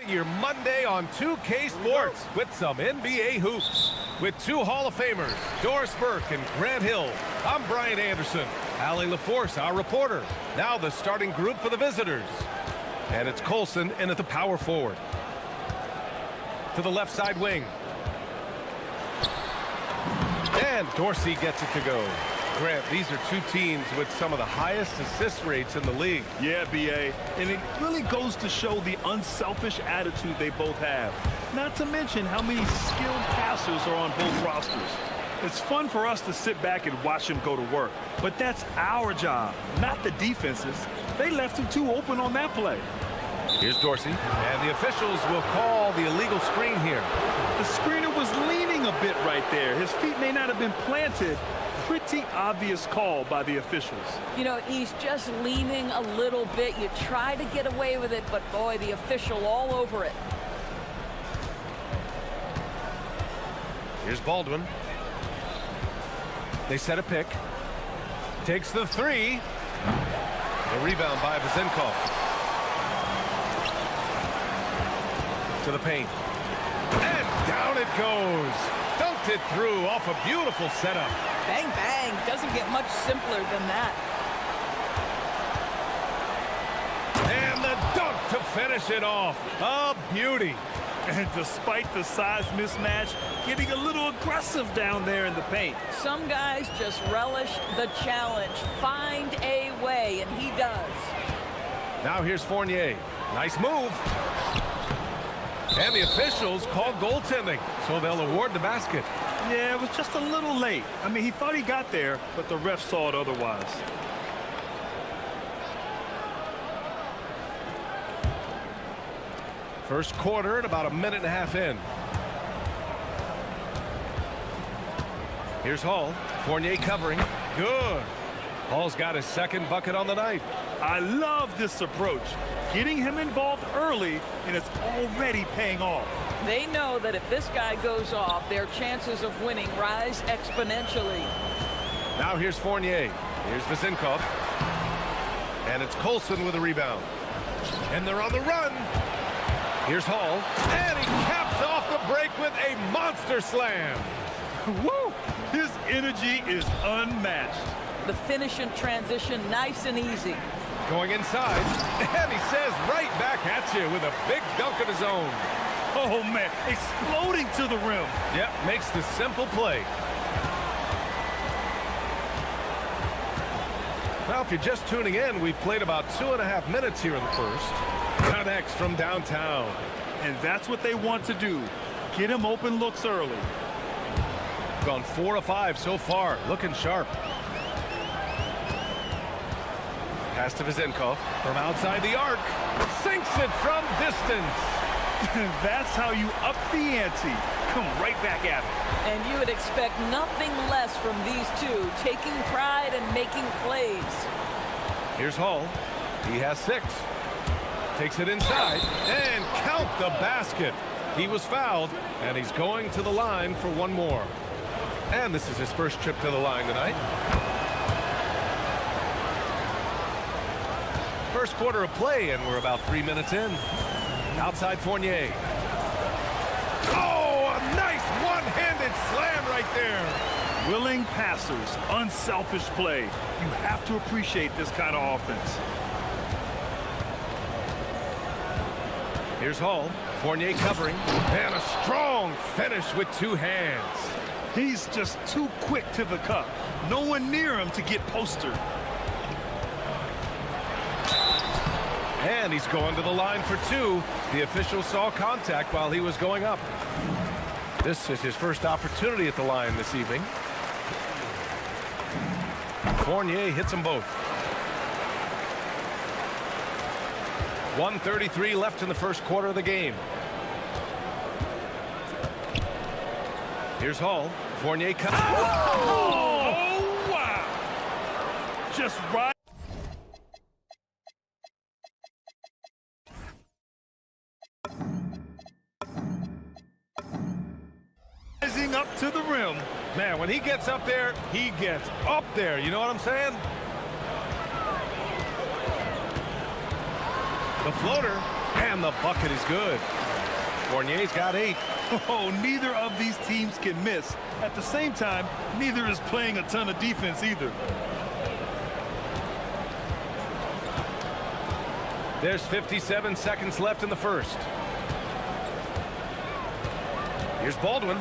Your Monday on 2K Sports with some NBA hoops. With two Hall of Famers, Doris Burke and Grant Hill. I'm Brian Anderson. Allie LaForce, our reporter. Now the starting group for the visitors. And it's Colson in at the power forward. To the left side wing. And Dorsey gets it to go. Grant, these are two teams with some of the highest assist rates in the league. Yeah, B.A., and it really goes to show the unselfish attitude they both have. Not to mention how many skilled passers are on both rosters. It's fun for us to sit back and watch them go to work, but that's our job, not the defenses. They left him too open on that play. Here's Dorsey, and the officials will call the illegal screen here. The screener was leaning a bit right there. His feet may not have been planted. Pretty obvious call by the officials. You know, he's just leaning a little bit. You try to get away with it, but boy, the official all over it. Here's Baldwin. They set a pick. Takes the three. The rebound by Vazenkov. To the paint. And down it goes. Dunked it through off a beautiful setup. Bang, bang. Doesn't get much simpler than that. And the dunk to finish it off. A beauty. And despite the size mismatch, getting a little aggressive down there in the paint. Some guys just relish the challenge. Find a way, and he does. Now here's Fournier. Nice move. And the officials call goaltending, so they'll award the basket. Yeah, it was just a little late. I mean, he thought he got there, but the ref saw it otherwise. First quarter and about a minute and a half in. Here's Hall. Fournier covering. Good. Hall's got his second bucket on the night. I love this approach. Getting him involved early, and it's already paying off. They know that if this guy goes off, their chances of winning rise exponentially. Now here's Fournier. Here's Vazenkov. And it's Colson with a rebound. And they're on the run. Here's Hall. And he caps off the break with a monster slam. Woo! His energy is unmatched. The finish and transition, nice and easy. Going inside. And he says right back at you with a big dunk of his own. Oh, man, exploding to the rim. Yep, makes the simple play. Well, if you're just tuning in, we've played about 2.5 minutes here in the first. Connects from downtown. And that's what they want to do. Get him open looks early. Gone 4 of 5 so far. Looking sharp. Pass to Vazenkov from outside the arc. Sinks it from distance. That's how you up the ante. Come right back at it. And you would expect nothing less from these two, taking pride and making plays. Here's Hall. He has 6. Takes it inside and count the basket. He was fouled, and he's going to the line for one more. And this is his first trip to the line tonight. First quarter of play, and we're about 3 minutes in. Outside Fournier. Oh, a nice one-handed slam right there. Willing passers, unselfish play. You have to appreciate this kind of offense. Here's Hall. Fournier covering. And a strong finish with 2 hands. He's just too quick to the cup. No one near him to get postered. And he's going to the line for 2. The official saw contact while he was going up. This is his first opportunity at the line this evening. Fournier hits them both. 1:33 left in the first quarter of the game. Here's Hall. Fournier comes. Oh, wow. Just right. Rising up to the rim. Man, when he gets up there, he gets up there. You know what I'm saying? The floater, and And the bucket is good. Fournier's got 8. Oh, neither of these teams can miss. At the same time, neither is playing a ton of defense either. There's 57 seconds left in the first. Here's Baldwin.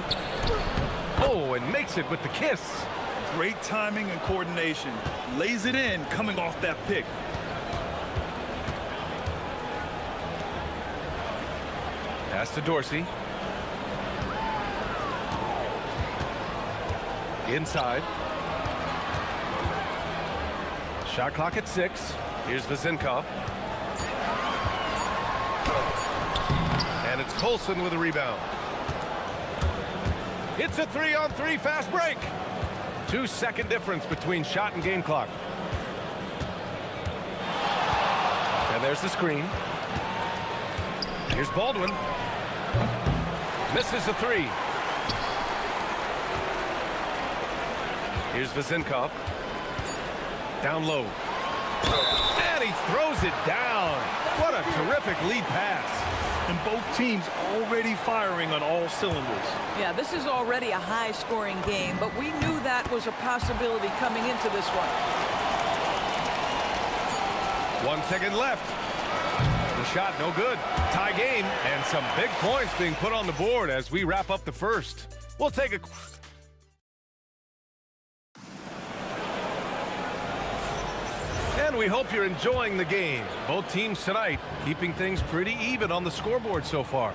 Oh, and makes it with the kiss. Great timing and coordination. Lays it in coming off that pick. Pass to Dorsey. Inside. Shot clock at 6. Here's Vezinkov. And it's Colson with a rebound. It's a 3-on-3 fast break. 2-second difference between shot and game clock. And there's the screen. Here's Baldwin. Misses the 3. Here's Vezinkov. Down low. And he throws it down. What a terrific lead pass. And both teams already firing on all cylinders. Yeah, this is already a high-scoring game, but we knew that was a possibility coming into this one. 1 second left. The shot no good. Tie game and some big points being put on the board as we wrap up the first. We'll take a... And we hope you're enjoying the game. Both teams tonight keeping things pretty even on the scoreboard so far.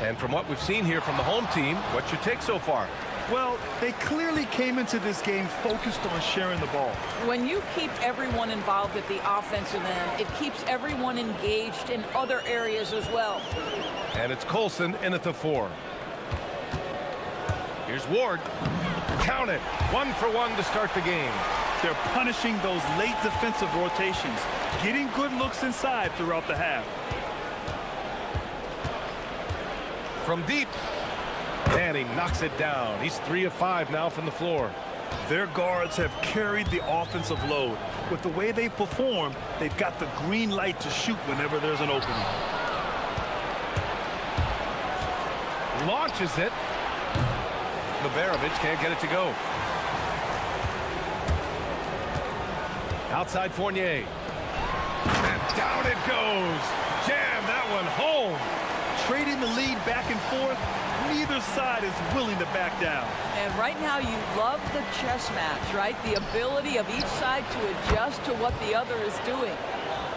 And from what we've seen here from the home team, what's your take so far? Well, they clearly came into this game focused on sharing the ball. When you keep everyone involved at the offensive end, it keeps everyone engaged in other areas as well. And it's Colson in at the 4. Here's Ward. Count it. 1 for 1 to start the game. They're punishing those late defensive rotations, getting good looks inside throughout the half. From deep. And he knocks it down. He's 3 of 5 now from the floor. Their guards have carried the offensive load. With the way they perform, they've got the green light to shoot whenever there's an opening. Launches it. Liberovic can't get it to go. Outside Fournier. And down it goes. Jam that one home. Trading the lead back and forth, neither side is willing to back down. And right now you love the chess match, right? The ability of each side to adjust to what the other is doing.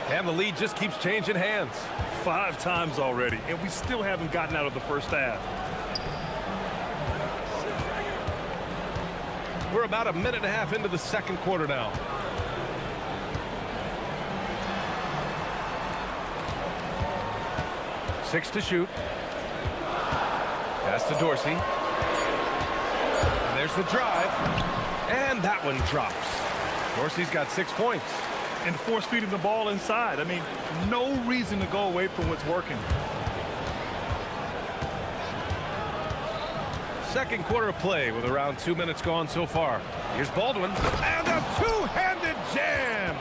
And the lead just keeps changing hands. 5 times already, and we still haven't gotten out of the first half. We're about a minute and a half into the second quarter now. Six to shoot. Pass to Dorsey. And there's the drive. And that one drops. Dorsey's got 6 points. And force feeding the ball inside. I mean, no reason to go away from what's working. Second quarter of play with around 2 minutes gone so far. Here's Baldwin. And a two-handed jam.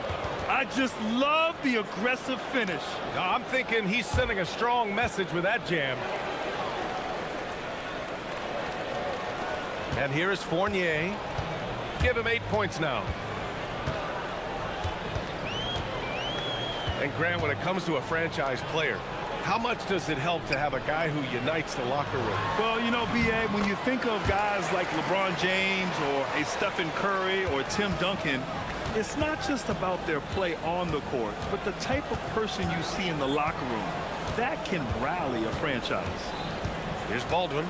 I just love the aggressive finish. I'm thinking he's sending a strong message with that jam. And here is Fournier. Give him 8 points now. And Grant, when it comes to a franchise player, how much does it help to have a guy who unites the locker room? Well, you know, B.A., when you think of guys like LeBron James or a Stephen Curry or Tim Duncan, it's not just about their play on the court, but the type of person you see in the locker room. That can rally a franchise. Here's Baldwin.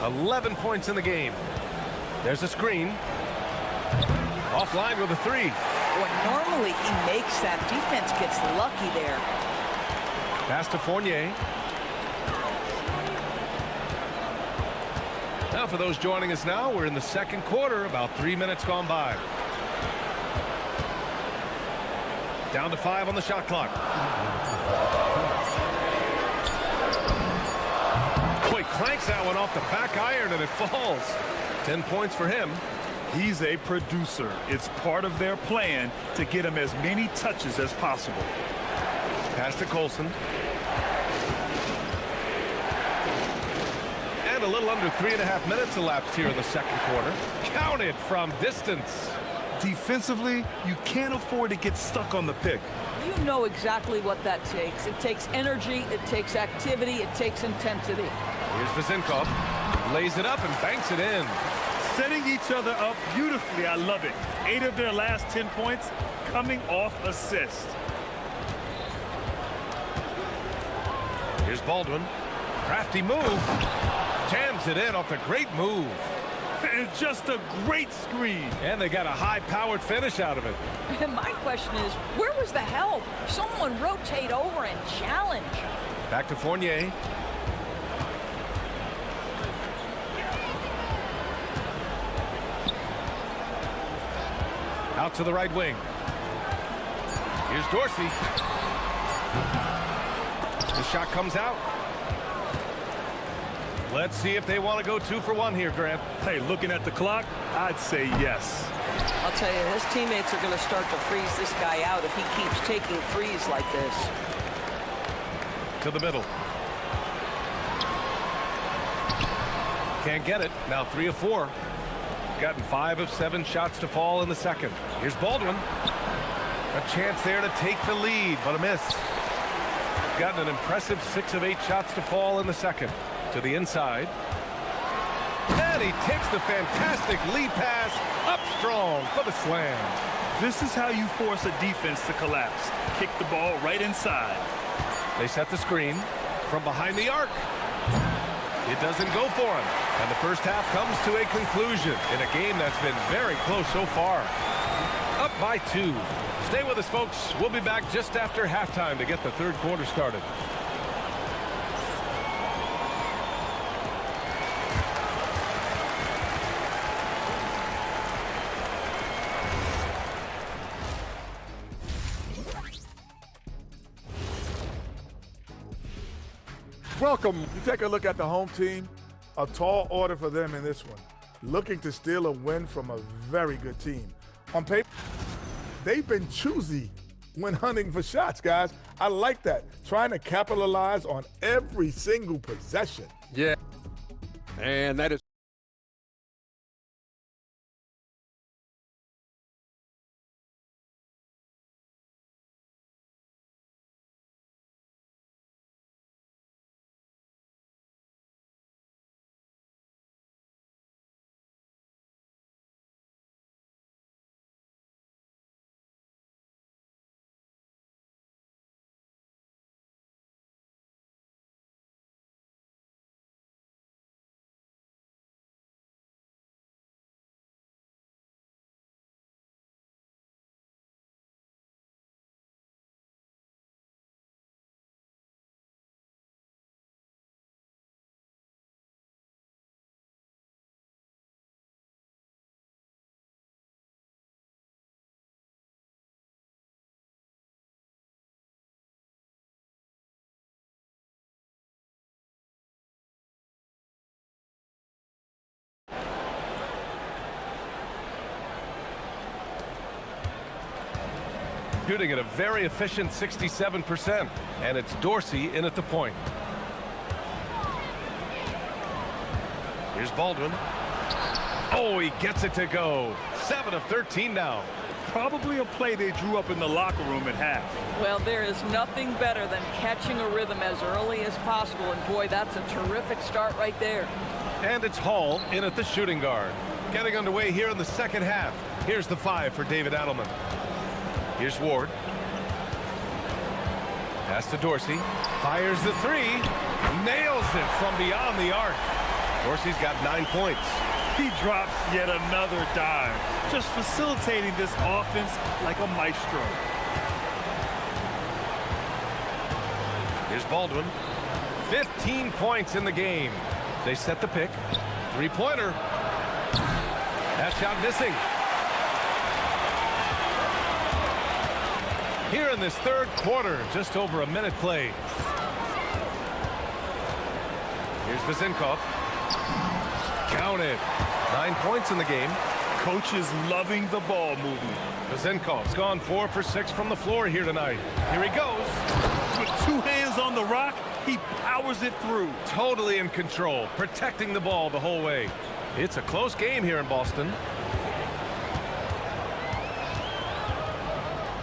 11 points in the game. There's a screen. Offline with a 3. Boy, normally he makes that. Defense gets lucky there. Pass to Fournier. Now for those joining us now, we're in the second quarter, about 3 minutes gone by. Down to 5 on the shot clock. Boy, cranks that one off the back iron and it falls. 10 points for him. He's a producer. It's part of their plan to get him as many touches as possible. Pass to Colson. And a little under 3.5 minutes elapsed here in the second quarter. Counted from distance. Defensively, you can't afford to get stuck on the pick. You know exactly what that takes. It takes energy, it takes activity, it takes intensity. Here's Vazinkov. Lays it up and banks it in. Setting each other up beautifully. I love it. 8 of their last 10 points coming off assist. Here's Baldwin. Crafty move. Jams it in off a great move. And just a great screen. And they got a high-powered finish out of it. And my question is, where was the help? Someone rotate over and challenge. Back to Fournier. Out to the right wing. Here's Dorsey. The shot comes out. Let's see if they want to go 2 for 1 here, Grant. Hey, looking at the clock, I'd say yes. I'll tell you, his teammates are going to start to freeze this guy out if he keeps taking threes like this. To the middle. Can't get it. Now 3 of 4. Gotten 5 of 7 shots to fall in the second. Here's Baldwin. A chance there to take the lead, but a miss. Gotten an impressive 6 of 8 shots to fall in the second. To the inside. And he takes the fantastic lead pass up strong for the slam. This is how you force a defense to collapse. Kick the ball right inside. They set the screen from behind the arc. It doesn't go for him. And the first half comes to a conclusion in a game that's been very close so far. Up by 2. Stay with us, folks. We'll be back just after halftime to get the third quarter started. Welcome. You take a look at the home team. A tall order for them in this one. Looking to steal a win from a very good team. On paper, they've been choosy when hunting for shots, guys. I like that. Trying to capitalize on every single possession. Yeah. And that is shooting at a very efficient 67%. And it's Dorsey in at the point. Here's Baldwin. Oh, he gets it to go. 7 of 13 now. Probably a play they drew up in the locker room at half. Well, there is nothing better than catching a rhythm as early as possible. And boy, that's a terrific start right there. And it's Hall in at the shooting guard. Getting underway here in the second half. Here's the 5 for David Adelman. Here's Ward. Pass to Dorsey. Fires the 3. Nails it from beyond the arc. Dorsey's got 9 points. He drops yet another dime, just facilitating this offense like a maestro. Here's Baldwin. 15 points in the game. They set the pick. 3-pointer. That shot missing. Here in this third quarter, just over a minute played. Here's Vazinkov. Counted. 9 points in the game. Coach is loving the ball movement. Vazinkov's gone 4 for 6 from the floor here tonight. Here he goes. With 2 hands on the rock, He powers it through. Totally in control, protecting the ball the whole way. It's a close game here in Boston.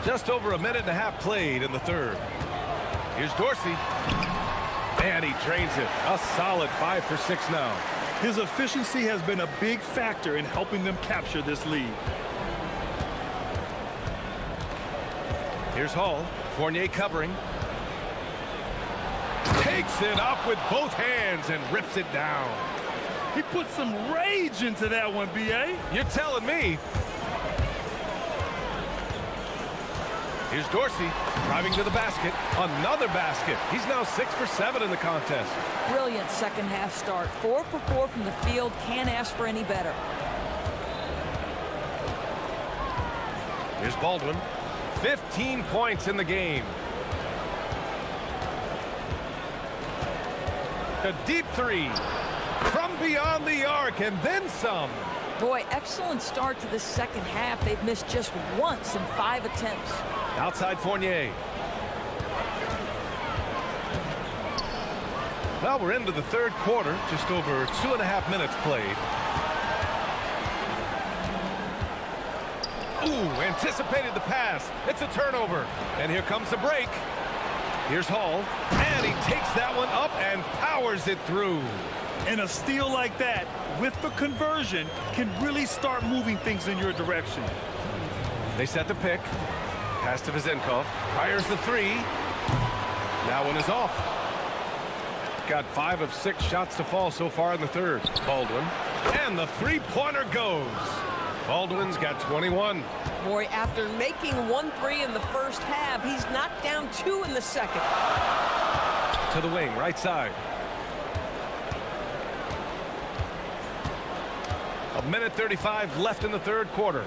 Just over a minute and a half played in the third. Here's Dorsey. And he drains it. A solid 5 for 6 now. His efficiency has been a big factor in helping them capture this lead. Here's Hall. Fournier covering. Takes it up with both hands and rips it down. He put some rage into that one, B.A. You're telling me. Here's Dorsey driving to the basket. Another basket. He's now 6 for 7 in the contest. Brilliant second half start. 4 for 4 from the field. Can't ask for any better. Here's Baldwin. 15 points in the game. A deep three from beyond the arc and then some. Boy, excellent start to the second half. They've missed just once in 5 attempts. Outside Fournier. Well, we're into the third quarter. Just over 2.5 minutes played. Ooh, anticipated the pass. It's a turnover. And here comes the break. Here's Hall. And he takes that one up and powers it through. And a steal like that, with the conversion, can really start moving things in your direction. They set the pick. Pass to Vizenkov. Fires the three. That one is off. Got 5 of 6 shots to fall so far in the third. Baldwin. And the three-pointer goes. Baldwin's got 21. Boy, after making 1 3 in the first half, he's knocked down 2 in the second. To the wing, right side. A minute 35 left in the third quarter.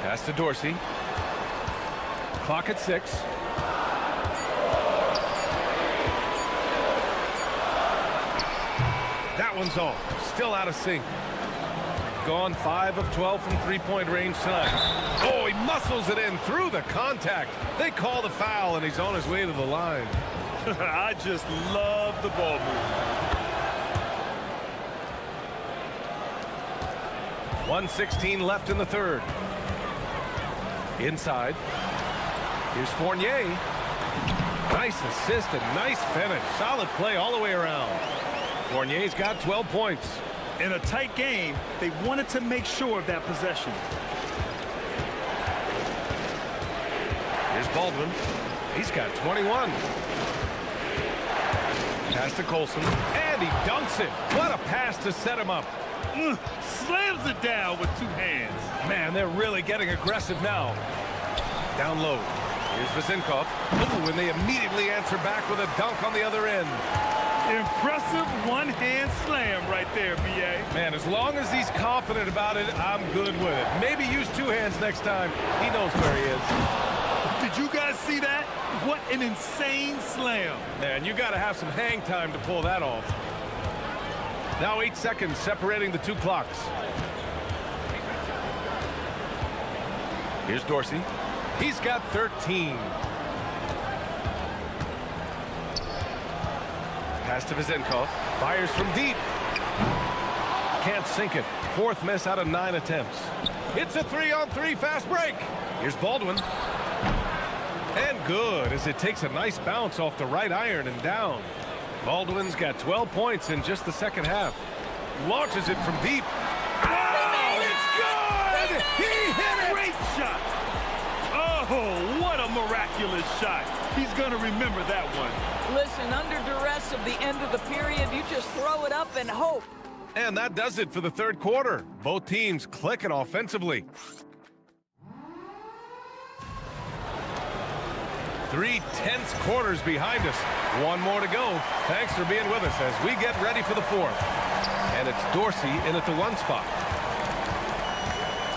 Pass to Dorsey. Clock at 6. That one's off. Still out of sync. Gone 5 of 12 from three-point range tonight. Oh, he muscles it in through the contact. They call the foul, and he's on his way to the line. I just love the ball movement. 1:16 left in the third. Inside. Here's Fournier. Nice assist and nice finish. Solid play all the way around. Fournier's got 12 points. In a tight game, they wanted to make sure of that possession. Here's Baldwin. He's got 21. Pass to Colson. And he dunks it. What a pass to set him up. Slams it down with 2 hands. Man, they're really getting aggressive now. Down low. Here's Vizenkov. Ooh, and they immediately answer back with a dunk on the other end. Impressive one-hand slam right there, B.A. Man, as long as he's confident about it, I'm good with it. Maybe use 2 hands next time. He knows where he is. Did you guys see that? What an insane slam. Man, you got to have some hang time to pull that off. Now 8 seconds separating the 2 clocks. Here's Dorsey. He's got 13. Pass to Vizenkov. Fires from deep. Can't sink it. 4th miss out of 9 attempts. It's a 3-on-3 fast break. Here's Baldwin. And good, as it takes a nice bounce off the right iron and down. Baldwin's got 12 points in just the second half. Launches it from deep. Oh, it's good! He hit it! Great shot. Oh, what a miraculous shot. He's going to remember that one. Listen, under duress of the end of the period, you just throw it up and hope. And that does it for the third quarter. Both teams clicking offensively. 3 tense quarters behind us. 1 more to go. Thanks for being with us as we get ready for the 4th. And it's Dorsey in at the 1 spot.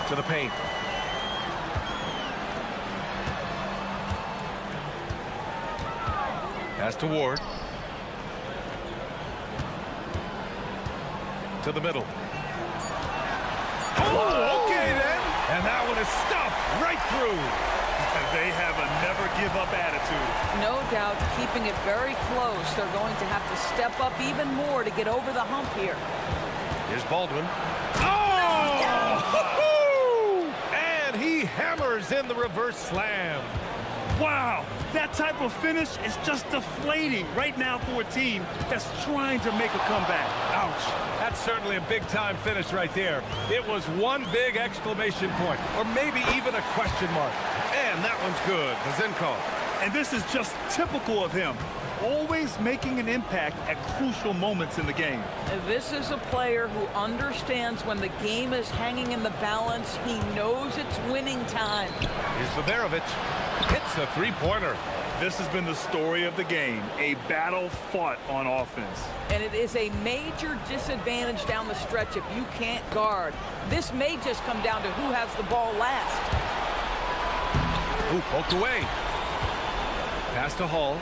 To the paint. Pass to Ward. To the middle. Oh, okay then. And that one is stuffed right through. They have a never give-up attitude. No doubt, keeping it very close. They're going to have to step up even more to get over the hump here. Here's Baldwin. Oh! And he hammers in the reverse slam. Wow, that type of finish is just deflating right now for a team that's trying to make a comeback. Ouch. That's certainly a big-time finish right there. It was one big exclamation point, or maybe even a question mark. And that one's good. Vazenkov. And this is just typical of him, always making an impact at crucial moments in the game. This is a player who understands when the game is hanging in the balance. He knows it's winning time. Here's Baberovic. Hits a three-pointer. This has been the story of the game, a battle fought on offense. And it is a major disadvantage down the stretch if you can't guard. This may just come down to who has the ball last. Ooh, poked away. Pass to Hall.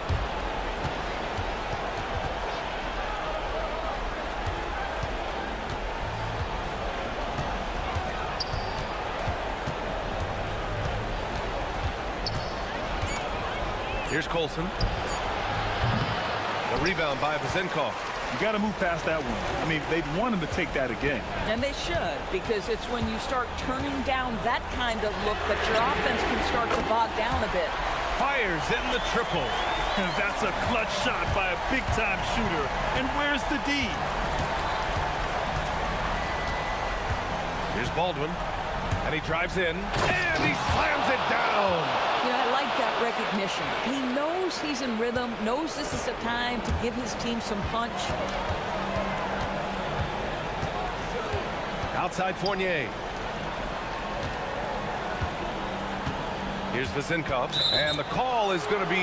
Here's Colson. The rebound by Vazenkov. You got to move past that one. I mean, they'd want him to take that again. And they should, because it's when you start turning down that kind of look that your offense can start to bog down a bit. Fires in the triple. And that's a clutch shot by a big-time shooter. And where's the D? Here's Baldwin. And he drives in. And he slams it down. You know, I like that recognition. He knows he's in rhythm, knows this is the time to give his team some punch. Outside Fournier. Here's Vazenkov. And the call is going to be,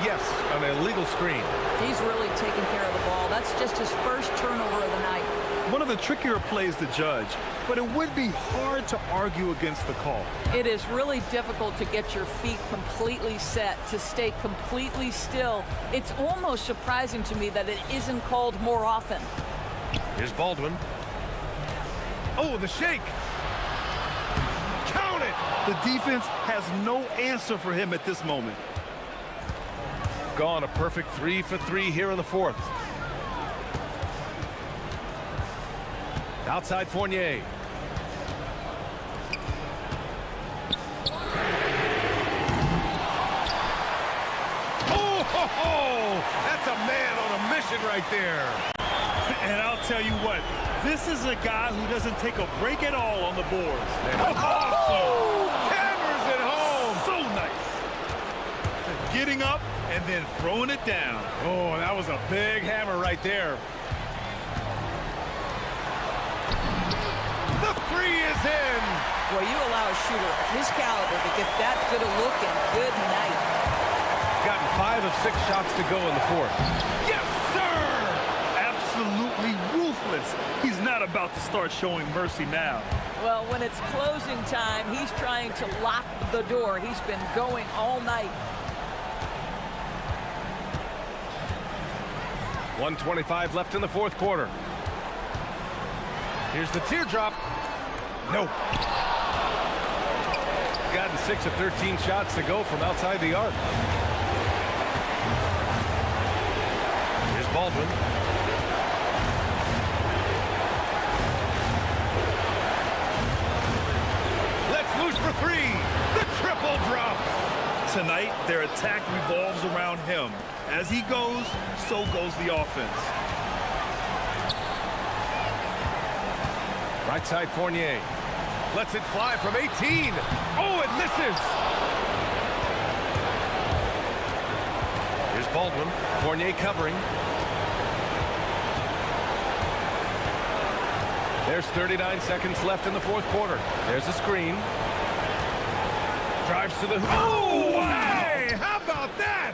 yes, an illegal screen. He's really taking care of the ball. That's just his first turnover of the night. One of the trickier plays to judge, but it would be hard to argue against the call. It is really difficult to get your feet completely set, to stay completely still. It's almost surprising to me that it isn't called more often. Here's Baldwin. Oh, the shake. Count it. The defense has no answer for him at this moment. Gone a perfect 3 for 3 here in the fourth. Outside Fournier. Oh, that's a man on a mission right there. And I'll tell you what, this is a guy who doesn't take a break at all on the boards. Awesome. Hammers it home. So nice. Getting up and then throwing it down. Oh, that was a big hammer right there. The three is in. Well, you allow a shooter of his caliber to get that good a look and good night. Gotten 5 of 6 shots to go in the fourth. Yes, sir! Absolutely ruthless. He's not about to start showing mercy now. Well, when it's closing time, he's trying to lock the door. He's been going all night. 1:25 left in the fourth quarter. Here's the teardrop. Nope. Gotten 6 of 13 shots to go from outside the arc. Here's Baldwin. Let's loose for 3. The triple drops. Tonight, their attack revolves around him. As he goes, so goes the offense. Right side Fournier. Lets it fly from 18. Oh, it misses. Here's Baldwin. Fournier covering. There's 39 seconds left in the fourth quarter. There's a screen. Drives to the... Oh, hey! How about that?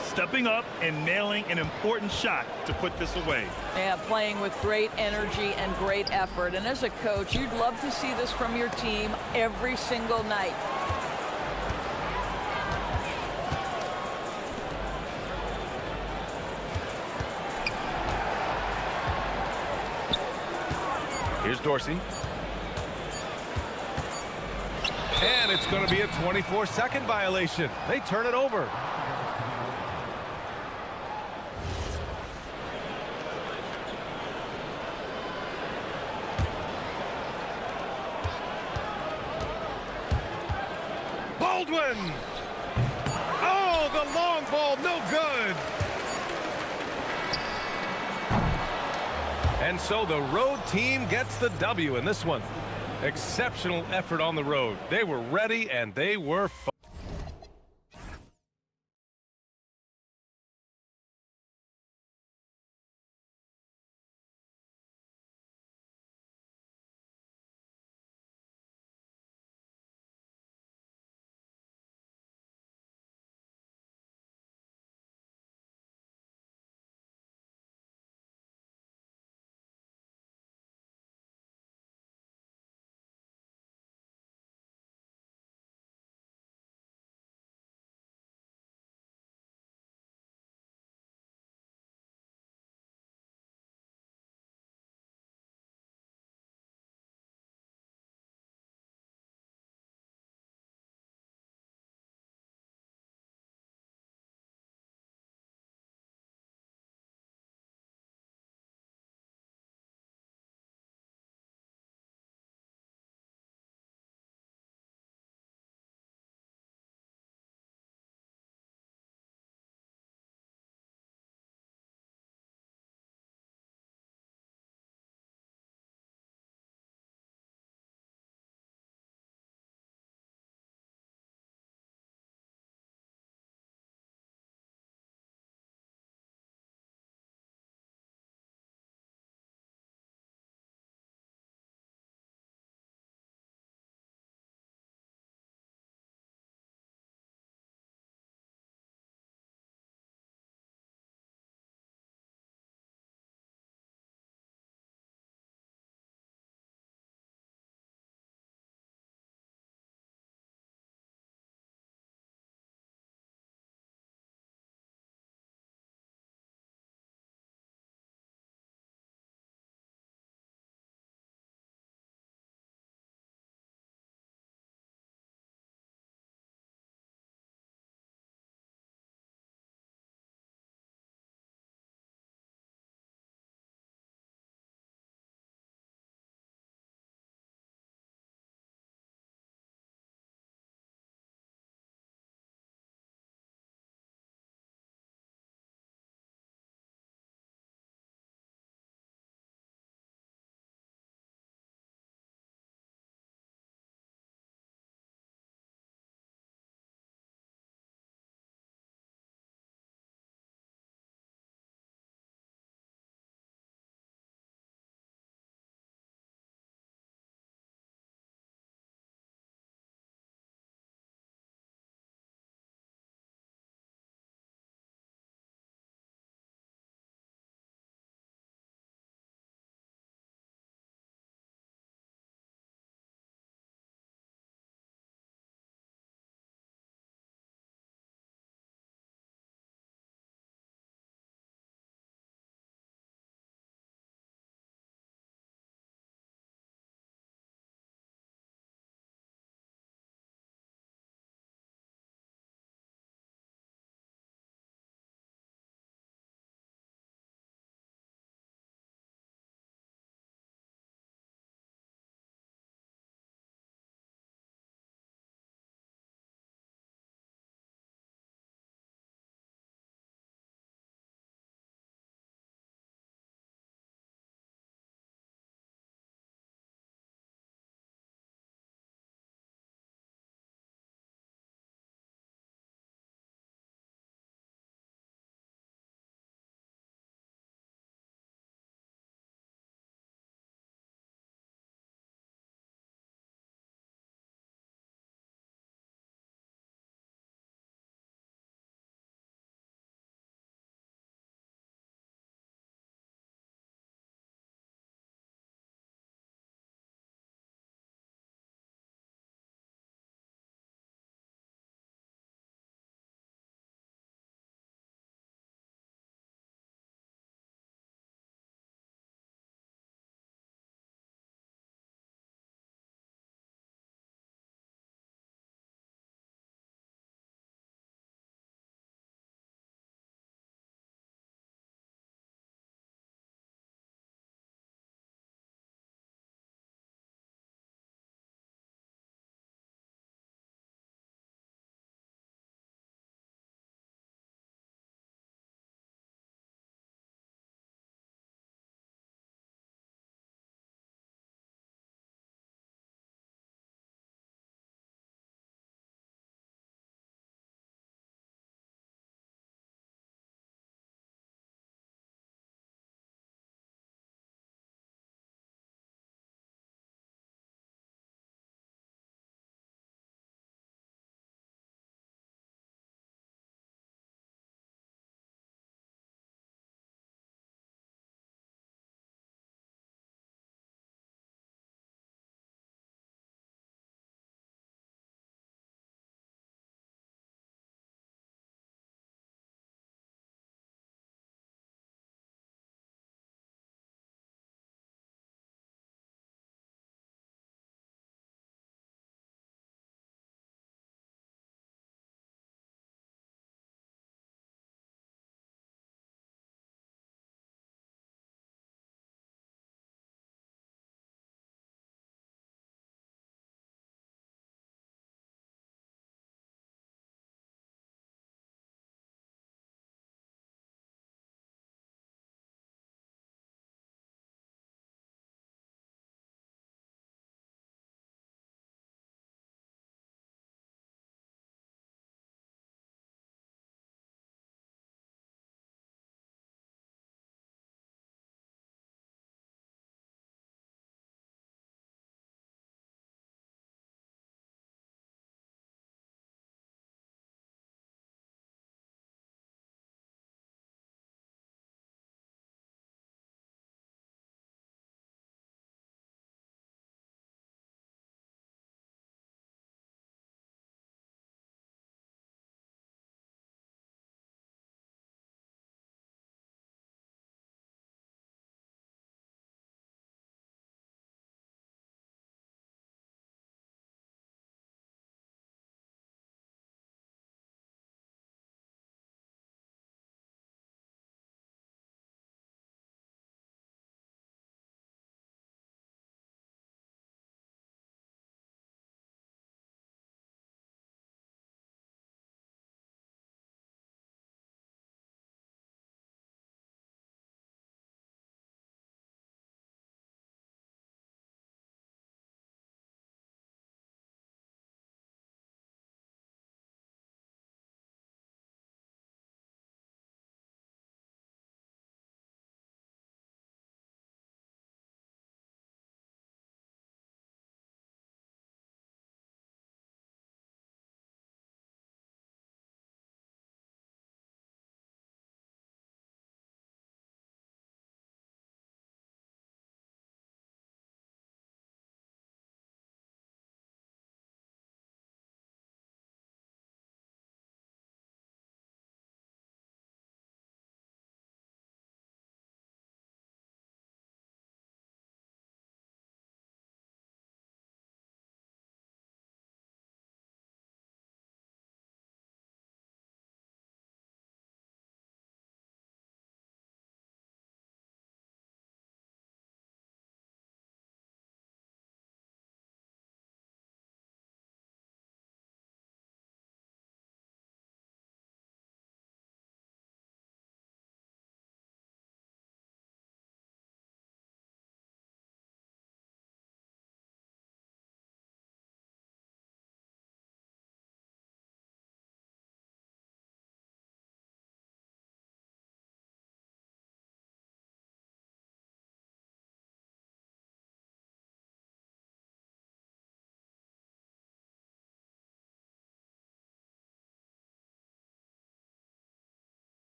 Stepping up and nailing an important shot to put this away. Yeah, playing with great energy and great effort. And as a coach, you'd love to see this from your team every single night. Here's Dorsey. And And it's going to be a 24-second violation. They turn it over. Baldwin! Oh, the long ball, no good! And so the road team gets the W in this one. Exceptional effort on the road. They were ready and they were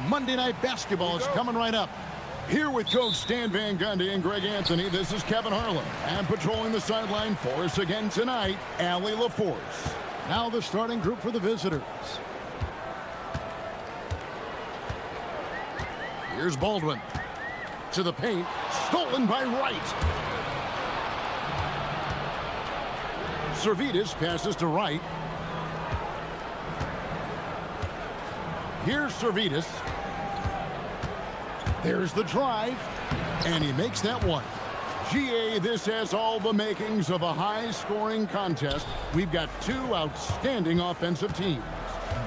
Monday Night Basketball is coming right up. Here with Coach Stan Van Gundy and Greg Anthony, this is Kevin Harlan. And patrolling the sideline for us again tonight, Allie LaForce. Now the starting group for the visitors. Here's Baldwin. To the paint. Stolen by Wright. Servetus passes to Wright. Here's Servetus. There's the drive. And he makes that one. GA, this has all the makings of a high-scoring contest. We've got two outstanding offensive teams.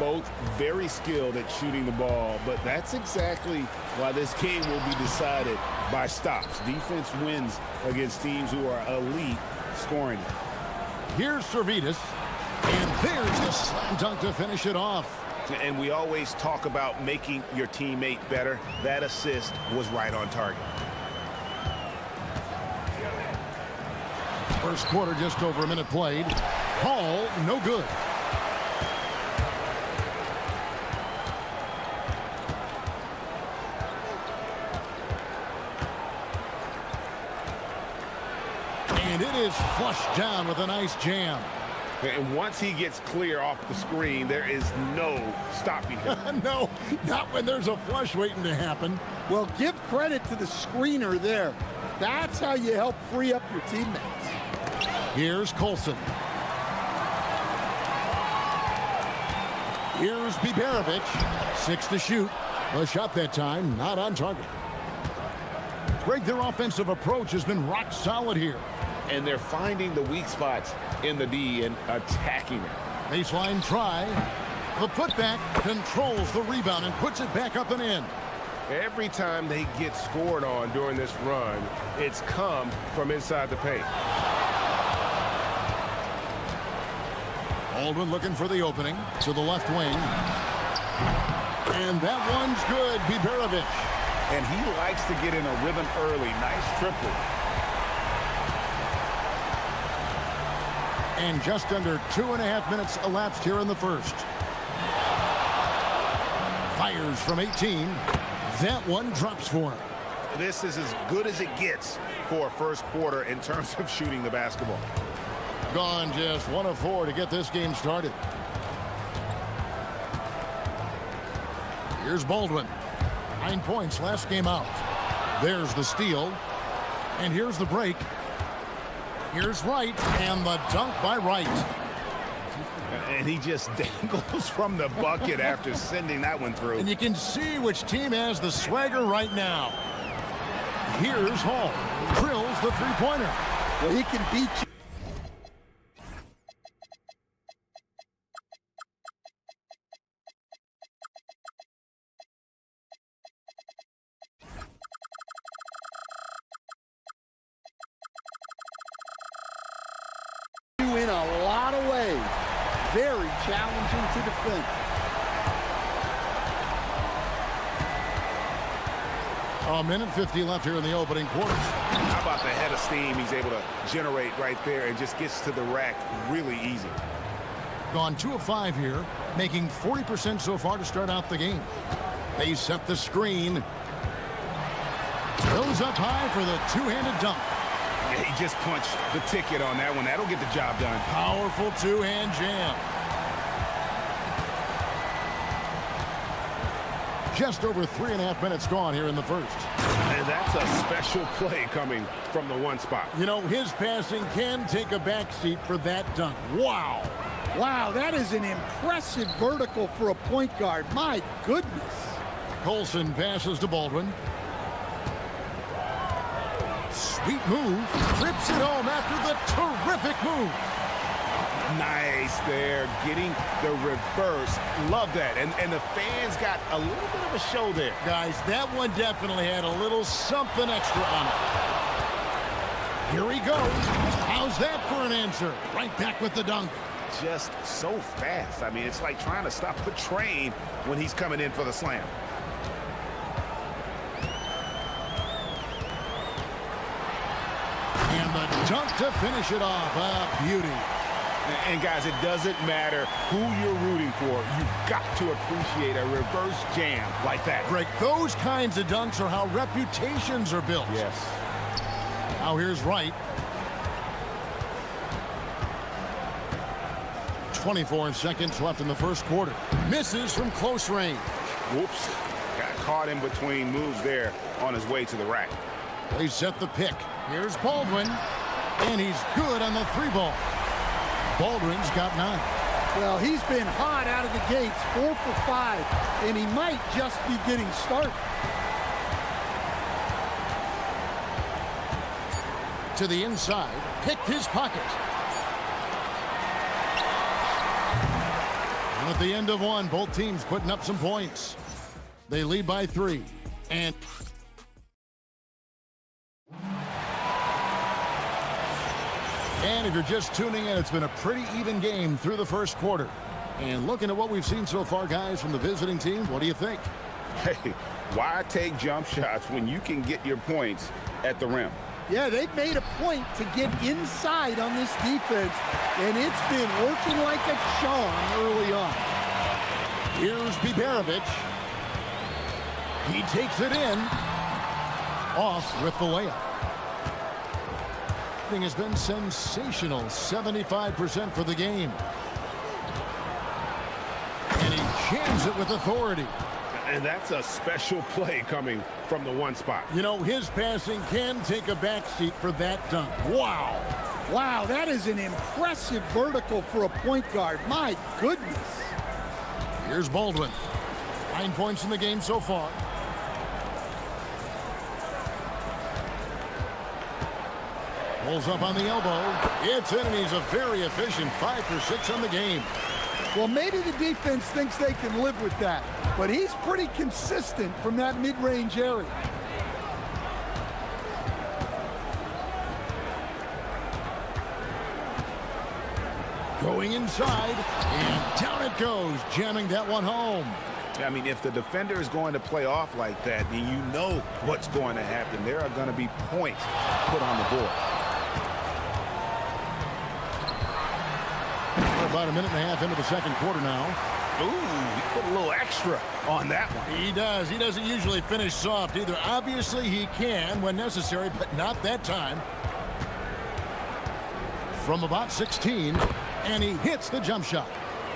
Both very skilled at shooting the ball, but that's exactly why this game will be decided by stops. Defense wins against teams who are elite scoring it. Here's Servetus, and there's the slam dunk to finish it off. And we always talk about making your teammate better. That assist was right on target. First quarter, just over a minute played. Hall, no good. And it is flushed down with a nice jam. And once he gets clear off the screen, there is no stopping him. No, not when there's a flush waiting to happen. Well, give credit to the screener there. That's how you help free up your teammates. Here's Colson. Here's Biberovic. 6 to shoot. The shot that time, not on target. Greg, their offensive approach has been rock solid here. And they're finding the weak spots in the D and attacking it. Baseline try. The putback controls the rebound and puts it back up and in. Every time they get scored on during this run, it's come from inside the paint. Baldwin looking for the opening to the left wing. And that one's good, Biberovic. And he likes to get in a rhythm early. Nice triple. And just under 2.5 minutes elapsed here in the first. Fires from 18. That one drops for him. This is as good as it gets for a first quarter in terms of shooting the basketball. Gone just 1 of 4 to get this game started. Here's Baldwin. 9 points last game out. There's the steal. And here's the break. Here's Wright, and the dunk by Wright. And he just dangles from the bucket after sending that one through. And you can see which team has the swagger right now. Here's Hall. Drills the three-pointer. Well, he can beat you. In a lot of ways. Very challenging to defend. A minute 50 left here in the opening quarter. How about the head of steam he's able to generate right there and just gets to the rack really easy. Gone 2 of 5 here, making 40% so far to start out the game. They set the screen. Goes up high for the two-handed dunk. Yeah, he just punched the ticket on that one. That'll get the job done. Powerful two-hand jam. Just over 3.5 minutes gone here in the first. And that's a special play coming from the one spot. You know, his passing can take a backseat for that dunk. Wow. Wow, that is an impressive vertical for a point guard. My goodness. Colson passes to Baldwin. Sweet move. Trips it home after the terrific move. Nice there, getting the reverse. Love that. And the fans got a little bit of a show there. Guys, that one definitely had a little something extra on it. Here he goes. How's that for an answer? Right back with the dunk. Just so fast. I mean, it's like trying to stop a train when he's coming in for the slam. And the dunk to finish it off. A beauty. And guys, it doesn't matter who you're rooting for. You've got to appreciate a reverse jam like that. Greg, those kinds of dunks are how reputations are built. Yes. Now here's Wright. 24 seconds left in the first quarter. Misses from close range. Whoops. Got caught in between moves there on his way to the rack. They set the pick. Here's Baldwin. And he's good on the three ball. Baldwin's got 9. Well, he's been hot out of the gates, 4 for 5, and he might just be getting started. To the inside, picked his pocket. And at the end of one, both teams putting up some points. They lead by 3. And if you're just tuning in, it's been a pretty even game through the first quarter. And looking at what we've seen so far, guys, from the visiting team, what do you think? Hey, why take jump shots when you can get your points at the rim? Yeah, they've made a point to get inside on this defense, and it's been working like a charm early on. Here's Biberovic. He takes it in. Off with the layup. Has been sensational. 75% for the game. And he jams it with authority. And that's a special play coming from the one spot. You know, his passing can take a backseat for that dunk. Wow. Wow, that is an impressive vertical for a point guard. My goodness. Here's Baldwin. 9 points in the game so far. Pulls up on the elbow. It's in, and he's a very efficient 5 for 6 on the game. Well, maybe the defense thinks they can live with that, but he's pretty consistent from that mid-range area. Going inside, and down it goes, jamming that one home. I mean, if the defender is going to play off like that, then you know what's going to happen. There are going to be points put on the board. About a minute and a half into the second quarter now. Ooh, he put a little extra on that one. He does. He doesn't usually finish soft either. Obviously, he can when necessary, but not that time. From about 16, and he hits the jump shot.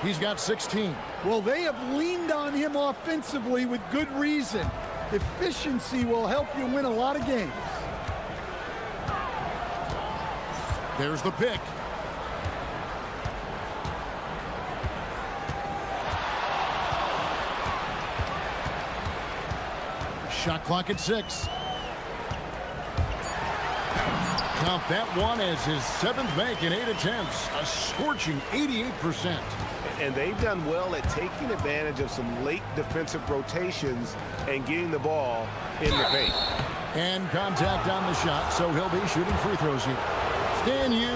He's got 16. Well, they have leaned on him offensively with good reason. Efficiency will help you win a lot of games. There's the pick. Shot clock at 6. Count that one as his 7th make in 8 attempts. A scorching 88%. And they've done well at taking advantage of some late defensive rotations and getting the ball in the paint. And contact on the shot, so he'll be shooting free throws here. Stan, you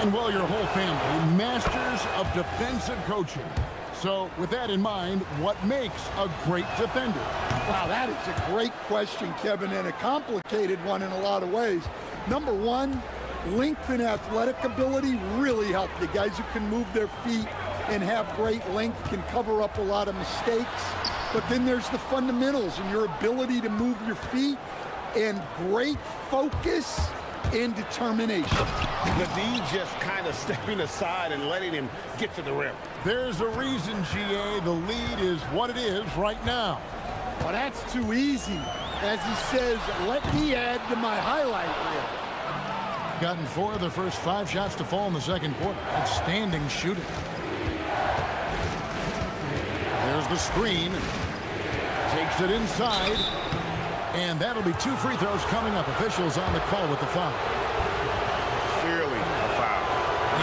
and, well, your whole family, masters of defensive coaching. So with that in mind, what makes a great defender? Wow, that is a great question, Kevin, and a complicated one in a lot of ways. Number one, length and athletic ability really help you. Guys who can move their feet and have great length can cover up a lot of mistakes. But then there's the fundamentals and your ability to move your feet and great focus and determination. The D just kind of stepping aside and letting him get to the rim. There's a reason, GA, the lead is what it is right now. Well, that's too easy. As he says, let me add to my highlight reel. Gotten 4 of the first 5 shots to fall in the second quarter. Outstanding shooting. There's the screen. Takes it inside. And that'll be 2 free throws coming up. Officials on the call with the foul. Clearly a foul.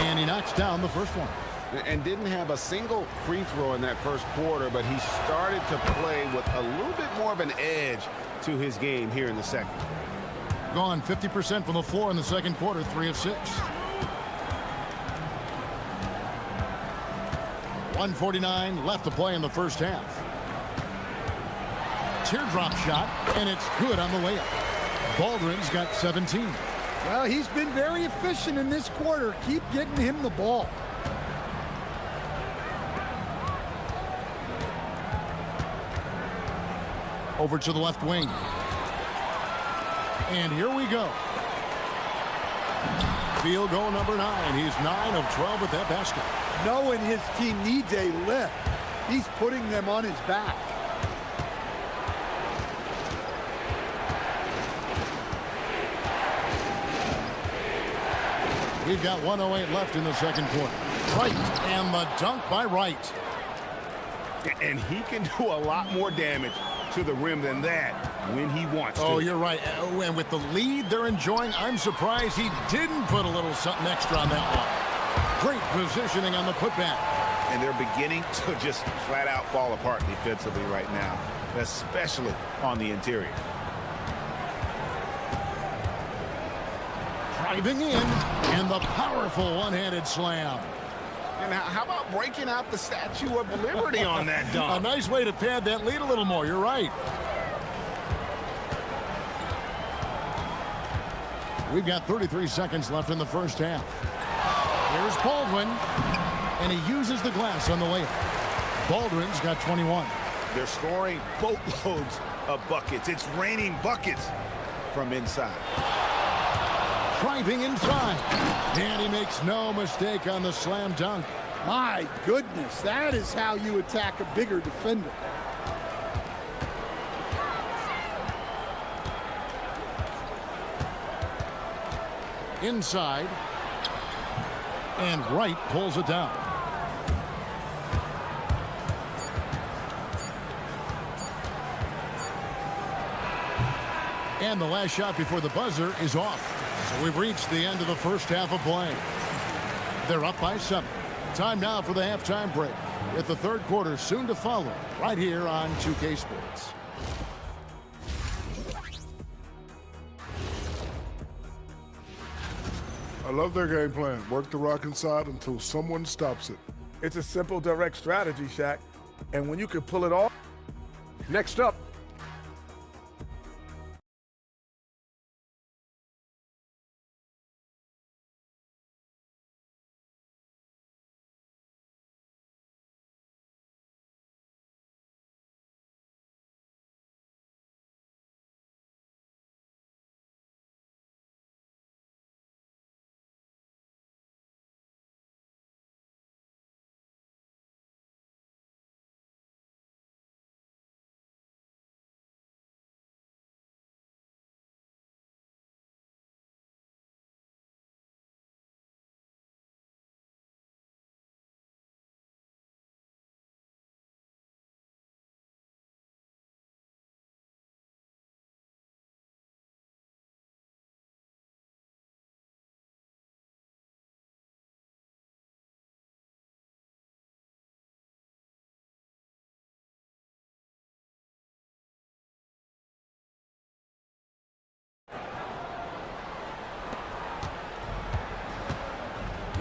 And he knocks down the first one. And didn't have a single free throw in that first quarter, but he started to play with a little bit more of an edge to his game here in the second. Gone 50% from the floor in the second quarter, 3 of 6. 1:49 left to play in the first half. Teardrop shot, and it's good on the layup. Baldwin's got 17. Well, he's been very efficient in this quarter. Keep getting him the ball. over to the left wing. And here we go. Field goal number 9. He's 9 of 12 with that basket. Knowing his team needs a lift, he's putting them on his back. We've got 1:08 left in the second quarter. Wright, and the dunk by Wright. And he can do a lot more damage to the rim than that when he wants to. Oh, you're right. And with the lead they're enjoying, I'm surprised he didn't put a little something extra on that one. Great positioning on the putback. And they're beginning to just flat out fall apart defensively right now, especially on the interior. Driving in, and the powerful one-handed slam. And how about breaking out the Statue of Liberty on that dunk? A nice way to pad that lead a little more. You're right. We've got 33 seconds left in the first half. Here's Baldwin, and he uses the glass on the layup. Baldwin's got 21. They're scoring boatloads of buckets. It's raining buckets from inside. Driving inside, and he makes no mistake on the slam dunk. My goodness, that is how you attack a bigger defender. Inside, and Wright pulls it down. And the last shot before the buzzer is off. So we've reached the end of the first half of play. They're up by 7. Time now for the halftime break, with the third quarter soon to follow, right here on 2K Sports. I love their game plan. Work the rock inside until someone stops it. It's a simple, direct strategy, Shaq. And when you can pull it off. Next up,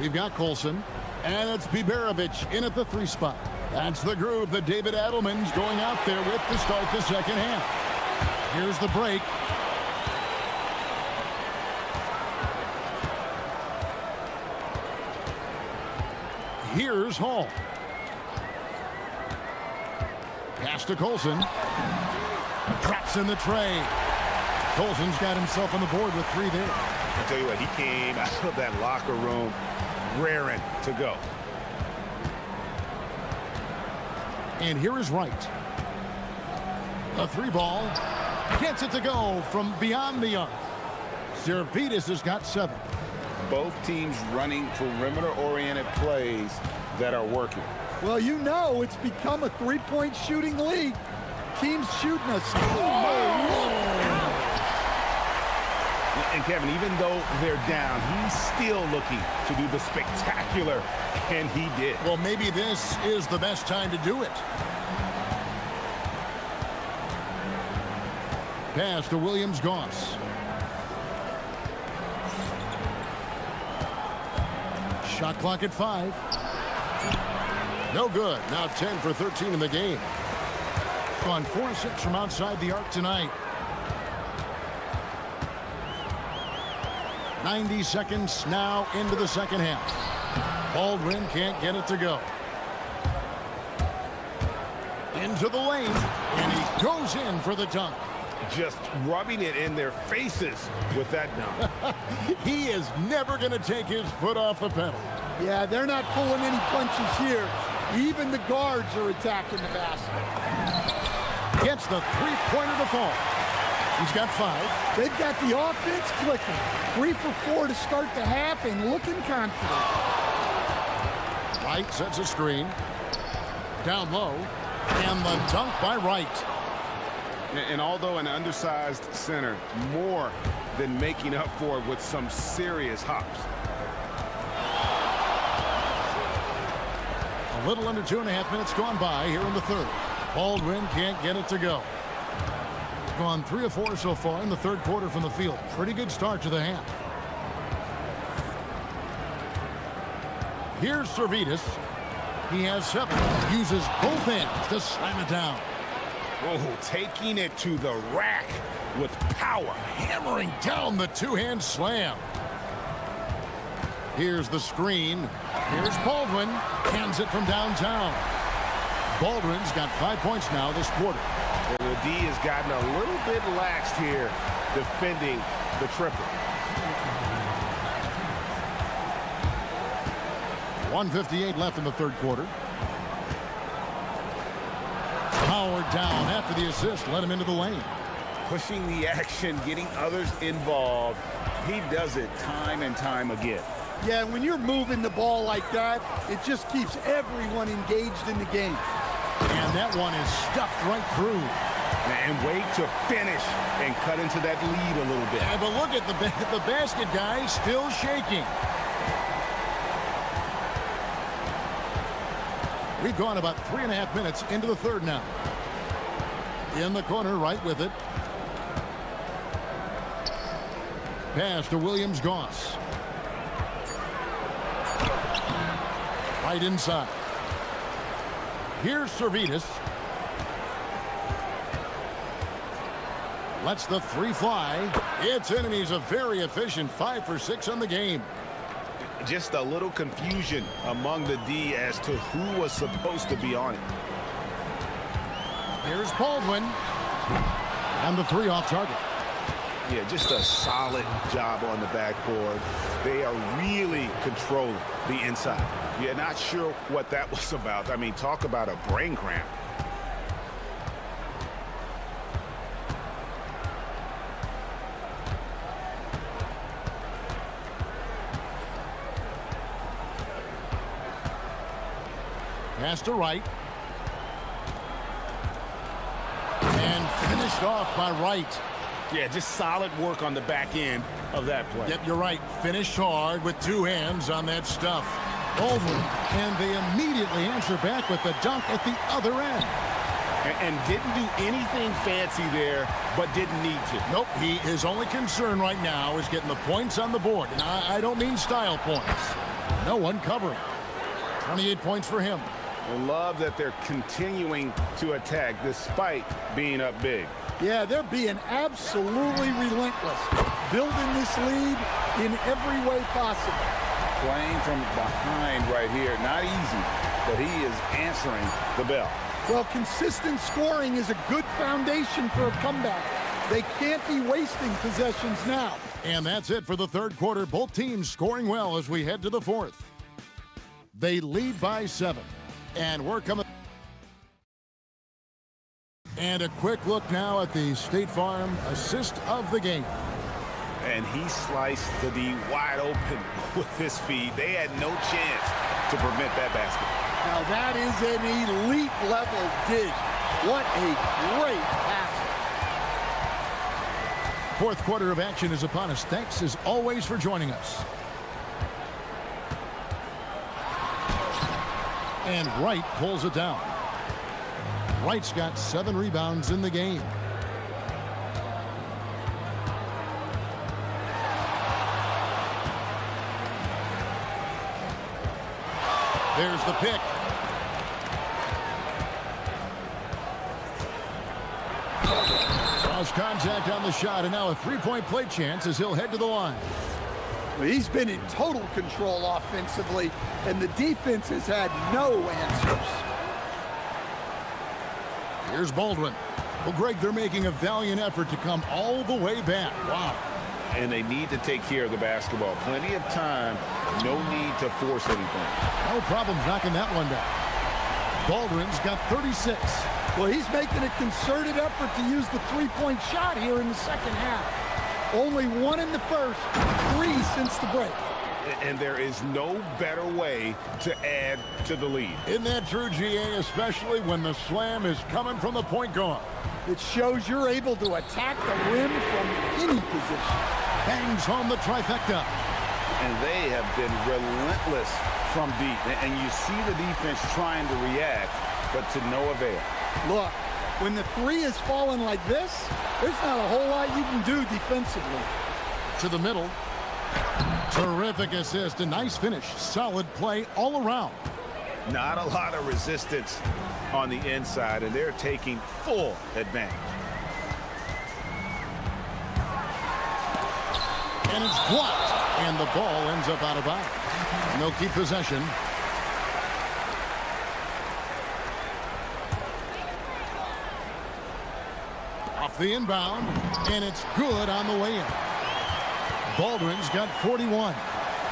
we've got Colson, and it's Biberovic in at the 3 spot. That's the groove that David Adelman's going out there with to start the second half. Here's the break. Here's Hall. Pass to Colson. Drops in the tray. Colson's got himself on the board with 3 there. I'll tell you what, he came out of that locker room raring to go. And here is Wright. A 3 ball. Gets it to go from beyond the arc. Servidis has got 7. Both teams running perimeter-oriented plays that are working. Well, you know it's become a 3-point shooting league. Teams shooting us. And Kevin, even though they're down, he's still looking to do the spectacular, and he did. Well, maybe this is the best time to do it. Pass to Williams-Goss. Shot clock at 5. No good. Now 10 for 13 in the game. Gone 4-6 from outside the arc tonight. 90 seconds now into the second half. Baldwin can't get it to go. Into the lane, and he goes in for the dunk. Just rubbing it in their faces with that dunk. He is never going to take his foot off the pedal. Yeah, they're not pulling any punches here. Even the guards are attacking the basket. Gets the three-pointer to fall. He's got 5. They've got the offense clicking. 3 for 4 to start the half and looking confident. Wright sets a screen. Down low. And the dunk by Wright. And although an undersized center, more than making up for it with some serious hops. A little under 2.5 minutes gone by here in the third. Baldwin can't get it to go. Gone 3 of 4 so far in the third quarter from the field. Pretty good start to the half. Here's Servetus. He has 7. Uses both hands to slam it down. Oh, taking it to the rack with power. Hammering down the two-hand slam. Here's the screen. Here's Baldwin. Hands it from downtown. Baldwin's got 5 points now this quarter. The D has gotten a little bit laxed here defending the triple. 1:58 left in the third quarter. Powered down after the assist. Let him into the lane. Pushing the action, getting others involved. He does it time and time again. Yeah, when you're moving the ball like that, it just keeps everyone engaged in the game. And that one is stuffed right through. And wait to finish and cut into that lead a little bit. Yeah, but look at the basket guy still shaking. We've gone about 3.5 minutes into the third now. In the corner, right with it. Pass to Williams-Goss. Right inside. Here's Servetus. Lets the 3 fly. It's in, and he's a very efficient 5 for 6 on the game. Just a little confusion among the D as to who was supposed to be on it. Here's Baldwin. And the 3 off target. Yeah, just a solid job on the backboard. They are really controlling the inside. Yeah, not sure what that was about. I mean, talk about a brain cramp. Pass to Wright. And finished off by Wright. Yeah, just solid work on the back end of that play. Yep, you're right. Finished hard with 2 hands on that stuff. Over. And they immediately answer back with the dunk at the other end. And didn't do anything fancy there, but didn't need to. Nope, his only concern right now is getting the points on the board. And I don't mean style points. No one covering. 28 points for him. I love that they're continuing to attack despite being up big. Yeah, they're being absolutely relentless. Building this lead in every way possible. Playing from behind right here. Not easy, but he is answering the bell. Well, consistent scoring is a good foundation for a comeback. They can't be wasting possessions now. And that's it for the third quarter. Both teams scoring well as we head to the fourth. They lead by 7. And we're coming. And a quick look now at the State Farm assist of the game. And he sliced the D wide open with his feed. They had no chance to prevent that basket. Now that is an elite level dish. What a great pass. Fourth quarter of action is upon us. Thanks as always for joining us. And Wright pulls it down. Wright's got 7 rebounds in the game. There's the pick. Cross contact on the shot, and now a 3-point play chance as he'll head to the line. Well, he's been in total control offensively, and the defense has had no answers. Here's Baldwin. Well, Greg, they're making a valiant effort to come all the way back. Wow. And they need to take care of the basketball. Plenty of time. No need to force anything. No problems knocking that one down. Baldwin's got 36. Well, he's making a concerted effort to use the three-point shot here in the second half. Only one in the first, 3 since the break. And there is no better way to add to the lead. Isn't that true, GA, especially when the slam is coming from the point guard? It shows you're able to attack the rim from any position. Hangs home the trifecta. And they have been relentless from deep. And you see the defense trying to react, but to no avail. Look, when the 3 is falling like this, there's not a whole lot you can do defensively. To the middle. Terrific assist, a nice finish. Solid play all around. Not a lot of resistance on the inside, and they're taking full advantage. And it's blocked, and the ball ends up out of bounds. And they'll keep possession. Off the inbound, and it's good on the way in. Baldwin's got 41.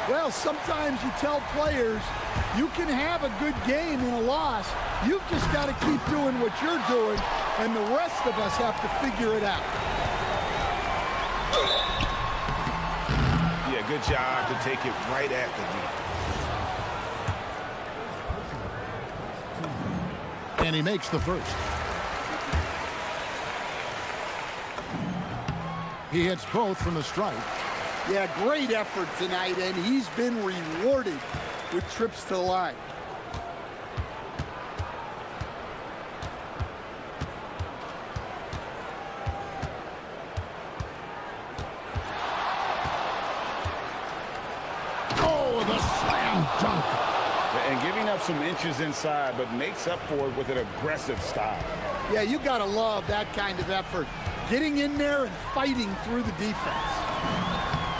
Well, sometimes you tell players you can have a good game in a loss. You've just got to keep doing what you're doing, and the rest of us have to figure it out. Yeah, good job to take it right at the D. And he makes the first. He hits both from the stripe. Yeah, great effort tonight, and he's been rewarded with trips to the line. Oh, the slam dunk. And giving up some inches inside, but makes up for it with an aggressive style. Yeah, you got to love that kind of effort. Getting in there and fighting through the defense.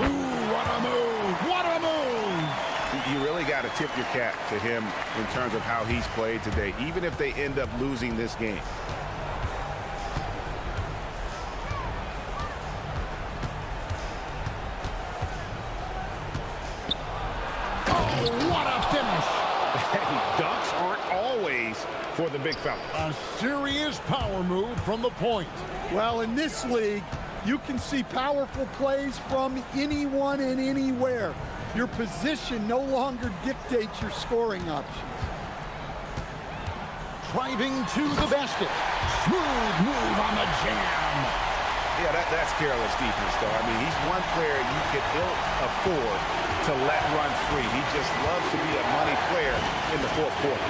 Ooh, what a move! What a move! You really got to tip your cap to him in terms of how he's played today, even if they end up losing this game. Oh, what a finish! Dunks aren't always for the big fella. A serious power move from the point. Well, in this league, you can see powerful plays from anyone and anywhere. Your position no longer dictates your scoring options. Driving to the basket. Smooth move on the jam. Yeah, that's careless defense, though. I mean, he's one player you could ill afford to let run free. He just loves to be a money player in the fourth quarter.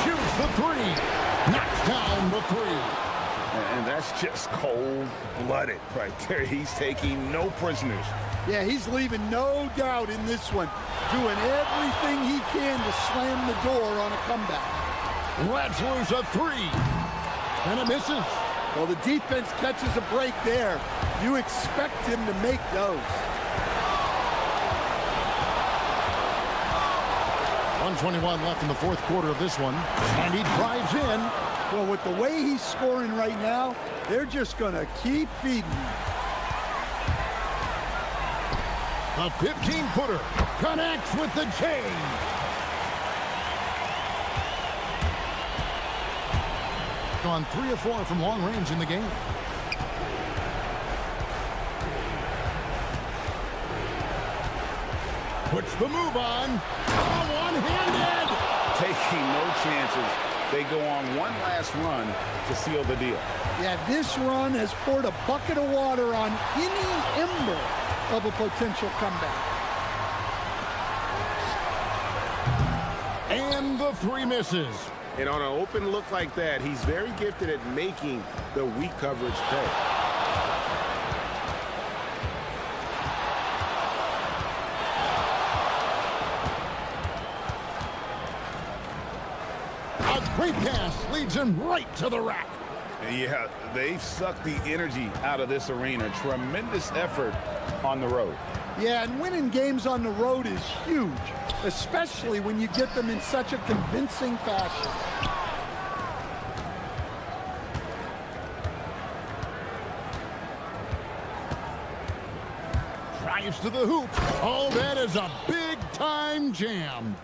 Shoots the 3. Knocks down the 3. And that's just cold-blooded right there. He's taking no prisoners. Yeah, he's leaving no doubt in this one. Doing everything he can to slam the door on a comeback. Let's lose a 3. And it misses. Well, the defense catches a break there. You expect him to make those. 1:21 left in the fourth quarter of this one. And he drives in. Well, with the way he's scoring right now, they're just going to keep feeding him. A 15-footer connects with the J. Gone 3 of 4 from long range in the game. Puts the move on. One-handed. Taking no chances. They go on one last run to seal the deal. Yeah, this run has poured a bucket of water on any ember of a potential comeback. And the 3 misses. And on an open look like that, he's very gifted at making the weak coverage pay. A great pass leads him right to the rack. Yeah, they've sucked the energy out of this arena. Tremendous effort on the road. Yeah, and winning games on the road is huge, especially when you get them in such a convincing fashion. Drives to the hoop. Oh, that is a big-time jam.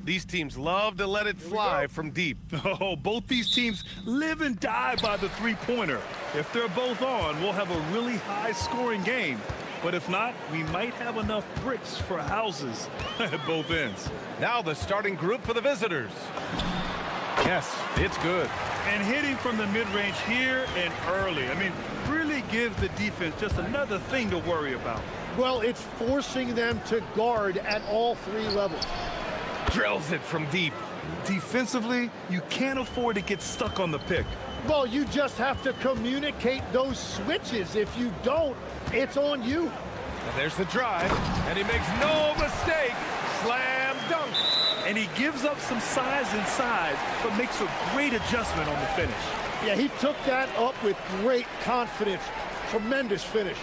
These teams love to let it fly from deep. Oh, both these teams live and die by the three-pointer. If they're both on, we'll have a really high-scoring game. But if not, we might have enough bricks for houses at both ends. Now the starting group for the visitors. Yes, it's good. And hitting from the mid-range here and early. I mean, really gives the defense just another thing to worry about. Well, it's forcing them to guard at all three levels. Drills it from deep. Defensively, you can't afford to get stuck on the pick. Well, you just have to communicate those switches. If you don't, it's on you. And there's the drive, and he makes no mistake. Slam dunk. And he gives up some size inside, but makes a great adjustment on the finish. Yeah, he took that up with great confidence. Tremendous finish.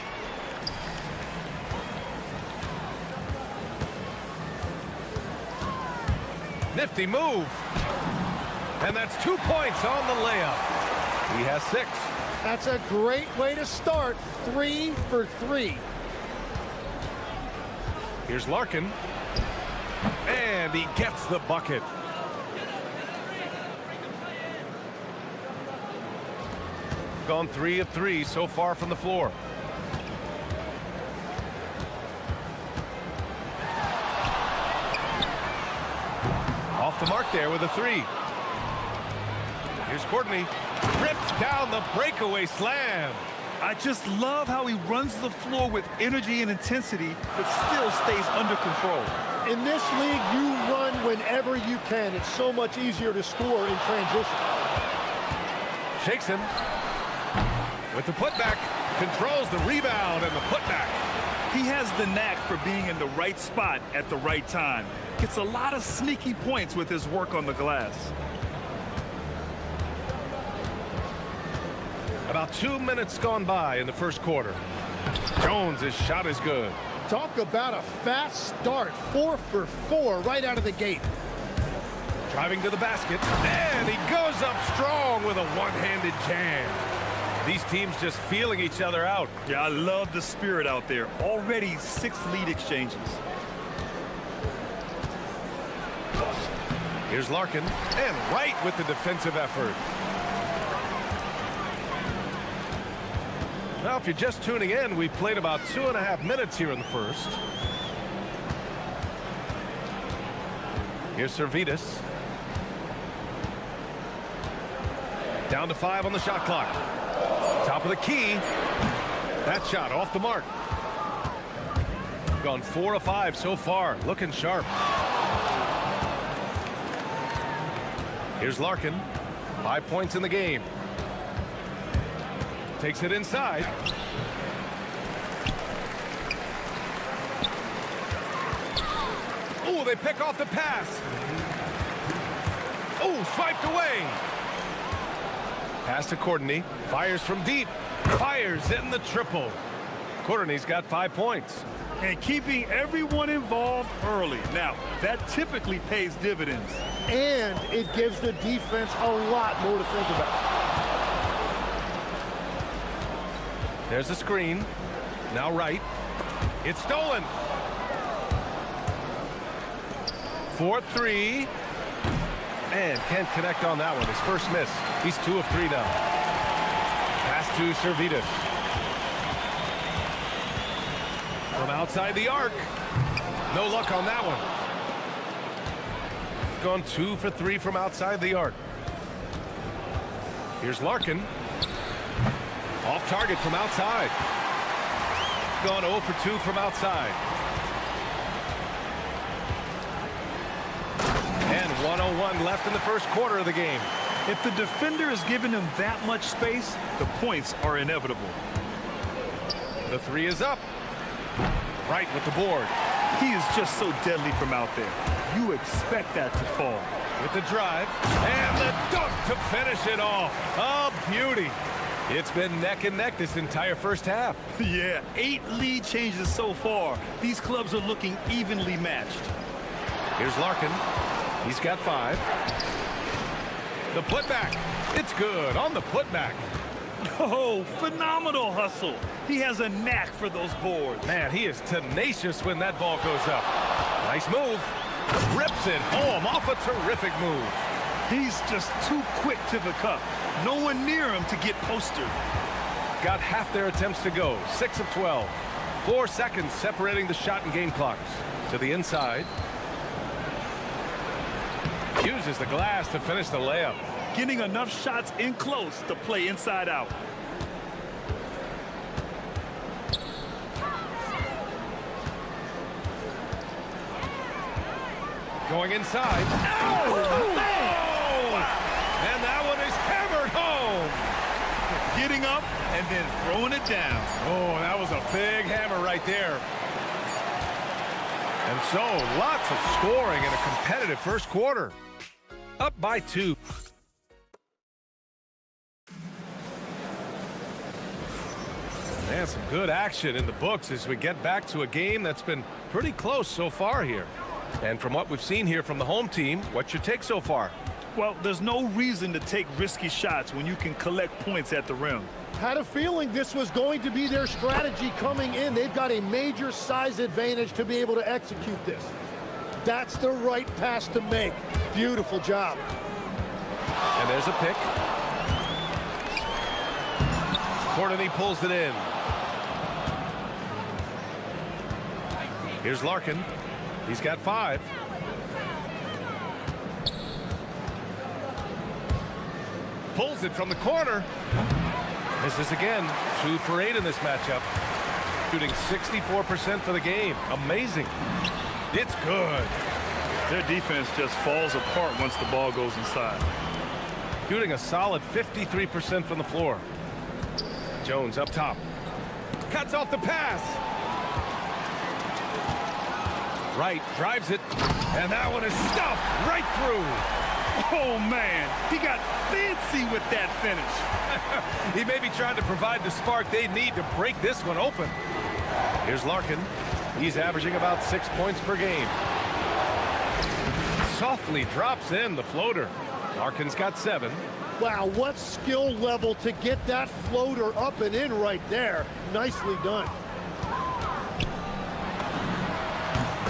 Nifty move. And that's 2 points on the layup. He has 6. That's a great way to start. 3 for 3. Here's Larkin. And he gets the bucket. Gone 3 of 3 so far from the floor. Off the mark there with a 3. Here's Courtney. Rips down the breakaway slam. I just love how he runs the floor with energy and intensity, but still stays under control. In this league, you run whenever you can. It's so much easier to score in transition. Shakes him. With the putback. Controls the rebound and the putback. He has the knack for being in the right spot at the right time. Gets a lot of sneaky points with his work on the glass. About 2 minutes gone by in the first quarter. Jones' shot is good. Talk about a fast start. 4 for 4 right out of the gate. Driving to the basket. And he goes up strong with a one-handed jam. These teams just feeling each other out. Yeah, I love the spirit out there. Already 6 lead exchanges. Here's Larkin. And right with the defensive effort. Now, if you're just tuning in, we've played about 2.5 minutes here in the first. Here's Servetus. Down to 5 on the shot clock. Top of the key. That shot off the mark. Gone 4 of 5 so far. Looking sharp. Here's Larkin. 5 points in the game. Takes it inside. Oh, they pick off the pass. Oh, swiped away. Pass to Courtney. Fires from deep. Fires in the triple. Courtney's got 5 points. And keeping everyone involved early. Now, that typically pays dividends. And it gives the defense a lot more to think about. There's a screen. Now right. It's stolen. 4-3. And can't connect on that one. His first miss. He's 2 of 3 now. Pass to Servetus. From outside the arc. No luck on that one. Gone 2 for 3 from outside the arc. Here's Larkin. Off target from outside. Gone 0 for 2 from outside. And 1:01 left in the first quarter of the game. If the defender is giving him that much space, the points are inevitable. The 3 is up. Right with the board. He is just so deadly from out there. You expect that to fall. With the drive. And the dunk to finish it off. A beauty. It's been neck and neck this entire first half. Yeah, 8 lead changes so far. These clubs are looking evenly matched. Here's Larkin. He's got 5. The putback. It's good on the putback. Oh, phenomenal hustle. He has a knack for those boards. Man, he is tenacious when that ball goes up. Nice move. Rips it home off a terrific move. He's just too quick to the cup. No one near him to get postered. Got half their attempts to go, 6 of 12. 4 seconds separating the shot and game clocks. To the inside. Uses the glass to finish the layup. Getting enough shots in close to play inside out. Going inside. Oh, man! And that one is hammered home. Getting up and then throwing it down. Oh, that was a big hammer right there. And so, lots of scoring in a competitive first quarter. Up by 2. And some good action in the books as we get back to a game that's been pretty close so far here. And from what we've seen here from the home team, what's your take so far? Well, there's no reason to take risky shots when you can collect points at the rim. Had a feeling this was going to be their strategy coming in. They've got a major size advantage to be able to execute this. That's the right pass to make. Beautiful job. And there's a pick. Courtney pulls it in. Here's Larkin. He's got 5. Pulls it from the corner. Misses again. 2 for 8 in this matchup. Shooting 64% for the game. Amazing. It's good. Their defense just falls apart once the ball goes inside. Shooting a solid 53% from the floor. Jones up top. Cuts off the pass. Right, drives it. And that one is stuffed right through. Oh, man. He got fancy with that finish. He may be trying to provide the spark they need to break this one open. Here's Larkin. He's averaging about 6 points per game. Softly drops in the floater. Larkin's got 7. Wow, what skill level to get that floater up and in right there. Nicely done.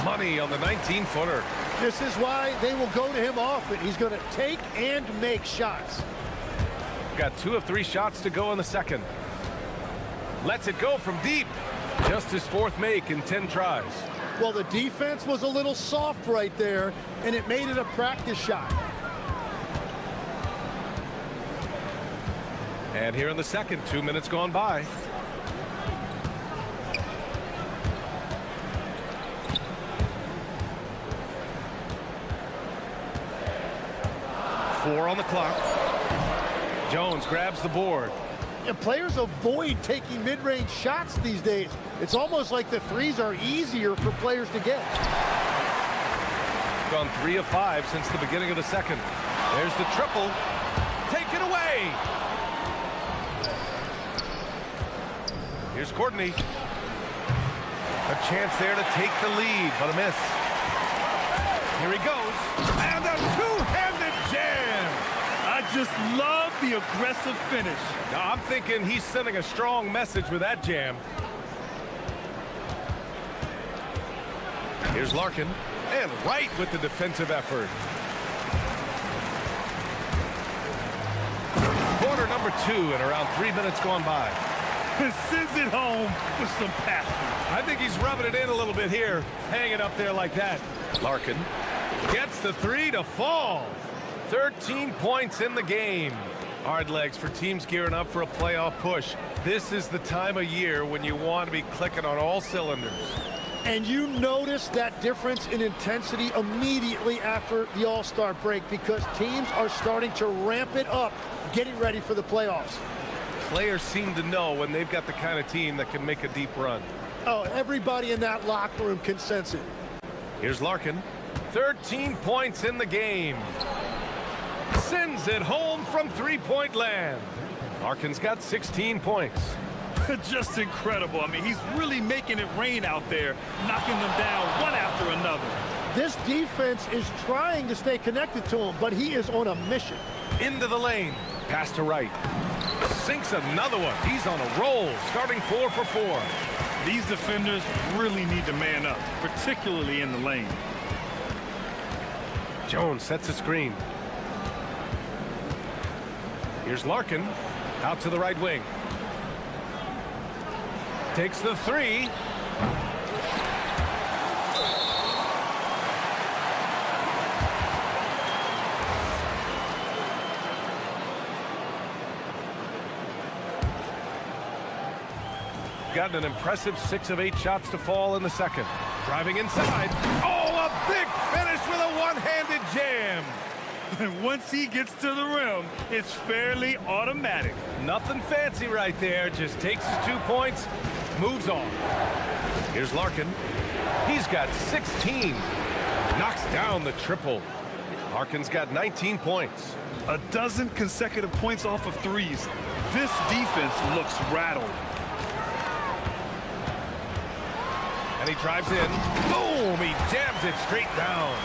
Money on the 19-footer. This is why they will go to him often. He's going to take and make shots. Got 2 of 3 shots to go in the second. Lets it go from deep. Just his 4th make in 10 tries. Well, the defense was a little soft right there, and it made it a practice shot. And here in the second, 2 minutes gone by. Four on the clock. Jones grabs the board. And players avoid taking mid-range shots these days. It's almost like the threes are easier for players to get. Gone 3 of 5 since the beginning of the second. There's the triple. Take it away. Here's Courtney. A chance there to take the lead, but a miss. Here he goes. And a two-handed jam. I just love the aggressive finish. Now, I'm thinking he's sending a strong message with that jam. Here's Larkin. And right with the defensive effort. Quarter number 2 and around 3 minutes gone by. And sends it home with some passion. I think he's rubbing it in a little bit here. Hang it up there like that. Larkin gets the 3 to fall. 13 points in the game. Hard legs for teams gearing up for a playoff push. This is the time of year when you want to be clicking on all cylinders. And you notice that difference in intensity immediately after the All-Star break because teams are starting to ramp it up, getting ready for the playoffs. Players seem to know when they've got the kind of team that can make a deep run. Oh, everybody in that locker room can sense it. Here's Larkin. 13 points in the game. Sends it home from three-point land. Larkin's got 16 points. Just incredible. I mean, he's really making it rain out there, knocking them down one after another. This defense is trying to stay connected to him, but he is on a mission. Into the lane. Pass to right. Sinks another one. He's on a roll, starting 4 for 4. These defenders really need to man up, particularly in the lane. Jones sets a screen. Here's Larkin, out to the right wing. Takes the three. Gotten an impressive 6 of 8 shots to fall in the second. Driving inside. Oh, a big finish with a one-handed jam. And once he gets to the rim, it's fairly automatic. Nothing fancy right there. Just takes his 2 points, moves on. Here's Larkin. He's got 16. Knocks down the triple. Larkin's got 19 points. A dozen consecutive points off of threes. This defense looks rattled. And he drives in. Boom! He jams it straight down.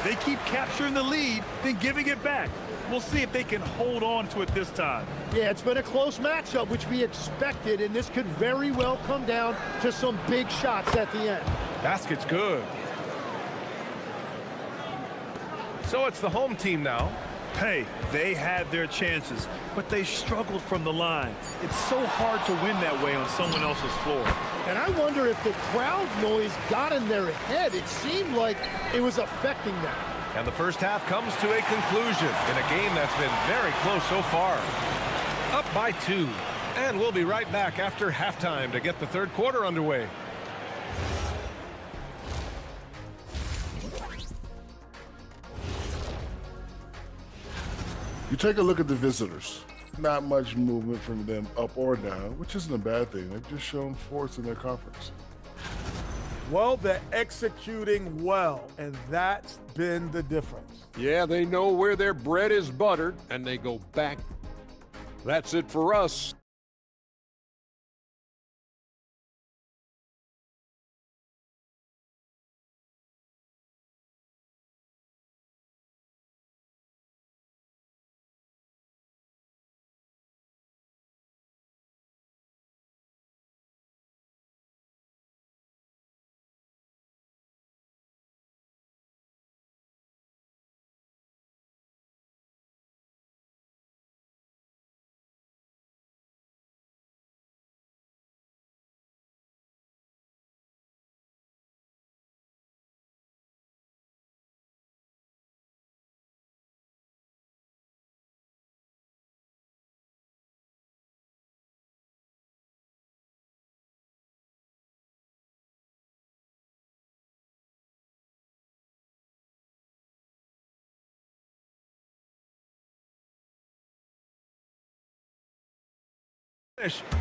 They keep capturing the lead, then giving it back. We'll see if they can hold on to it this time. Yeah, it's been a close matchup, which we expected, and this could very well come down to some big shots at the end. Basket's good. So it's the home team now. Hey, they had their chances, but they struggled from the line. It's so hard to win that way on someone else's floor. And I wonder if the crowd noise got in their head. It seemed like it was affecting them. And the first half comes to a conclusion in a game that's been very close so far. Up by 2. And we'll be right back after halftime to get the third quarter underway. You take a look at the visitors. Not much movement from them up or down, which isn't a bad thing. They've just shown force in their conference. Well, they're executing well, and that's been the difference. Yeah, they know where their bread is buttered, and they go back. That's it for us.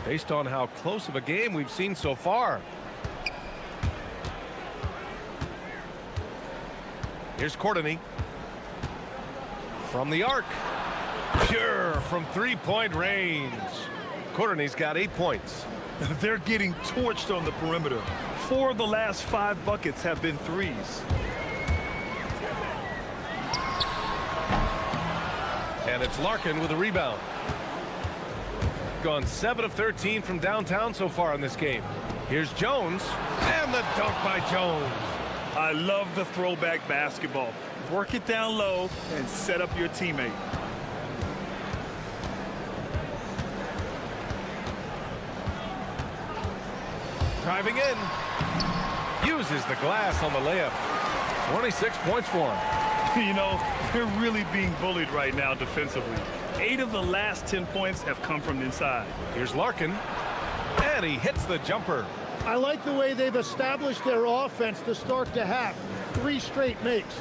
Based on how close of a game we've seen so far. Here's Courtney. From the arc. Pure from three-point range. Courtney's got 8 points. They're getting torched on the perimeter. 4 of the last 5 buckets have been threes. And it's Larkin with a rebound. Gone 7 of 13 from downtown so far in this game. Here's Jones, and the dunk by Jones. I love the throwback basketball. Work it down low and set up your teammate. Driving in. Uses the glass on the layup. 26 points for him. You know, they're really being bullied right now defensively. 8 of the last 10 points have come from inside. Here's Larkin, and he hits the jumper. I like the way they've established their offense to start the half. 3 straight makes.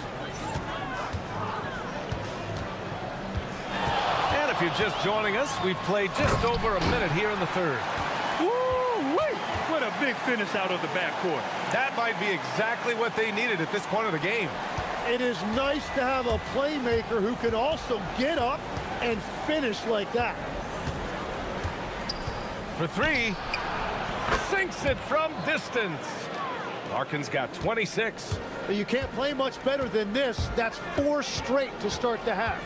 And if you're just joining us, we've played just over a minute here in the third. Woo-wee! What a big finish out of the backcourt. That might be exactly what they needed at this point of the game. It is nice to have a playmaker who can also get up and finish like that. For 3, sinks it from distance. Larkin's got 26. But you can't play much better than this. That's 4 straight to start the half.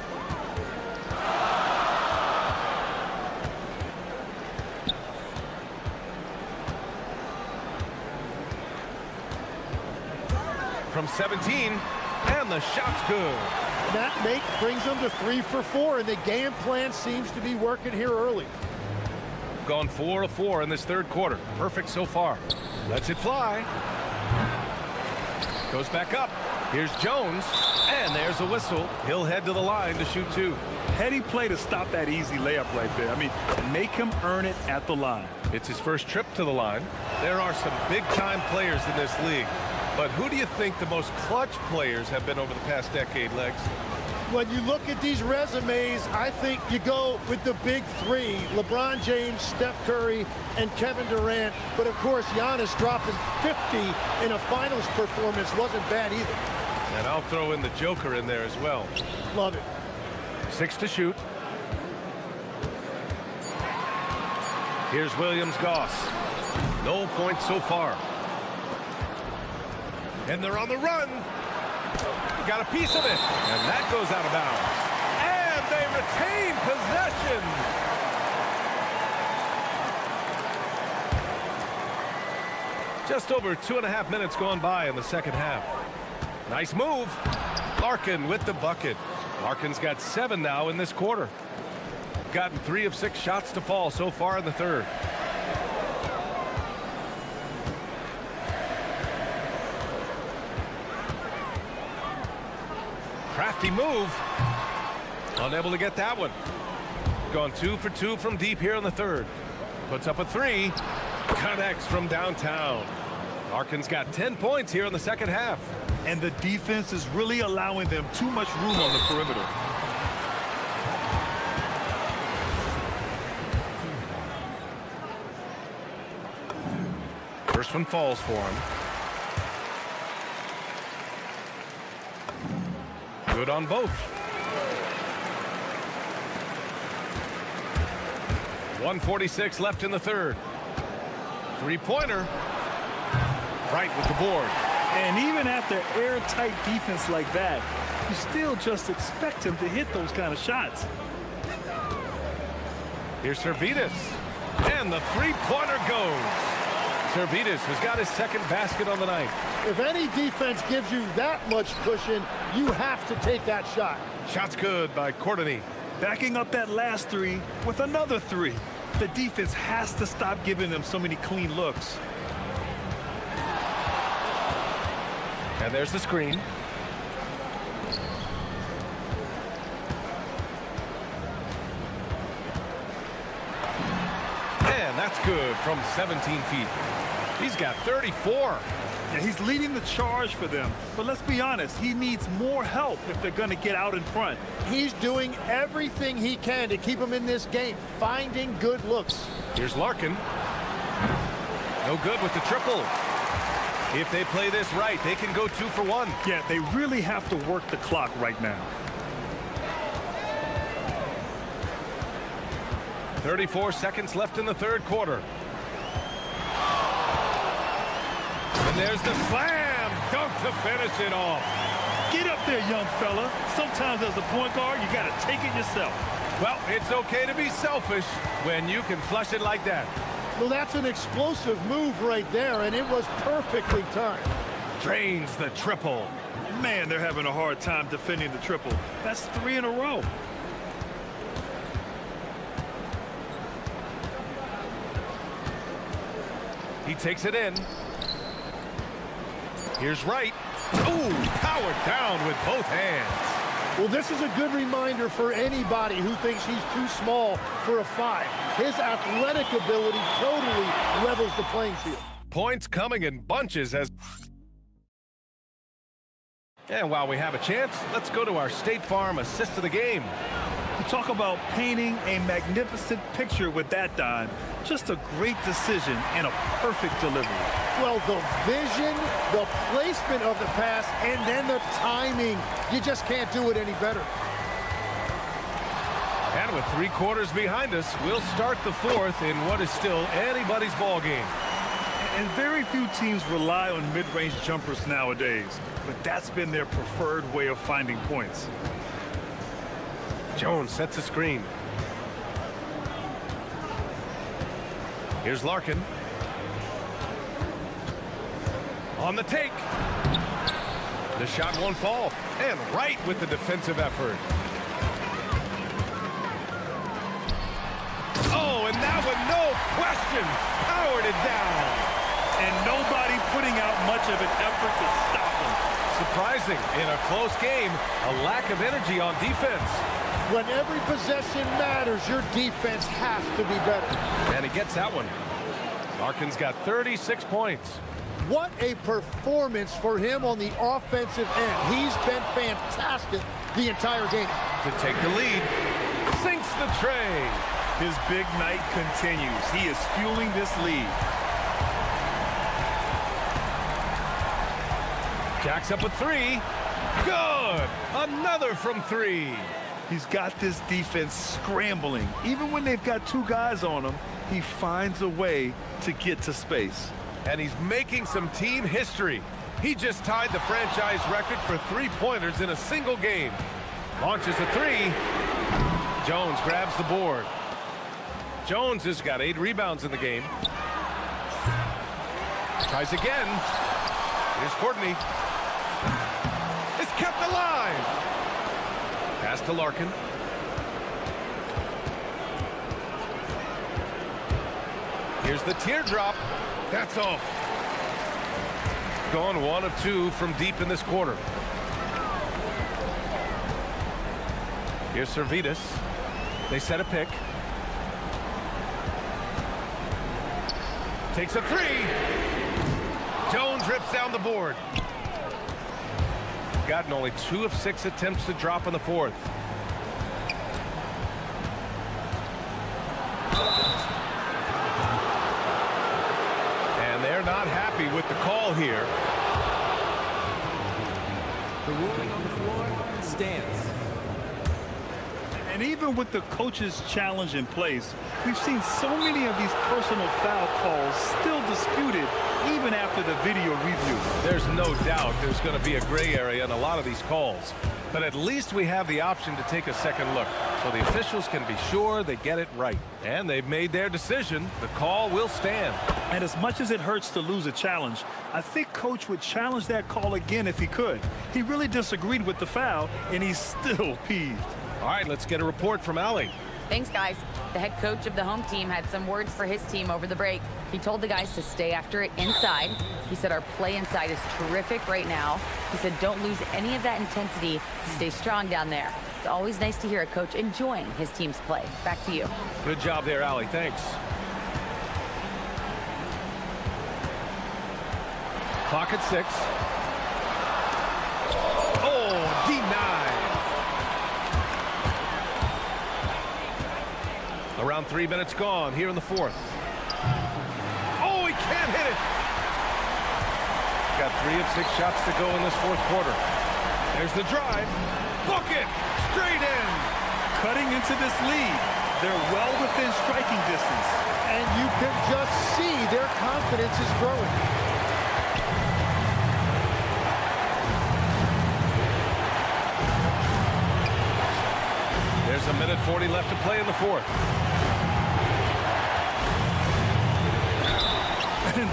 From 17, And the shot's good. That make brings them to 3 for 4, and the game plan seems to be working here early. Gone 4 of 4 in this third quarter. Perfect so far. Lets it fly. Goes back up. Here's Jones. And there's a whistle. He'll head to the line to shoot 2. Heady play to stop that easy layup right there. I mean, make him earn it at the line. It's his first trip to the line. There are some big-time players in this league. But who do you think the most clutch players have been over the past decade, Legs? When you look at these resumes, I think you go with the big 3, LeBron James, Steph Curry, and Kevin Durant. But of course, Giannis dropping 50 in a finals performance wasn't bad either. And I'll throw in the Joker in there as well. Love it. 6 to shoot. Here's Williams-Goss. No points so far. And they're on the run. Got a piece of it. And that goes out of bounds. And they retain possession. Just over 2.5 minutes gone by in the second half. Nice move. Larkin with the bucket. Larkin's got 7 now in this quarter. Gotten 3 of 6 shots to fall so far in the third. Crafty move. Unable to get that one. Gone 2 for 2 from deep here in the third. Puts up a 3. Connects from downtown. Larkin's got 10 points here in the second half. And the defense is really allowing them too much room on the perimeter. First one falls for him. Good on both. 1:46 left in the third. 3-pointer. Right with the board. And even after airtight defense like that, you still just expect him to hit those kind of shots. Here's Servidis. And the 3-pointer goes. Servidis has got his second basket on the night. If any defense gives you that much cushion, you have to take that shot. Shot's good by Courtney. Backing up that last 3 with another 3. The defense has to stop giving them so many clean looks. And there's the screen. And that's good from 17 feet. He's got 34. Yeah, he's leading the charge for them. But let's be honest, he needs more help if they're going to get out in front. He's doing everything he can to keep them in this game, finding good looks. Here's Larkin. No good with the triple. If they play this right, they can go 2 for 1. Yeah, they really have to work the clock right now. 34 seconds left in the third quarter. And there's the slam dunk to finish it off. Get up there, young fella. Sometimes as a point guard, you got to take it yourself. Well, it's okay to be selfish when you can flush it like that. Well, that's an explosive move right there, and it was perfectly timed. Drains the triple. Man, they're having a hard time defending the triple. That's 3 in a row. He takes it in. Here's Wright. Ooh, powered down with both hands. Well, this is a good reminder for anybody who thinks he's too small for a 5. His athletic ability totally levels the playing field. Points coming in bunches as... And while we have a chance, let's go to our State Farm assist of the game. You talk about painting a magnificent picture with that dime. Just a great decision and a perfect delivery. Well, the vision, the placement of the pass, and then the timing. You just can't do it any better. And with 3 quarters behind us, we'll start the fourth in what is still anybody's ball game. And very few teams rely on mid-range jumpers nowadays, but that's been their preferred way of finding points. Jones sets a screen. Here's Larkin. On the take. The shot won't fall, and right with the defensive effort. Oh, and that one, no question, powered it down. And nobody putting out much of an effort to stop him. Surprising, in a close game, a lack of energy on defense. When every possession matters, your defense has to be better. And he gets that one. Larkin's got 36 points. What a performance for him on the offensive end. He's been fantastic the entire game. To take the lead, sinks the tray. His big night continues. He is fueling this lead. Jacks up a three. Good. Another from three. He's got this defense scrambling. Even when they've got two guys on him, he finds a way to get to space. And he's making some team history. He just tied the franchise record for three-pointers in a single game. Launches a three. Jones grabs the board. Jones has got 8 rebounds in the game. Tries again. Here's Courtney. It's kept alive. Pass to Larkin. Here's the teardrop. That's off. Gone 1 of 2 from deep in this quarter. Here's Servetus. They set a pick. Takes a three. Jones rips down the board. Gotten only 2 of 6 attempts to drop in the fourth. And they're not happy with the call here. The ruling on the floor stands. And even with the coach's challenge in place, we've seen so many of these personal foul calls still disputed even after the video review. There's no doubt there's going to be a gray area in a lot of these calls. But at least we have the option to take a second look, so the officials can be sure they get it right. And they've made their decision. The call will stand. And as much as it hurts to lose a challenge, I think Coach would challenge that call again if he could. He really disagreed with the foul, and he's still peeved. All right, let's get a report from Allie. Thanks, guys. The head coach of the home team had some words for his team over the break. He told the guys to stay after it inside. He said our play inside is terrific right now. He said don't lose any of that intensity. Stay strong down there. It's always nice to hear a coach enjoying his team's play. Back to you. Good job there, Allie. Thanks. Clock at 6. Oh, denied. Around 3 minutes gone here in the fourth. Oh, he can't hit it. Got 3 of 6 shots to go in this fourth quarter. There's the drive. Book it. Straight in. Cutting into this lead. They're well within striking distance. And you can just see their confidence is growing. There's a minute 40 left to play in the fourth.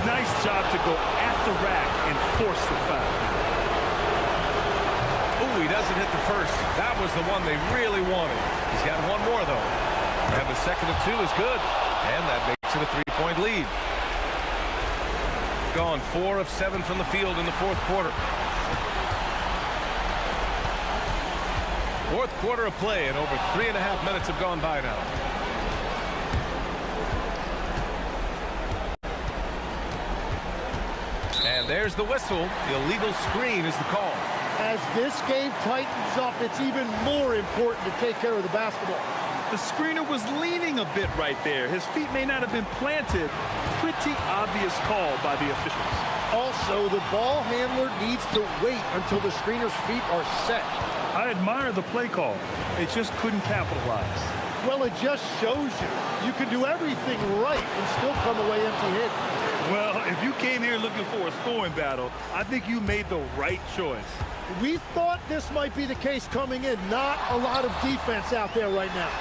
Nice job to go at the rack and force the foul. Oh, he doesn't hit the first. That was the one they really wanted. He's got one more, though. And the second of 2 is good. And that makes it a 3-point lead. Gone 4 of 7 from the field in the fourth quarter. Fourth quarter of play, and over 3.5 minutes have gone by now. And there's the whistle. The illegal screen is the call. As this game tightens up, it's even more important to take care of the basketball. The screener was leaning a bit right there. His feet may not have been planted. Pretty obvious call by the officials. Also, the ball handler needs to wait until the screener's feet are set. I admire the play call. They just couldn't capitalize. Well, it just shows you can do everything right and still come away empty-handed. Well, if you came here looking for a scoring battle, I think you made the right choice. We thought this might be the case coming in. Not a lot of defense out there right now.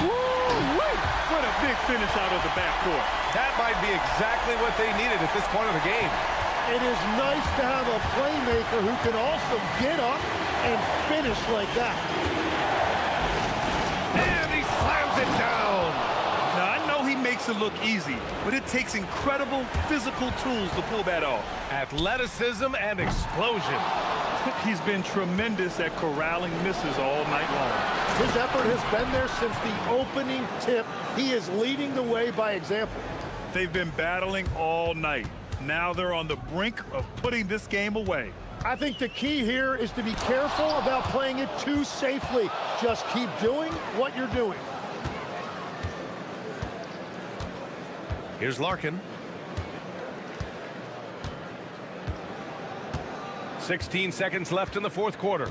Woo-wee! What a big finish out of the backcourt. That might be exactly what they needed at this point of the game. It is nice to have a playmaker who can also get up and finish like that. And he slams it down. Now, I know he makes it look easy, but it takes incredible physical tools to pull that off. Athleticism and explosion. He's been tremendous at corralling misses all night long. His effort has been there since the opening tip. He is leading the way by example. They've been battling all night. Now they're on the brink of putting this game away. I think the key here is to be careful about playing it too safely. Just keep doing what you're doing. Here's Larkin. 16 seconds left in the fourth quarter.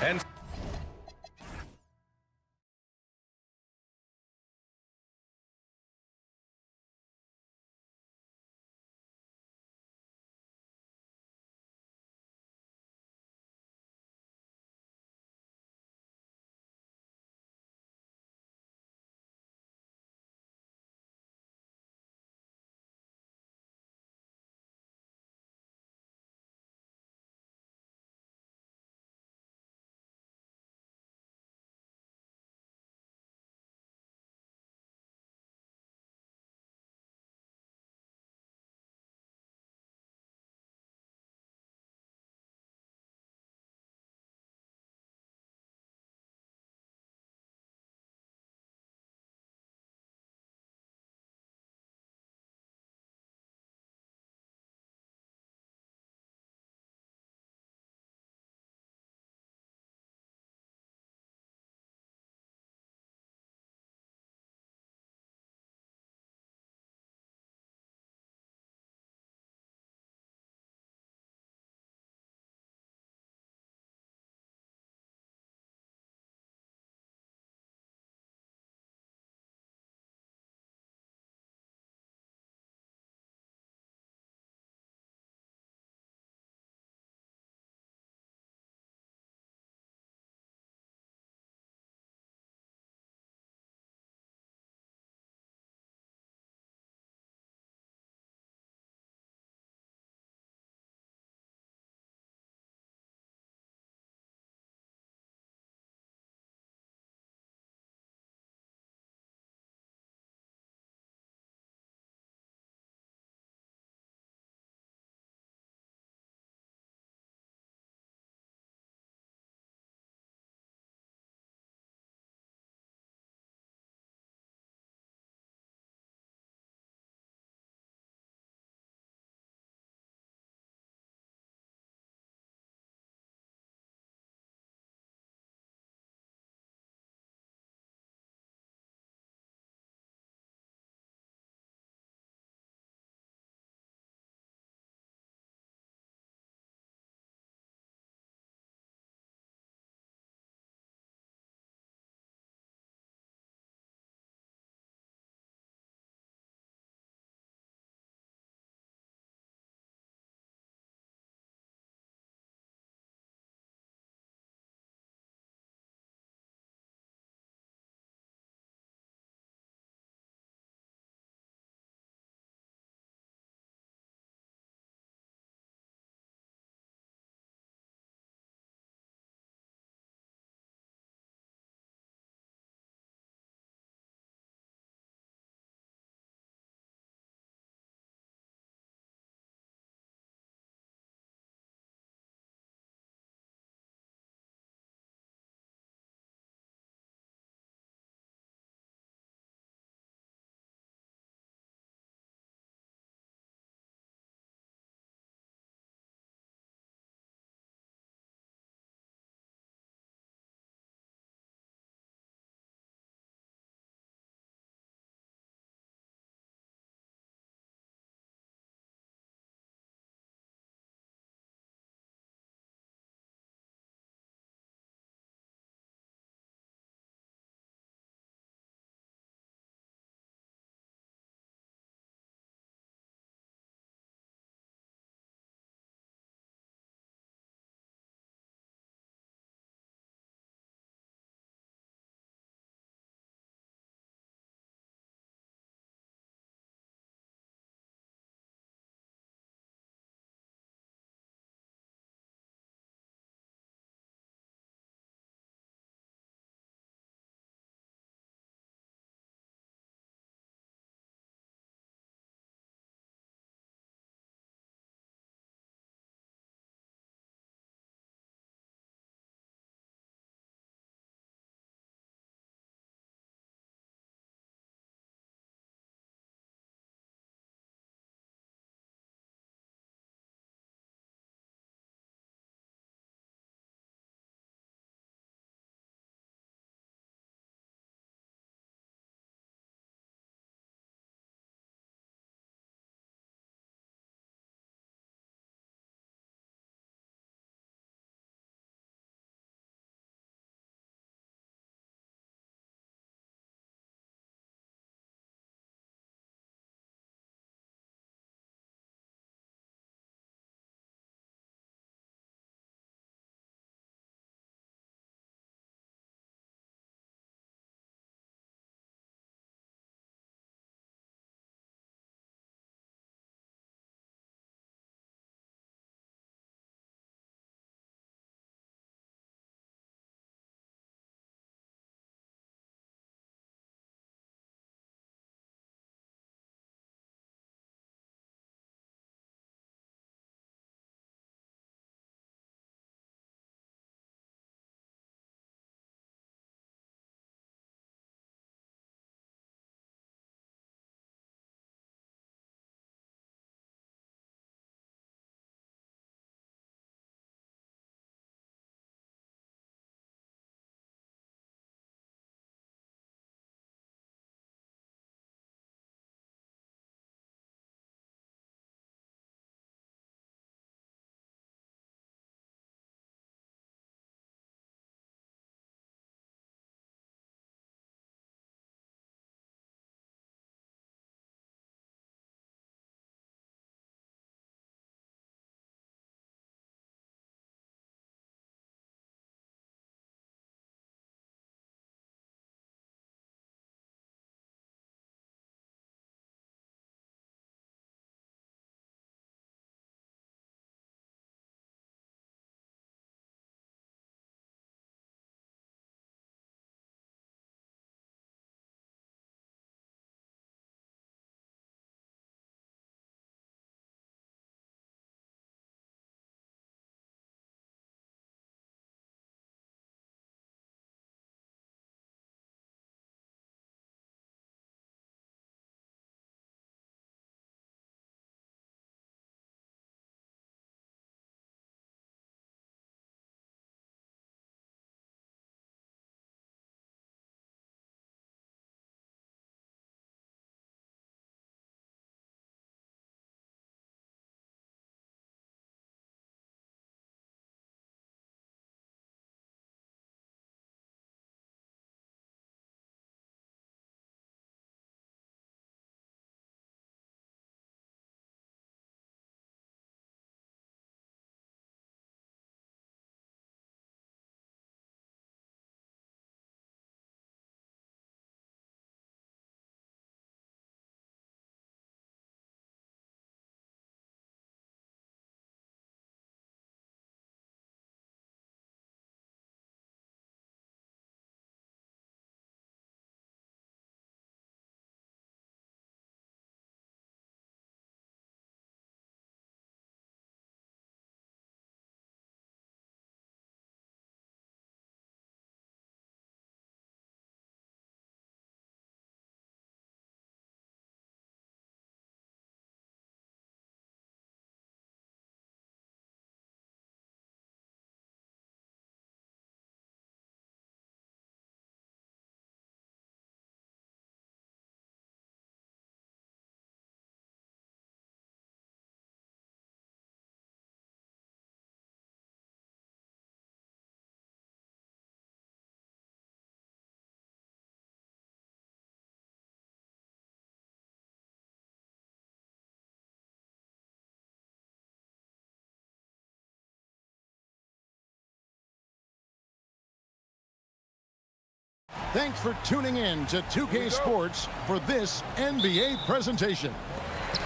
And Thanks for tuning in to 2K Sports for this NBA presentation.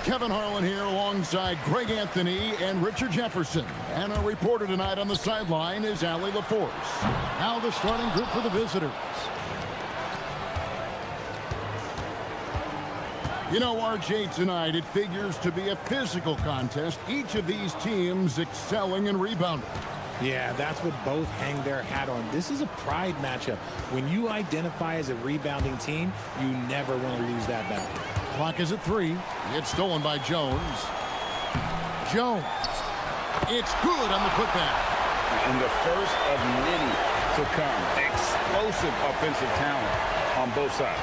Kevin Harlan here alongside Greg Anthony and Richard Jefferson. And our reporter tonight on the sideline is Allie LaForce. Now the starting group for the visitors. You know, RJ, tonight it figures to be a physical contest. Each of these teams excelling in rebounding. Yeah, that's what both hang their hat on. This is a pride matchup. When you identify as a rebounding team, you never want to lose that battle. Clock is at 3. It's stolen by Jones. Jones. It's good on the putback. And the first of many to come. Explosive offensive talent on both sides.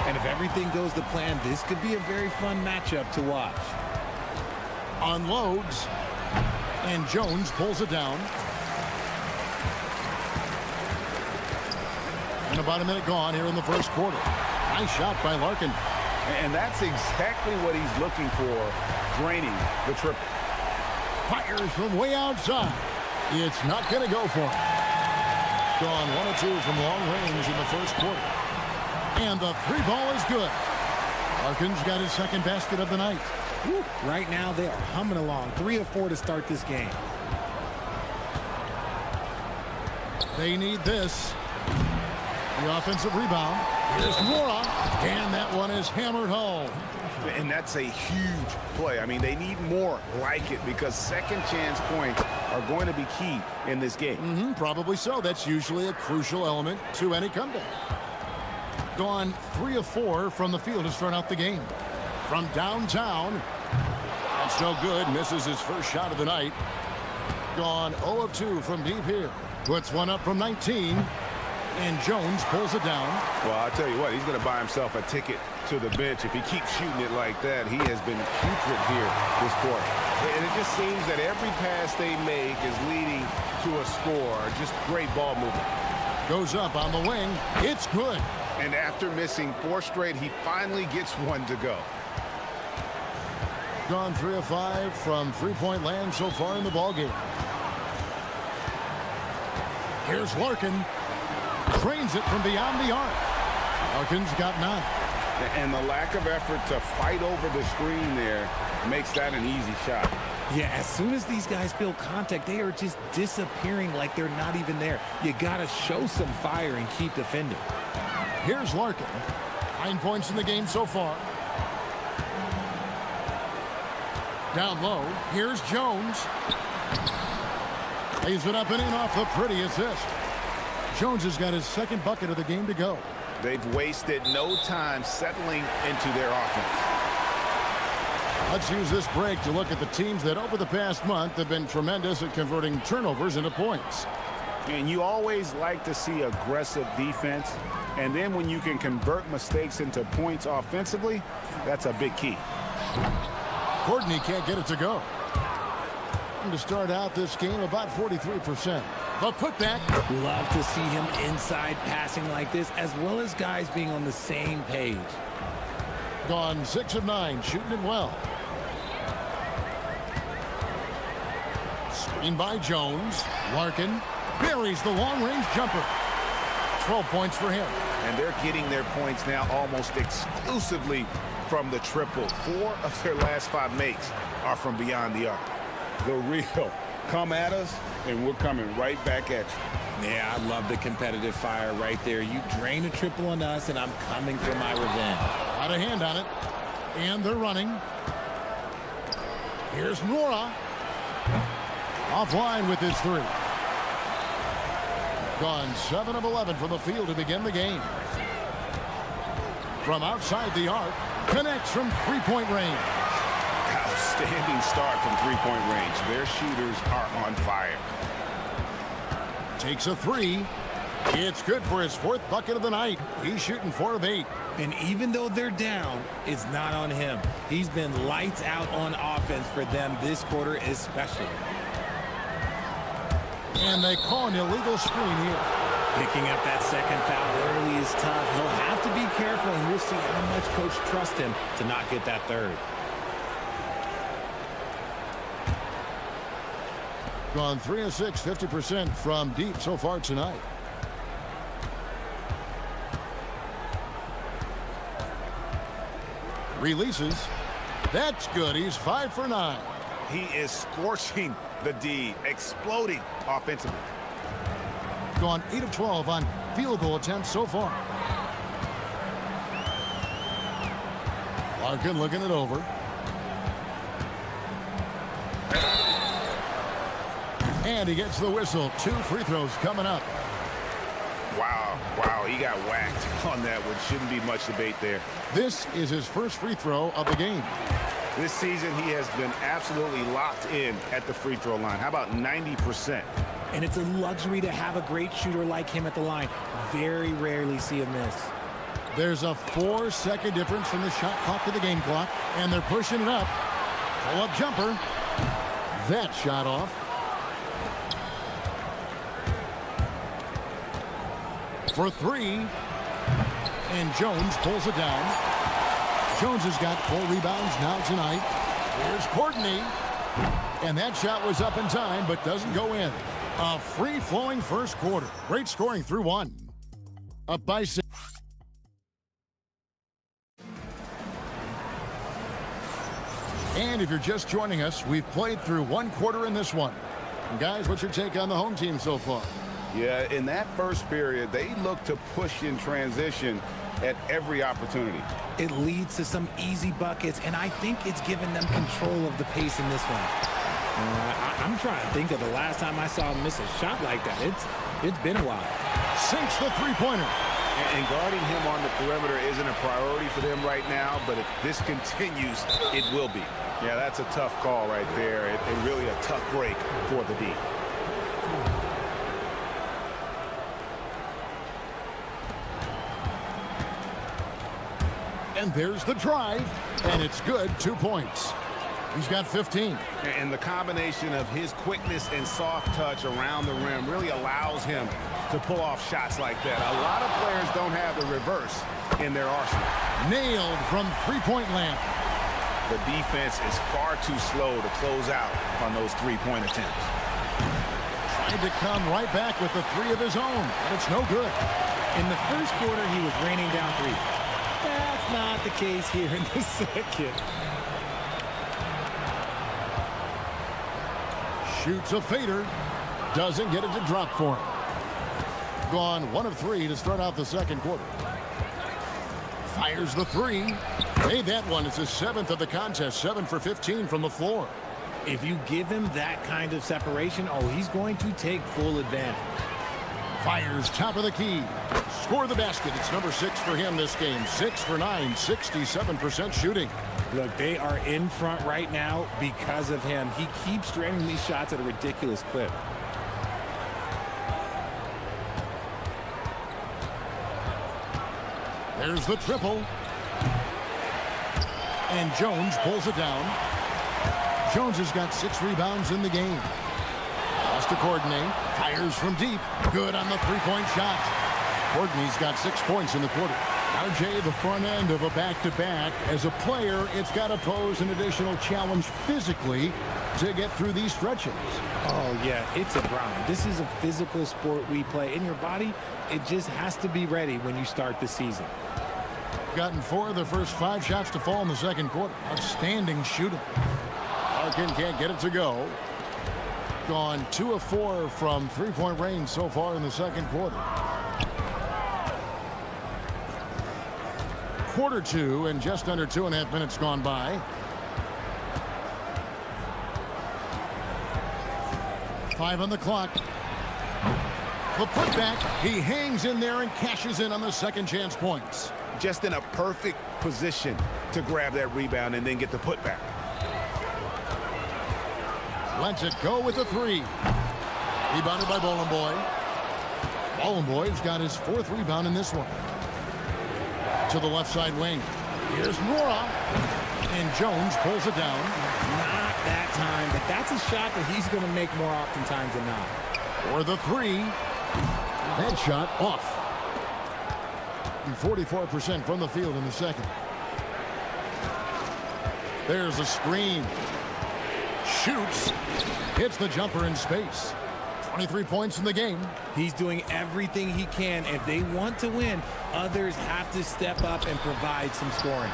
And if everything goes to plan, this could be a very fun matchup to watch. Unloads. And Jones pulls it down. And about a minute gone here in the first quarter. Nice shot by Larkin. And that's exactly what he's looking for, draining the triple. Fires from way outside. It's not going to go for him. Gone 1 or 2 from long range in the first quarter. And the 3 ball is good. Larkin's got his second basket of the night. Woo. Right now they are humming along. 3 of 4 to start this game. They need this. The offensive rebound. Here's Nora. And that one is hammered home. And that's a huge play. I mean, they need more like it because second chance points are going to be key in this game. Probably so. That's usually a crucial element to any comeback. Gone 3 of 4 from the field to start out the game. From downtown. That's no good. Misses his first shot of the night. Gone 0 of 2 from deep here. Puts one up from 19. And Jones pulls it down. Well, I'll tell you what, he's going to buy himself a ticket to the bench. If he keeps shooting it like that, he has been putrid here this quarter. And it just seems that every pass they make is leading to a score. Just great ball movement. Goes up on the wing. It's good. And after missing 4 straight, he finally gets one to go. Gone 3 of 5 from three-point land so far in the ballgame. Here's Larkin. Trains it from beyond the arc. Larkin's got 9. And the lack of effort to fight over the screen there makes that an easy shot. Yeah, as soon as these guys feel contact, they are just disappearing like they're not even there. You got to show some fire and keep defending. Here's Larkin. 9 points in the game so far. Down low. Here's Jones. Lays it up and in off the pretty assist. Jones has got his second bucket of the game to go. They've wasted no time settling into their offense. Let's use this break to look at the teams that over the past month have been tremendous at converting turnovers into points. And you always like to see aggressive defense. And then when you can convert mistakes into points offensively, that's a big key. Courtney can't get it to go. And to start out this game, about 43%. The putback. Love to see him inside passing like this, as well as guys being on the same page. Gone 6 of 9, shooting it well. Screen by Jones. Larkin buries the long-range jumper. 12 points for him. And they're getting their points now almost exclusively from the triple. 4 of their last 5 makes are from beyond the arc. The real come at us, and we're coming right back at you. Yeah, I love the competitive fire right there. You drain a triple on us, and I'm coming for my revenge. Got a hand on it. And they're running. Here's Nora. Offline with his 3. Gone 7 of 11 from the field to begin the game. From outside the arc. Connects from three-point range. Outstanding start from three-point range. Their shooters are on fire. Takes a 3. It's good for his 4th bucket of the night. He's shooting 4 of 8. And even though they're down, it's not on him. He's been lights out on offense for them this quarter especially. And they call an illegal screen here. Picking up that second foul early is tough. He'll have to be careful, and we'll see how much coach trusts him to not get that 3rd. Gone 3 of 6, 50% from deep so far tonight. Releases. That's good. He's 5 for 9. He is scorching the D, exploding offensively. Gone 8 of 12 on field goal attempts so far. Larkin looking it over. And he gets the whistle. 2 free throws coming up. Wow, he got whacked on that one. Shouldn't be much debate there. This is his first free throw of the game. This season, he has been absolutely locked in at the free throw line. How about 90%? And it's a luxury to have a great shooter like him at the line. Very rarely see him miss. There's a 4-second difference from the shot clock to the game clock, and they're pushing it up. Pull-up jumper. That shot off. For 3. And Jones pulls it down. Jones has got 4 rebounds now tonight. Here's Courtney. And that shot was up in time, but doesn't go in. A free-flowing first quarter. Great scoring through 1. Up by 6. And if you're just joining us, we've played through 1 quarter in this one. And guys, what's your take on the home team so far? Yeah, in that first period, they looked to push in transition at every opportunity. It leads to some easy buckets, and I think it's given them control of the pace in this one. I'm trying to think of the last time I saw him miss a shot like that. It's been a while. Sinks the three-pointer. And guarding him on the perimeter isn't a priority for them right now, but if this continues, it will be. Yeah, that's a tough call right there, and really a tough break for the D. And there's the drive, and it's good. 2 points. He's got 15. And the combination of his quickness and soft touch around the rim really allows him to pull off shots like that. A lot of players don't have the reverse in their arsenal. Nailed from three-point land. The defense is far too slow to close out on those three-point attempts. Tried to come right back with the 3 of his own, but it's no good. In the first quarter, he was raining down 3. That's not the case here in the second. Shoots a fader. Doesn't get it to drop for him. Gone 1 of 3 to start out the second quarter. Fires the 3. Made that one. It's his 7th of the contest. 7 for 15 from the floor. If you give him that kind of separation, he's going to take full advantage. Fires top of the key. Score the basket. It's number 6 for him this game. 6 for 9, 67% shooting. Look, they are in front right now because of him. He keeps draining these shots at a ridiculous clip. There's the triple. And Jones pulls it down. Jones has got 6 rebounds in the game. Lost to Courtney. Fires from deep. Good on the three-point shot. Courtney's got 6 points in the quarter. RJ, the front end of a back-to-back. As a player, it's got to pose an additional challenge physically to get through these stretches. Oh, yeah, it's a grind. This is a physical sport we play. In your body, it just has to be ready when you start the season. Gotten 4 of the first 5 shots to fall in the second quarter. Outstanding shooting. Larkin can't get it to go. Gone 2 of 4 from three-point range so far in the second quarter. Quarter 2 and just under 2.5 minutes gone by. 5 on the clock. The putback. He hangs in there and cashes in on the second chance points. Just in a perfect position to grab that rebound and then get the putback. Lets it go with the 3. Rebounded by Boy. Boy's got his 4th rebound in this one. To the left side wing. Here's Nora. And Jones pulls it down. Not that time, but that's a shot that he's going to make more oftentimes than not. For the 3. That shot off. 44% from the field in the second. There's a screen. Shoots. Hits the jumper in space. 23 points in the game. He's doing everything he can. If they want to win, others have to step up and provide some scoring.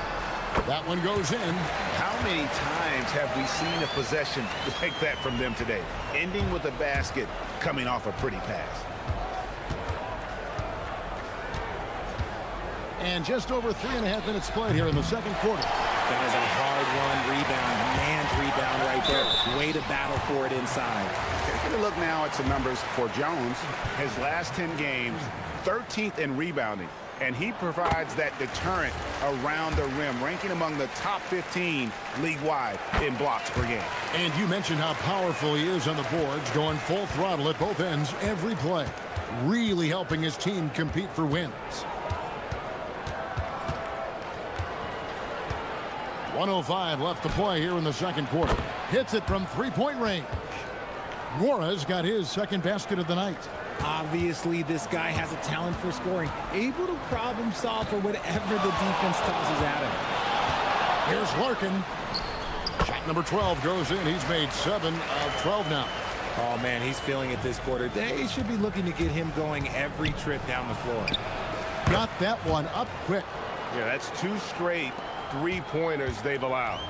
That one goes in. How many times have we seen a possession like that from them today? Ending with a basket, coming off a pretty pass. And just over 3.5 minutes played here in the second quarter. That is a hard-won rebound, man's rebound right there. Way to battle for it inside. Take a look now at some numbers for Jones. His last 10 games, 13th in rebounding. And he provides that deterrent around the rim, ranking among the top 15 league-wide in blocks per game. And you mentioned how powerful he is on the boards, going full throttle at both ends every play. Really helping his team compete for wins. 1:05 left to play here in the second quarter. Hits it from three-point range. Mora's got his second basket of the night. Obviously, this guy has a talent for scoring, able to problem solve for whatever the defense tosses at him. Here's Larkin. Shot number 12 goes in. He's made 7 of 12 now. Oh, man, he's feeling it this quarter. They should be looking to get him going every trip down the floor. Got that one up quick. Yeah, that's 2 straight three-pointers they've allowed.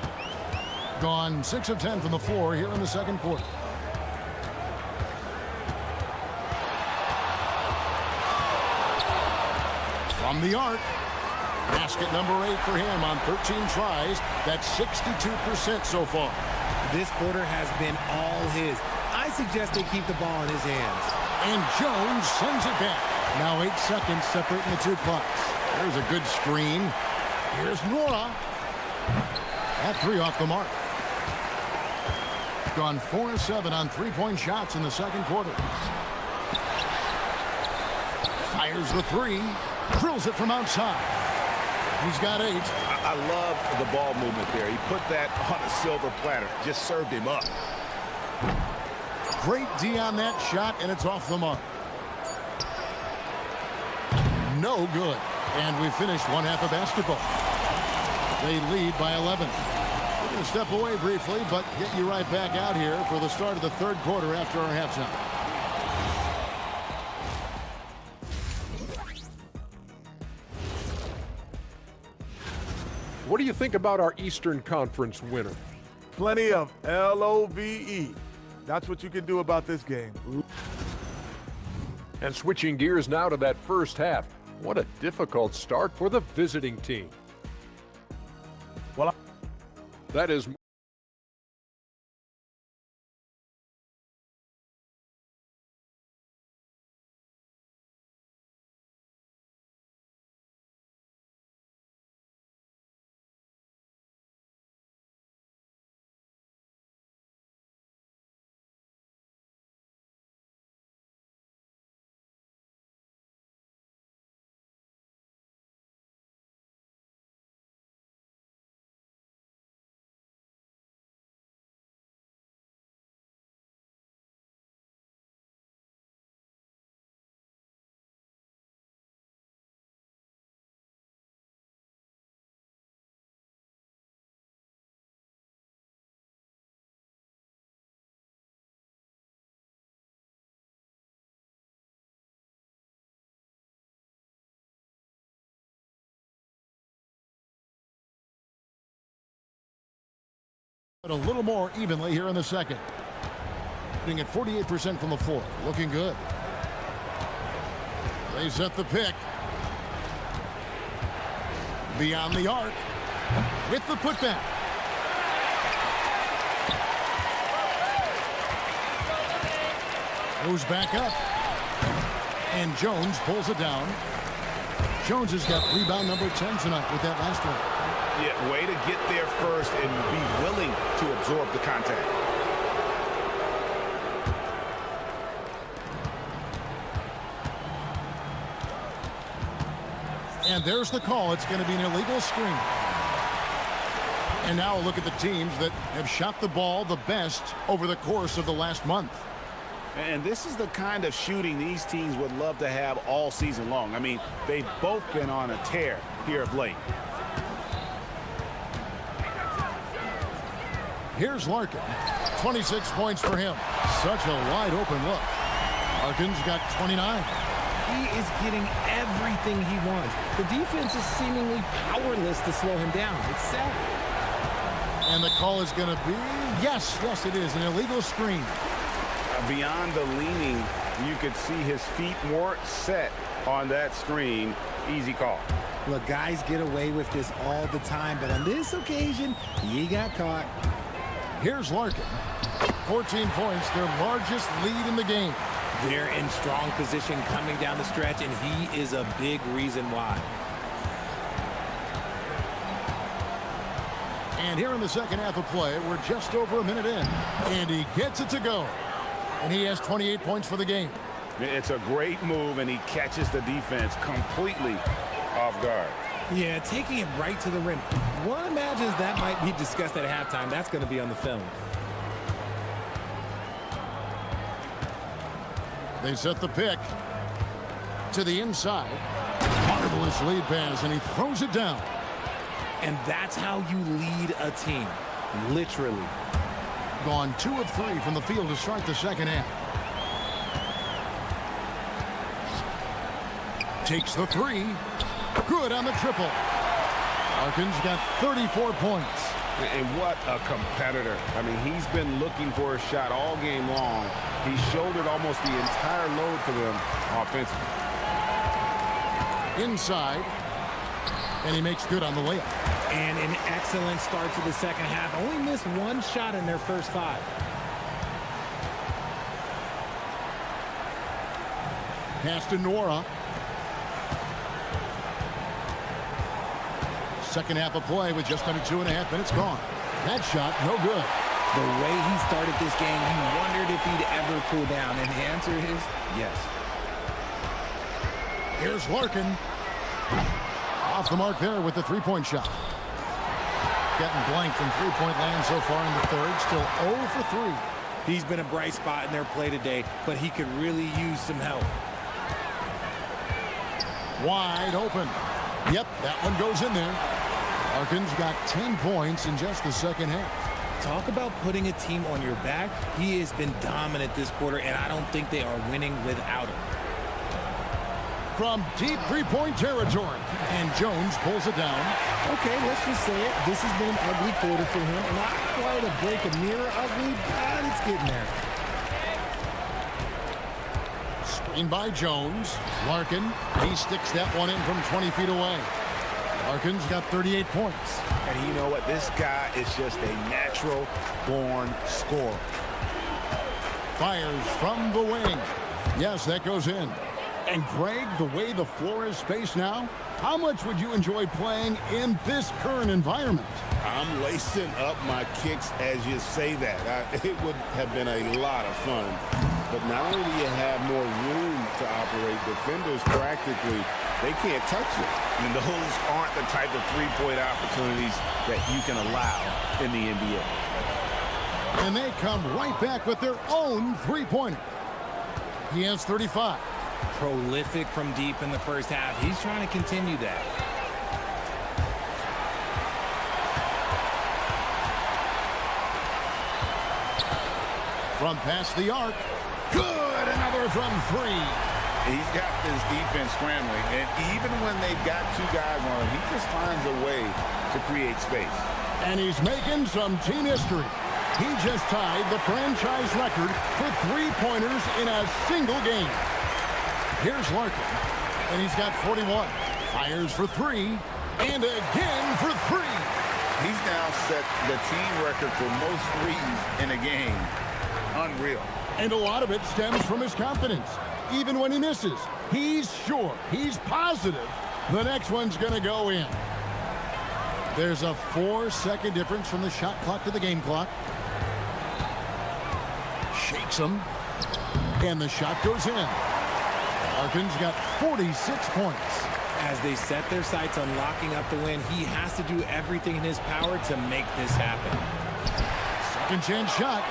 Gone 6 of 10 from the floor here in the second quarter. From the arc. Basket number 8 for him on 13 tries. That's 62% so far. This quarter has been all his. I suggest they keep the ball in his hands. And Jones sends it back. Now 8 seconds separating the two clocks. There's a good screen. Here's Nora. That 3 off the mark. Gone 4 of 7 on three-point shots in the second quarter. Fires the 3. Drills it from outside. He's got 8. I love the ball movement there. He put that on a silver platter. Just served him up. Great D on that shot, and it's off the mark. No good. And we finished one half of basketball. They lead by 11. We're going to step away briefly, but get you right back out here for the start of the third quarter after our halftime. What do you think about our Eastern Conference winner? Plenty of LOVE. That's what you can do about this game. And switching gears now to that first half. What a difficult start for the visiting team. Well, that is a little more evenly here in the second. Being at 48% from the floor. Looking good. They set the pick. Beyond the arc. With the putback. Goes back up. And Jones pulls it down. Jones has got rebound number 10 tonight with that last one. Yeah, way to get there first and be willing to absorb the contact. And there's the call. It's going to be an illegal screen. And now a look at the teams that have shot the ball the best over the course of the last month. And this is the kind of shooting these teams would love to have all season long. I mean, they've both been on a tear here of late. Here's Larkin. 26 points for him. Such a wide open look. Larkin's got 29. he is getting everything he wants. The defense is seemingly powerless to slow him down. It's sad. And the call is going to be, yes, it is, an illegal screen. Beyond the leaning, you could see his feet more set on that screen. Easy call. Look, guys get away with this all the time, but on this occasion, he got caught. Here's Larkin. 14 points, their largest lead in the game. They're in strong position coming down the stretch, and he is a big reason why. And here in the second half of play, we're just over a minute in. And he gets it to go. And he has 28 points for the game. It's a great move, and he catches the defense completely off guard. Yeah, taking it right to the rim. One imagines that might be discussed at halftime. That's going to be on the film. They set the pick to the inside. Marvelous lead pass, and he throws it down. And that's how you lead a team, literally. Gone 2 of 3 from the field to start the second half. Takes the 3. Good on the triple. Larkin's got 34 points. And what a competitor. I mean, he's been looking for a shot all game long. He shouldered almost the entire load for them offensively. Inside. And he makes good on the layup. And an excellent start to the second half. Only missed 1 shot in their first 5. Pass to Nora. Second half of play with just under 2.5 minutes gone. That shot, no good. The way he started this game, he wondered if he'd ever cool down, and the answer is yes. Here's Larkin. Off the mark there with the three-point shot. Getting blank from three-point land so far in the third. Still 0 for 3. He's been a bright spot in their play today, but he could really use some help. Wide open. Yep, that one goes in there. Larkin's got 10 points in just the second half. Talk about putting a team on your back. He has been dominant this quarter, and I don't think they are winning without him. From deep three-point territory, and Jones pulls it down. Okay, let's just say it. This has been an ugly quarter for him. Not quite a break a mirror ugly, but it's getting there. Screen by Jones. Larkin, he sticks that one in from 20 feet away. Larkin's got 38 points. And you know what? This guy is just a natural-born scorer. Fires from the wing. Yes, that goes in. And Greg, the way the floor is spaced now, how much would you enjoy playing in this current environment? I'm lacing up my kicks as you say that. It would have been a lot of fun. But not only do you have more room to operate, defenders practically, they can't touch it. And those aren't the type of three-point opportunities that you can allow in the NBA. And they come right back with their own three-pointer. He has 35. Prolific from deep in the first half. He's trying to continue that. From past the arc. Good! Another from 3. He's got this defense scrambling, and even when they've got 2 guys on him, he just finds a way to create space. And he's making some team history. He just tied the franchise record for three-pointers in a single game. Here's Larkin, and he's got 41. Fires for 3, and again for 3. He's now set the team record for most threes in a game. Unreal. And a lot of it stems from his confidence. Even when he misses, he's sure, he's positive the next one's going to go in. There's a 4-second difference from the shot clock to the game clock. Shakes him, and the shot goes in. Larkin's got 46 points. As they set their sights on locking up the win, he has to do everything in his power to make this happen. Second chance shot.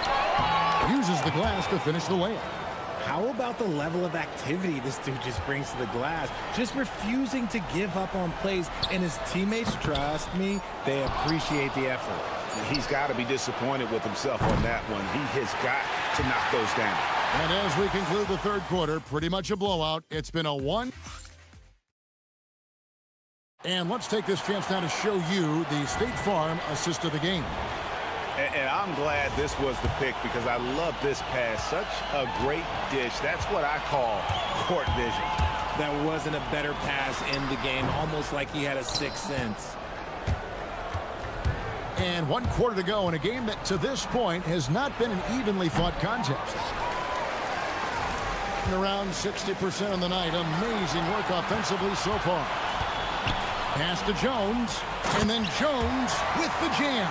Uses the glass to finish the layup. How about the level of activity this dude just brings to the glass? Just refusing to give up on plays, and his teammates, trust me, they appreciate the effort. He's got to be disappointed with himself on that one. He has got to knock those down. And as we conclude the third quarter, pretty much a blowout. It's been a 1. And let's take this chance now to show you the State Farm assist of the game. And I'm glad this was the pick because I love this pass. Such a great dish. That's what I call court vision. That wasn't a better pass in the game, almost like he had a sixth sense. And 1 quarter to go in a game that to this point has not been an evenly fought contest. Around 60% of the night. Amazing work offensively so far. Pass to Jones, and then Jones with the jam.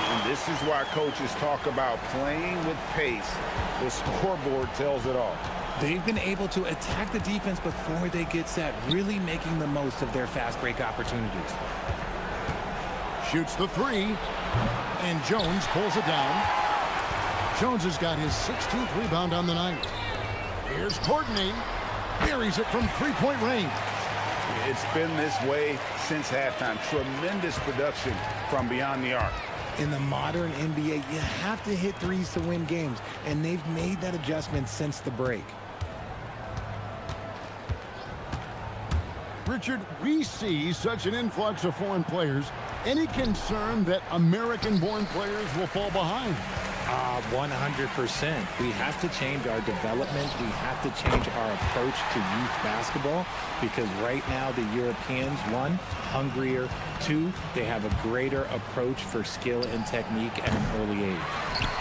And this is why coaches talk about playing with pace. The scoreboard tells it all. They've been able to attack the defense before they get set, really making the most of their fast break opportunities. Shoots the 3, and Jones pulls it down. Jones has got his 16th rebound on the night. Here's Courtney. Buries it from three-point range. It's been this way since halftime. Tremendous production from beyond the arc. In the modern NBA, you have to hit threes to win games, and they've made that adjustment since the break. Richard, we see such an influx of foreign players. Any concern that American-born players will fall behind? 100%. We have to change our development. We have to change our approach to youth basketball because right now the Europeans, 1, hungrier, 2, they have a greater approach for skill and technique at an early age.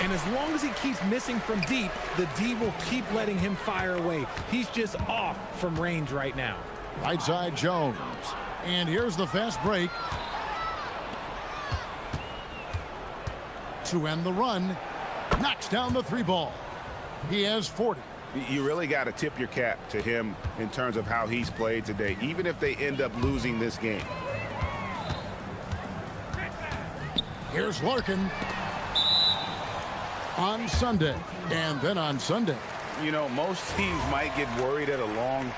And as long as he keeps missing from deep, the D will keep letting him fire away. He's just off from range right now. Right side Jones. And here's the fast break. To end the run, knocks down the 3 ball. He has 40. You really got to tip your cap to him in terms of how he's played today, even if they end up losing this game. Here's Larkin on Sunday, and then on Sunday. You know, most teams might get worried at a long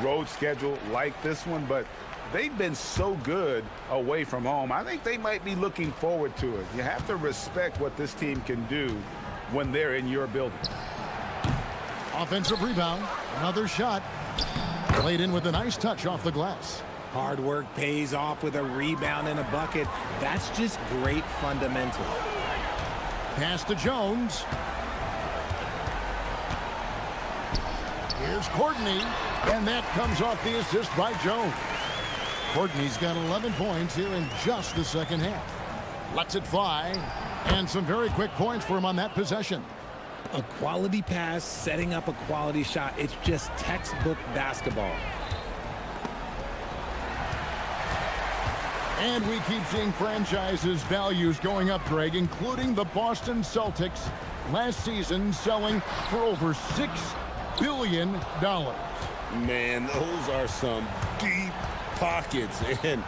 road schedule like this one, but they've been so good away from home. I think they might be looking forward to it. You have to respect what this team can do when they're in your building. Offensive rebound, another shot. Played in with a nice touch off the glass. Hard work pays off with a rebound and a bucket. That's just great fundamental. Pass to Jones. Here's Courtney, and that comes off the assist by Jones. Courtney's got 11 points here in just the second half. Lets it fly, and some very quick points for him on that possession. A quality pass, setting up a quality shot. It's just textbook basketball. And we keep seeing franchises' values going up, Greg, including the Boston Celtics last season selling for over $6 billion. Man, those are some deep pockets. And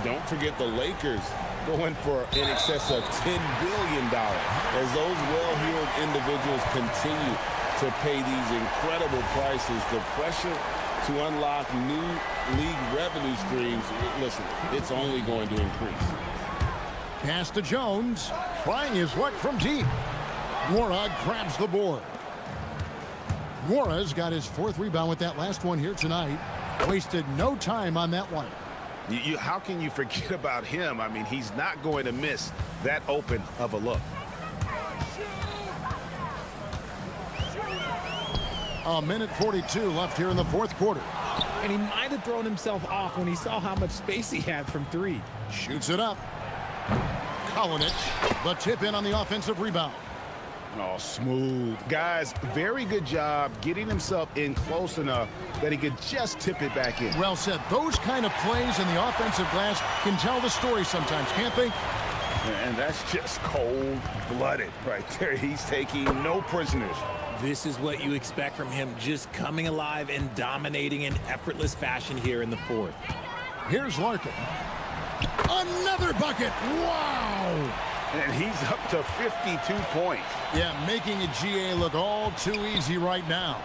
don't forget the Lakers going for in excess of $10 billion as those well-heeled individuals continue to pay these incredible prices. The pressure to unlock new league revenue streams, listen, it's only going to increase. Pass to Jones. Trying his luck from deep. Wara grabs the board. Wara's got his 4th rebound with that last one here tonight. Wasted no time on that one. How can you forget about him? I mean, he's not going to miss that open of a look. A minute 42 left here in the 4th quarter. And he might have thrown himself off when he saw how much space he had from 3. Shoots it up. Kolinic, the tip in on the offensive rebound. Oh, smooth. Guys, very good job getting himself in close enough that he could just tip it back in. Well said. Those kind of plays in the offensive glass can tell the story sometimes, can't they? And that's just cold-blooded right there. He's taking no prisoners. This is what you expect from him, just coming alive and dominating in effortless fashion here in the 4th. Here's Larkin. Another bucket. Wow. And he's up to 52 points. Yeah, making a GA look all too easy right now.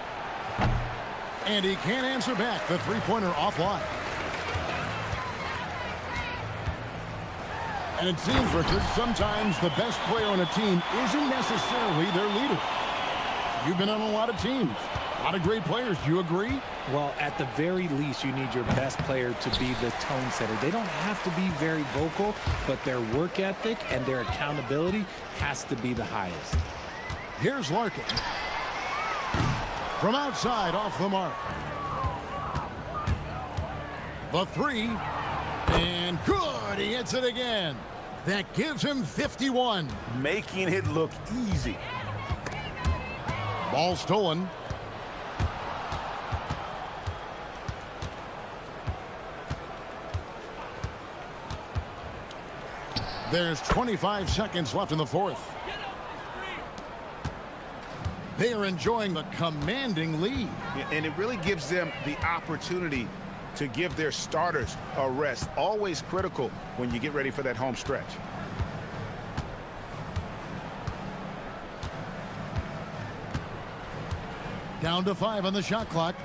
And he can't answer back. The 3-pointer offline. And it seems, Richard, sometimes the best player on a team isn't necessarily their leader. You've been on a lot of teams, a lot of great players. Do you agree? Well, at the very least, you need your best player to be the tone setter. They don't have to be very vocal, but their work ethic and their accountability has to be the highest. Here's Larkin. From outside, off the mark. The three, and good. He hits it again. That gives him 51. Making it look easy. Ball stolen. There's 25 seconds left in the fourth. They are enjoying the commanding lead. And it really gives them the opportunity to give their starters a rest. Always critical when you get ready for that home stretch. Down to 5 on the shot clock.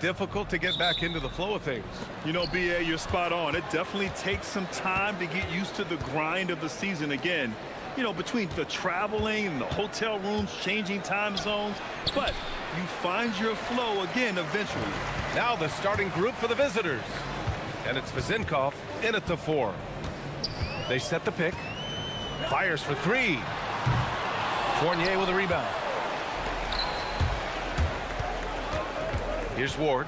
difficult to get back into the flow of things. You know, B.A., you're spot on. It definitely takes some time to get used to the grind of the season again. You know, between the traveling and the hotel rooms, changing time zones. But you find your flow again eventually. Now the starting group for the visitors. And it's Vezinkov in at the 4. They set the pick. Fires for 3. Fournier with a rebound. Here's Ward.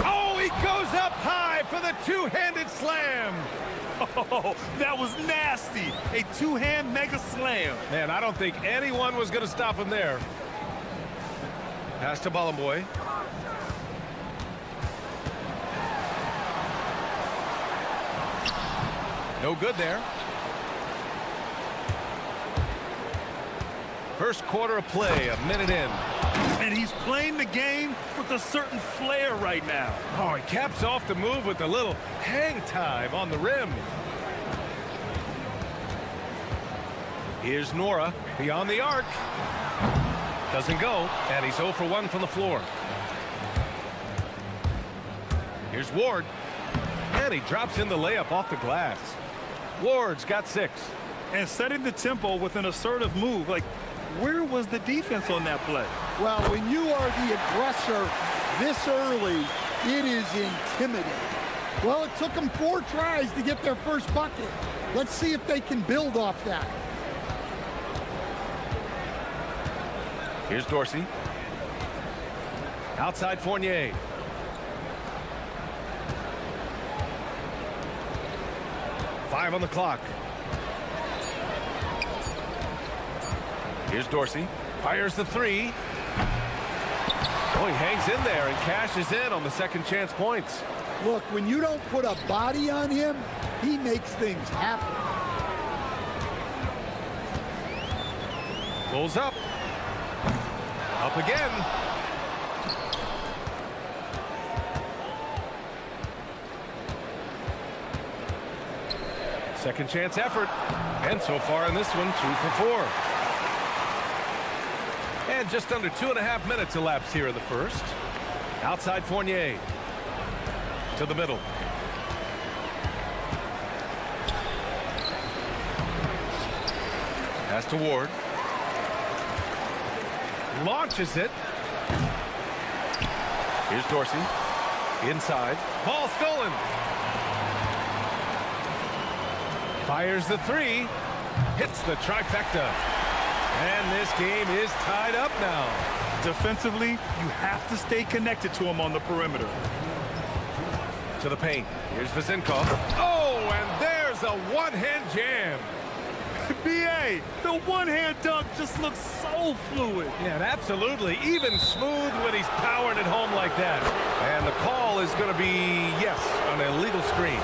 Oh, he goes up high for the two-handed slam. Oh, that was nasty. A two-hand mega slam. Man, I don't think anyone was going to stop him there. Pass to Bolomboy. No good there. First quarter of play, a minute in. And he's playing the game with a certain flair right now. Oh, he caps off the move with a little hang time on the rim. Here's Nora beyond the arc. Doesn't go, and he's 0 for 1 from the floor. Here's Ward, and he drops in the layup off the glass. Ward's got 6. And setting the tempo with an assertive move. Like, where was the defense on that play? Well, when you are the aggressor this early, it is intimidating. Well, it took them 4 tries to get their first bucket. Let's see if they can build off that. Here's Dorsey. Outside Fournier. Five on the clock. Here's Dorsey. Fires the 3. Oh, he hangs in there and cashes in on the second chance points. Look, when you don't put a body on him, he makes things happen. Pulls up. Up again. Second chance effort. And so far in this one, 2 for 4. And just under 2.5 minutes elapsed here in the first. Outside Fournier. To the middle. Pass to Ward. Launches it. Here's Dorsey. Inside. Ball stolen. Fires the 3. Hits the trifecta. And this game is tied up now. Defensively, you have to stay connected to him on the perimeter. To the paint. Here's Vezinkov. Oh, and there's a one-hand jam. B.A., the one-hand dunk just looks so fluid. Yeah, absolutely. Even smooth when he's powering it home like that. And the call is going to be, yes, an illegal screen.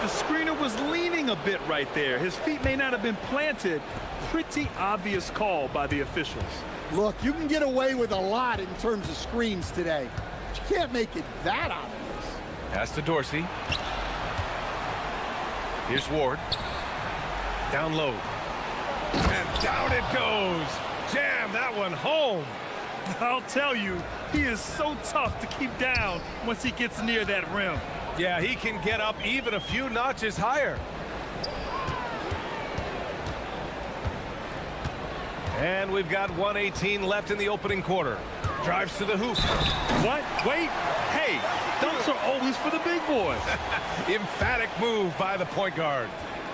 The screener was leaning a bit right there. His feet may not have been planted. Pretty obvious call by the officials. Look, you can get away with a lot in terms of screens today. But you can't make it that obvious. Pass to Dorsey. Here's Ward. Down low. And down it goes. Jam that one home. I'll tell you, he is so tough to keep down once he gets near that rim. Yeah, he can get up even a few notches higher. And we've got 1:18 left in the opening quarter. Drives to the hoop. What? Wait. Hey, dunks are always for the big boys. Emphatic move by the point guard.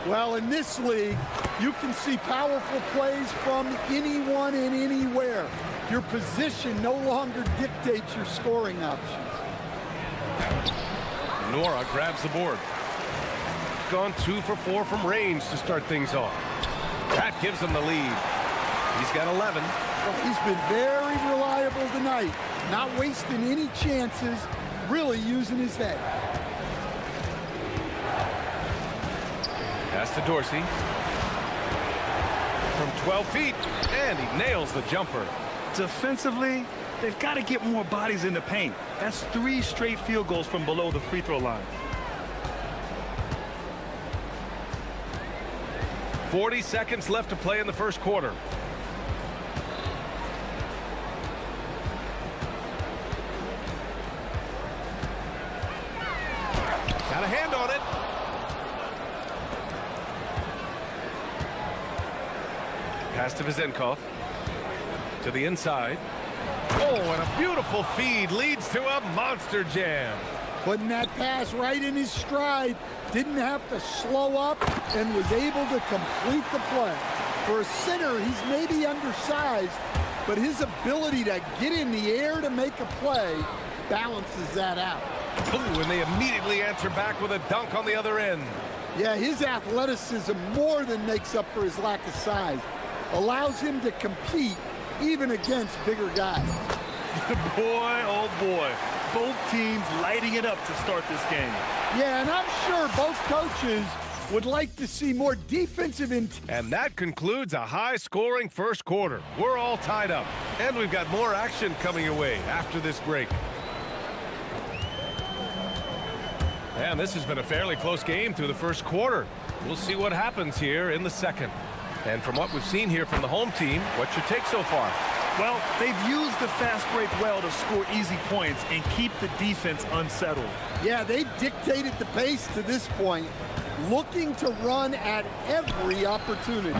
Well, in this league, you can see powerful plays from anyone and anywhere. Your position no longer dictates your scoring options. Nora grabs the board. Gone 2 for 4 from range to start things off. That gives him the lead. He's got 11. Well, he's been very reliable tonight. Not wasting any chances, really using his head. Pass to Dorsey. From 12 feet, and he nails the jumper. Defensively, they've got to get more bodies in the paint. That's 3 straight field goals from below the free throw line. 40 seconds left to play in the first quarter. Pass to Vezenkov. To the inside. Oh, and a beautiful feed leads to a monster jam. Putting that pass right in his stride. Didn't have to slow up and was able to complete the play. For a center, he's maybe undersized, but his ability to get in the air to make a play balances that out. Ooh, and they immediately answer back with a dunk on the other end. Yeah, his athleticism more than makes up for his lack of size. Allows him to compete even against bigger guys. Boy, oh boy. Both teams lighting it up to start this game. Yeah, and I'm sure both coaches would like to see more defensive intent. And that concludes a high-scoring first quarter. We're all tied up, and we've got more action coming your way after this break. And this has been a fairly close game through the first quarter. We'll see what happens here in the second. And from what we've seen here from the home team, what's your take so far? Well, they've used the fast break well to score easy points and keep the defense unsettled. Yeah, they've dictated the pace to this point, looking to run at every opportunity.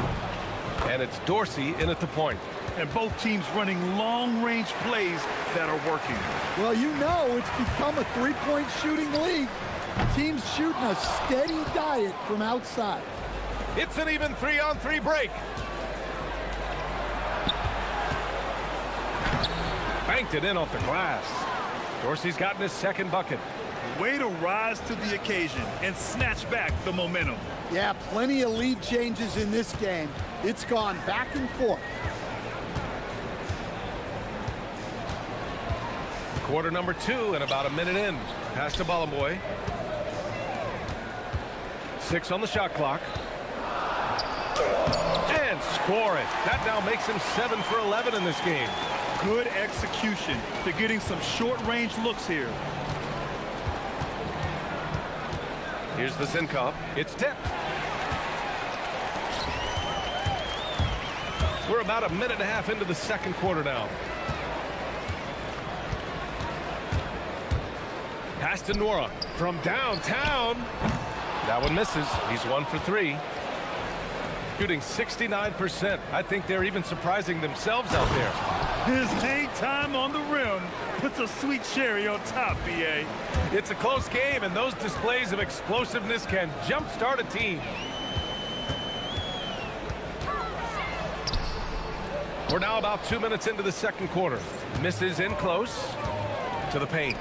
And it's Dorsey in at the point. And both teams running long-range plays that are working. Well, you know it's become a three-point shooting league. Teams shooting a steady diet from outside. It's an even 3-on-3 break. Banked it in off the glass. Dorsey's gotten his second bucket. Way to rise to the occasion and snatch back the momentum. Yeah, plenty of lead changes in this game. It's gone back and forth. Quarter number 2 and about a minute in. Pass to Balamoy. 6 on the shot clock. And score it. That now makes him 7 for 11 in this game. Good execution. They're getting some short-range looks here. Here's the Vezenkov. It's tipped. We're about a minute and a half into the second quarter now. Pass to Nora from downtown. That one misses. He's 1 for 3. Shooting 69%. I think they're even surprising themselves out there. His hang time on the rim puts a sweet cherry on top, BA. It's a close game, and those displays of explosiveness can jumpstart a team. We're now about 2 minutes into the second quarter. Misses in close to the paint.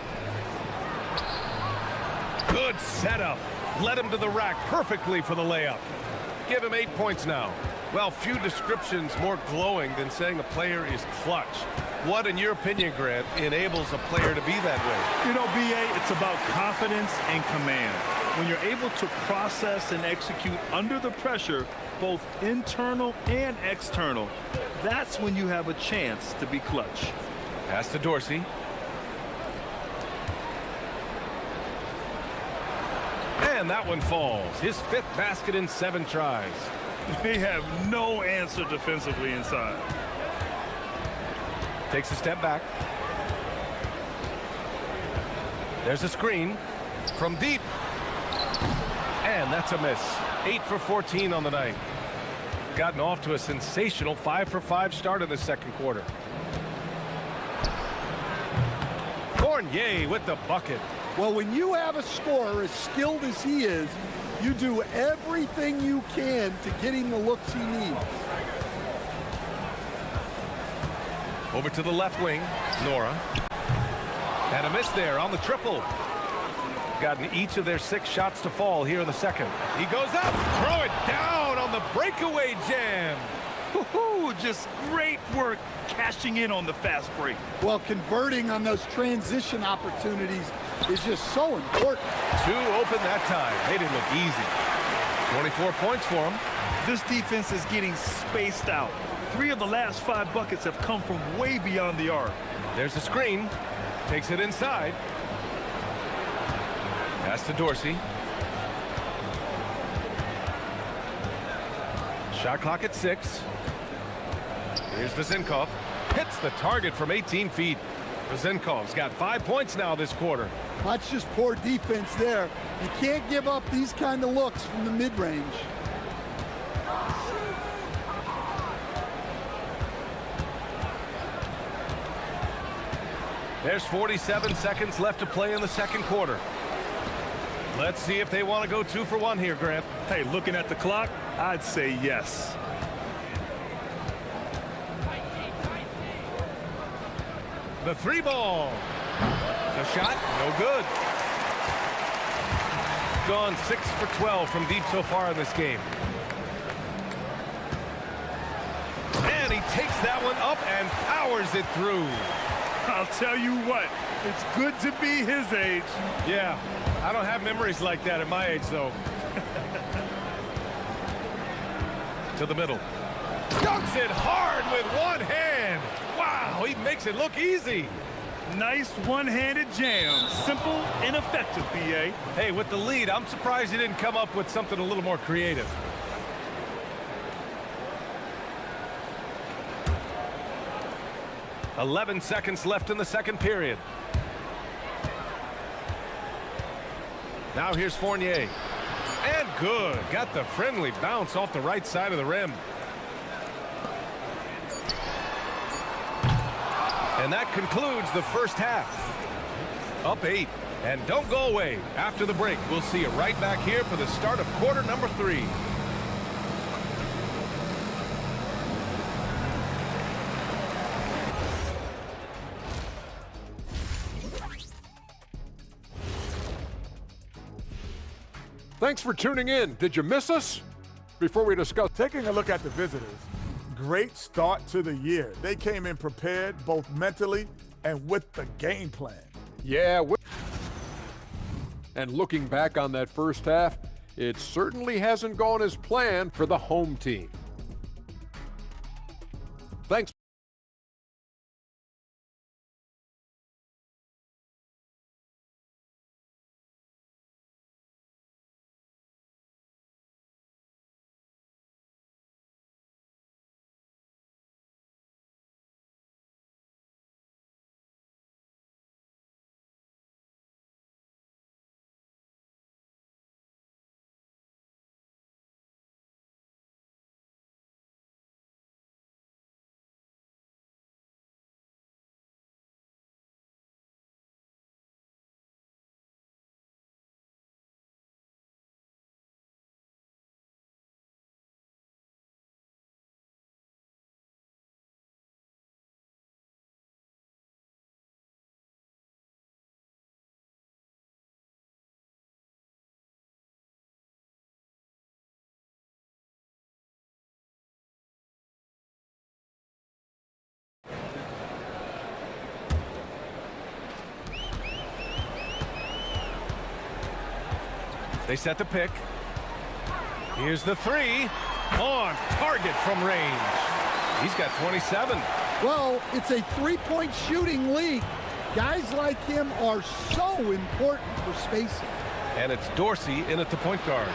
Good setup. Led him to the rack perfectly for the layup. Give him 8 points now. Well, few descriptions more glowing than saying a player is clutch. What, in your opinion, Grant, enables a player to be that way? You know, BA, it's about confidence and command. When you're able to process and execute under the pressure, both internal and external, that's when you have a chance to be clutch. Pass to Dorsey. And that one falls. His 5th basket in 7 tries. They have no answer defensively inside. Takes a step back. There's a screen from deep. And that's a miss. 8 for 14 on the night. Gotten off to a sensational 5 for 5 start in the second quarter. Fournier with the bucket. Well, when you have a scorer as skilled as he is, you do everything you can to get him the looks he needs. Over to the left wing, Nora. And a miss there on the triple. Gotten each of their 6 shots to fall here in the second. He goes up, throw it down on the breakaway jam. Woohoo! Just great work cashing in on the fast break. Well, converting on those transition opportunities is just so important. 2 open that time. Made it look easy. 24 points for him. This defense is getting spaced out. 3 of the last 5 buckets have come from way beyond the arc. There's a screen. Takes it inside. Pass to Dorsey. Shot clock at 6. Here's Vezenkov. Hits the target from 18 feet. Vezenkov's got 5 points now this quarter. That's just poor defense there. You can't give up these kind of looks from the mid-range. There's 47 seconds left to play in the second quarter. Let's see if they want to go 2 for 1 here, Grant. Hey, looking at the clock, I'd say yes. The 3 ball. The shot, no good. Gone 6 for 12 from deep so far in this game. And he takes that one up and powers it through. I'll tell you what, it's good to be his age. Yeah, I don't have memories like that at my age, though. To the middle. Dunks it hard with one hand. Wow, he makes it look easy. Nice one-handed jam. Simple and effective, B.A. Hey, with the lead, I'm surprised he didn't come up with something a little more creative. "11 seconds left in the second period. Now here's Fournier. And good. Got the friendly bounce off the right side of the rim. And that concludes the first half. Up 8. And don't go away. After the break, we'll see you right back here for the start of quarter number 3. Thanks for tuning in. Did you miss us? Before we discuss... Taking a look at the visitors, great start to the year. They came in prepared both mentally and with the game plan. Yeah. And looking back on that first half, it certainly hasn't gone as planned for the home team. Thanks. They set the pick. Here's the 3. On target from range. He's got 27. Well, it's a three-point shooting league. Guys like him are so important for spacing. And it's Dorsey in at the point guard.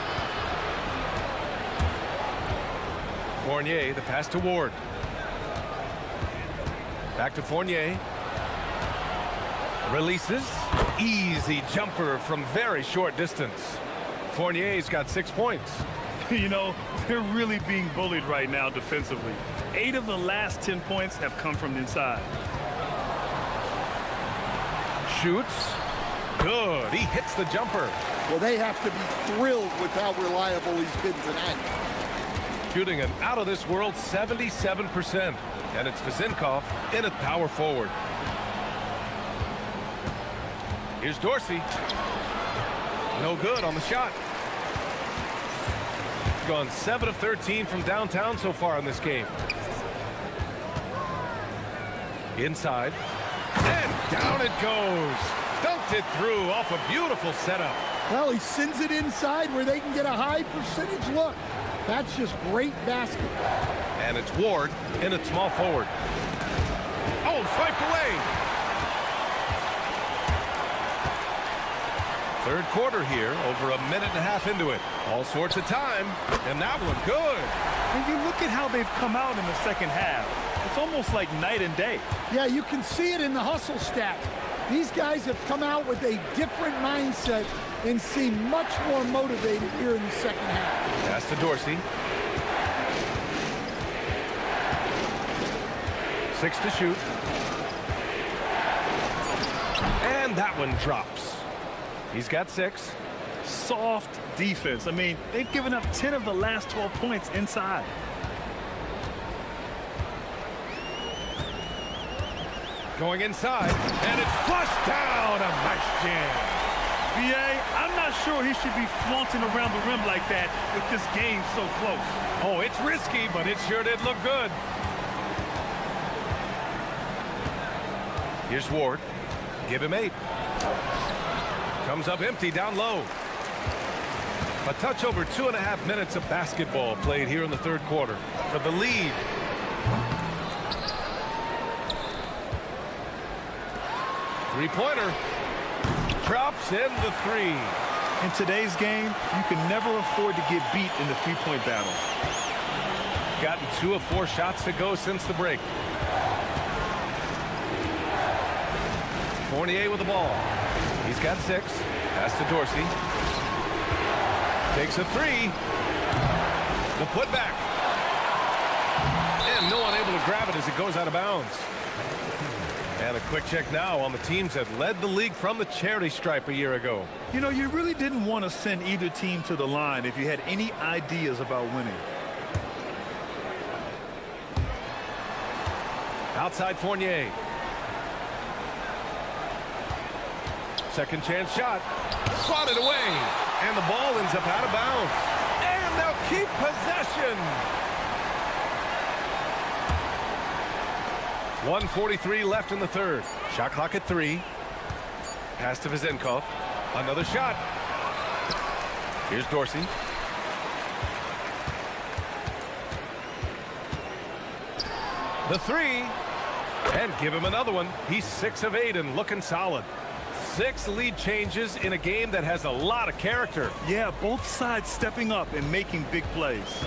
Fournier, the pass to Ward. Back to Fournier. Releases. Easy jumper from very short distance. Fournier's got 6 points. You know, they're really being bullied right now defensively. 8 of the last 10 points have come from inside. Shoots. Good. He hits the jumper. Well, they have to be thrilled with how reliable he's been tonight. Shooting an out-of-this-world 77%. And it's Vizinkov in at power forward. Here's Dorsey. No good on the shot. Gone 7 of 13 from downtown so far in this game. Inside. And down it goes. Dunked it through off a beautiful setup. Well, he sends it inside where they can get a high percentage look. That's just great basketball. And it's Ward in at small forward. Oh, swiped away. Third quarter here, over a minute and a half into it. All sorts of time, and that one good. And you look at how they've come out in the second half. It's almost like night and day. Yeah, you can see it in the hustle stat. These guys have come out with a different mindset and seem much more motivated here in the second half. Pass to Dorsey. 6 to shoot. And that one drops. He's got 6. Soft defense. I mean, they've given up 10 of the last 12 points inside. Going inside, and it's flushed down. A nice jam. BA, I'm not sure he should be flaunting around the rim like that with this game so close. Oh, it's risky, but it sure did look good. Here's Ward. Give him 8. Comes up empty down low. A touch over 2.5 minutes of basketball played here in the third quarter for the lead. Three-pointer. Drops in the 3. In today's game, you can never afford to get beat in the three-point battle. Gotten 2 of 4 shots to go since the break. Fournier with the ball. He's got 6. Pass to Dorsey. Takes a 3. The putback. And no one able to grab it as it goes out of bounds. And a quick check now on the teams that led the league from the charity stripe a year ago. You know, you really didn't want to send either team to the line if you had any ideas about winning. Outside Fournier. Second chance shot. Swatted away. And the ball ends up out of bounds. And they'll keep possession. 1:43 left in the third. Shot clock at 3. Pass to Vizenkov. Another shot. Here's Dorsey. The 3. And give him another one. He's 6 of 8 and looking solid. 6 lead changes in a game that has a lot of character. Yeah, both sides stepping up and making big plays.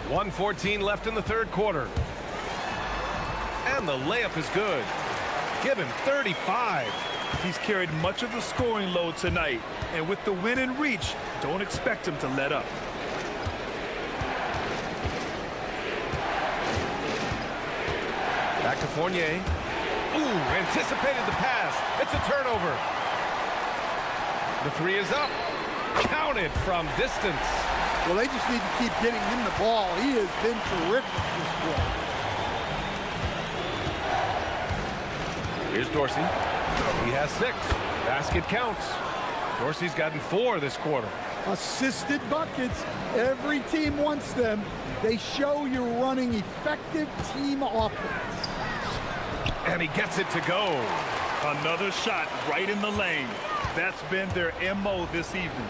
1:14 left in the third quarter. And the layup is good. Give him 35. He's carried much of the scoring load tonight. And with the win in reach, don't expect him to let up. Back to Fournier. Ooh, anticipated the pass. It's a turnover. The 3 is up. Counted from distance. Well, they just need to keep getting him the ball. He has been terrific this quarter. Here's Dorsey. He has 6. Basket counts. Dorsey's gotten 4 this quarter. Assisted buckets. Every team wants them. They show you're running effective team offense. And he gets it to go. Another shot right in the lane. That's been their MO this evening.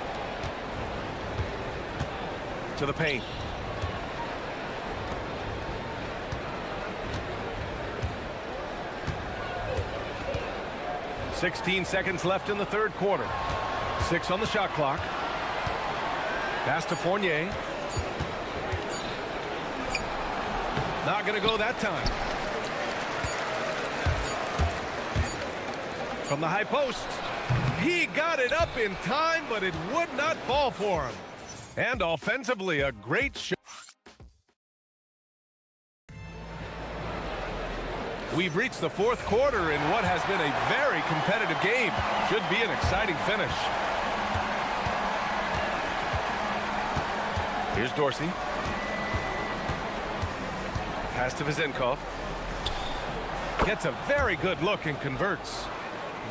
To the paint. .16 seconds left in the third quarter. 6 on the shot clock. Pass to Fournier. Not going to go that time. From the high post. He got it up in time, but it would not fall for him. And offensively, a great shot. We've reached the fourth quarter in what has been a very competitive game. Should be an exciting finish. Here's Dorsey. Pass to Vizenkov. Gets a very good look and converts.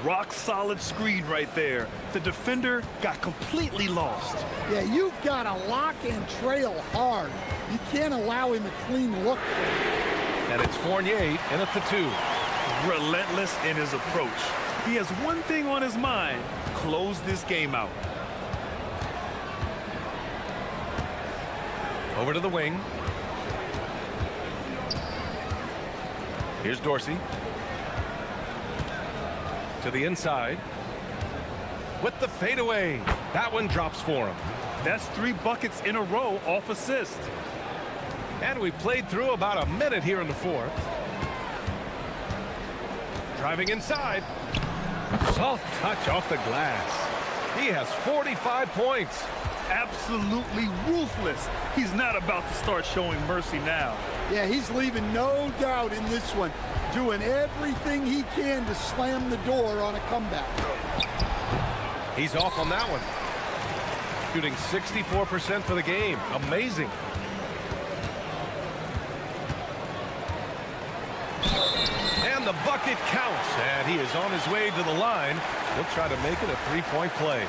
Rock solid screen right there. The defender got completely lost. Yeah, you've got to lock and trail hard. You can't allow him a clean look. And it's Fournier in at the 2. Relentless in his approach. He has one thing on his mind: close this game out. Over to the wing. Here's Dorsey. To the inside. With the fadeaway. That one drops for him. That's 3 buckets in a row off assist. And we played through about a minute here in the fourth. Driving inside. Soft touch off the glass. He has 45 points. Absolutely ruthless. He's not about to start showing mercy now. Yeah, he's leaving no doubt in this one, doing everything he can to slam the door on a comeback. He's off on that one. Shooting 64% for the game. Amazing. And the bucket counts, and he is on his way to the line. He'll try to make it a three-point play.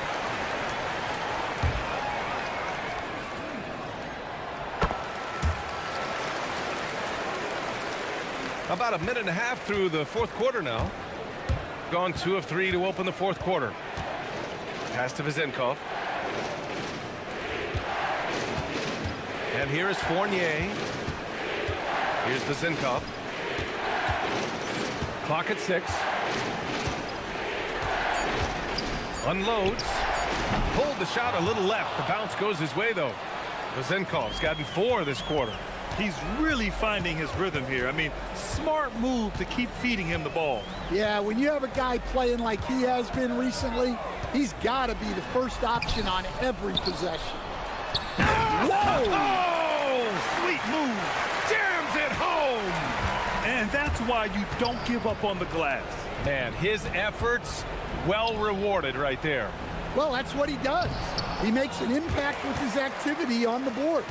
About a minute and a half through the fourth quarter now. Gone 2 of 3 to open the fourth quarter. Pass to Vezenkov. And here is Fournier. Here's Vezenkov. Clock at 6. Unloads. Pulled the shot a little left. The bounce goes his way, though. Vezenkov's gotten 4 this quarter. He's really finding his rhythm here. I mean, smart move to keep feeding him the ball. Yeah, when you have a guy playing like he has been recently, he's got to be the first option on every possession. Whoa! Oh, sweet move. Jams it home. And that's why you don't give up on the glass. Man, his efforts well rewarded right there. Well, that's what he does. He makes an impact with his activity on the board.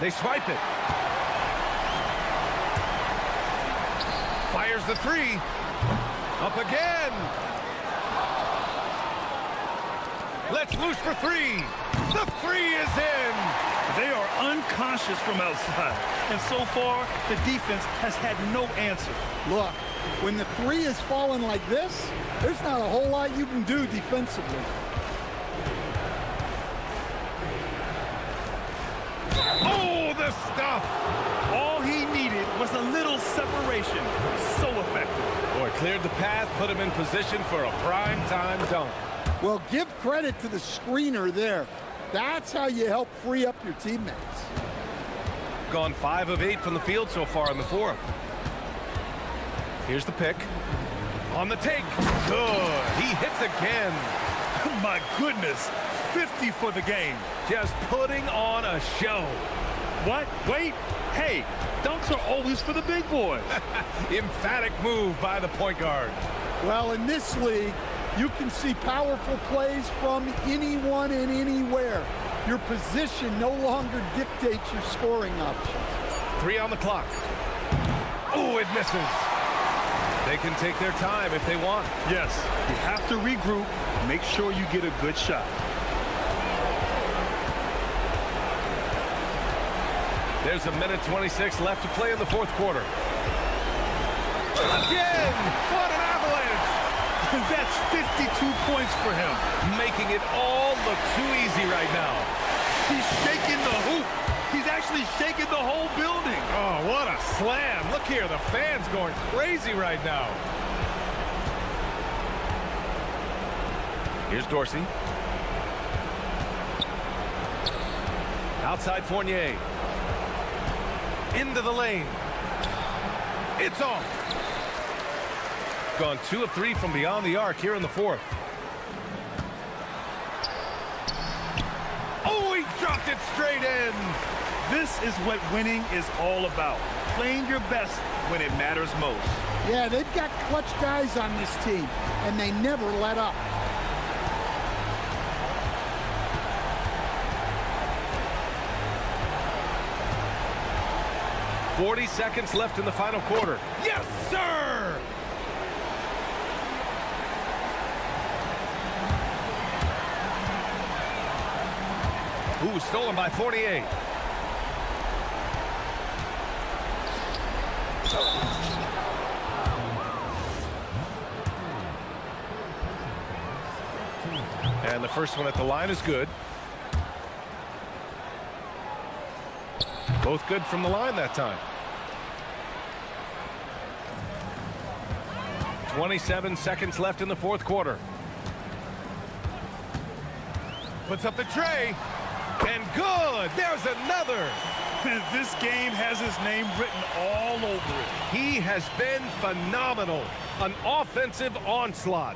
They swipe it. Fires the 3. Up again. Let's loose for 3. The 3 is in. They are unconscious from outside. And so far, the defense has had no answer. Look, when the 3 is falling like this, there's not a whole lot you can do defensively. Oh, the stuff! All he needed was a little separation. So effective. Boy, cleared the path, put him in position for a prime-time dunk. Well, give credit to the screener there. That's how you help free up your teammates. Gone 5 of 8 from the field so far in the fourth. Here's the pick. On the take. Good. He hits again. My goodness. 50 for the game. Just putting on a show. What? Wait. Hey, dunks are always for the big boys. Emphatic move by the point guard. Well, in this league, you can see powerful plays from anyone and anywhere. Your position no longer dictates your scoring options. 3 on the clock. Oh, it misses. They can take their time if they want. Yes, you have to regroup. Make sure you get a good shot. There's a minute 26 left to play in the fourth quarter. Again! What an avalanche! That's 52 points for him. Making it all look too easy right now. He's shaking the hoop. He's actually shaking the whole building. Oh, what a slam. Look here, the fans going crazy right now. Here's Dorsey. Outside Fournier. Into the lane. It's off. Gone 2 of 3 from beyond the arc here in the fourth. Oh, he dropped it straight in. This is what winning is all about. Playing your best when it matters most. Yeah, they've got clutch guys on this team, and they never let up. .40 seconds left in the final quarter. Yes, sir! Ooh, stolen by Fournier. And the first one at the line is good. Both good from the line that time. 27 seconds left in the fourth quarter. Puts up the tray. And good. There's another. This game has his name written all over it. He has been phenomenal. An offensive onslaught.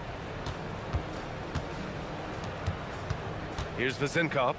Here's Vezenkov.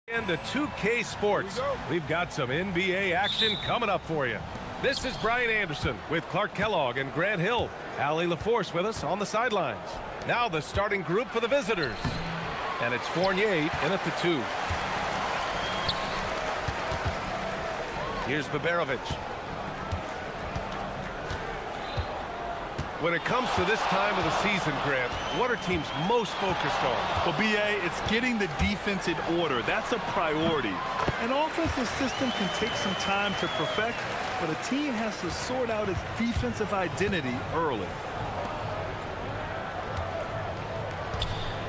Into 2K Sports. We've got some NBA action coming up for you. This is Brian Anderson with Clark Kellogg and Grant Hill. Allie LaForce with us on the sidelines. Now the starting group for the visitors. And it's Fournier in at the 2. Here's Baberovic. When it comes to this time of the season, Grant, what are teams most focused on? Well, B.A., it's getting the defense in order. That's a priority. An offensive system can take some time to perfect, but a team has to sort out its defensive identity early.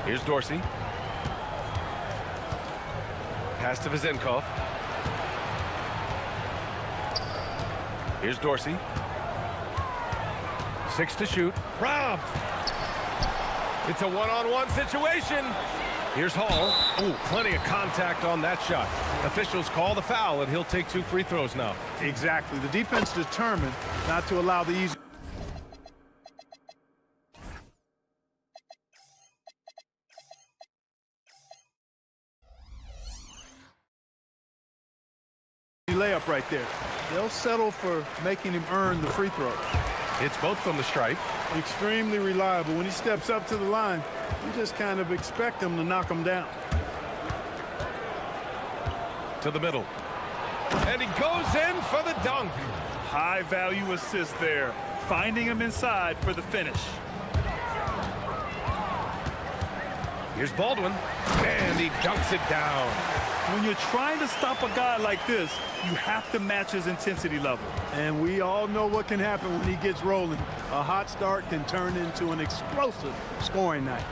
Here's Dorsey. Pass to Vezenkov. Here's Dorsey. 6 to shoot. Robbed. It's a one-on-one situation. Here's Hall. Ooh, plenty of contact on that shot. Officials call the foul, and he'll take 2 free throws now. Exactly. The defense determined not to allow the easy layup right there. They'll settle for making him earn the free throws. It's both from the stripe. Extremely reliable. When he steps up to the line, you just kind of expect him to knock him down. To the middle. And he goes in for the dunk. High value assist there. Finding him inside for the finish. Here's Baldwin. And he dunks it down. When you're trying to stop a guy like this, you have to match his intensity level. And we all know what can happen when he gets rolling. A hot start can turn into an explosive scoring night.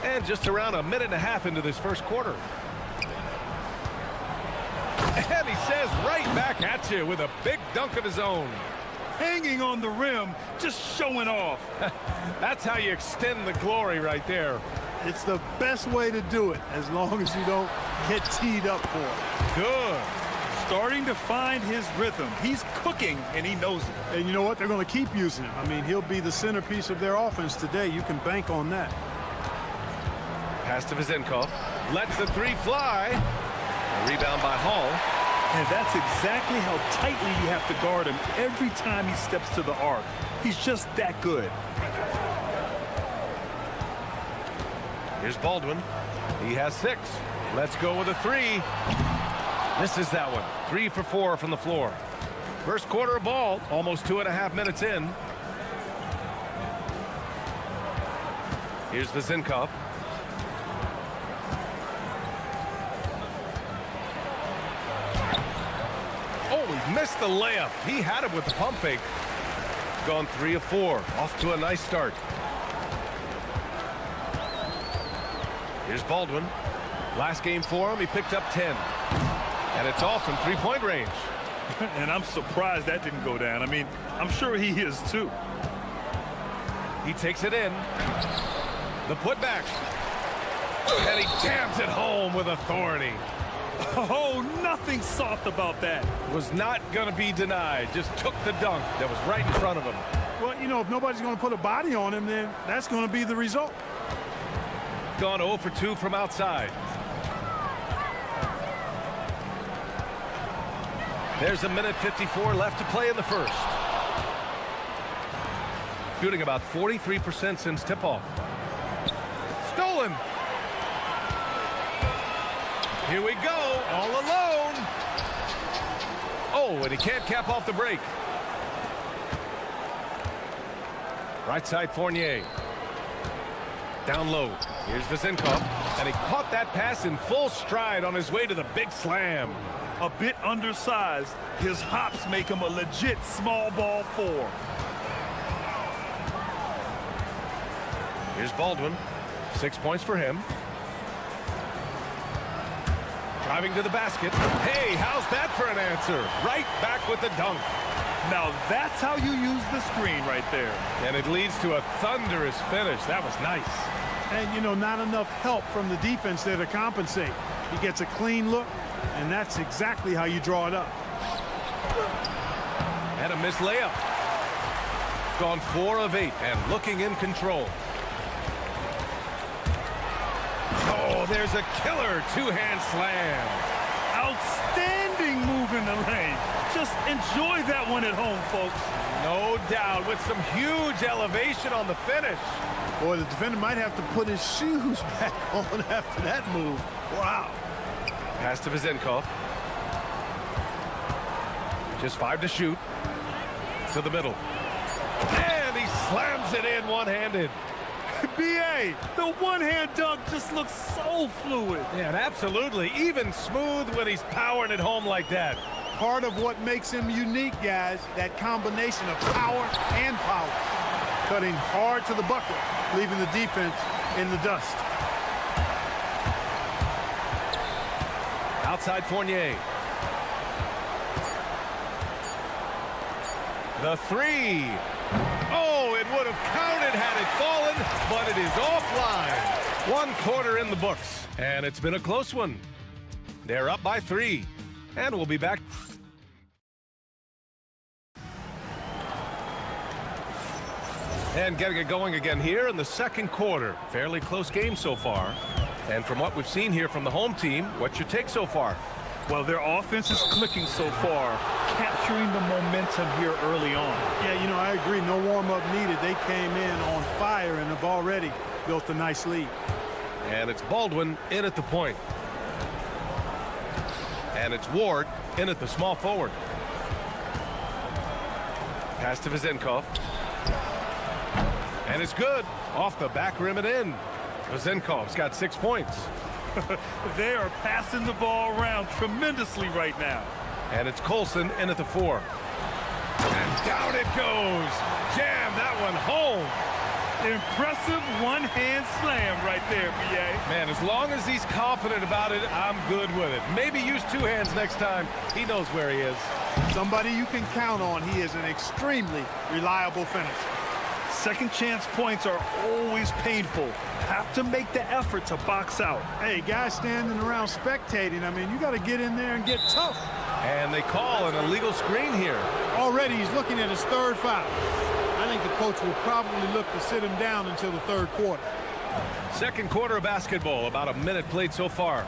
And just around a minute and a half into this first quarter. And he says right back at you with a big dunk of his own. Hanging on the rim, just showing off. That's how you extend the glory right there. It's the best way to do it, as long as you don't get teed up for it. Good. Starting to find his rhythm. He's cooking, and he knows it. And you know what? They're going to keep using him. I mean, he'll be the centerpiece of their offense today. You can bank on that. Pass to Vezenkov. Lets the 3 fly. A rebound by Hall. And that's exactly how tightly you have to guard him every time he steps to the arc. He's just that good. Here's Baldwin. He has 6. Let's go with a 3. Misses that one. 3 for 4 from the floor. First quarter of ball, almost 2.5 minutes in. Here's Vezenkov. Oh, he missed the layup. He had it with the pump fake. Gone 3 of 4. Off to a nice start. Here's Baldwin. Last game for him, he picked up 10. And it's off from 3-point range. And I'm surprised that didn't go down. I mean, I'm sure he is too. He takes it in. The putback. And he jams it home with authority. Oh, nothing soft about that. Was not going to be denied. Just took the dunk that was right in front of him. Well, you know, if nobody's going to put a body on him, then that's going to be the result. Gone 0 for 2 from outside. There's a minute 54 left to play in the first. Shooting about 43% since tip-off. Stolen. Here we go, all alone. Oh, and he can't cap off the break. Right side Fournier. Down low. Here's Vezenkov. And he caught that pass in full stride on his way to the big slam. A bit undersized. His hops make him a legit small ball 4. Here's Baldwin. 6 points for him. Driving to the basket. Hey, how's that for an answer? Right back with the dunk. Now that's how you use the screen right there. And it leads to a thunderous finish. That was nice. And, you know, not enough help from the defense there to compensate. He gets a clean look, and that's exactly how you draw it up. And a missed layup. Gone 4 of 8 and looking in control. there's a killer two-hand slam. Outstanding move in the lane. Just enjoy that one at home, folks. No doubt, with some huge elevation on the finish. Boy, the defender might have to put his shoes back on after that move. Wow. Pass to Vezenkov. Just 5 to shoot. To the middle. And he slams it in one-handed. B.A., the one-hand dunk just looks so fluid. Yeah, absolutely. Even smooth when he's powering it home like that. Part of what makes him unique, guys, that combination of power and power. Cutting hard to the bucket, leaving the defense in the dust. Outside Fournier. The three. Oh, it would have counted had it fallen, but it is offline. 1 quarter in the books, and it's been a close one. They're up by 3, and we'll be back. And getting it going again here in the second quarter. Fairly close game so far. And from what we've seen here from the home team, what's your take so far? Well, their offense is clicking so far, capturing the momentum here early on. Yeah, you know, I agree. No warm-up needed. They came in on fire and have already built a nice lead. And it's Baldwin in at the point. And it's Ward in at the small forward. Pass to Vezenkov. And it's good. Off the back rim and in. Vezenkov's got 6 points. They are passing the ball around tremendously right now. And it's Colson in at the 4. And down it goes. Jam that one home. Impressive one-hand slam right there, B.A. Man, as long as he's confident about it, I'm good with it. Maybe use 2 hands next time. He knows where he is. Somebody you can count on. He is an extremely reliable finisher. Second chance points are always painful. Have to make the effort to box out. Hey, guys standing around spectating, I mean, you got to get in there and get tough. And they call an illegal screen here. Already he's looking at his 3rd foul. I think the coach will probably look to sit him down until the 3rd quarter. Second quarter of basketball, about a minute played so far.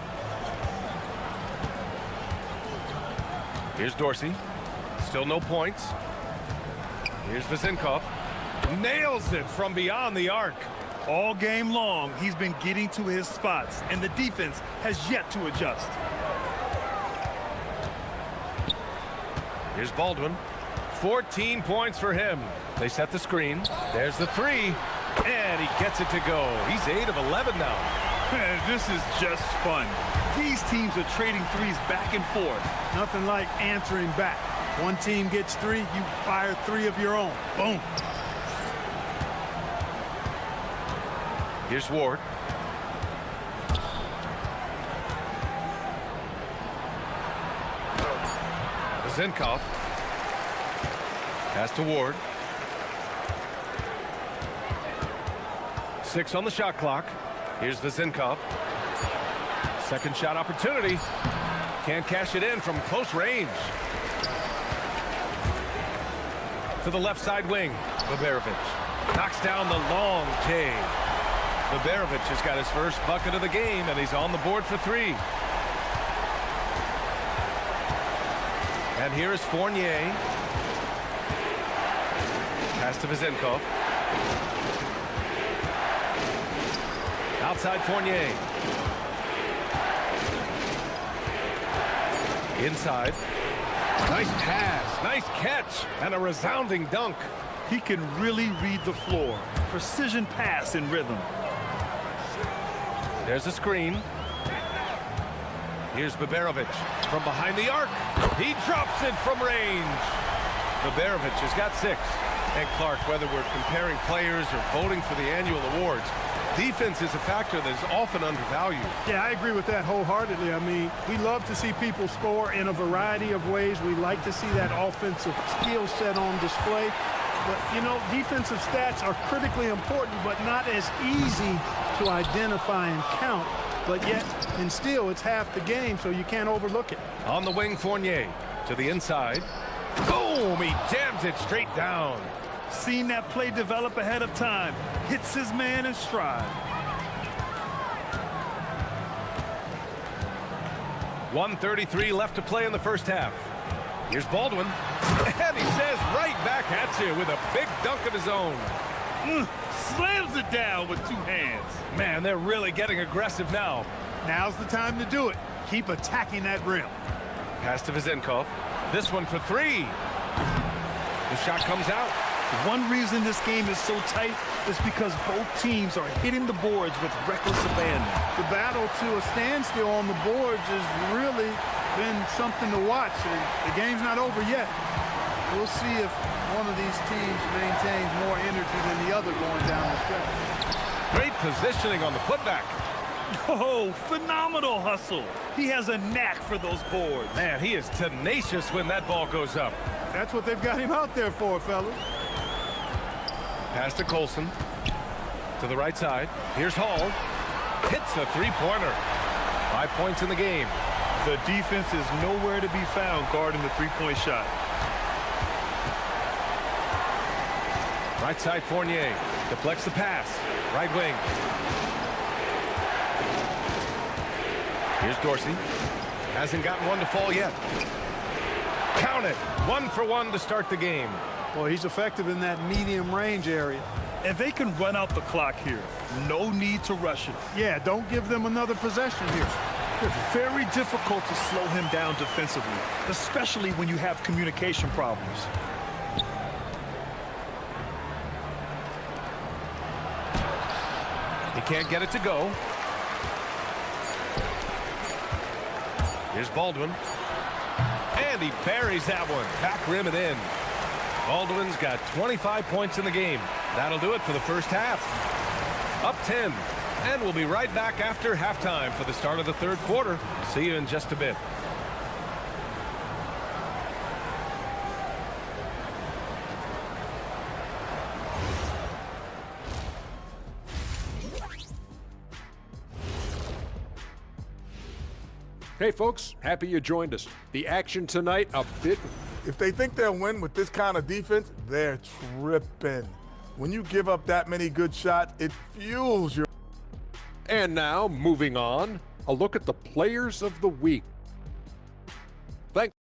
Here's Dorsey. Still no points. Here's Vezenkov. Nails it from beyond the arc. All game long, he's been getting to his spots, and the defense has yet to adjust. Here's Baldwin. 14 points for him. They set the screen. There's the 3. And he gets it to go. He's 8 of 11 now. This is just fun. These teams are trading threes back and forth. Nothing like answering back. One team gets 3, you fire 3 of your own. Boom. Here's Ward. Vezenkov. Pass to Ward. 6 on the shot clock. Here's Vezenkov. Second shot opportunity. Can't cash it in from close range. To the left side wing. Baberovic knocks down the long J. Baberovic has got his first bucket of the game, and he's on the board for 3. And here is Fournier. Pass to Vezenkov. Outside Fournier. Inside. Nice pass, nice catch, and a resounding dunk. He can really read the floor. Precision pass in rhythm. There's a screen. Here's Baberovic from behind the arc. He drops it from range. Baberovic has got 6. And Clark, whether we're comparing players or voting for the annual awards, defense is a factor that is often undervalued. Yeah, I agree with that wholeheartedly. I mean, we love to see people score in a variety of ways. We like to see that offensive skill set on display. But, you know, defensive stats are critically important, but not as easy to identify and count. But yet, and still, it's half the game, so you can't overlook it. On the wing, Fournier to the inside. Boom! He jams it straight down. Seen that play develop ahead of time. Hits his man in stride. 1:33 left to play in the first half. Here's Baldwin. And he says right back at you with a big dunk of his own. Slams it down with two hands. Man, they're really getting aggressive now. Now's the time to do it. Keep attacking that rim. Pass to Vizenkov. This one for three. The shot comes out. One reason this game is so tight is because both teams are hitting the boards with reckless abandon. The battle to a standstill on the boards has really been something to watch. The game's not over yet. We'll see if one of these teams maintains more energy than the other going down the stretch. Great positioning on the putback. Oh, phenomenal hustle. He has a knack for those boards. Man, he is tenacious when that ball goes up. That's what they've got him out there for, fellas. Pass to Colson. To the right side. Here's Hall. Hits a three-pointer. 5 points in the game. The defense is nowhere to be found guarding the three-point shot. Right side Fournier. Deflects the pass. Right wing. Here's Dorsey. Hasn't gotten one to fall yet. Count it. 1 for 1 to start the game. Well, he's effective in that medium range area. And they can run out the clock here. No need to rush it. Yeah, don't give them another possession here. It's very difficult to slow him down defensively, especially when you have communication problems. He can't get it to go. Here's Baldwin. And he buries that one. Back rim and in. Baldwin's got 25 points in the game. That'll do it for the first half. Up 10. And we'll be right back after halftime for the start of the third quarter. See you in just a bit. Hey, folks, happy you joined us. The action tonight, a bit... If they think they'll win with this kind of defense, they're tripping. When you give up that many good shots, it fuels your... And now, moving on, a look at the players of the week. Thank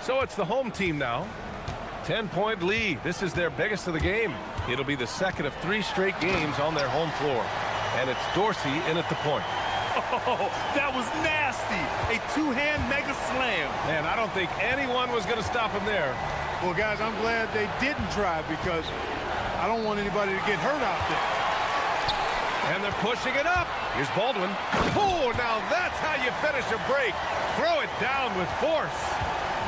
So it's the home team now. 10-point lead. This is their biggest of the game. It'll be the second of 3 straight games on their home floor. And it's Dorsey in at the point. Oh, that was nasty. A two-hand mega slam. Man, I don't think anyone was going to stop him there. Well, guys, I'm glad they didn't try because I don't want anybody to get hurt out there. And they're pushing it up. Here's Baldwin. Oh, now that's how you finish a break. Throw it down with force.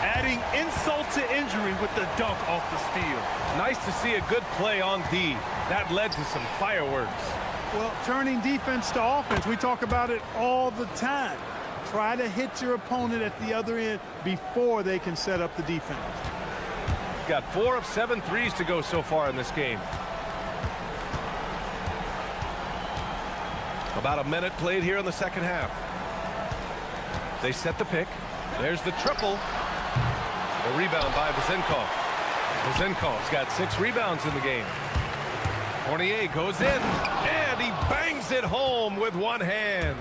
Adding insult to injury with the dunk off the steal. Nice to see a good play on D. That led to some fireworks. Well, turning defense to offense, we talk about it all the time. Try to hit your opponent at the other end before they can set up the defense. Got 4 of 7 threes to go so far in this game. About a minute played here in the second half. They set the pick. There's the triple. The rebound by Vizenkov. Vizenkov's got 6 rebounds in the game. Fournier goes in, and he bangs it home with one hand.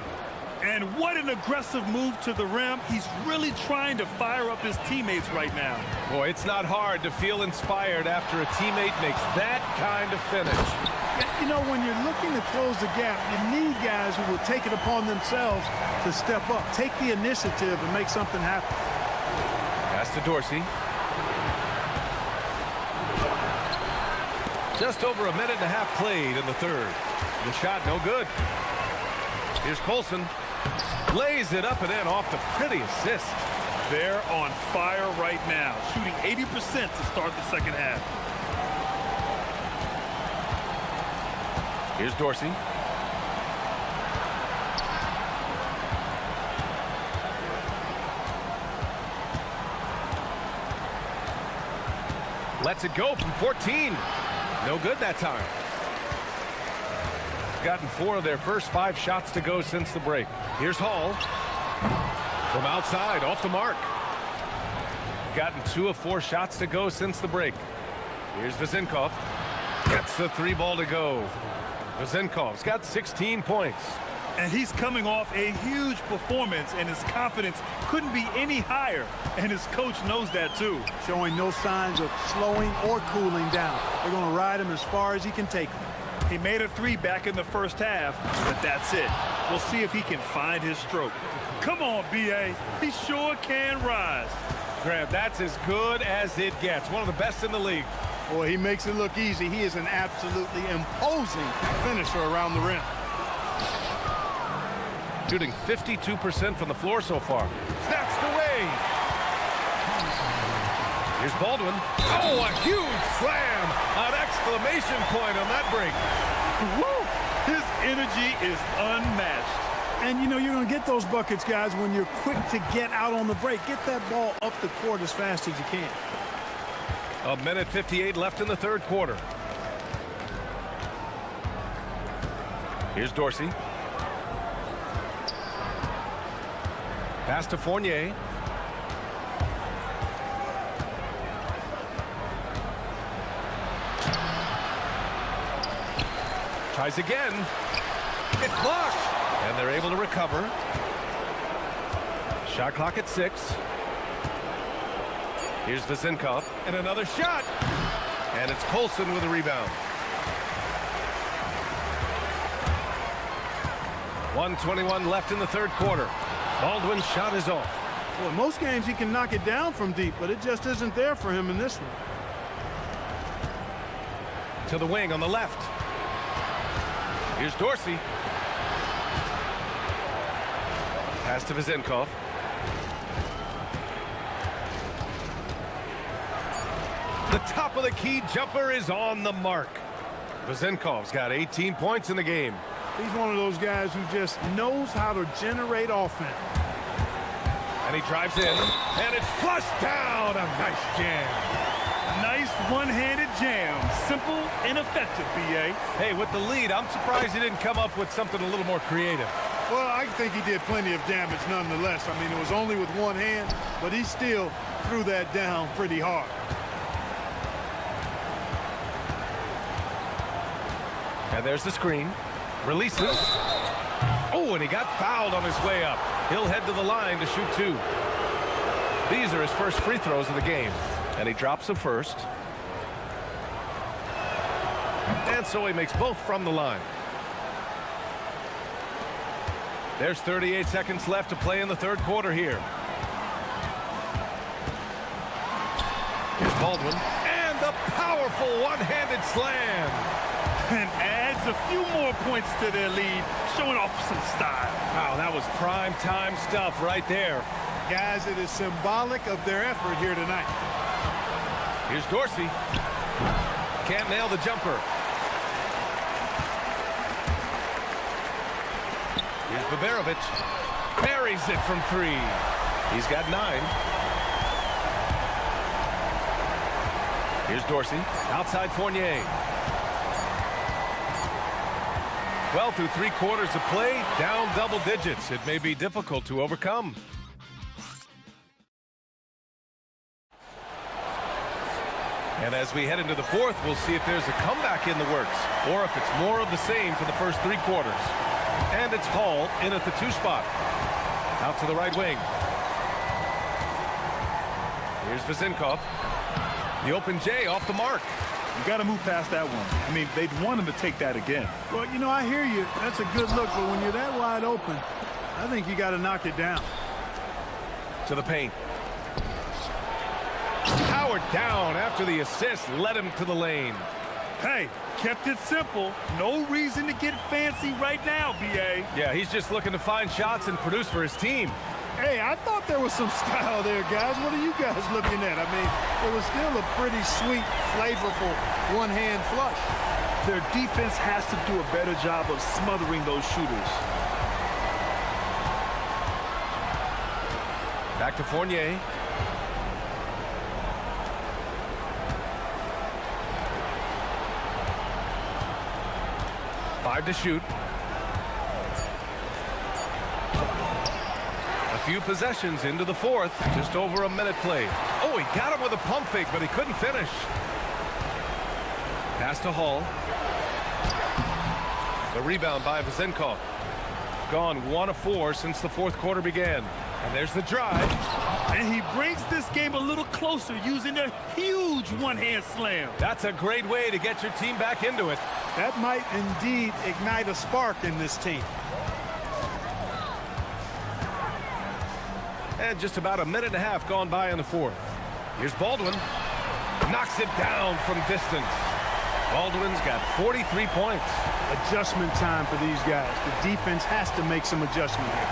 And what an aggressive move to the rim. He's really trying to fire up his teammates right now. Boy, it's not hard to feel inspired after a teammate makes that kind of finish. You know, when you're looking to close the gap, you need guys who will take it upon themselves to step up, take the initiative and make something happen. Pass to Dorsey. Just over a minute and a half played in the third. The shot no good. Here's Colson. Lays it up and in off the pretty assist. They're on fire right now, shooting 80% to start the second half. Here's Dorsey. Lets it go from 14. No good that time. Gotten 4 of their first 5 shots to go since the break. Here's Hall. From outside, off the mark. Gotten 2 of 4 shots to go since the break. Here's Vezenkov. Gets the 3 ball to go. Vezenkov's got 16 points. And he's coming off a huge performance, and his confidence couldn't be any higher. And his coach knows that too. Showing no signs of slowing or cooling down. They're going to ride him as far as he can take him. He made a 3 back in the first half, but that's it. We'll see if he can find his stroke. Come on, B.A. He sure can rise. Graham, that's as good as it gets. One of the best in the league. Boy, he makes it look easy. He is an absolutely imposing finisher around the rim. Shooting 52% from the floor so far. Snatched away. Here's Baldwin. Oh, a huge slam. An exclamation point on that break. Woo! His energy is unmatched. And, you know, you're going to get those buckets, guys, when you're quick to get out on the break. Get that ball up the court as fast as you can. A minute 58 left in the third quarter. Here's Dorsey. Pass to Fournier. Tries again. It's blocked. And they're able to recover. Shot clock at 6. Here's Vezenkov. And another shot. And it's Colson with a rebound. 1:21 left in the third quarter. Baldwin's shot is off. Well, most games he can knock it down from deep, but it just isn't there for him in this one. To the wing on the left. Here's Dorsey. Pass to Vezenkov. The top of the key jumper is on the mark. Vezenkov's got 18 points in the game. He's one of those guys who just knows how to generate offense. And he drives in, and it's flushed down. A nice jam. Nice one-handed jam. Simple and effective, B.A. Hey, with the lead, I'm surprised he didn't come up with something a little more creative. Well, I think he did plenty of damage nonetheless. I mean, it was only with one hand, but he still threw that down pretty hard. And there's the screen. Releases. Oh, and he got fouled on his way up. He'll head to the line to shoot 2. These are his first free throws of the game. And he drops them first. And so he makes both from the line. There's 38 seconds left to play in the third quarter here. Here's Baldwin. And the powerful one-handed slam. And adds a few more points to their lead, showing off some style. Wow, that was prime time stuff right there. Guys, it is symbolic of their effort here tonight. Here's Dorsey. Can't nail the jumper. Here's Baberovich. Buries it from 3. He's got 9. Here's Dorsey. Outside Fournier. Well, through 3 quarters of play, down double digits. It may be difficult to overcome. And as we head into the fourth, we'll see if there's a comeback in the works, or if it's more of the same for the first 3 quarters. And it's Hall in at the 2 spot. Out to the right wing. Here's Vezenkov. The open J off the mark. You got to move past that one. I mean, they'd want him to take that again. Well, you know, I hear you. That's a good look, but when you're that wide open, I think you got to knock it down. To the paint. Powered down after the assist led him to the lane. Hey, kept it simple. No reason to get fancy right now, B.A. Yeah, he's just looking to find shots and produce for his team. Hey, I thought there was some style there, guys. What are you guys looking at? I mean, it was still a pretty sweet, flavorful one-hand flush. Their defense has to do a better job of smothering those shooters. Back to Fournier. Five to shoot. A few possessions into the fourth. Just over a minute played. Oh, he got him with a pump fake, but he couldn't finish. Pass to Hall. The rebound by Vezenkov. Gone 1 of 4 since the fourth quarter began. And there's the drive. And he brings this game a little closer using a huge one-hand slam. That's a great way to get your team back into it. That might indeed ignite a spark in this team. And just about a minute and a half gone by in the fourth. Here's Baldwin. Knocks it down from distance. Baldwin's got 43 points. Adjustment time for these guys. The defense has to make some adjustment here.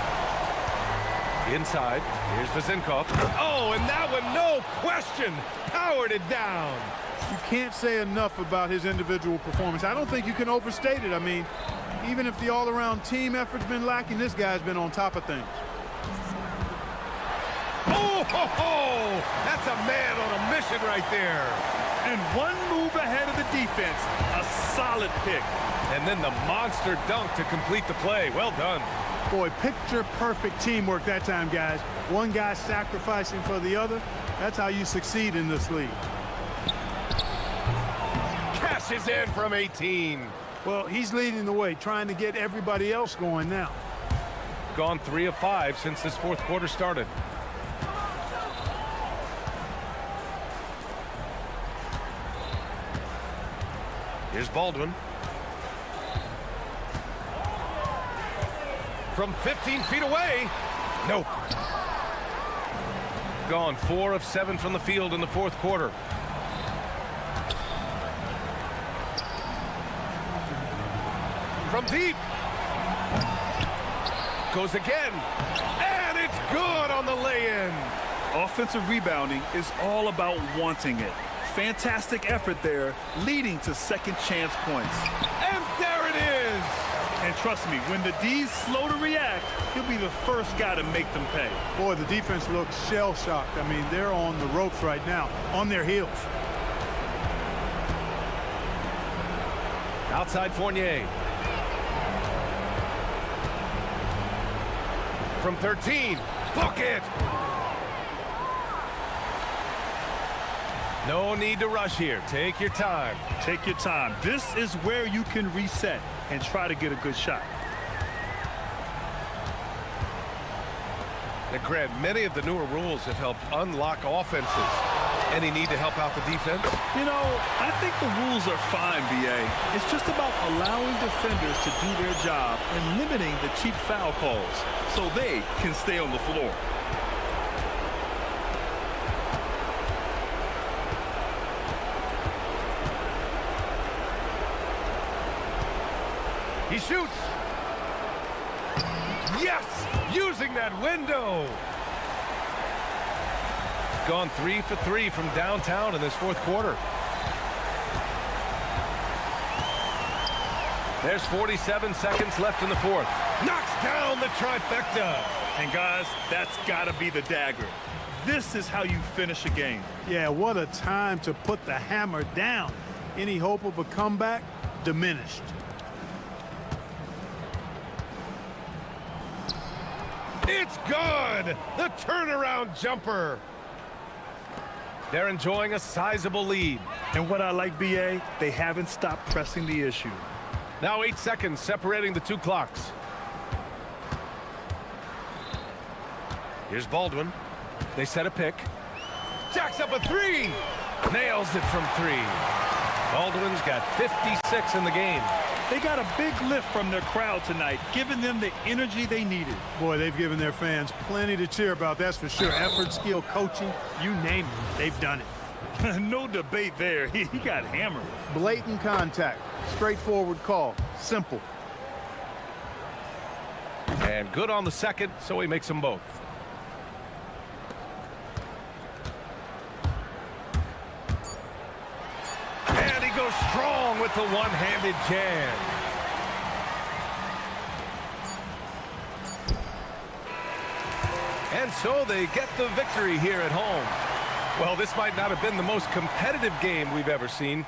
Inside, here's Vezenkov. Oh, and that one, no question, powered it down. You can't say enough about his individual performance. I don't think you can overstate it. I mean, even if the all-around team effort's been lacking, this guy's been on top of things. Oh, ho, ho! That's a man on a mission right there. And one move ahead of the defense. A solid pick. And then the monster dunk to complete the play. Well done. Boy, picture-perfect teamwork that time, guys. One guy sacrificing for the other. That's how you succeed in this league. Cashes in from 18. Well, he's leading the way, trying to get everybody else going now. Gone 3 of 5 since this fourth quarter started. Here's Baldwin. From 15 feet away. Nope. Gone 4 of 7 from the field in the fourth quarter. From deep. Goes again. And it's good on the lay-in. Offensive rebounding is all about wanting it. Fantastic effort there, leading to second chance points. And there it is. And trust me, when the D's slow to react, he'll be the first guy to make them pay. Boy, the defense looks shell-shocked. I mean, they're on the ropes right now, on their heels. Outside Fournier. From 13. Bucket! No need to rush here. Take your time. Take your time. This is where you can reset and try to get a good shot. Now, Grant, many of the newer rules have helped unlock offenses. Any need to help out the defense? You know, I think the rules are fine, B.A. It's just about allowing defenders to do their job and limiting the cheap foul calls so they can stay on the floor. He shoots. Yes! Using that window. Gone 3 for 3 from downtown in this fourth quarter. There's 47 seconds left in the fourth. Knocks down the trifecta. And guys, that's got to be the dagger. This is how you finish a game. Yeah, what a time to put the hammer down. Any hope of a comeback? Diminished. It's good! The turnaround jumper. They're enjoying a sizable lead. And what I like, B.A., they haven't stopped pressing the issue. Now 8 seconds separating the two clocks. Here's Baldwin. They set a pick. Jacks up a 3. Nails it from 3. Baldwin's got 56 in the game. They got a big lift from their crowd tonight, giving them the energy they needed. Boy, they've given their fans plenty to cheer about, that's for sure. Effort, skill, coaching, you name it, they've done it. No debate there. He got hammered. Blatant contact, straightforward call, simple. And good on the second, so he makes them both. And he goes strong with the one-handed jam. And so they get the victory here at home. Well, this might not have been the most competitive game we've ever seen.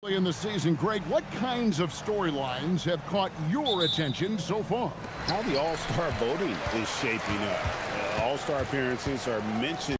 In the season, Greg, what kinds of storylines have caught your attention so far? How the All-Star voting is shaping up. All-Star appearances are mentioned.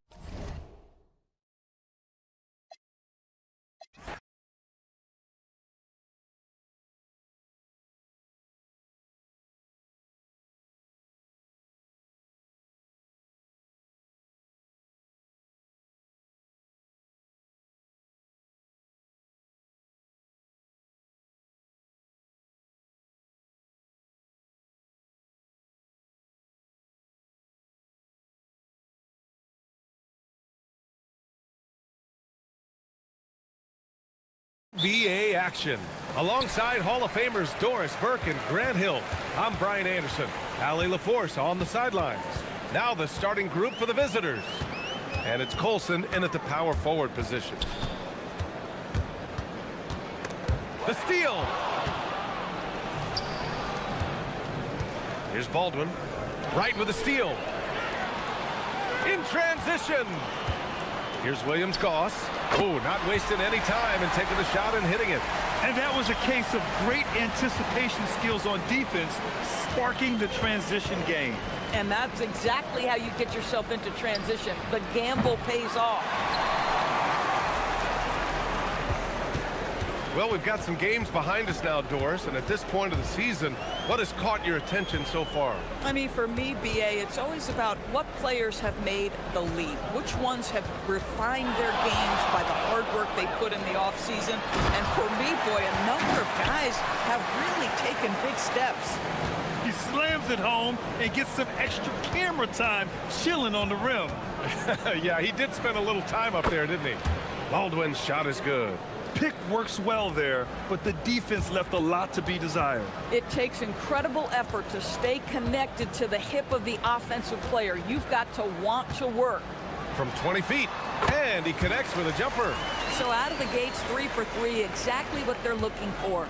NBA action. Alongside Hall of Famers Doris Burke and Grant Hill, I'm Brian Anderson. Allie LaForce on the sidelines. Now the starting group for the visitors. And it's Colson in at the power forward position. The steal. Here's Baldwin. Right with the steal. In transition. Here's Williams-Goss. Oh, not wasting any time and taking the shot and hitting it. And that was a case of great anticipation skills on defense, sparking the transition game. And that's exactly how you get yourself into transition. The gamble pays off. Well, we've got some games behind us now, Doris, and at this point of the season, what has caught your attention so far? I mean, for me, BA, it's always about what players have made the leap. Which ones have refined their games by the hard work they put in the offseason. And for me, boy, a number of guys have really taken big steps. He slams it home and gets some extra camera time chilling on the rim. Yeah, he did spend a little time up there, didn't he? Baldwin's shot is good. Pick works well there, but the defense left a lot to be desired. It takes incredible effort to stay connected to the hip of the offensive player. You've got to want to work. From 20 feet, and he connects with a jumper. So out of the gates, 3 for 3, exactly what they're looking for.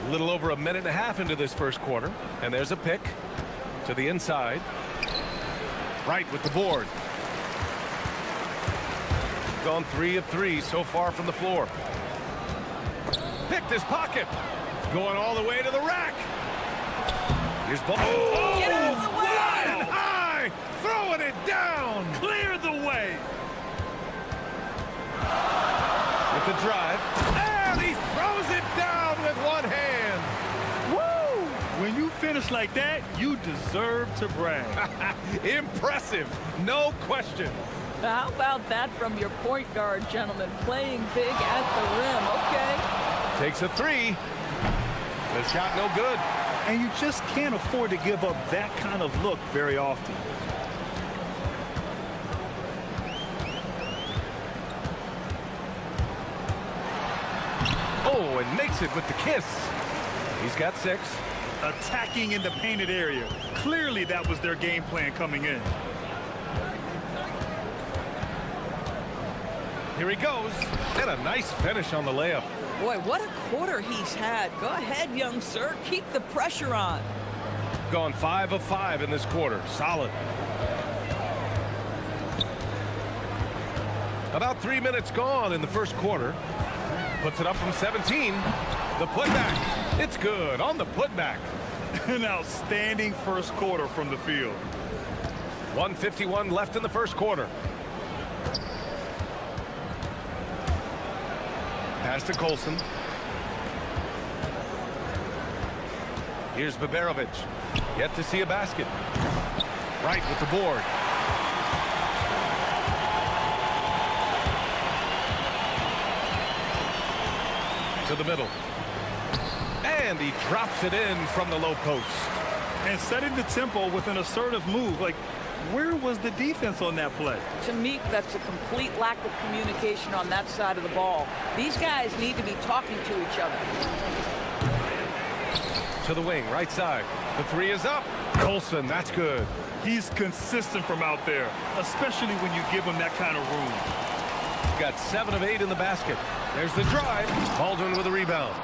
A little over a minute and a half into this first quarter, and there's a pick to the inside. Right with the board. Gone 3 of 3 so far from the floor. Picked his pocket. Going all the way to the rack. Here's ball. Oh, get out of the way! Flying high, throwing it down. Clear the way. With the drive, and he throws it down with one hand. Woo! When you finish like that, you deserve to brag. Impressive, no question. How about that from your point guard, gentlemen? Playing big at the rim. Okay. Takes a 3. The shot no good. And you just can't afford to give up that kind of look very often. Oh, and makes it with the kiss. He's got 6. Attacking in the painted area. Clearly that was their game plan coming in. Here he goes, and a nice finish on the layup. Boy, what a quarter he's had. Go ahead, young sir. Keep the pressure on. Gone 5 of 5 in this quarter. Solid. About 3 minutes gone in the first quarter. Puts it up from 17. The putback. It's good on the putback. An outstanding first quarter from the field. 1:51 left in the first quarter. Pass to Colson. Here's Baberovic. Yet to see a basket. Right with the board. To the middle. And he drops it in from the low post. And setting the tempo with an assertive move. Like, where was the defense on that play? To me, that's a complete lack of communication on that side of the ball. These guys need to be talking to each other. To the wing, right side. The 3 is up. Colson, that's good. He's consistent from out there, especially when you give him that kind of room. Got 7 of 8 in the basket. There's the drive. Baldwin with a rebound.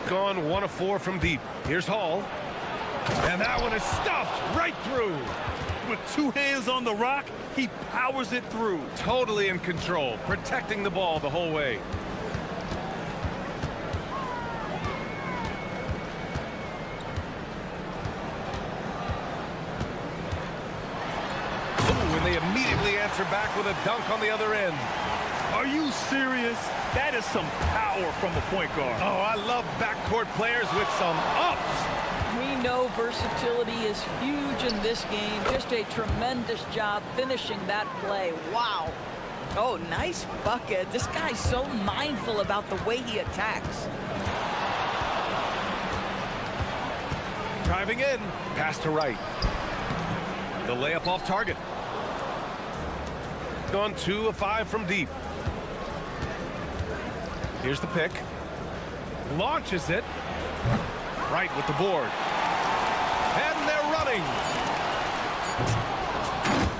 Gone 1 of 4 from deep. Here's Hall. And that one is stuffed right through. With two hands on the rock, he powers it through. Totally in control, protecting the ball the whole way. Ooh, and they immediately answer back with a dunk on the other end. Are you serious? That is some power from a point guard. Oh, I love backcourt players with some ups. We know versatility is huge in this game. Just a tremendous job finishing that play. Wow. Oh, nice bucket. This guy's so mindful about the way he attacks. Driving in, pass to right. The layup off target. Gone 2 of 5 from deep. Here's the pick. Launches it. Right with the board. And they're running.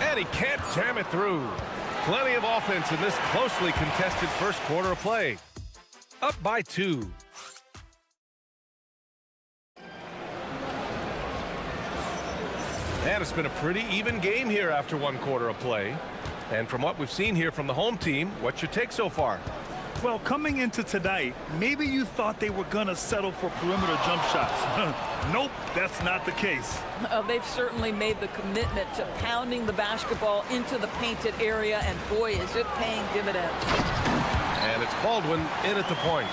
And he can't jam it through. Plenty of offense in this closely contested first quarter of play. Up by 2. And it's been a pretty even game here after 1 quarter of play. And from what we've seen here from the home team, what's your take so far? Well, coming into tonight, maybe you thought they were going to settle for perimeter jump shots. Nope, that's not the case. They've certainly made the commitment to pounding the basketball into the painted area, and boy, is it paying dividends. And it's Baldwin in at the point.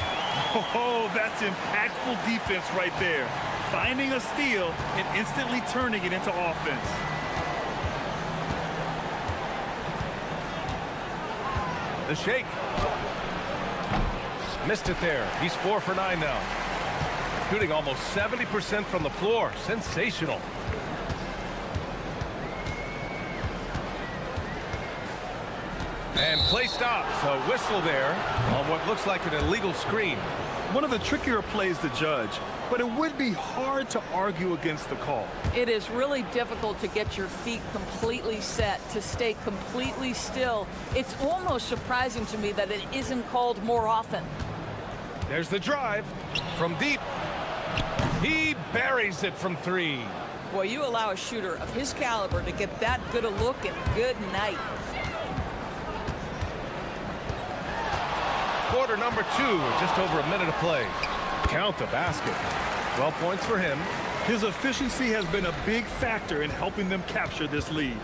Oh, that's impactful defense right there. Finding a steal and instantly turning it into offense. The shake. Missed it there. He's 4 for 9 now. Shooting almost 70% from the floor. Sensational. And play stops. A whistle there on what looks like an illegal screen. One of the trickier plays to judge, but it would be hard to argue against the call. It is really difficult to get your feet completely set, to stay completely still. It's almost surprising to me that it isn't called more often. There's the drive from deep. He buries it from 3. Boy, you allow a shooter of his caliber to get that good a look, and good night. Quarter number 2, just over a minute of play. Count the basket. 12 points for him. His efficiency has been a big factor in helping them capture this lead.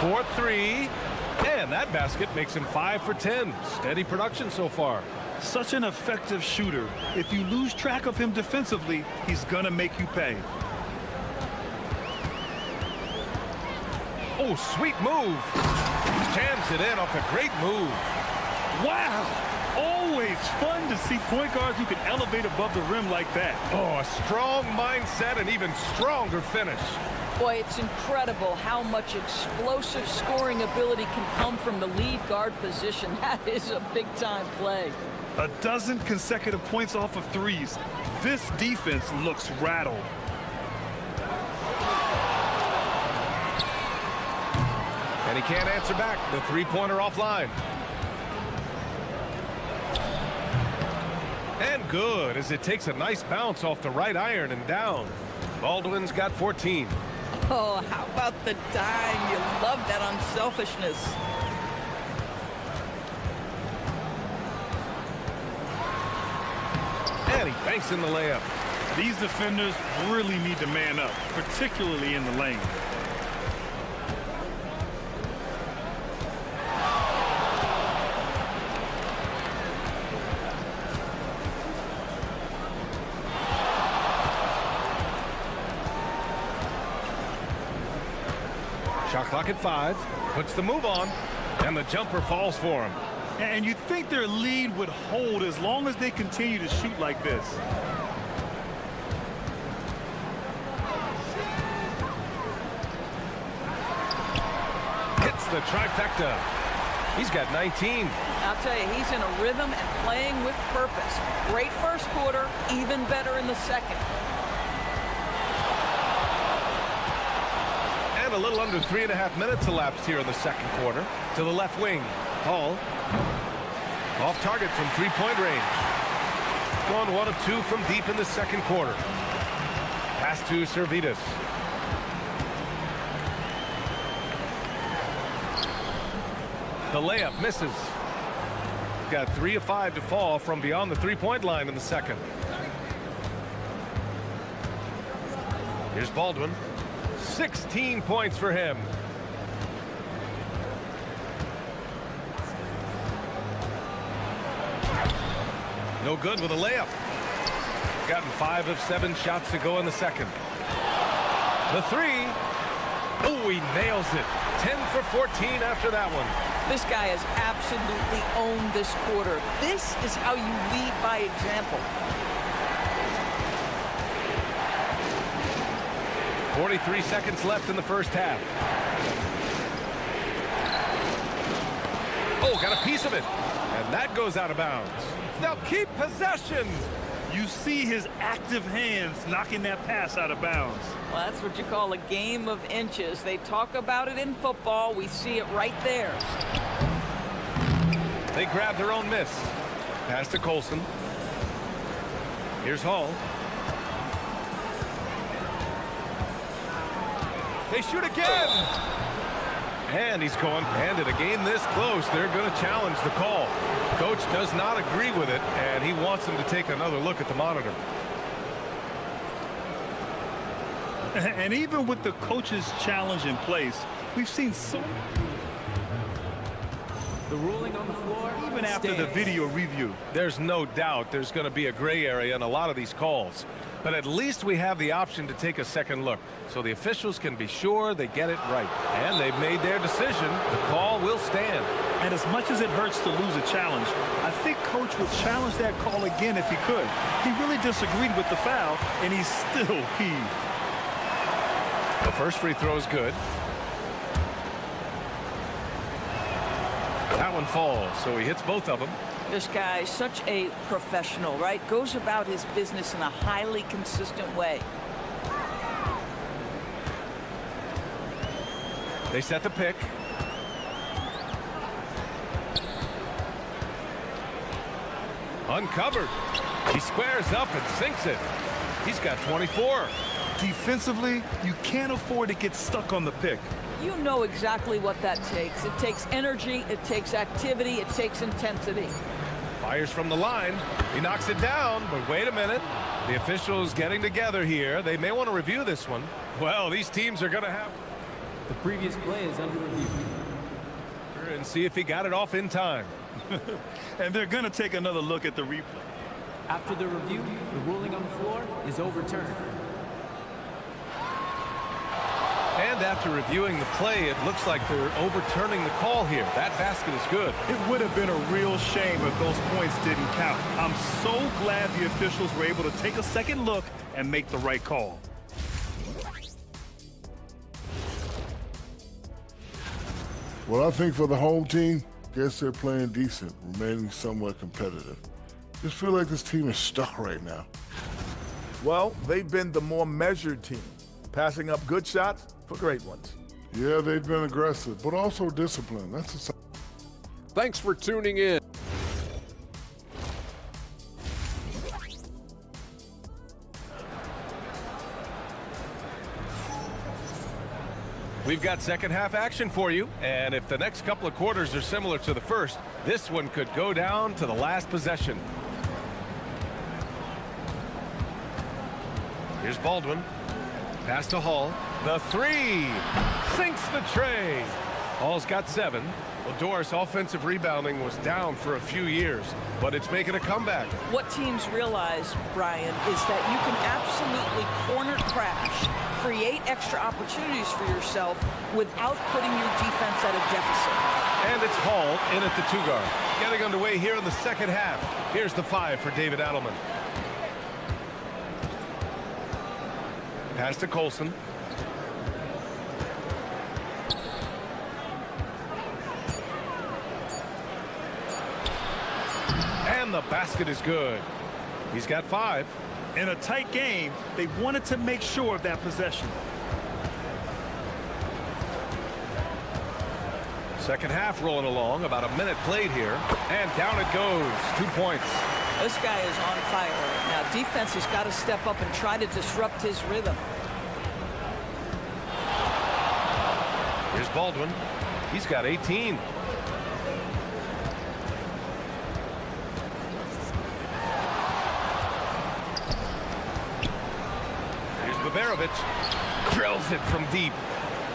For 3, and that basket makes him 5 for 10. Steady production so far. Such an effective shooter. If you lose track of him defensively, he's gonna make you pay. Oh, sweet move. Jams it in off a great move. Wow! Always fun to see point guards who can elevate above the rim like that. Oh, a strong mindset and even stronger finish. Boy, it's incredible how much explosive scoring ability can come from the lead guard position. That is a big-time play. 12 consecutive points off of 3s. This defense looks rattled. And he can't answer back. The 3-pointer offline. And good, as it takes a nice bounce off the right iron and down. Baldwin's got 14. Oh, how about the dime? You love that unselfishness. And he banks in the layup. These defenders really need to man up, particularly in the lane. Shot clock at 5. Puts the move on. And the jumper falls for him. And you'd think their lead would hold as long as they continue to shoot like this. Hits the trifecta. He's got 19. I'll tell you, he's in a rhythm and playing with purpose. Great first quarter, even better in the second. And a little under 3.5 minutes elapsed here in the second quarter. To the left wing. Hall. Off target from 3-point range. gone 1 of 2 from deep in the second quarter. Pass to Servitas. The layup misses. Got 3 of 5 to fall from beyond the three-point line in the second. Here's Baldwin. 16 points for him. No good with a layup. Gotten 5 of 7 shots to go in the second. The three. Oh, he nails it. 10 for 14 after that one. This guy has absolutely owned this quarter. This is how you lead by example. 43 seconds left in the first half. Oh, got a piece of it. And that goes out of bounds. Now keep possession. You see his active hands knocking that pass out of bounds. Well, that's what you call a game of inches. They talk about it in football. We see it right there. They grab their own miss. Pass to Colson. Here's Hall. They shoot again. And he's going. And in a game this close, they're going to challenge the call. Coach does not agree with it, and he wants them to take another look at the monitor. And even with the coach's challenge in place, we've seen so... The ruling on the floor, even after the video review. There's no doubt there's going to be a gray area in a lot of these calls. But at least we have the option to take a second look, so the officials can be sure they get it right. And they've made their decision. The call will stand. And as much as it hurts to lose a challenge, I think Coach would challenge that call again if he could. He really disagreed with the foul, and he's still peeved. The first free throw is good. That one falls, so he hits both of them. This guy is such a professional, right? Goes about his business in a highly consistent way. They set the pick. Uncovered. He squares up and sinks it. He's got 24. Defensively, you can't afford to get stuck on the pick. You know exactly what that takes. It takes energy, it takes activity, it takes intensity. Fires from the line. He knocks it down, but wait a minute. The officials getting together here. They may want to review this one. Well, these teams are going to have... The previous play is under review. And see if he got it off in time. And they're going to take another look at the replay. After the review, the ruling on the floor is overturned. And after reviewing the play, it looks like they're overturning the call here. That basket is good. It would have been a real shame if those points didn't count. I'm so glad the officials were able to take a second look and make the right call. Well, I think for the home team, guess they're playing decent, remaining somewhat competitive. Just feel like this team is stuck right now. Well, they've been the more measured team, passing up good shots for great ones. Yeah, they've been aggressive, but also disciplined. That's a... Thanks for tuning in. We've got second half action for you, and if the next couple of quarters are similar to the first, this one could go down to the last possession. Here's Baldwin. Pass to Hall. The three sinks the tray. Hall's got 7. Well, Doris' offensive rebounding was down for a few years, but it's making a comeback. What teams realize, Brian, is that you can absolutely corner crash, create extra opportunities for yourself without putting your defense at a deficit. And it's Hall in at the 2-guard. Getting underway here in the second half. Here's the 5 for David Adelman. Pass to Colson. And the basket is good. He's got 5. In a tight game, they wanted to make sure of that possession. Second half rolling along, about a minute played here, and down it goes. 2 points. This guy is on fire right now. Defense has got to step up and try to disrupt his rhythm. Here's Baldwin. He's got 18. Babarovich drills it from deep.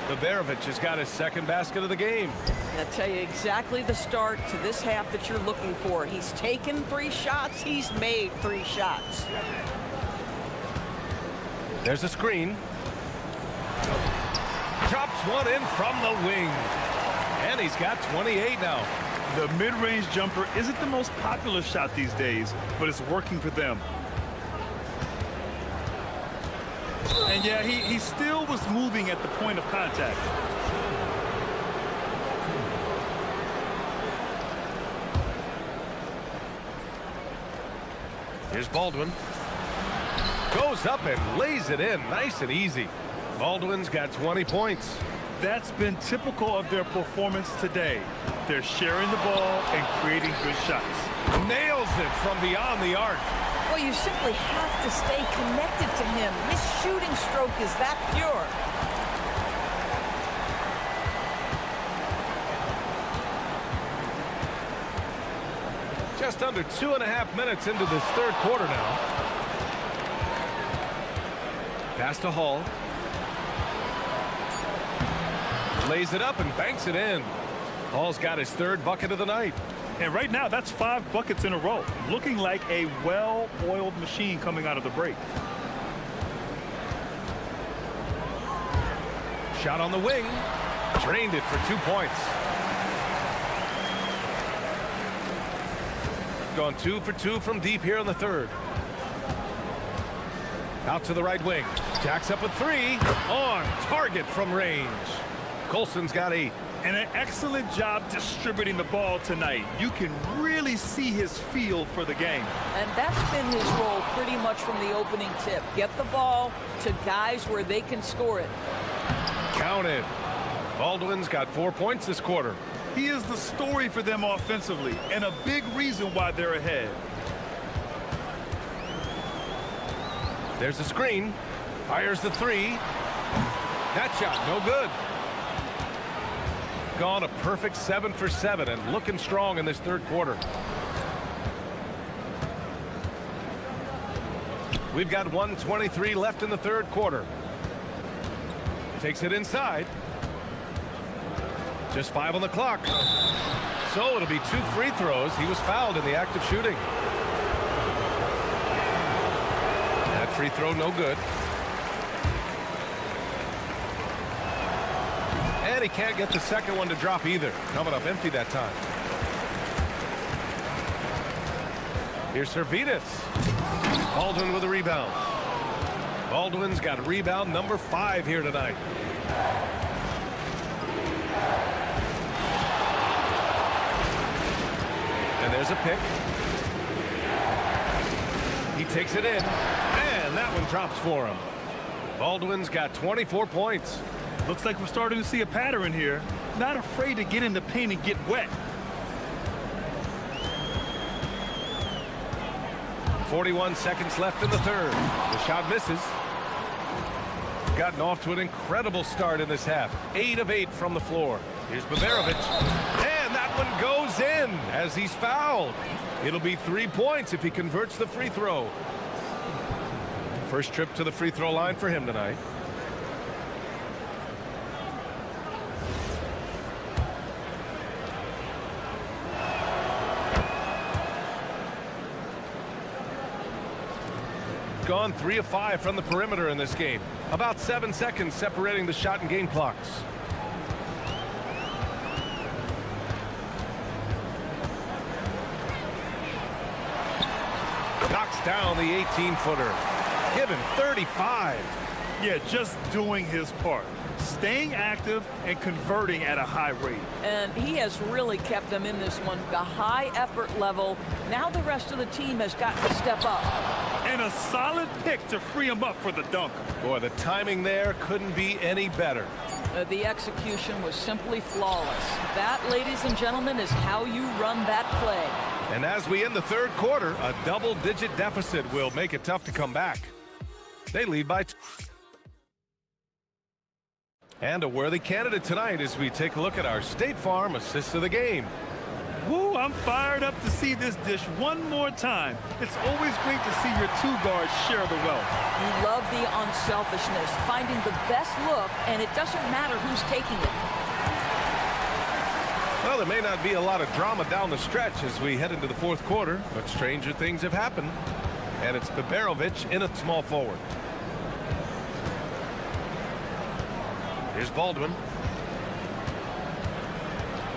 Babarovich has got his second basket of the game. I'll tell you exactly the start to this half that you're looking for. He's taken 3 shots. He's made 3 shots. There's a screen. Drops one in from the wing. And he's got 28 now. The mid-range jumper isn't the most popular shot these days, but it's working for them. And yeah, he still was moving at the point of contact. Here's Baldwin. Goes up and lays it in nice and easy. Baldwin's got 20 points. That's been typical of their performance today. They're sharing the ball and creating good shots. Nails it from beyond the arc. Well, you simply have to stay connected to him. His shooting stroke is that pure. Just under 2.5 minutes into this third quarter now. Pass to Hall. Lays it up and banks it in. Hall's got his 3rd bucket of the night. And right now, that's 5 buckets in a row. Looking like a well-oiled machine coming out of the break. Shot on the wing. Drained it for 2 points. Gone 2 for 2 from deep here in the third. Out to the right wing. Jacks up a 3. On target from range. Colson's got 8. And an excellent job distributing the ball tonight. You can really see his feel for the game. And that's been his role pretty much from the opening tip. Get the ball to guys where they can score it. Counted. Baldwin's got 4 points this quarter. He is the story for them offensively, and a big reason why they're ahead. There's a screen. Fires the 3. That shot, no good. Gone a perfect 7 for 7 and looking strong in this third quarter. We've got 1:23 left in the third quarter. Takes it inside. Just 5 on the clock. So it'll be 2 free throws. He was fouled in the act of shooting. That free throw no good. And he can't get the second one to drop either. Coming up empty that time. Here's Servetus. Baldwin with a rebound. Baldwin's got rebound number 5 here tonight. And there's a pick. He takes it in. And that one drops for him. Baldwin's got 24 points. Looks like we're starting to see a pattern here. Not afraid to get in the paint and get wet. 41 seconds left in the third. The shot misses. Gotten off to an incredible start in this half. 8 of 8 from the floor. Here's Babarovich. And that one goes in as he's fouled. It'll be 3 points if he converts the free throw. First trip to the free throw line for him tonight. Gone 3 of 5 from the perimeter in this game. About 7 seconds separating the shot and game clocks. Knocks down the 18-footer. Given 35. Yeah, just doing his part. Staying active and converting at a high rate. And he has really kept them in this one. The high effort level. Now the rest of the team has got to step up. And a solid pick to free him up for the dunk. Boy, the timing there couldn't be any better. The execution was simply flawless. That, ladies and gentlemen, is how you run that play. And as we end the third quarter, a double-digit deficit will make it tough to come back. They lead by 2. And a worthy candidate tonight as we take a look at our State Farm assist of the game. Woo, I'm fired up to see this dish one more time. It's always great to see your two guards share the wealth. You love the unselfishness, finding the best look, and it doesn't matter who's taking it. Well, there may not be a lot of drama down the stretch as we head into the fourth quarter, but stranger things have happened. And it's Beberovic in at small forward. Here's Baldwin.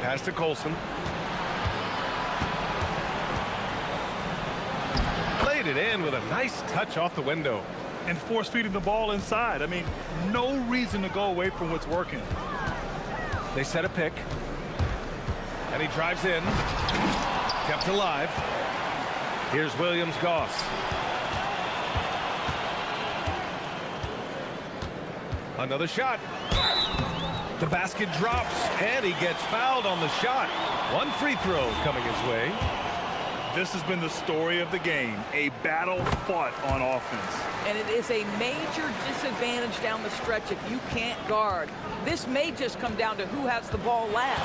Pass to Colson. Played it in with a nice touch off the window. And force feeding the ball inside. I mean, no reason to go away from what's working. They set a pick. And he drives in. Kept alive. Here's Williams-Goss. Another shot. The basket drops, and he gets fouled on the shot. One free throw coming his way. This has been the story of the game, a battle fought on offense. And it is a major disadvantage down the stretch if you can't guard. This may just come down to who has the ball last.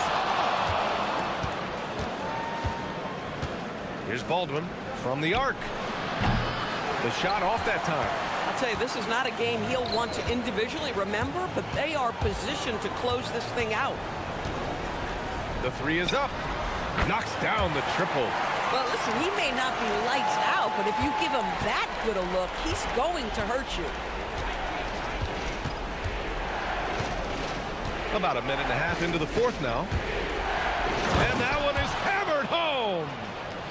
Here's Baldwin from the arc. The shot off that time. I'll tell you, this is not a game he'll want to individually remember, but they are positioned to close this thing out. The three is up. Knocks down the triple. Well, listen, he may not be lights out, but if you give him that good a look, he's going to hurt you. About a minute and a half into the fourth now. And that one is hammered home.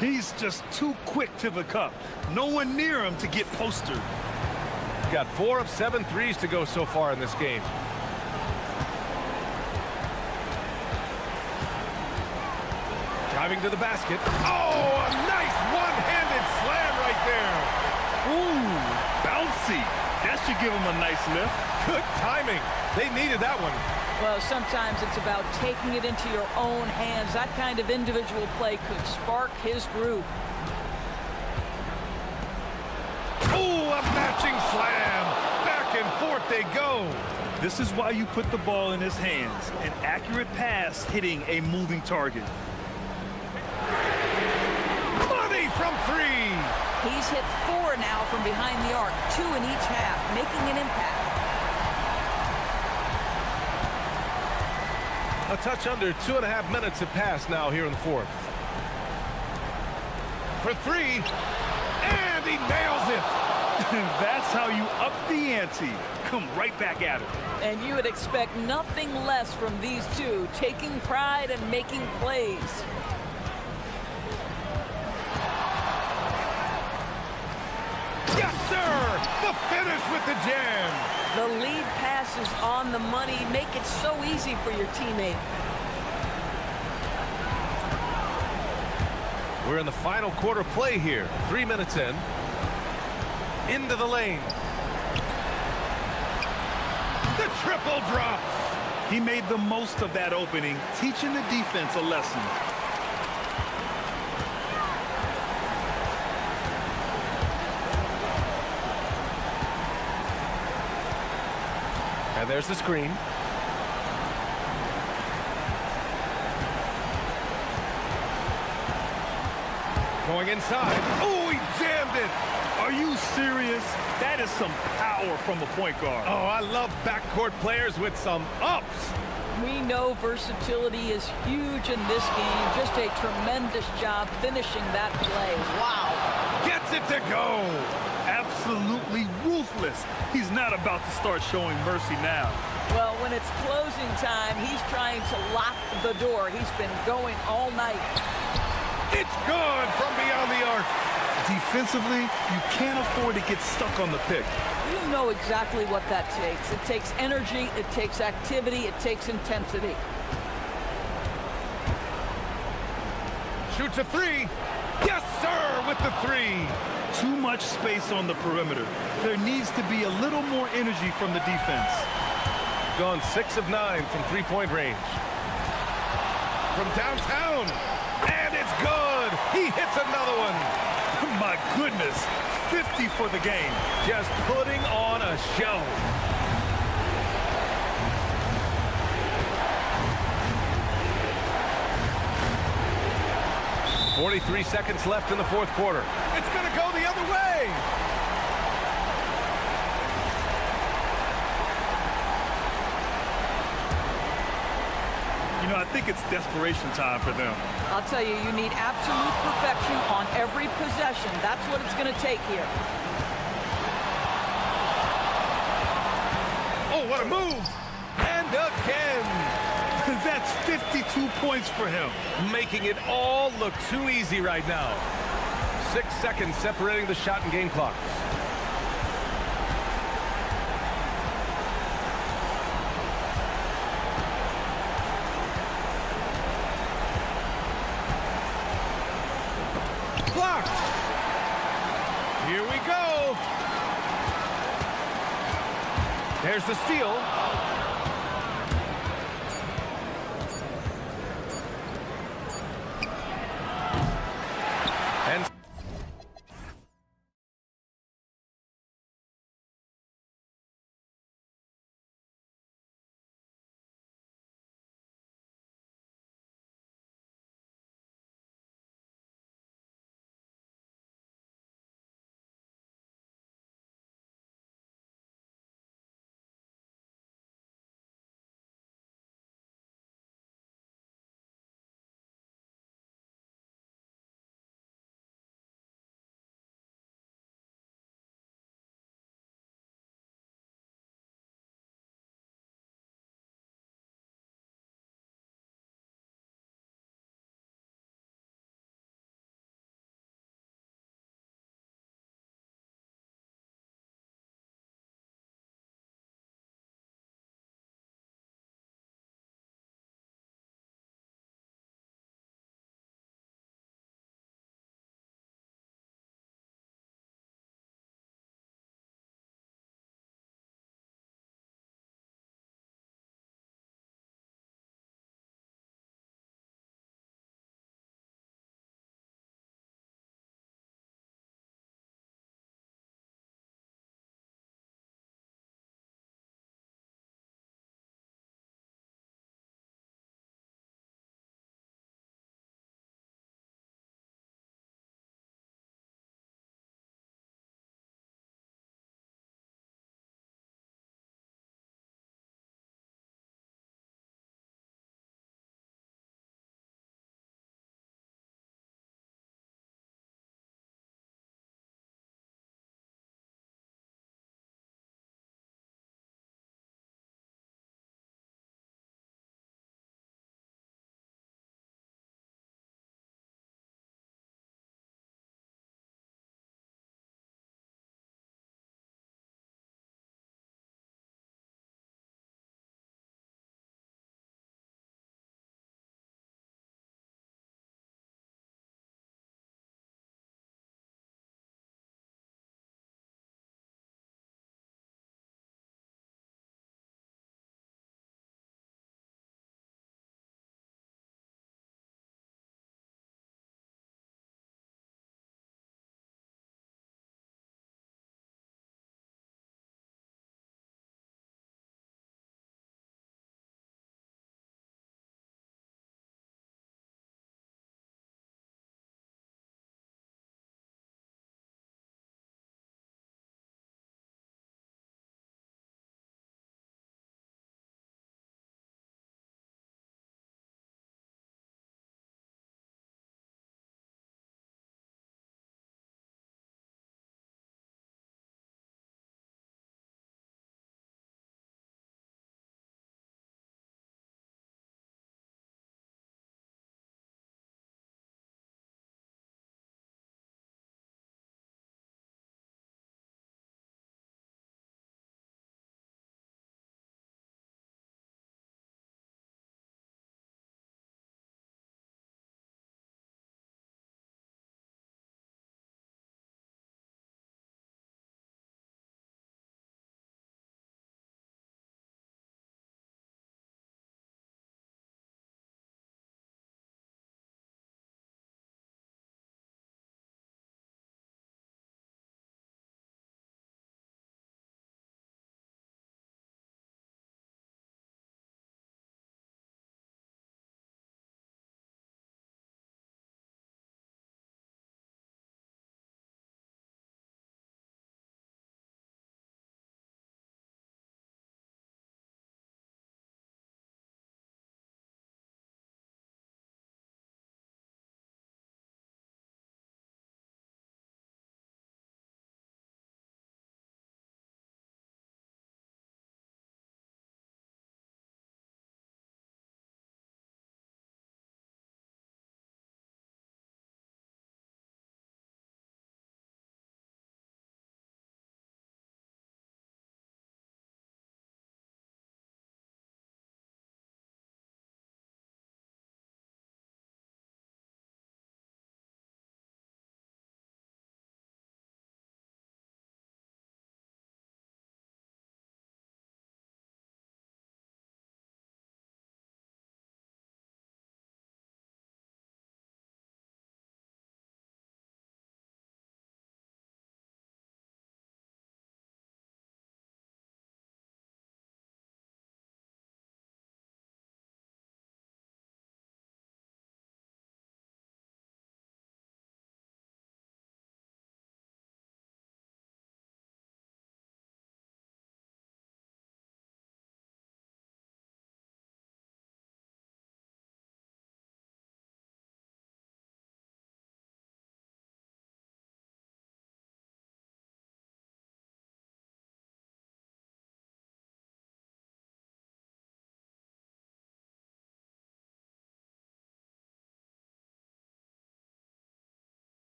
He's just too quick to the cup. No one near him to get postered. Got 4 of 7 threes to go so far in this game. Driving to the basket. Oh, a nice one-handed slam right there. Ooh, bouncy. That should give him a nice lift. Good timing. They needed that one. Well, sometimes it's about taking it into your own hands. That kind of individual play could spark his group. Ooh, a matching slam. Back and forth they go. This is why you put the ball in his hands. An accurate pass hitting a moving target. Money from 3. He's hit 4 now from behind the arc, 2 in each half, making an impact. A touch under 2.5 minutes have passed now here in the fourth. For 3, and he nails it. That's how you up the ante. Come right back at it. And you would expect nothing less from these two, taking pride and making plays. Yes, sir! The finish with the jam. The lead pass is on the money. Make it so easy for your teammate. We're in the final quarter play here. 3 minutes in. Into the lane. The triple drops. He made the most of that opening, teaching the defense a lesson. And there's the screen. Going inside. Oh, he jammed it. Are you serious? That is some power from a point guard. Oh, I love backcourt players with some ups. We know versatility is huge in this game. Just a tremendous job finishing that play. Wow. Gets it to go. Absolutely ruthless. He's not about to start showing mercy now. Well, when it's closing time, he's trying to lock the door. He's been going all night. It's good from beyond the arc. Defensively, you can't afford to get stuck on the pick. You know exactly what that takes. It takes energy, it takes activity, it takes intensity. Shoots a 3. Yes, sir, with the 3. Too much space on the perimeter. There needs to be a little more energy from the defense. Gone 6 of 9 from three-point range. From downtown, and it's good. He hits another one. My goodness, 50 for the game. Just putting on a show. "43 seconds left in the fourth quarter. It's going to go the other way. You know, I think it's desperation time for them. I'll tell you, you need absolute perfection on every possession. That's what it's going to take here. Oh, what a move. And again. That's 52 points for him. Making it all look too easy right now. 6 seconds separating the shot and game clocks. Blocked. Here we go. There's the steal.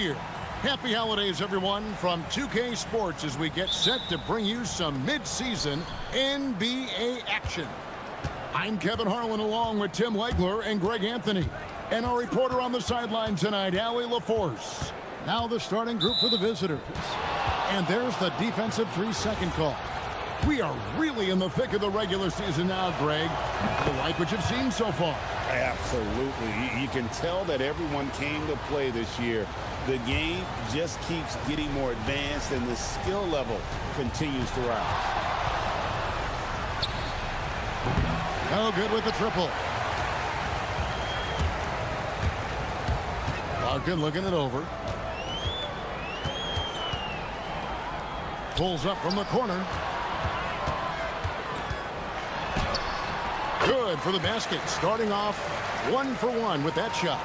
Year. Happy holidays, everyone, from 2K Sports as we get set to bring you some mid-season NBA action. I'm Kevin Harlan along with Tim Legler and Greg Anthony. And our reporter on the sideline tonight, Allie LaForce. Now the starting group for the visitors. And there's the defensive 3-second call. We are really in the thick of the regular season now, Greg. You like what you've seen so far? Absolutely. You can tell that everyone came to play this year. The game just keeps getting more advanced and the skill level continues to rise. No good with the triple. Larkin looking it over. Pulls up from the corner. Good for the basket. Starting off 1 for 1 with that shot.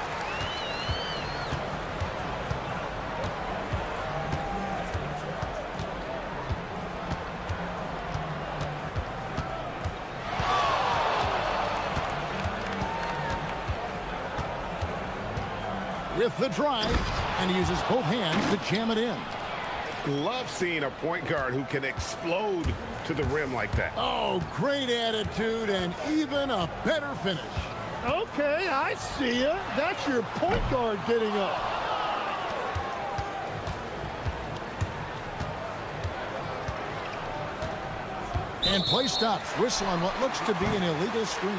With the drive, and he uses both hands to jam it in. Love seeing a point guard who can explode to the rim like that. Oh, great attitude and even a better finish. Okay, I see ya. That's your point guard getting up. And play stops. Whistle on what looks to be an illegal screen.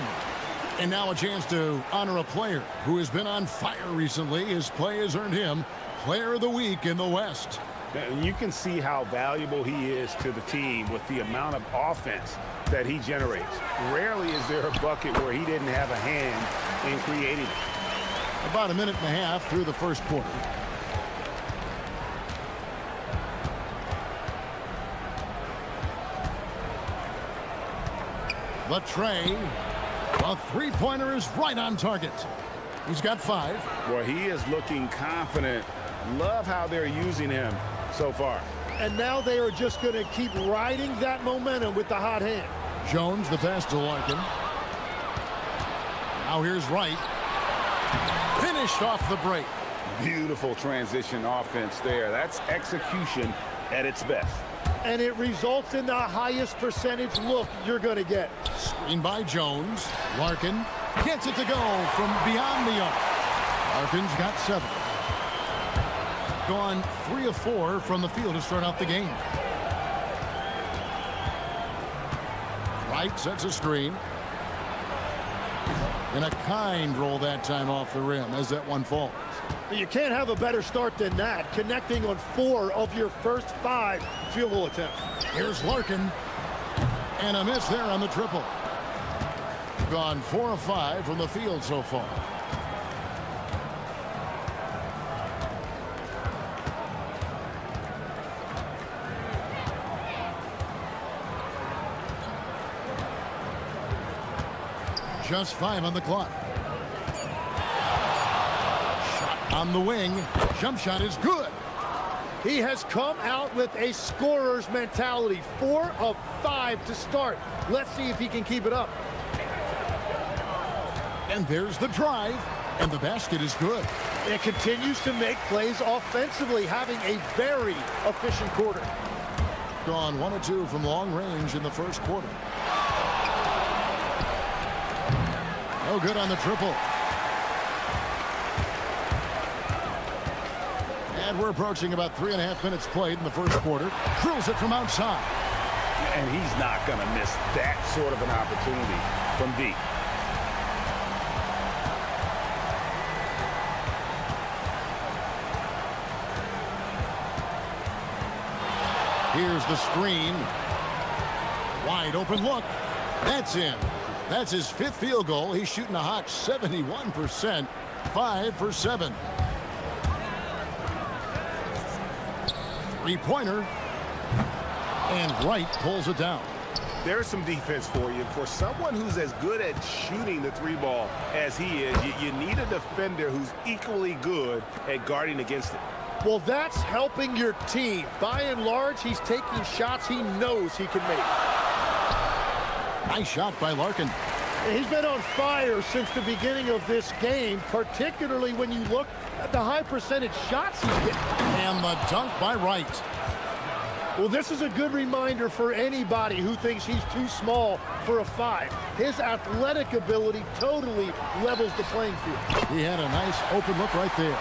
And now a chance to honor a player who has been on fire recently. His play has earned him Player of the Week in the West. And you can see how valuable he is to the team with the amount of offense that he generates. Rarely is there a bucket where he didn't have a hand in creating it. About a minute and a half through the first quarter. The tray. A three-pointer is right on target. He's got 5. Well, he is looking confident. Love how they're using him so far. And now they are just going to keep riding that momentum with the hot hand. Jones, the pass to Larkin. Now here's Wright. Finished off the break. Beautiful transition offense there. That's execution at its best. And it results in the highest percentage look you're going to get. Screen by Jones. Larkin gets it to go from beyond the arc. Larkin's got 7. Gone 3 of 4 from the field to start out the game. Wright sets a screen. And a kind roll that time off the rim as that one falls. You can't have a better start than that, connecting on 4 of your first 5 field goal attempts. Here's Larkin. And a miss there on the triple. Gone 4 of 5 from the field so far. Just 5 on the clock. Shot on the wing. Jump shot is good. He has come out with a scorer's mentality. 4 of 5 to start. Let's see if he can keep it up. And there's the drive. And the basket is good. It continues to make plays offensively, having a very efficient quarter. Gone 1 of 2 from long range in the first quarter. No good on the triple. And we're approaching about 3.5 minutes played in the first quarter. Drills it from outside. And he's not going to miss that sort of an opportunity from deep. Here's the screen. Wide open look. That's in. That's his 5th field goal. He's shooting a hot 71%. 5 for 7. 3-pointer. And Wright pulls it down. There's some defense for you. For someone who's as good at shooting the 3-ball as he is, you need a defender who's equally good at guarding against it. Well, that's helping your team. By and large, he's taking shots he knows he can make. Nice shot by Larkin. He's been on fire since the beginning of this game, particularly when you look at the high percentage shots he's getting. And the dunk by Wright. Well, this is a good reminder for anybody who thinks he's too small for a 5. His athletic ability totally levels the playing field. He had a nice open look right there.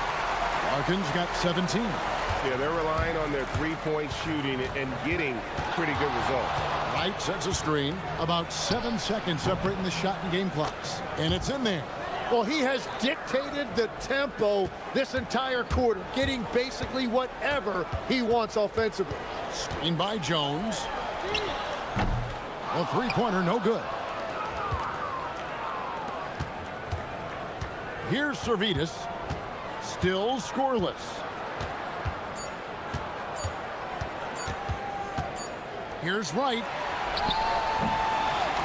Larkin's got 17. Yeah, they're relying on their three-point shooting and getting pretty good results. Wright sets a screen. About 7 seconds separating the shot and game clocks. And it's in there. Well, he has dictated the tempo this entire quarter, getting basically whatever he wants offensively. Screen by Jones. A three-pointer, no good. Here's Servetus. Still scoreless. Here's Wright.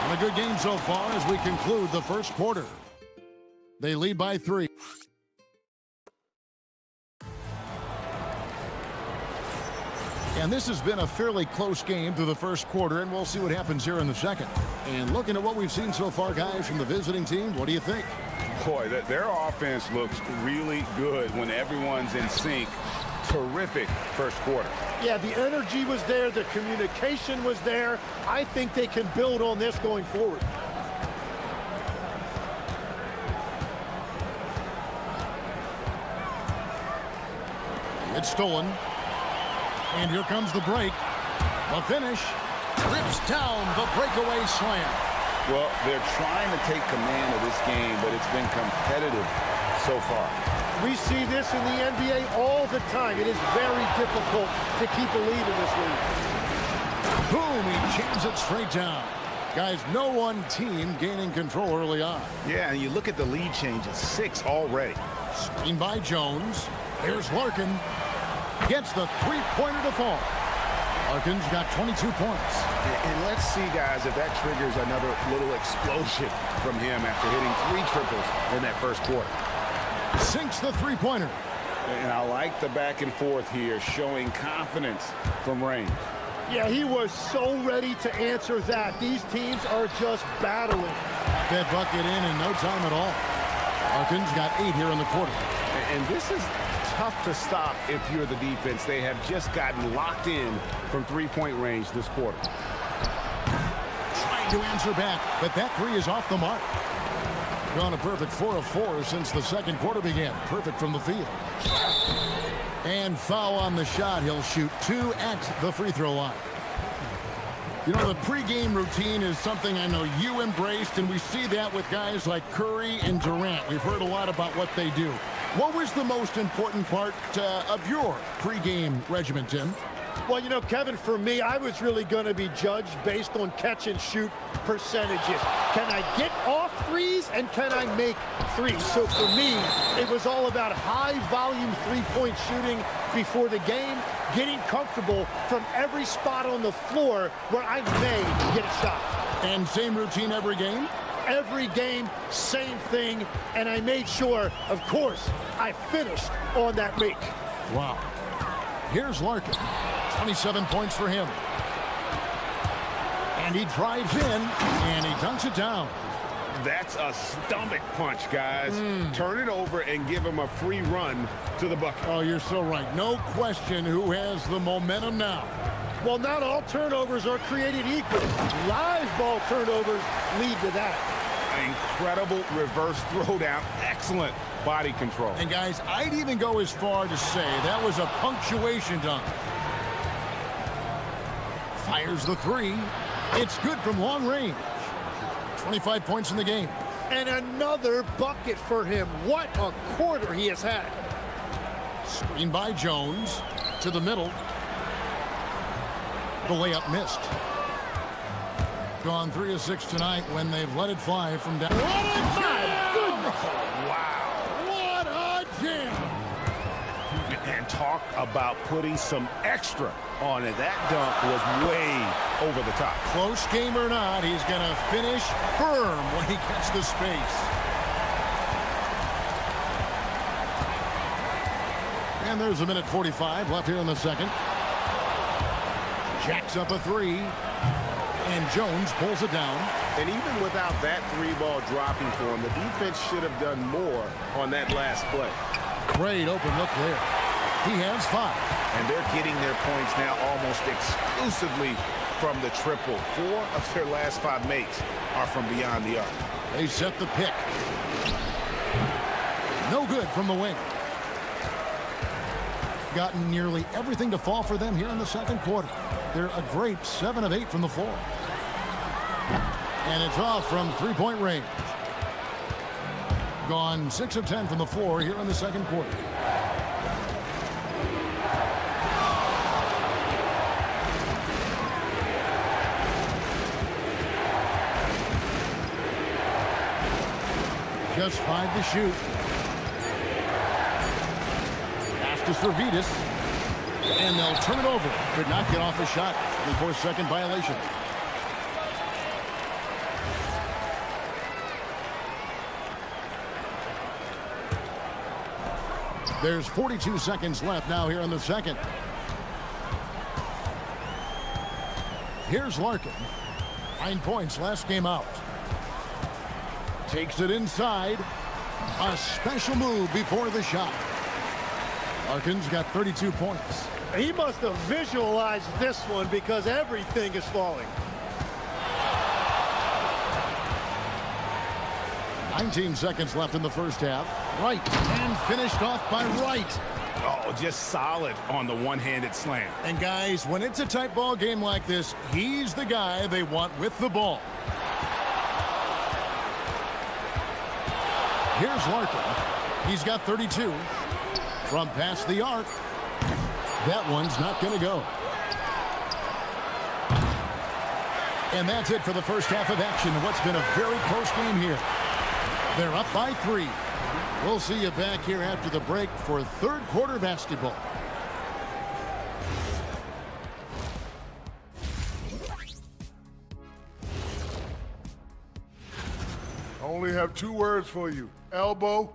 And a good game so far as we conclude the first quarter. They lead by 3. And this has been a fairly close game through the first quarter, and we'll see what happens here in the second. And looking at what we've seen so far, guys, from the visiting team, what do you think? Boy, their offense looks really good when everyone's in sync. Terrific first quarter. Yeah, the energy was there. The communication was there. I think they can build on this going forward. It's stolen. And here comes the break. The finish. Rips down the breakaway slam. Well, they're trying to take command of this game, but it's been competitive so far. We see this in the NBA all the time. It is very difficult to keep a lead in this league. Boom, he jams it straight down. Guys, no one team gaining control early on. Yeah, and you look at the lead changes, 6 already. Screen by Jones. Here's Larkin. Gets the three-pointer to fall. Larkin's got 22 points. And let's see, guys, if that triggers another little explosion from him after hitting 3 triples in that first quarter. Sinks the three-pointer. And I like the back and forth here, showing confidence from range. Yeah, he was so ready to answer that. These teams are just battling. That bucket in no time at all. Larkin's got 8 here in the quarter. And this is tough to stop if you're the defense. They have just gotten locked in from three-point range this quarter. Trying to answer back, but that 3 is off the mark. Gone a perfect 4 of 4 since the second quarter began. Perfect from the field. And foul on the shot. He'll shoot 2 at the free throw line. You know, the pregame routine is something I know you embraced, and we see that with guys like Curry and Durant. We've heard a lot about what they do. What was the most important part of your pregame regimen, Tim? Well, you know, Kevin, for me, I was really going to be judged based on catch and shoot percentages. Can I get off threes and can I make threes? So for me, it was all about high volume three-point shooting before the game, getting comfortable from every spot on the floor where I may get a shot. And same routine every game? Every game, same thing, and I made sure, of course, I finished on that make. Wow. Here's Larkin. 27 points for him. And he drives in, and he dunks it down. That's a stomach punch, guys. Turn it over and give him a free run to the bucket. Oh, you're so right. No question who has the momentum now. Well, not all turnovers are created equal. Live ball turnovers lead to that. Incredible reverse throwdown. Excellent body control. And, guys, I'd even go as far to say that was a punctuation dunk. Fires the 3. It's good from long range. 25 points in the game. And another bucket for him. What a quarter he has had. Screen by Jones to the middle. The layup missed. Gone 3 of 6 tonight when they've let it fly from down. What a jam! Wow. What a jam! And talk about putting some extra on it. That dunk was way over the top. Close game or not, he's going to finish firm when he gets the space. And there's a minute 45 left here in the second. Jacks up a 3. And Jones pulls it down. And even without that three ball dropping for him, the defense should have done more on that last play. Great open look there. He has 5. And they're getting their points now almost exclusively from the triple. 4 of their last 5 makes are from beyond the arc. They set the pick. No good from the wing. Gotten nearly everything to fall for them here in the second quarter. They're a great 7 of 8 from the floor. And it's off from three-point range. Gone 6 of 10 from the floor here in the second quarter. Just 5 to shoot. Pass to Servidis. And they'll turn it over. Could not get off a shot before second violation. There's 42 seconds left now here in the second. Here's Larkin. 9 points last game out. Takes it inside. A special move before the shot. Larkin's got 32 points. He must have visualized this one because everything is falling. 19 seconds left in the first half. Right, and finished off by Wright. Oh, just solid on the one-handed slam. And guys, when it's a tight ball game like this, he's the guy they want with the ball. Here's Larkin. He's got 32. From past the arc. That one's not going to go. And that's it for the first half of action. What's been a very close game here. They're up by 3. We'll see you back here after the break for third quarter basketball. I only have 2 words for you. Elbow,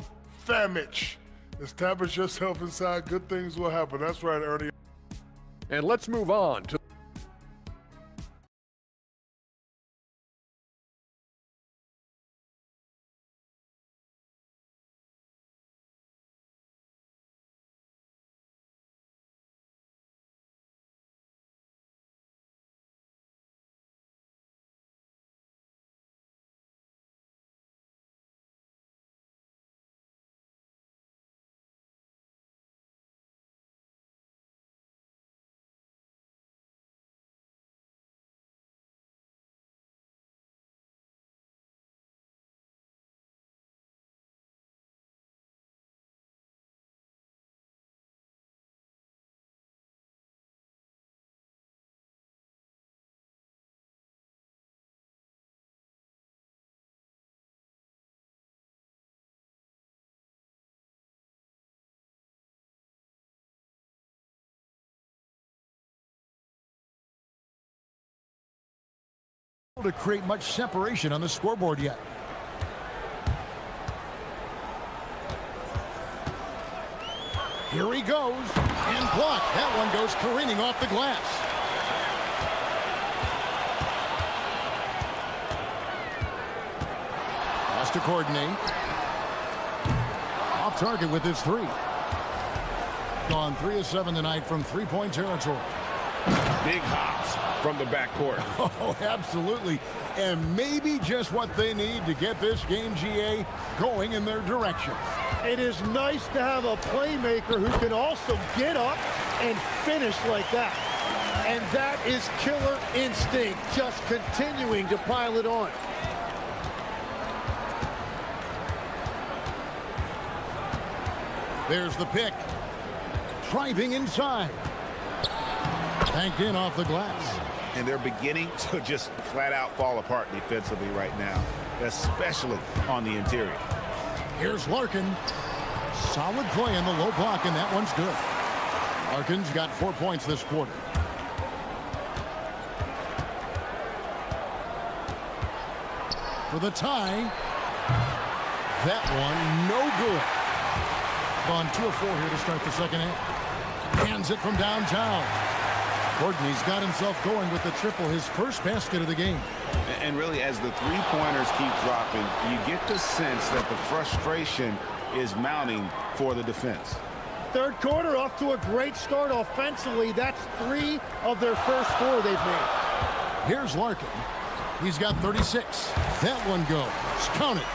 famich. Establish yourself inside. Good things will happen. That's right, Ernie. And let's move on to to create much separation on the scoreboard yet. Here he goes, and blocked. That one goes careening off the glass. Has to coordinate. Off target with his 3. Gone 3 of 7 tonight from three-point territory. Big hops from the backcourt. Oh, absolutely. And maybe just what they need to get this game, GA, going in their direction. It is nice to have a playmaker who can also get up and finish like that. And that is killer instinct, just continuing to pile it on. There's the pick. Driving inside. Banked in off the glass. And they're beginning to just flat out fall apart defensively right now, especially on the interior. Here's Larkin. Solid play in the low block, and that one's good. Larkin's got 4 points this quarter. For the tie. That one, no good. Gone 2 of 4 here to start the second half. Hands it from downtown. Gordon, he's got himself going with the triple, his first basket of the game. And really, as the three-pointers keep dropping, you get the sense that the frustration is mounting for the defense. Third quarter off to a great start offensively. That's 3 of their first 4 they've made. Here's Larkin. He's got 36. That one goes. Count it.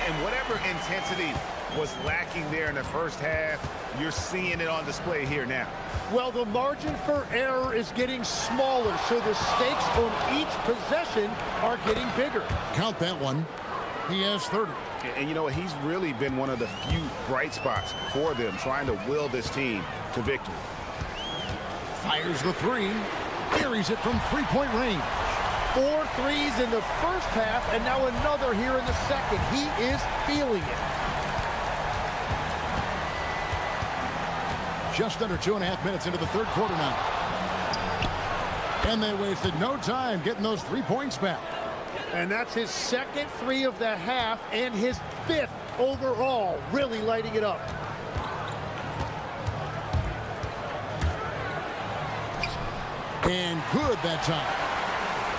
And whatever intensity was lacking there in the first half, you're seeing it on display here now. Well, the margin for error is getting smaller, so the stakes on each possession are getting bigger. Count that one. He has 30. And you know, he's really been one of the few bright spots for them, trying to will this team to victory. Fires the 3. Carries it from three-point range. 4 threes in the first half, and now another here in the second. He is feeling it. Just under 2.5 minutes into the third quarter now. And they wasted no time getting those 3 points back. And that's his second 3 of the half and his 5th overall, really lighting it up. And good that time.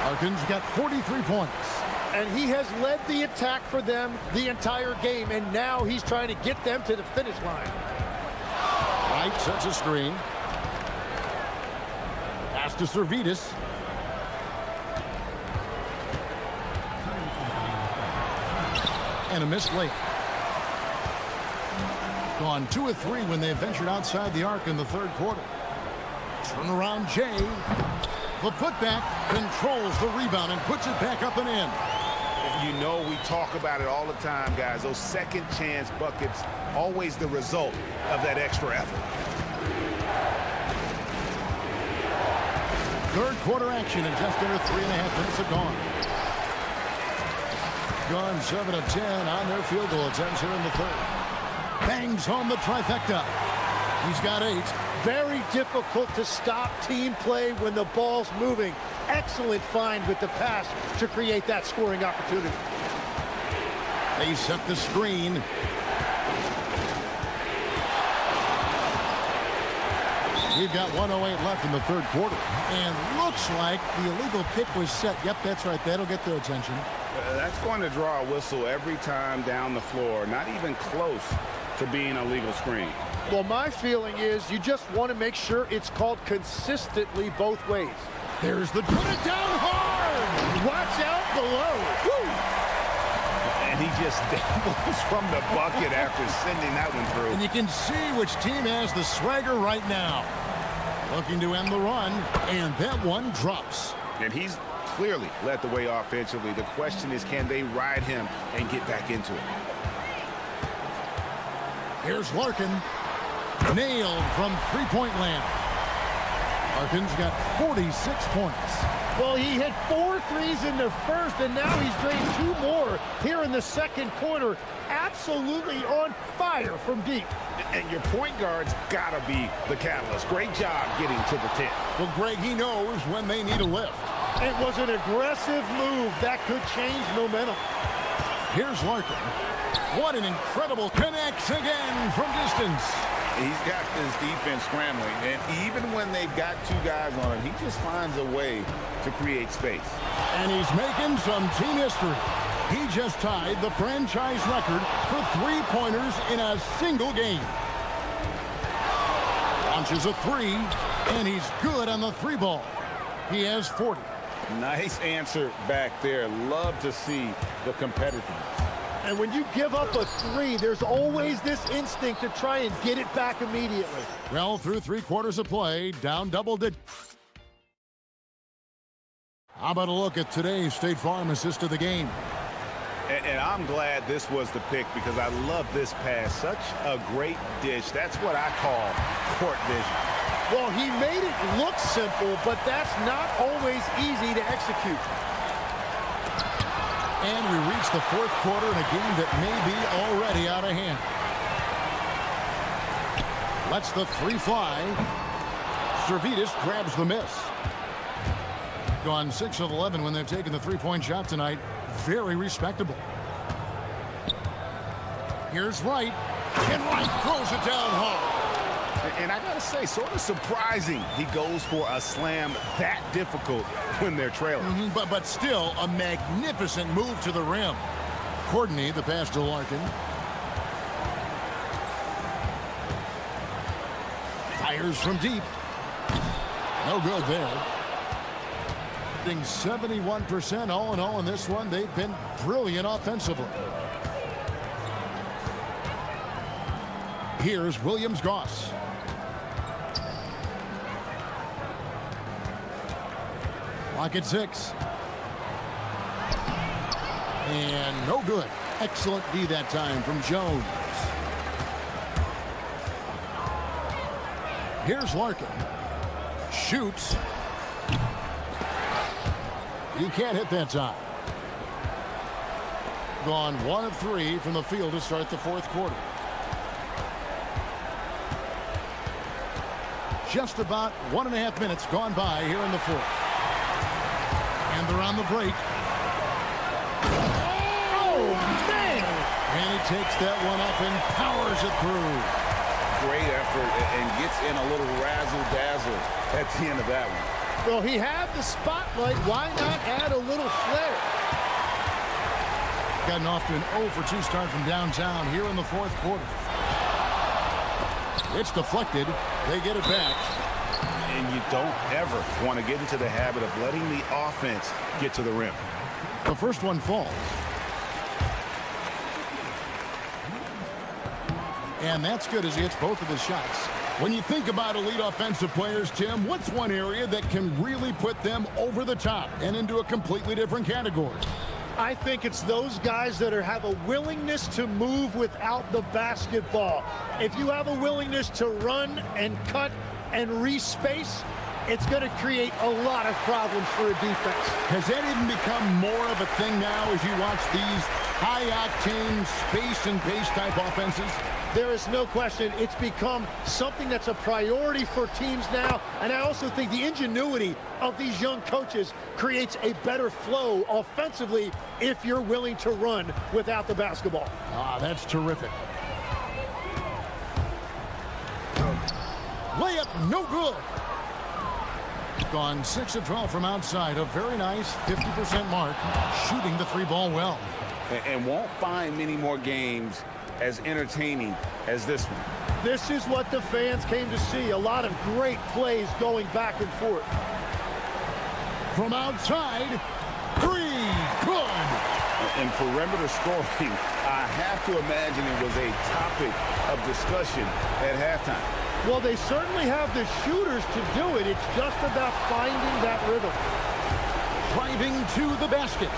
Larkin's got 43 points. And he has led the attack for them the entire game, and now he's trying to get them to the finish line. Wright sets a screen. Pass to Servetus. And a missed layup. Gone 2 of 3 when they ventured outside the arc in the third quarter. Turnaround Jay. The putback controls the rebound and puts it back up and in. You know, we talk about it all the time, guys. Those second chance buckets, always the result of that extra effort. Third quarter action and just under 3.5 minutes have gone. Gone 7 of 10 on their field goal attempts here in the third. Bangs home the trifecta. He's got 8. Very difficult to stop team play when the ball's moving. Excellent find with the pass to create that scoring opportunity. They set the screen. We've got 1:08 left in the third quarter. And looks like the illegal pick was set. Yep, that's right. That'll get their attention. That's going to draw a whistle every time down the floor. Not even close to being a legal screen. Well, my feeling is you just want to make sure it's called consistently both ways. There's the put it down hard. Watch out below. Woo! And he just dabbles from the bucket after sending that one through. And you can see which team has the swagger right now. Looking to end the run, and that one drops. And he's clearly led the way offensively. The question is, can they ride him and get back into it? Here's Larkin. Nailed from three-point land. Larkin's got 46 points. Well, he hit 4 threes in the first, and now he's drained 2 more here in the second quarter. Absolutely on fire from deep. And your point guard's got to be the catalyst. Great job getting to the tip. Well, Greg, he knows when they need a lift. It was an aggressive move that could change momentum. Here's Larkin. What an incredible connects again from distance. He's got this defense scrambling, and even when they've got 2 guys on him, he just finds a way to create space. And he's making some team history. He just tied the franchise record for 3-pointers in a single game. Launches a 3, and he's good on the 3 ball. He has 40. Nice answer back there. Love to see the competitiveness. And when you give up a 3, there's always this instinct to try and get it back immediately. Well, through 3 quarters of play, down double digits. How about a look at today's State Farm assist of the game? And I'm glad this was the pick because I love this pass. Such a great dish. That's what I call court vision. Well, he made it look simple, but that's not always easy to execute. And we reach the 4th quarter in a game that may be already out of hand. Lets the 3 fly. Servetus grabs the miss. Gone 6 of 11 when they've taken the 3-point shot tonight. Very respectable. Here's Wright. And Wright throws it down hard. And I gotta say, sort of surprising he goes for a slam that difficult when they're trailing. But still, a magnificent move to the rim. Courtney, the pass to Larkin. Fires from deep. No good there. 71% all in all in this one. They've been brilliant offensively. Here's Williams-Goss. Clock at 6. And no good. Excellent D that time from Jones. Here's Larkin. Shoots. You can't hit that time. Gone 1 of 3 from the field to start the fourth quarter. Just about 1.5 minutes gone by here in the fourth. And they're on the break. Oh, man! And he takes that one up and powers it through. Great effort and gets in a little razzle-dazzle at the end of that one. Well, he had the spotlight. Why not add a little flair? Gotten off to an 0 for 2 start from downtown here in the fourth quarter. It's deflected. They get it back. And you don't ever want to get into the habit of letting the offense get to the rim. The first one falls. And that's good as he hits both of his shots. When you think about elite offensive players, Tim, what's one area that can really put them over the top and into a completely different category? I think it's those guys that have a willingness to move without the basketball. If you have a willingness to run and cut and respace, it's going to create a lot of problems for a defense. Has that even become more of a thing now as you watch these high-octane space and pace type offenses? There is no question. It's become something that's a priority for teams now. And I also think the ingenuity of these young coaches creates a better flow offensively if you're willing to run without the basketball. Ah, that's terrific. Layup, no good. Gone 6 of 12 from outside. A very nice 50% mark. Shooting the 3-ball well. And won't find many more games as entertaining as this one. This is what the fans came to see. A lot of great plays going back and forth. From outside, 3, good. And perimeter scoring, I have to imagine it was a topic of discussion at halftime. Well, they certainly have the shooters to do it. It's just about finding that rhythm. Driving to the basket.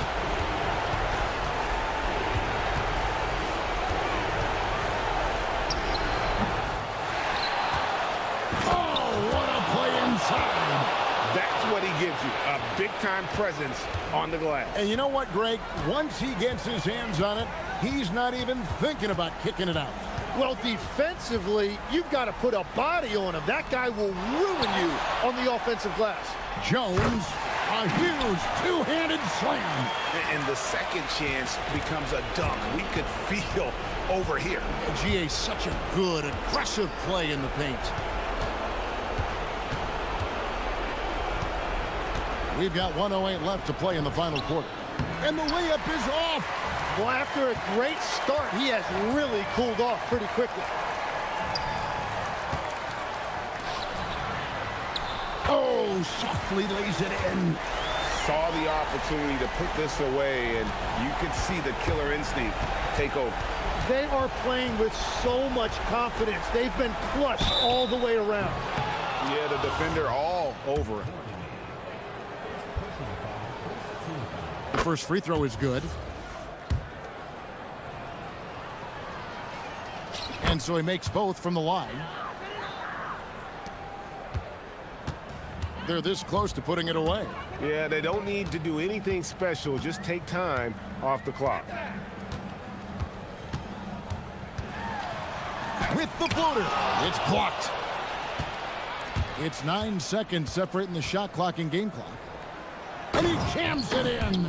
That's what he gives you, a big-time presence on the glass. And you know what, Greg? Once he gets his hands on it, he's not even thinking about kicking it out. Well, defensively, you've got to put a body on him. That guy will ruin you on the offensive glass. Jones, a huge two-handed slam. And the second chance becomes a dunk. We could feel over here. GA, such a good, aggressive play in the paint. We've got 1:08 left to play in the final quarter. And the layup is off. Well, after a great start, he has really cooled off pretty quickly. Oh, softly lays it in. Saw the opportunity to put this away, and you could see the killer instinct take over. They are playing with so much confidence. They've been plush all the way around. Yeah, the defender all over him. The first free throw is good. And so he makes both from the line. They're this close to putting it away. Yeah, they don't need to do anything special. Just take time off the clock. With the floater. It's blocked. It's 9 seconds separating the shot clock and game clock. And he jams it in.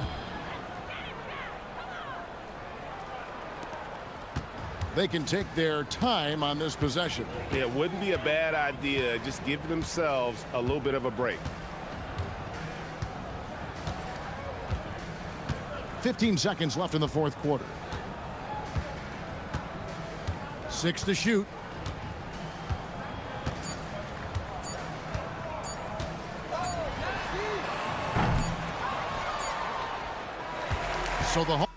they can take their time on this possession. It wouldn't be a bad idea. Just give themselves a little bit of a break. 15 seconds left in the fourth quarter. 6 to shoot. So the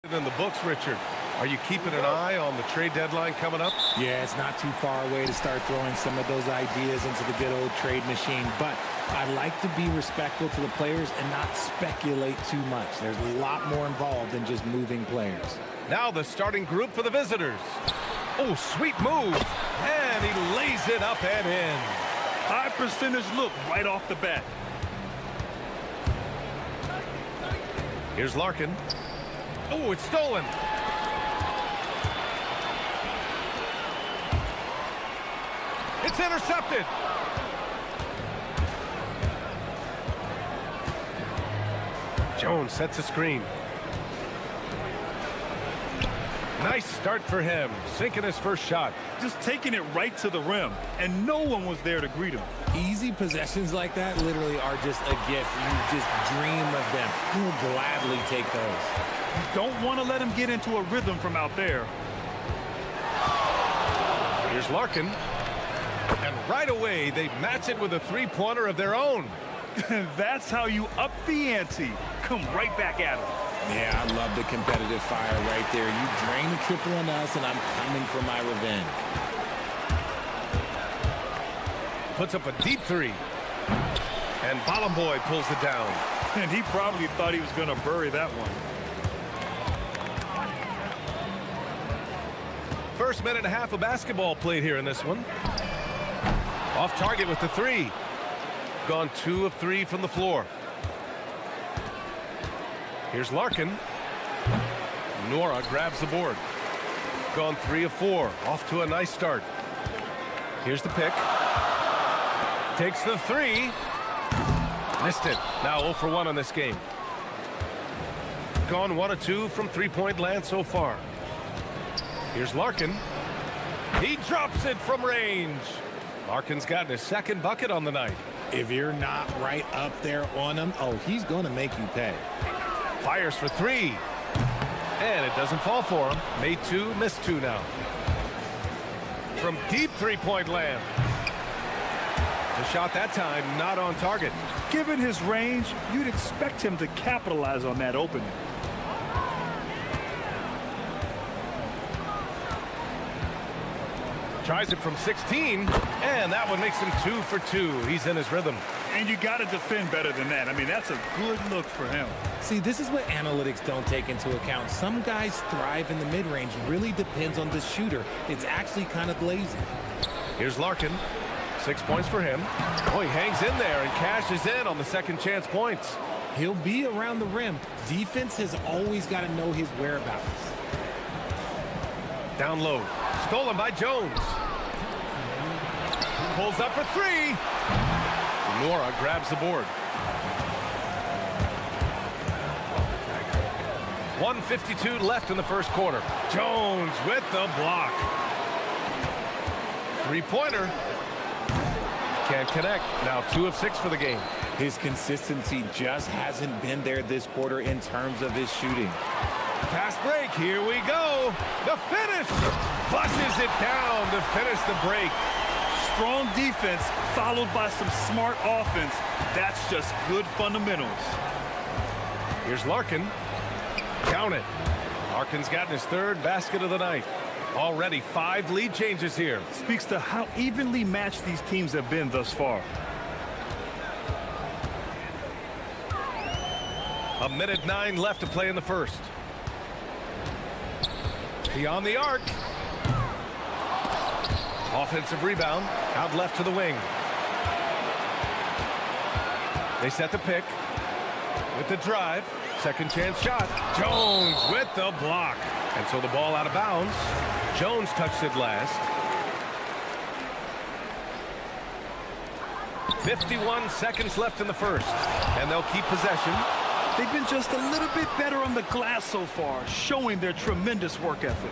In the books, Richard. Are you keeping an eye on the trade deadline coming up? Yeah, it's not too far away to start throwing some of those ideas into the good old trade machine. But I like to be respectful to the players and not speculate too much. There's a lot more involved than just moving players. Now the starting group for the visitors. Oh, sweet move. And he lays it up and in. High percentage look right off the bat. Here's Larkin. Oh, it's stolen. It's intercepted. Jones sets a screen. Nice start for him, sinking his first shot. Just taking it right to the rim, and no one was there to greet him. Easy possessions like that literally are just a gift. You just dream of them. He'll gladly take those. You don't want to let him get into a rhythm from out there. Here's Larkin. And right away, they match it with a three-pointer of their own. That's how you up the ante. Come right back at him. Yeah, I love the competitive fire right there. You drain a triple on us, and I'm coming for my revenge. Puts up a deep three. And Bottom Boy pulls it down. And he probably thought he was going to bury that one. First minute and a half of basketball played here in this one. Off target with the three. Gone 2 of 3 from the floor. Here's Larkin. Nora grabs the board. Gone 3 of 4. Off to a nice start. Here's the pick. Takes the three. Missed it. Now 0 for 1 on this game. Gone 1 of 2 from three-point land so far. Here's Larkin. He drops it from range. Larkin's gotten his second bucket on the night. If you're not right up there on him, oh, he's going to make you pay. Fires for 3. And it doesn't fall for him. Made 2, missed 2 now. From deep three-point land. The shot that time not on target. Given his range, you'd expect him to capitalize on that opening. Tries it from 16, and that one makes him 2 for 2. He's in his rhythm. And you got to defend better than that. I mean, that's a good look for him. See, this is what analytics don't take into account. Some guys thrive in the mid-range. Really depends on the shooter. It's actually kind of lazy. Here's Larkin. 6 points for him. Oh, he hangs in there and cashes in on the second chance points. He'll be around the rim. Defense has always got to know his whereabouts. Down low. Stolen by Jones. Pulls up for 3. Nora grabs the board. 1:52 left in the first quarter. Jones with the block. Three-pointer. Can't connect. Now 2 of 6 for the game. His consistency just hasn't been there this quarter in terms of his shooting. Fast break. Here we go. The finish. Flushes it down to finish the break. Strong defense followed by some smart offense. That's just good fundamentals. Here's Larkin. Count it. Larkin's gotten his 3rd basket of the night. Already 5 lead changes here. Speaks to how evenly matched these teams have been thus far. A minute 9 left to play in the first. Beyond the arc. Offensive rebound. Out left to the wing. They set the pick. With the drive. Second chance shot. Jones with the block. And so the ball out of bounds. Jones touched it last. 51 seconds left in the first. And they'll keep possession. They've been just a little bit better on the glass so far, showing their tremendous work ethic.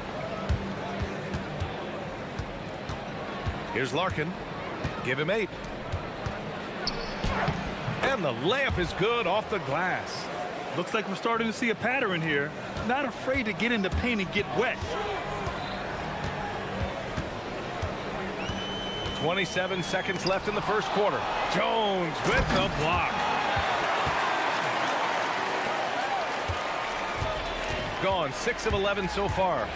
Here's Larkin. Give him 8. And the layup is good off the glass. Looks like we're starting to see a pattern here. Not afraid to get in the paint and get wet. 27 seconds left in the first quarter. Jones with the block. Gone 6 of 11 so far.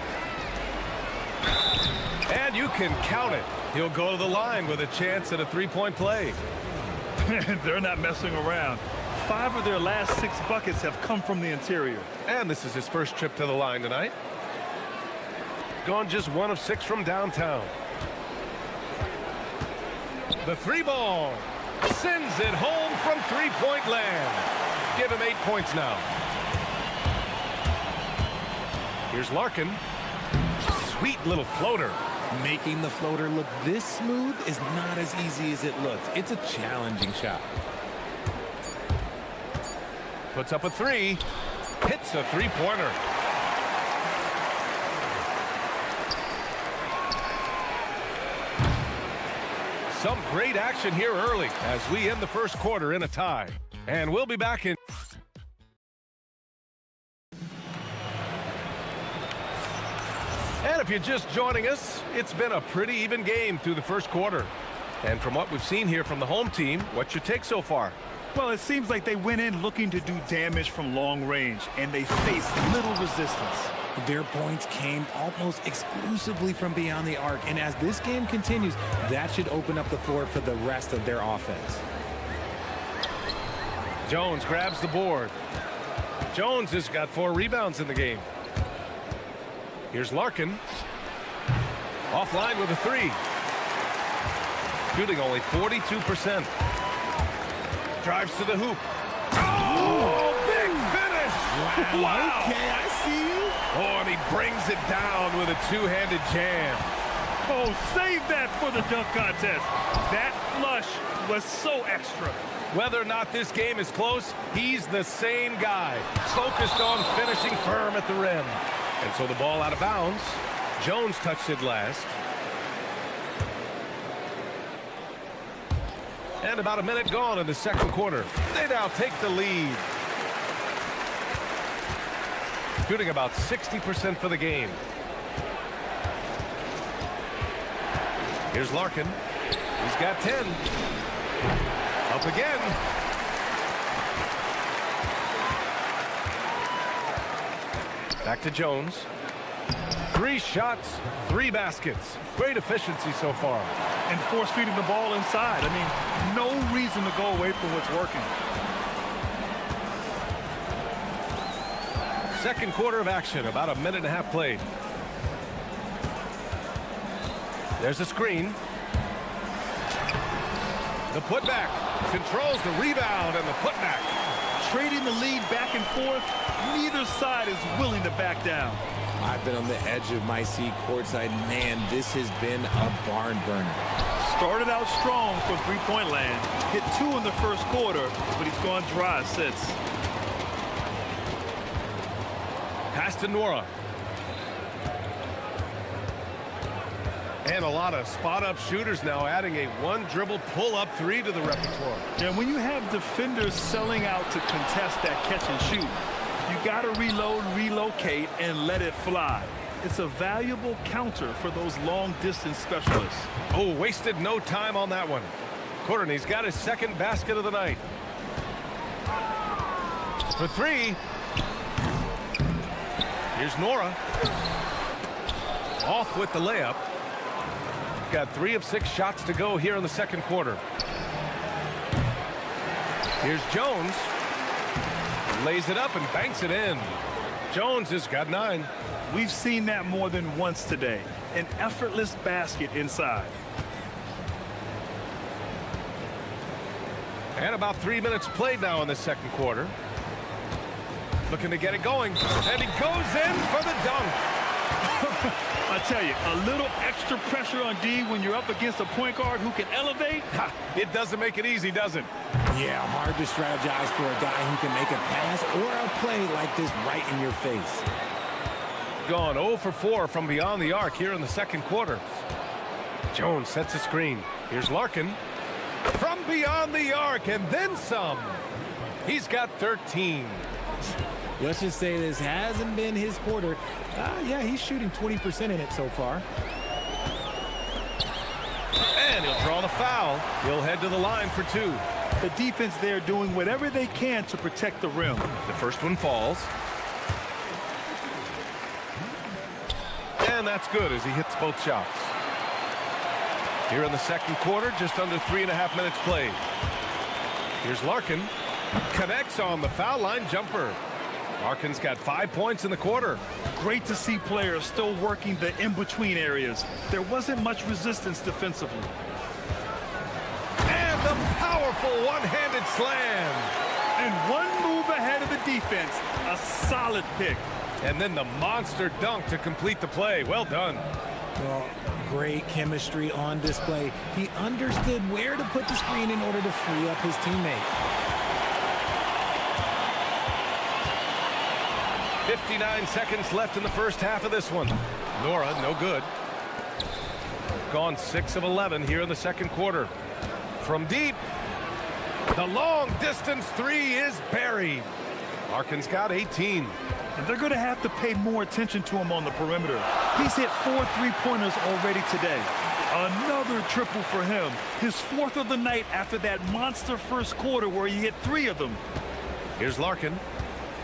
And you can count it. He'll go to the line with a chance at a three-point play. They're not messing around. 5 of their last 6 buckets have come from the interior. And this is his first trip to the line tonight. Gone just 1 of 6 from downtown. The 3 ball. Sends it home from three-point land. Give him 8 points now. Here's Larkin. Sweet little floater. Making the floater look this smooth is not as easy as it looks. It's a challenging shot. Puts up a 3. Hits a three-pointer. Some great action here early as we end the first quarter in a tie. And we'll be back in. And if you're just joining us, it's been a pretty even game through the first quarter. And from what we've seen here from the home team, what's your take so far? Well, it seems like they went in looking to do damage from long range, and they faced little resistance. Their points came almost exclusively from beyond the arc, and as this game continues, that should open up the floor for the rest of their offense. Jones grabs the board. Jones has got 4 rebounds in the game. Here's Larkin. Offline with a 3. Shooting only 42%. Drives to the hoop. Oh, big finish! Wow. Okay, I see you. Oh, and he brings it down with a two-handed jam. Oh, save that for the dunk contest. That flush was so extra. Whether or not this game is close, he's the same guy. Focused on finishing firm at the rim. And so the ball out of bounds. Jones touched it last. And about a minute gone in the second quarter. They now take the lead. Shooting about 60% for the game. Here's Larkin. He's got 10. Up again. Back to Jones. 3 shots, 3 baskets. Great efficiency so far. And force-feeding the ball inside. I mean, no reason to go away from what's working. Second quarter of action, about a minute and a half played. There's a screen. The putback. Controls the rebound and the putback. Trading the lead back and forth, neither side is willing to back down. I've been on the edge of my seat courtside. Man, this has been a barn burner. Started out strong from three-point land. Hit 2 in the first quarter, but he's gone dry since. Pass to Nora. And a lot of spot-up shooters now, adding a 1-dribble pull-up 3 to the repertoire. And when you have defenders selling out to contest that catch and shoot, you got to reload, relocate, and let it fly. It's a valuable counter for those long-distance specialists. Oh, wasted no time on that one. Courtney's got his second basket of the night. For 3. Here's Nora. Off with the layup. Got 3 of 6 shots to go here in the second quarter. Here's Jones. Lays it up and banks it in. Jones has got 9. We've seen that more than once today. An effortless basket inside. And about 3 minutes played now in the second quarter. Looking to get it going. And he goes in for the dunk. I tell you, a little extra pressure on D when you're up against a point guard who can elevate. It doesn't make it easy, does it? Yeah, hard to strategize for a guy who can make a pass or a play like this right in your face. Gone 0 for 4 from beyond the arc here in the second quarter. Jones sets a screen. Here's Larkin. From beyond the arc and then some. He's got 13. Let's just say this hasn't been his quarter. Yeah, he's shooting 20% in it so far. And he'll draw the foul. He'll head to the line for 2. The defense there doing whatever they can to protect the rim. The first one falls. And that's good as he hits both shots. Here in the second quarter, just under 3.5 minutes played. Here's Larkin. Connects on the foul line jumper. Larkin's got 5 points in the quarter. Great to see players still working the in-between areas. There wasn't much resistance defensively. And the powerful one-handed slam. And one move ahead of the defense. A solid pick. And then the monster dunk to complete the play. Well done. Well, great chemistry on display. He understood where to put the screen in order to free up his teammate. 59 seconds left in the first half of this one. Nora, no good. Gone 6 of 11 here in the second quarter. From deep, the long distance three is buried. Larkin's got 18. And they're going to have to pay more attention to him on the perimeter. He's hit 4 3-pointers already today. Another triple for him. His 4th of the night after that monster first quarter where he hit 3 of them. Here's Larkin.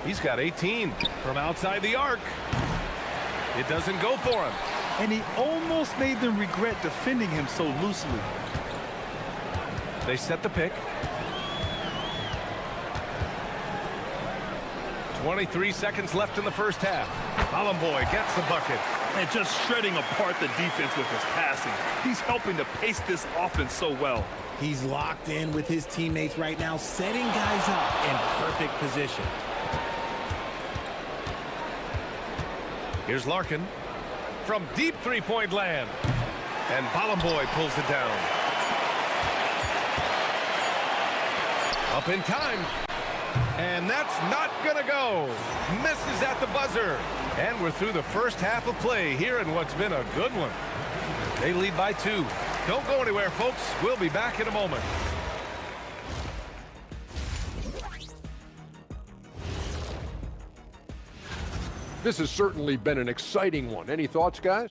He's got 18 from outside the arc. It doesn't go for him. And he almost made them regret defending him so loosely. They set the pick. 23 seconds left in the first half. Bolomboy gets the bucket. And just shredding apart the defense with his passing. He's helping to pace this offense so well. He's locked in with his teammates right now, setting guys up in perfect position. Here's Larkin from deep three-point land. And Bolomboy pulls it down. Up in time. And that's not gonna go. Misses at the buzzer. And we're through the first half of play here in what's been a good one. They lead by 2. Don't go anywhere, folks. We'll be back in a moment. This has certainly been an exciting one. Any thoughts, guys?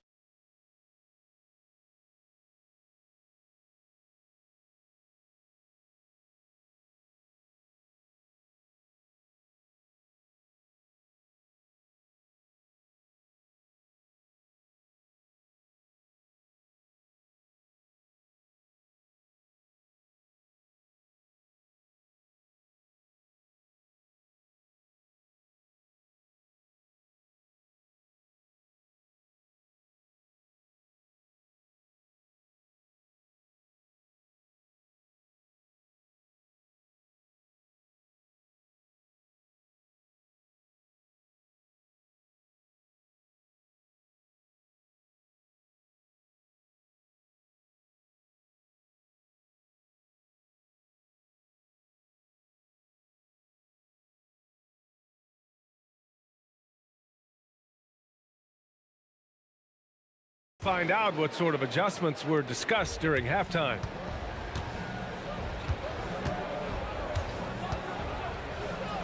Find out what sort of adjustments were discussed during halftime.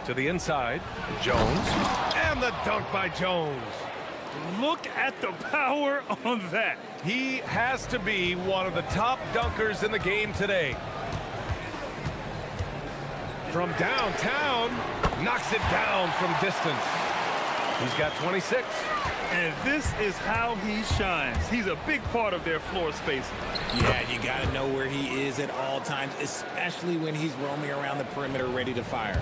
To the inside, Jones, and the dunk by Jones. Look at the power on that. He has to be one of the top dunkers in the game today. From downtown, knocks it down from distance. He's got 26. And this is how he shines. He's a big part of their floor spacing. Yeah, you got to know where he is at all times, especially when he's roaming around the perimeter ready to fire.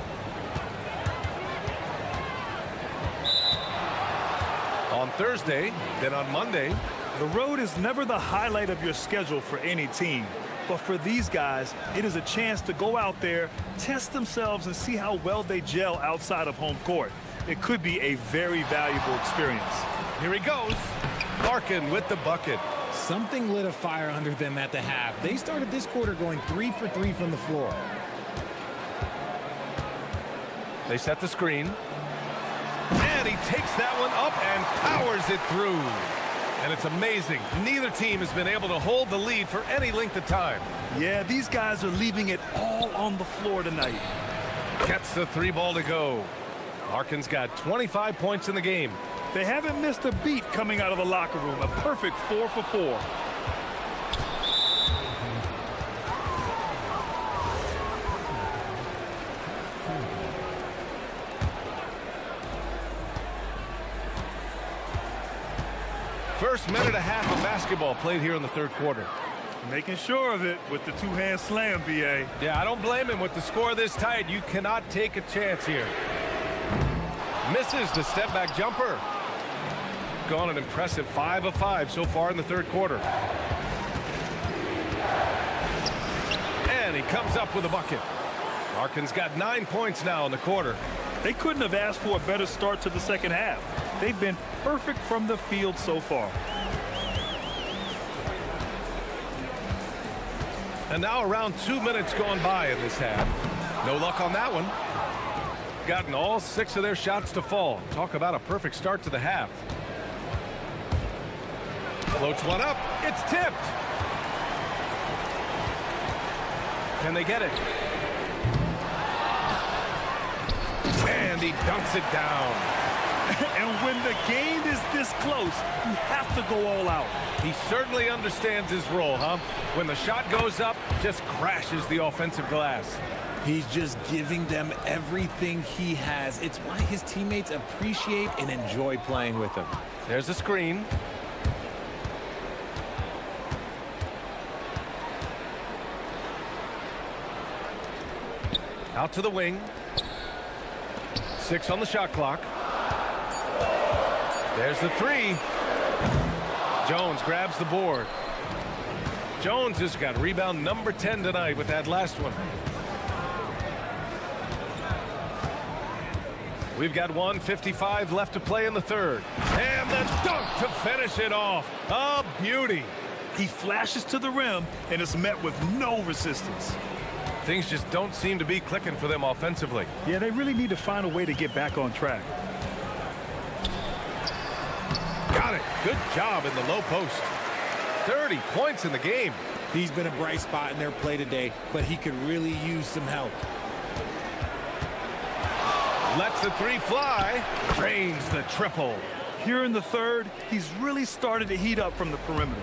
On Thursday, then on Monday. The road is never the highlight of your schedule for any team. But for these guys, it is a chance to go out there, test themselves, and see how well they gel outside of home court. It could be a very valuable experience. Here he goes. Larkin with the bucket. Something lit a fire under them at the half. They started this quarter going 3 for 3 from the floor. They set the screen. And he takes that one up and powers it through. And it's amazing. Neither team has been able to hold the lead for any length of time. Yeah, these guys are leaving it all on the floor tonight. Gets the 3 ball to go. Larkin's got 25 points in the game. They haven't missed a beat coming out of the locker room. A perfect 4 for 4. First minute and a half of basketball played here in the third quarter. Making sure of it with the two-hand slam, B.A. Yeah, I don't blame him. With the score this tight, you cannot take a chance here. Misses the step-back jumper. Gone an impressive 5 of 5 so far in the third quarter. And he comes up with a bucket. Larkin's got 9 points now in the quarter. They couldn't have asked for a better start to the second half. They've been perfect from the field so far. And now around 2 minutes gone by in this half. No luck on that one. Gotten all 6 of their shots to fall. Talk about a perfect start to the half. Floats one up. It's tipped. Can they get it? And he dunks it down. And when the game is this close, you have to go all out. He certainly understands his role, huh? When the shot goes up, just crashes the offensive glass. He's just giving them everything he has. It's why his teammates appreciate and enjoy playing with him. There's a screen. Out to the wing. 6 on the shot clock. There's the 3. Jones grabs the board. Jones has got rebound number 10 tonight with that last one. We've got 1:55 left to play in the third. And the dunk to finish it off. A beauty. He flashes to the rim and is met with no resistance. Things just don't seem to be clicking for them offensively. Yeah, they really need to find a way to get back on track. Got it. Good job in the low post. 30 points in the game. He's been a bright spot in their play today, but he could really use some help. Lets the 3 fly. Drains the triple. Here in the third, he's really started to heat up from the perimeter.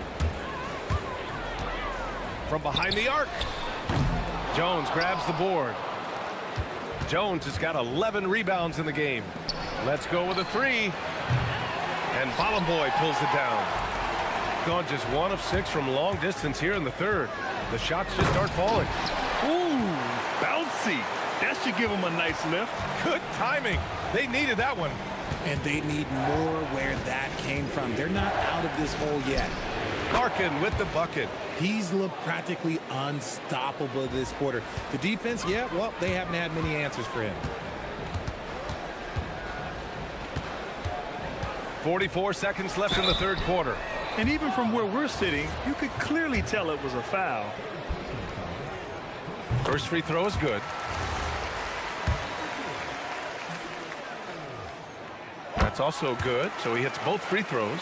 From behind the arc. Jones grabs the board. Jones has got 11 rebounds in the game. Let's go with a 3. And Bottom Boy pulls it down. Gone just 1 of 6 from long distance here in the third. The shots just start falling. Ooh, bouncy. That should give him a nice lift. Good timing. They needed that one. And they need more where that came from. They're not out of this hole yet. Larkin with the bucket. He's looked practically unstoppable this quarter. The defense, yeah, well, they haven't had many answers for him. 44 seconds left in the third quarter. And even from where we're sitting, you could clearly tell it was a foul. First free throw is good. That's also good, so he hits both free throws.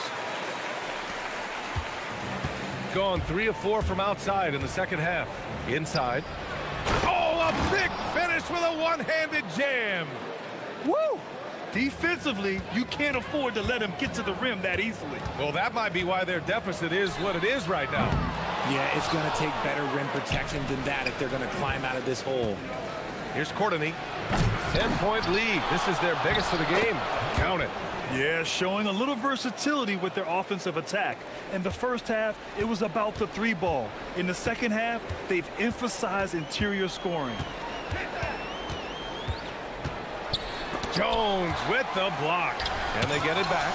Gone 3 of 4 from outside in the second half. Inside. Oh, a big finish with a one-handed jam. Woo! Defensively, you can't afford to let him get to the rim that easily. Well, that might be why their deficit is what it is right now. Yeah, it's going to take better rim protection than that if they're going to climb out of this hole. Here's Courtney. 10-point lead. This is their biggest of the game. Count it. Yeah, showing a little versatility with their offensive attack. In the first half, it was about the 3 ball. In the second half, they've emphasized interior scoring. Jones with the block. And they get it back.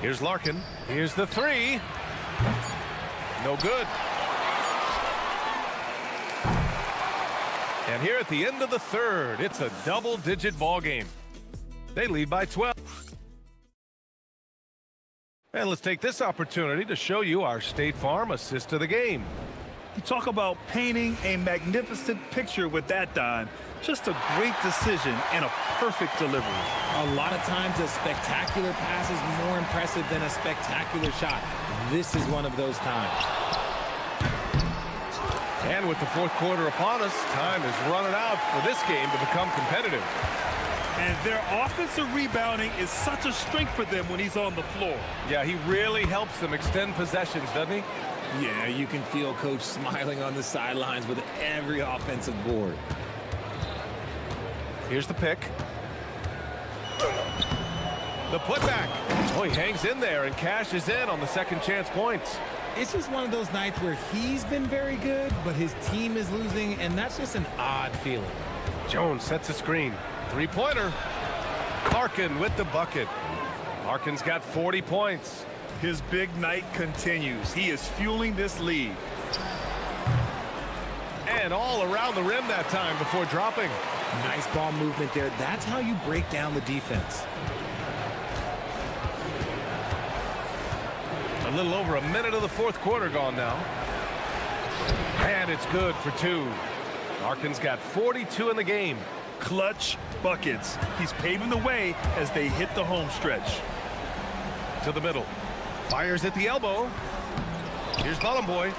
Here's Larkin. Here's the 3. No good. And here at the end of the third, it's a double-digit ball game. They lead by 12. And let's take this opportunity to show you our State Farm assist of the game. You talk about painting a magnificent picture with that dime. Just a great decision and a perfect delivery. A lot of times a spectacular pass is more impressive than a spectacular shot. This is one of those times. And with the fourth quarter upon us, time is running out for this game to become competitive. And their offensive rebounding is such a strength for them when he's on the floor. Yeah, he really helps them extend possessions, doesn't he? Yeah, you can feel Coach smiling on the sidelines with every offensive board. Here's the pick. The putback. Oh, he hangs in there and cashes in on the second chance points. It's just one of those nights where he's been very good, but his team is losing, and that's just an odd feeling. Jones sets a screen. Three-pointer. Larkin with the bucket. Larkin's got 40 points. His big night continues. He is fueling this lead. And all around the rim that time before dropping. Nice ball movement there. That's how you break down the defense. A little over a minute of the fourth quarter gone now. And it's good for two. Larkin's got 42 in the game. Clutch buckets. He's paving the way as they hit the home stretch. To the middle. Fires at the elbow. Here's Boy.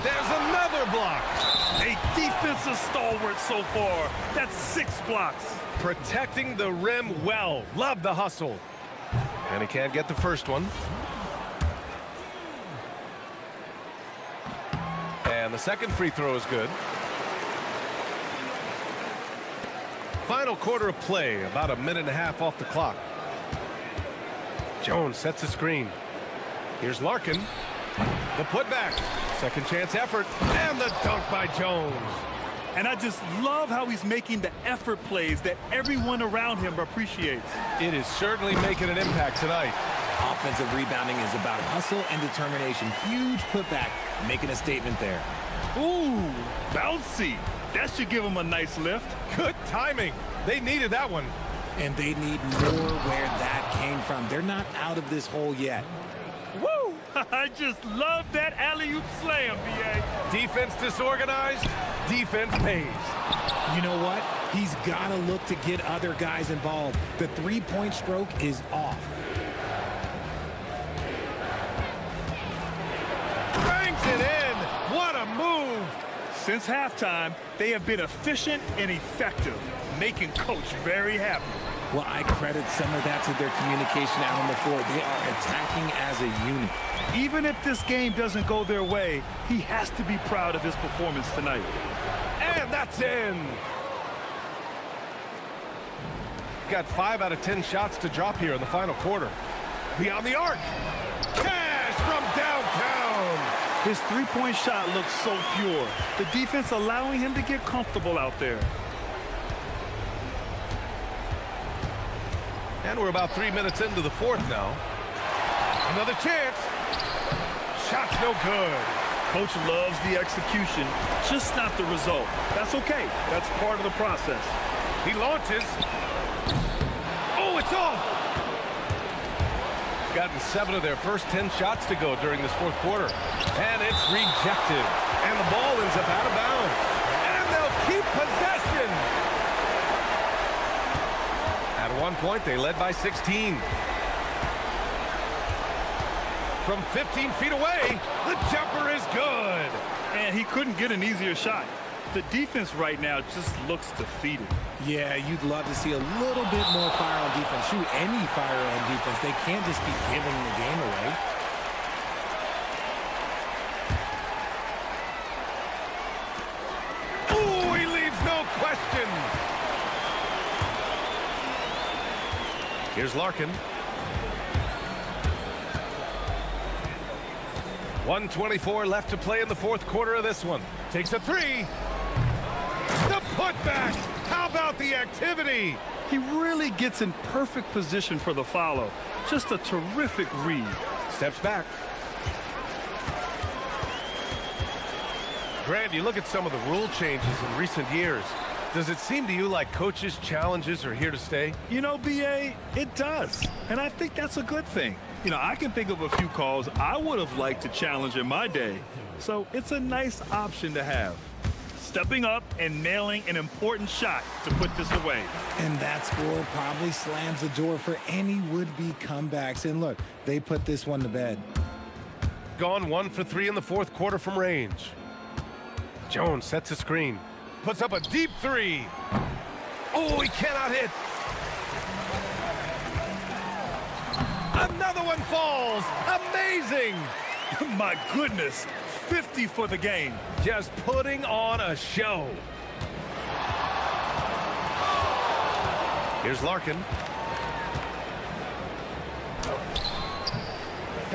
There's another block. A defensive stalwart so far. That's 6 blocks. Protecting the rim well. Love the hustle. And he can't get the first one. And the second free throw is good. Final quarter of play, about a minute and a half off the clock. Jones sets a screen. Here's Larkin. The putback. Second chance effort. And the dunk by Jones. And I just love how he's making the effort plays that everyone around him appreciates. It is certainly making an impact tonight. Offensive rebounding is about hustle and determination. Huge putback, making a statement there. Ooh, bouncy. That should give him a nice lift. Good timing. They needed that one. And they need more where that came from. They're not out of this hole yet. Woo! I just love that alley-oop slam, B.A. Defense disorganized. Defense pays. You know what? He's got to look to get other guys involved. The three-point stroke is off. Bangs it in. What a move. Since halftime, they have been efficient and effective, making Coach very happy. Well, I credit some of that to their communication out on the floor. They are attacking as a unit. Even if this game doesn't go their way, he has to be proud of his performance tonight. And that's in. Got 5 out of 10 shots to drop here in the final quarter. Beyond the arc. Cash from downtown. His three-point shot looks so pure. The defense allowing him to get comfortable out there. And we're about 3 minutes into the fourth now. Another chance. Shot's no good. Coach loves the execution, just not the result. That's okay. That's part of the process. He launches. Oh, it's off. Gotten 7 of their first 10 shots to go during this fourth quarter. And it's rejected. And the ball ends up out of bounds. And they'll keep possession. At one point, they led by 16. From 15 feet away, the jumper is good. And he couldn't get an easier shot. The defense right now just looks defeated. Yeah, you'd love to see a little bit more fire on defense. Shoot, any fire on defense. They can't just be giving the game away. Ooh, he leaves no question. Here's Larkin. 1:24 left to play in the fourth quarter of this one. Takes a three. The putback. How about the activity? He really gets in perfect position for the follow. Just a terrific read. Steps back. Grant, you look at some of the rule changes in recent years. Does it seem to you like coaches' challenges are here to stay? You know, B.A., it does. And I think that's a good thing. You know, I can think of a few calls I would have liked to challenge in my day. So it's a nice option to have. Stepping up and nailing an important shot to put this away. And that score probably slams the door for any would-be comebacks. And look, they put this one to bed. Gone 1 for 3 in the fourth quarter from range. Jones sets a screen. Puts up a deep three. Oh, he cannot hit. Another one falls. Amazing. My goodness. 50 for the game. Just putting on a show. Here's Larkin.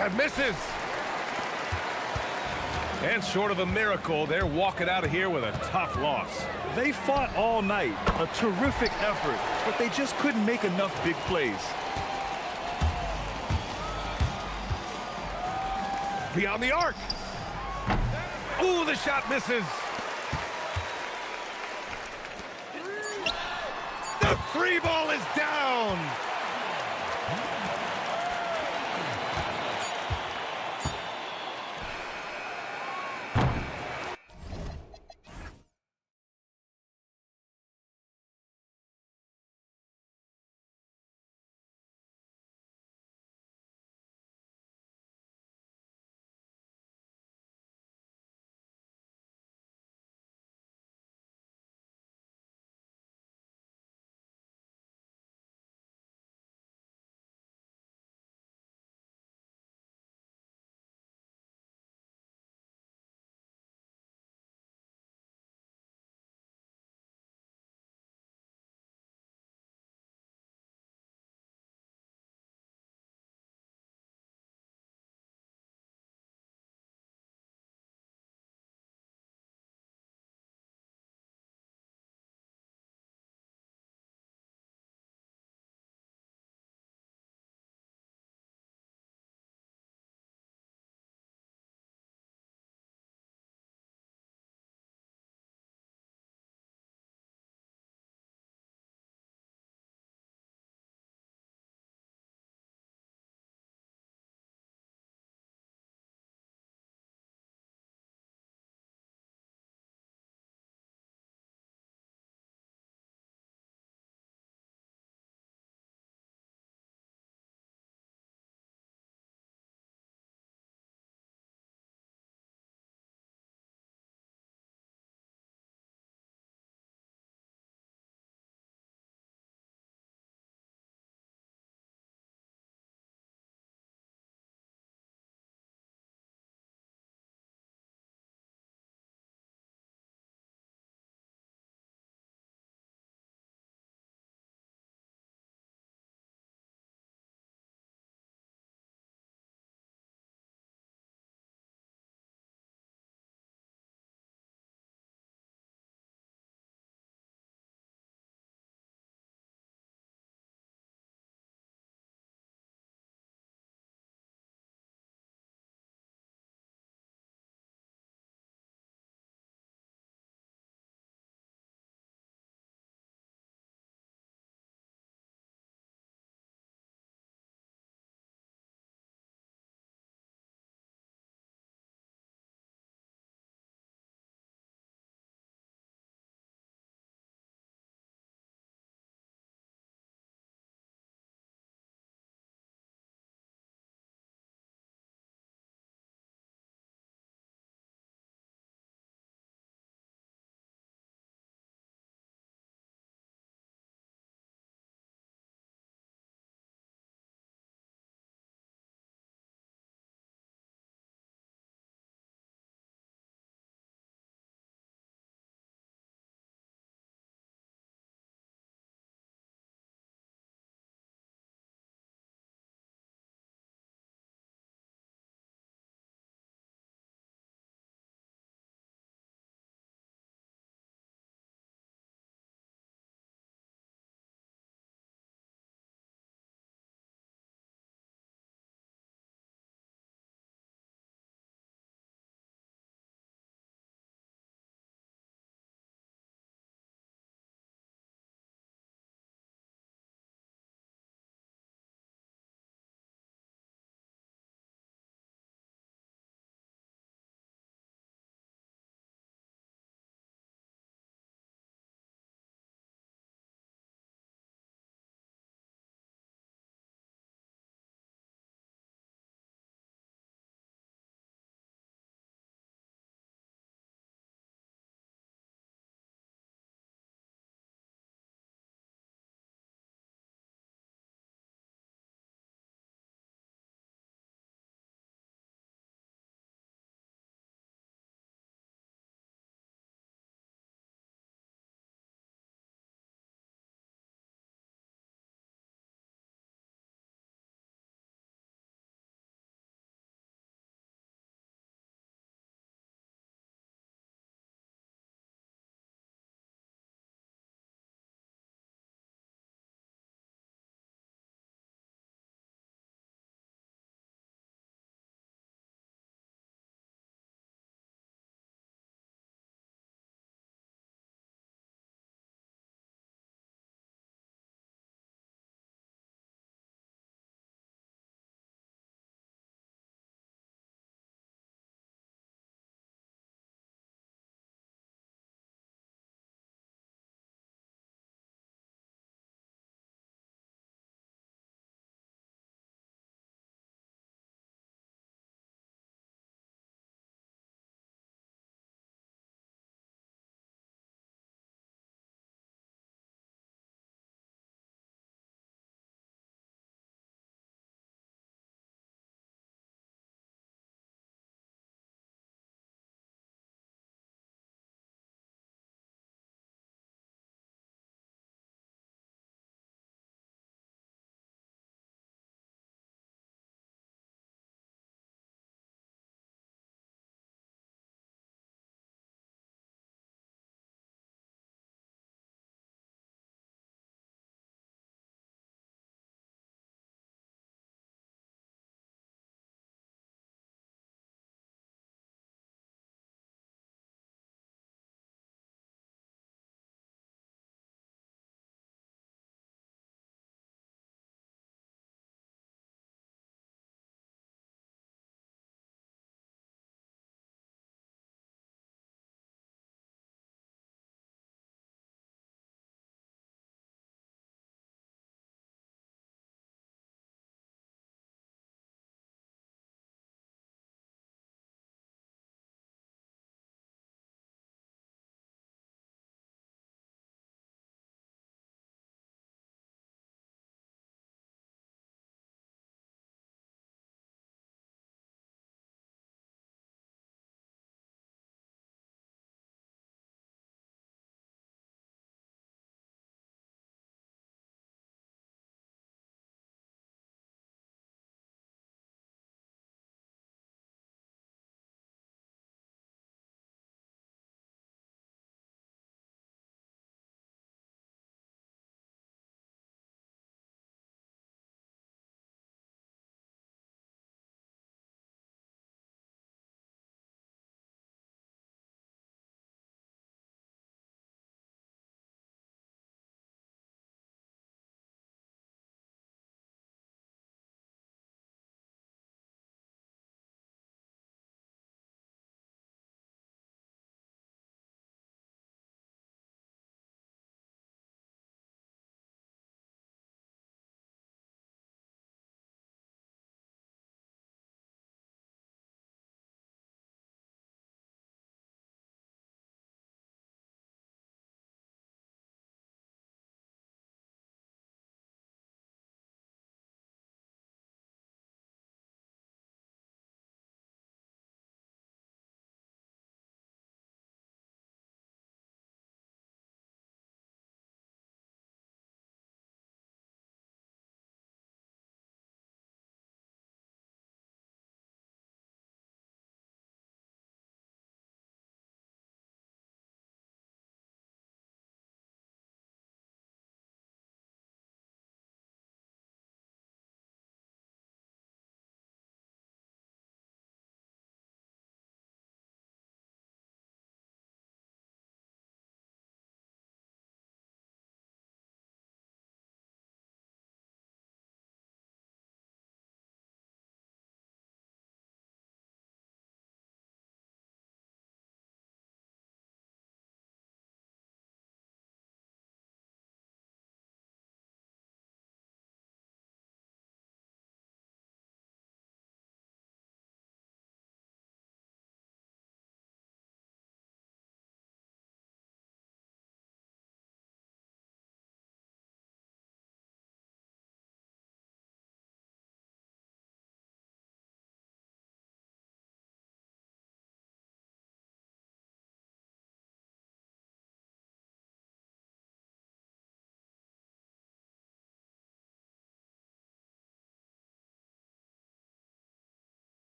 That misses. And short of a miracle, they're walking out of here with a tough loss. They fought all night. A terrific effort, but they just couldn't make enough big plays. Beyond the arc. Ooh, the shot misses. The three ball is down.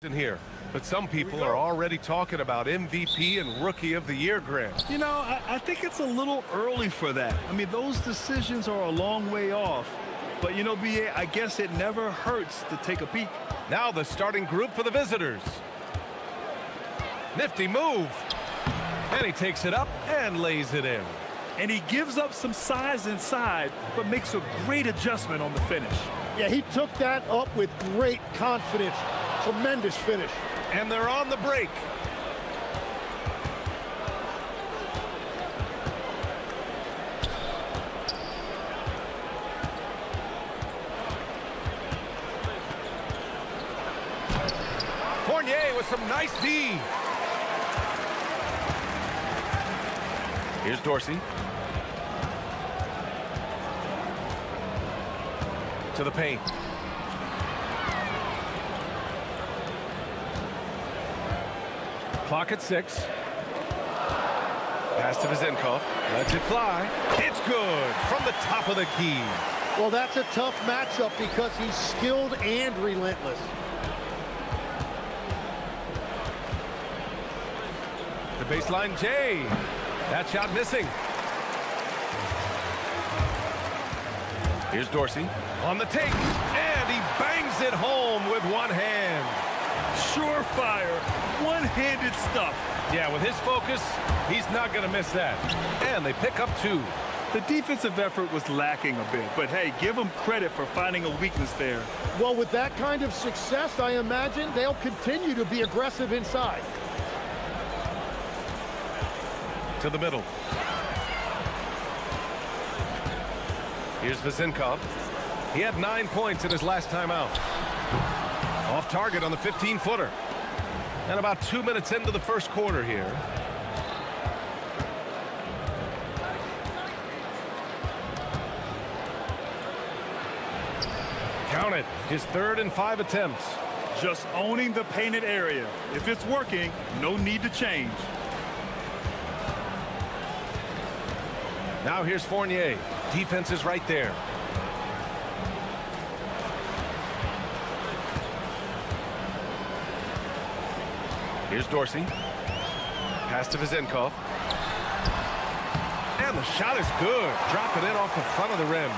in here, but some people are already talking about MVP and Rookie of the Year grants. You know, I think it's a little early for that. I mean, those decisions are a long way off. But, you know, B.A., I guess it never hurts to take a peek. Now the starting group for the visitors. Nifty move. And he takes it up and lays it in. And he gives up some size inside, but makes a great adjustment on the finish. Yeah, he took that up with great confidence. Tremendous finish. And they're on the break. Fournier with some nice D. Here's Dorsey. To the paint. Clock at 6. Pass to Vizenkov. Lets it fly. It's good from the top of the key. Well, that's a tough matchup because he's skilled and relentless. The baseline J. That shot missing. Here's Dorsey on the take, and he bangs it home with one hand. Surefire, one-handed stuff. Yeah, with his focus, he's not going to miss that. And they pick up 2. The defensive effort was lacking a bit, but hey, give them credit for finding a weakness there. Well, with that kind of success, I imagine they'll continue to be aggressive inside. To the middle. Here's Vizenkov. He had 9 points in his last time out. Off target on the 15-footer. And about 2 minutes into the first quarter here. Count it. His 3rd and 5 attempts. Just owning the painted area. If it's working, no need to change. Now here's Fournier. Defense is right there. Here's Dorsey. Pass to Vizenkov. And the shot is good. Drop it in off the front of the rim.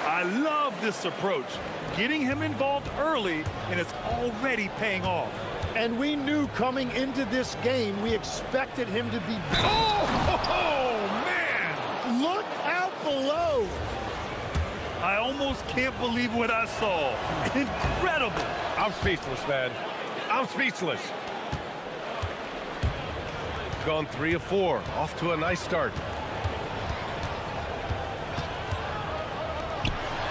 I love this approach. Getting him involved early, and it's already paying off. And we knew coming into this game, we expected him to be... Oh, man! Look out below! I almost can't believe what I saw. Incredible! I'm speechless, man. I'm speechless. Gone 3 of 4. Off to a nice start.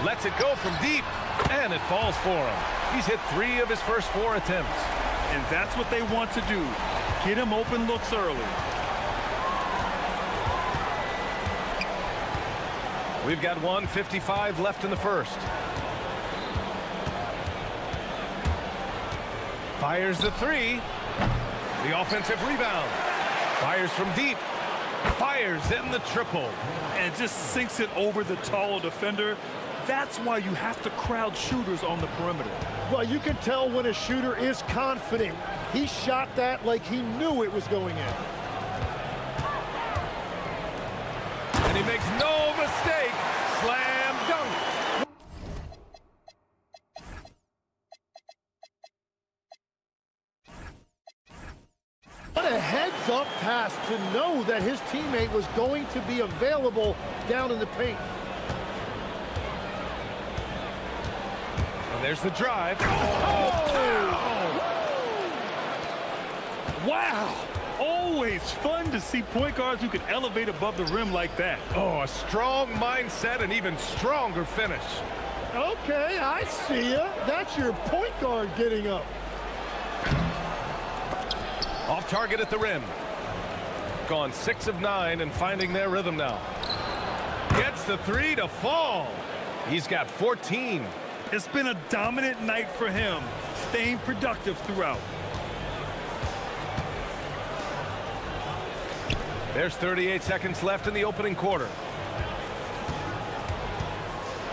Lets it go from deep. And it falls for him. He's hit 3 of his first 4 attempts. And that's what they want to do. Get him open looks early. We've got 1:55 left in the first. Fires the 3. The offensive rebound. Fires from deep. Fires in the triple. And just sinks it over the tall defender. That's why you have to crowd shooters on the perimeter. Well, you can tell when a shooter is confident. He shot that like he knew it was going in. And he makes no mistake. Slam dunk. What a heads-up pass to know that his teammate was going to be available down in the paint. And there's the drive. Wow! Always fun to see point guards who can elevate above the rim like that. Oh, a strong mindset and even stronger finish. Okay, I see ya. That's your point guard getting up. Off target at the rim. Gone 6 of 9 and finding their rhythm now. Gets the 3 to fall. He's got 14. It's been a dominant night for him, staying productive throughout. There's 38 seconds left in the opening quarter.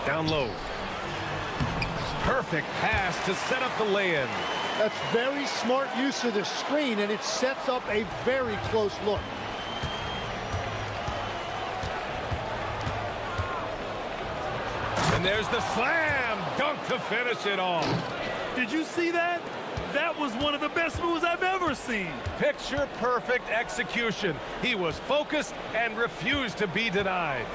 Down low. Perfect pass to set up the lay-in. That's very smart use of the screen, and it sets up a very close look. And there's the slam dunk to finish it off. Did you see that? That was one of the best moves I've ever seen. Picture perfect execution. He was focused and refused to be denied.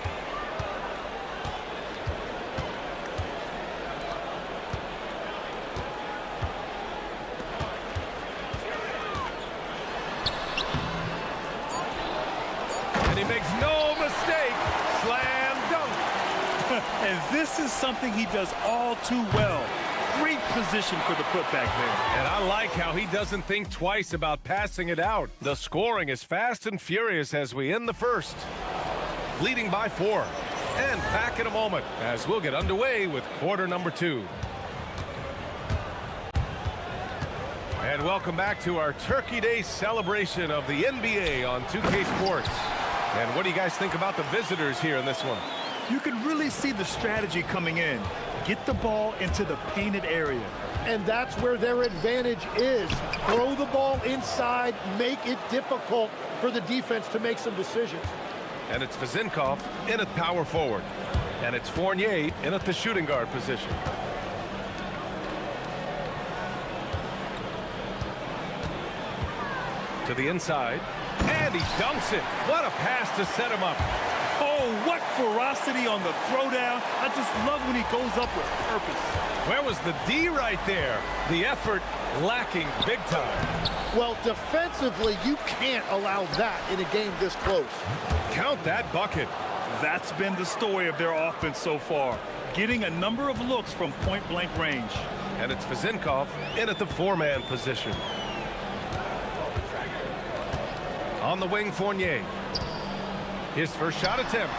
And he makes no mistake. Slam dunk. And this is something he does all too well. Great position for the putback there. And I like how he doesn't think twice about passing it out. The scoring is fast and furious as we end the first. Leading by 4. And back in a moment as we'll get underway with quarter number 2. And welcome back to our Turkey Day celebration of the NBA on 2K Sports. And what do you guys think about the visitors here in this one? You can really see the strategy coming in. Get the ball into the painted area. And that's where their advantage is. Throw the ball inside, make it difficult for the defense to make some decisions. And it's Vezinkov in at power forward. And it's Fournier in at the shooting guard position. To the inside. And he dunks it. What a pass to set him up. Oh, what ferocity on the throwdown. I just love when he goes up with purpose. Where was the D right there? The effort lacking big time. Well, defensively, you can't allow that in a game this close. Count that bucket. That's been the story of their offense so far. Getting a number of looks from point-blank range. And it's Vezinkov in at the 4-man position. On the wing, Fournier. His first shot attempt.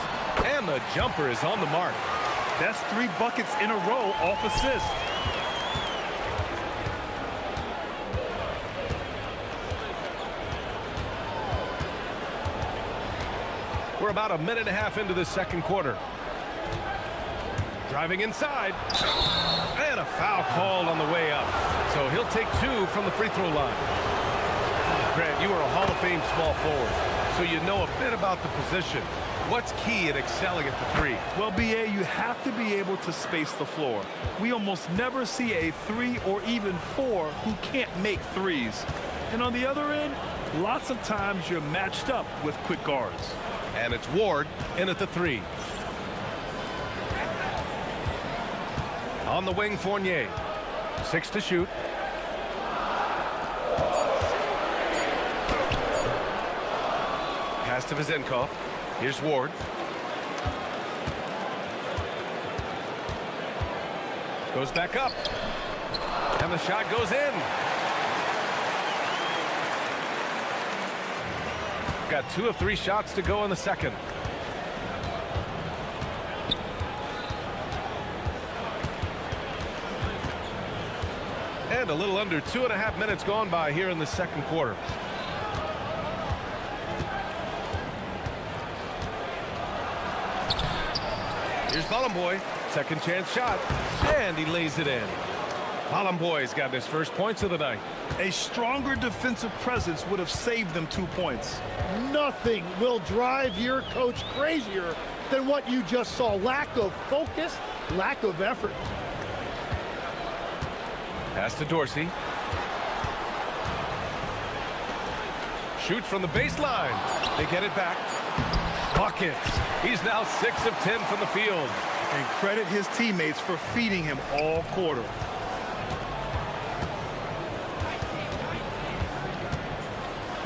And the jumper is on the mark. That's 3 buckets in a row off assist. We're about a minute and a half into the second quarter. Driving inside. And a foul called on the way up. So he'll take 2 from the free throw line. Grant, you are a Hall of Fame small forward, so you know a bit about the position. What's key in excelling at the 3? Well, BA, you have to be able to space the floor. We almost never see a 3 or even 4 who can't make 3s. And on the other end, lots of times you're matched up with quick guards. And it's Ward in at the 3. On the wing, Fournier. 6 to shoot. Pass to Vezinkov. Here's Ward. Goes back up. And the shot goes in. Got 2 of 3 shots to go in the second. And a little under 2.5 minutes gone by here in the second quarter. Here's Balamboy, second chance shot, and he lays it in. Balamboy's got his first points of the night. A stronger defensive presence would have saved them 2 points. Nothing will drive your coach crazier than what you just saw. Lack of focus, lack of effort. Pass to Dorsey. Shoot from the baseline. They get it back. Buckets. He's now 6 of 10 from the field. And credit his teammates for feeding him all quarter.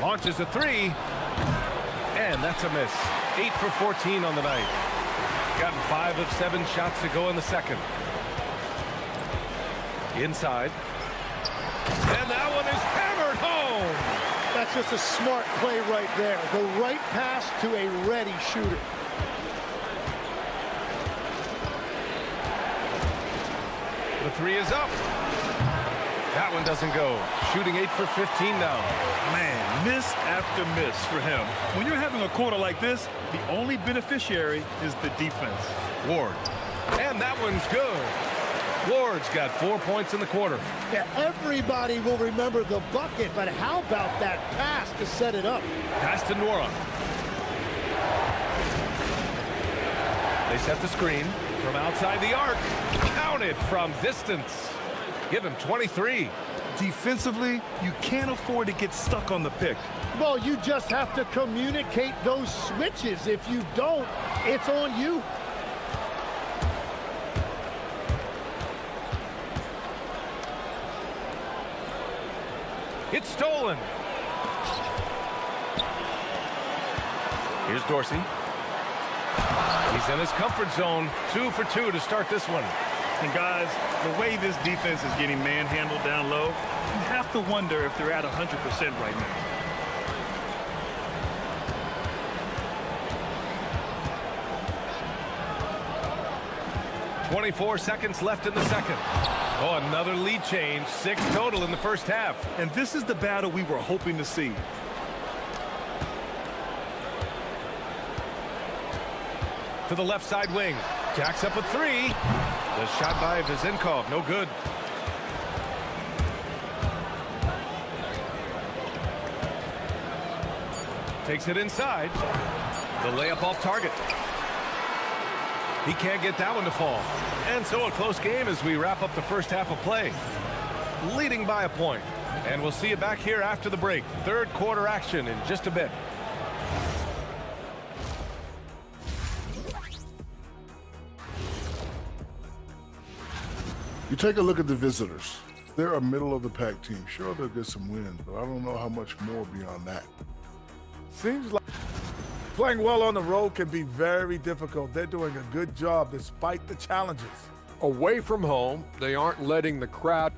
Launches a 3. And that's a miss. 8 for 14 on the night. Gotten 5 of 7 shots to go in the second. Inside. And that one is hammered home. That's just a smart play right there. The right pass to a ready shooter. The 3 is up. That one doesn't go. Shooting 8 for 15 now. Man, miss after miss for him. When you're having a quarter like this, the only beneficiary is the defense. Ward. And that one's good. Ward's got 4 points in the quarter. Yeah, everybody will remember the bucket, but how about that pass to set it up? Pass to Nora. They set the screen from outside the arc. Counted from distance. Give him 23. Defensively, you can't afford to get stuck on the pick. Well, you just have to communicate those switches. If you don't, it's on you. It's stolen. Here's Dorsey. He's in his comfort zone. 2 for 2 to start this one. And guys, the way this defense is getting manhandled down low, you have to wonder if they're at 100% right now. .24 seconds left in the second. Oh, another lead change. 6 total in the first half. And this is the battle we were hoping to see. To the left side wing. Jacks up a 3. The shot by Vizenkov, no good. Takes it inside. The layup off target. He can't get that one to fall. And so a close game as we wrap up the first half of play. Leading by a point. And we'll see you back here after the break. Third quarter action in just a bit. You take a look at the visitors. They're a middle-of-the-pack team. Sure, they'll get some wins, but I don't know how much more beyond that. Seems like playing well on the road can be very difficult. They're doing a good job despite the challenges. Away from home, they aren't letting the crowd.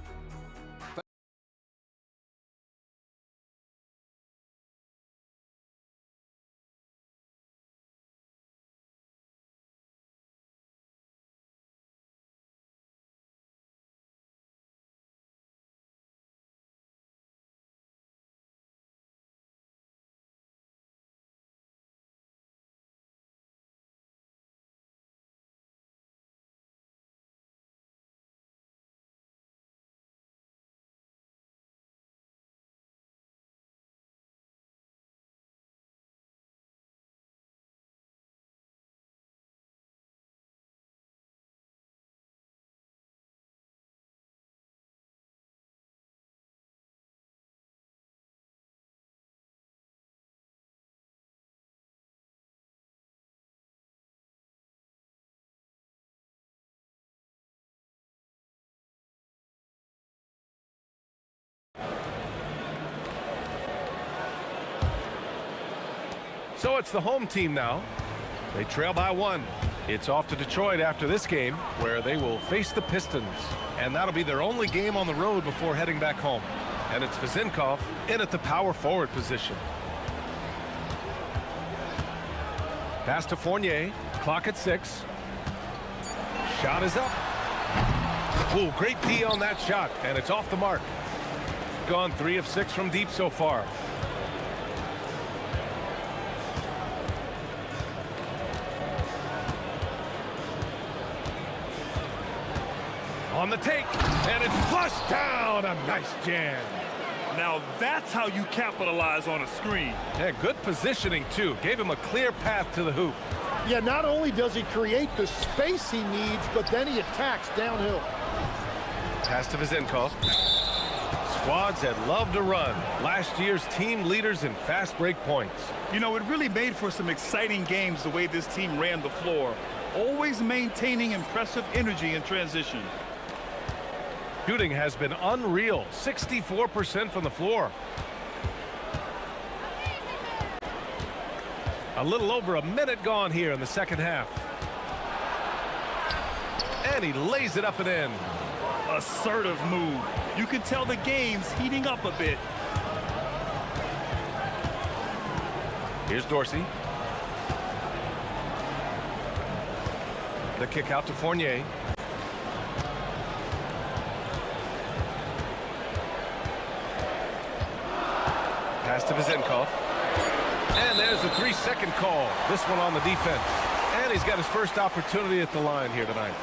So it's the home team now. They trail by 1. It's off to Detroit after this game, where they will face the Pistons. And that'll be their only game on the road before heading back home. And it's Vizenkov in at the power forward position. Pass to Fournier. Clock at 6. Shot is up. Ooh, great D on that shot, and it's off the mark. Gone 3 of 6 from deep so far. On the take, and it's flushed down. A nice jam. Now that's how you capitalize on a screen. Yeah, good positioning, too. Gave him a clear path to the hoop. Yeah, not only does he create the space he needs, but then he attacks downhill. Pass to Vizenkov. Squads that love to run. Last year's team leaders in fast break points. You know, it really made for some exciting games the way this team ran the floor. Always maintaining impressive energy in transition. Shooting has been unreal. 64% from the floor. A little over a minute gone here in the second half. And he lays it up and in. Assertive move. You can tell the game's heating up a bit. Here's Dorsey. The kick out to Fournier. Pass to Vizenkov. And there's a 3-second call. This one on the defense. And he's got his first opportunity at the line here tonight.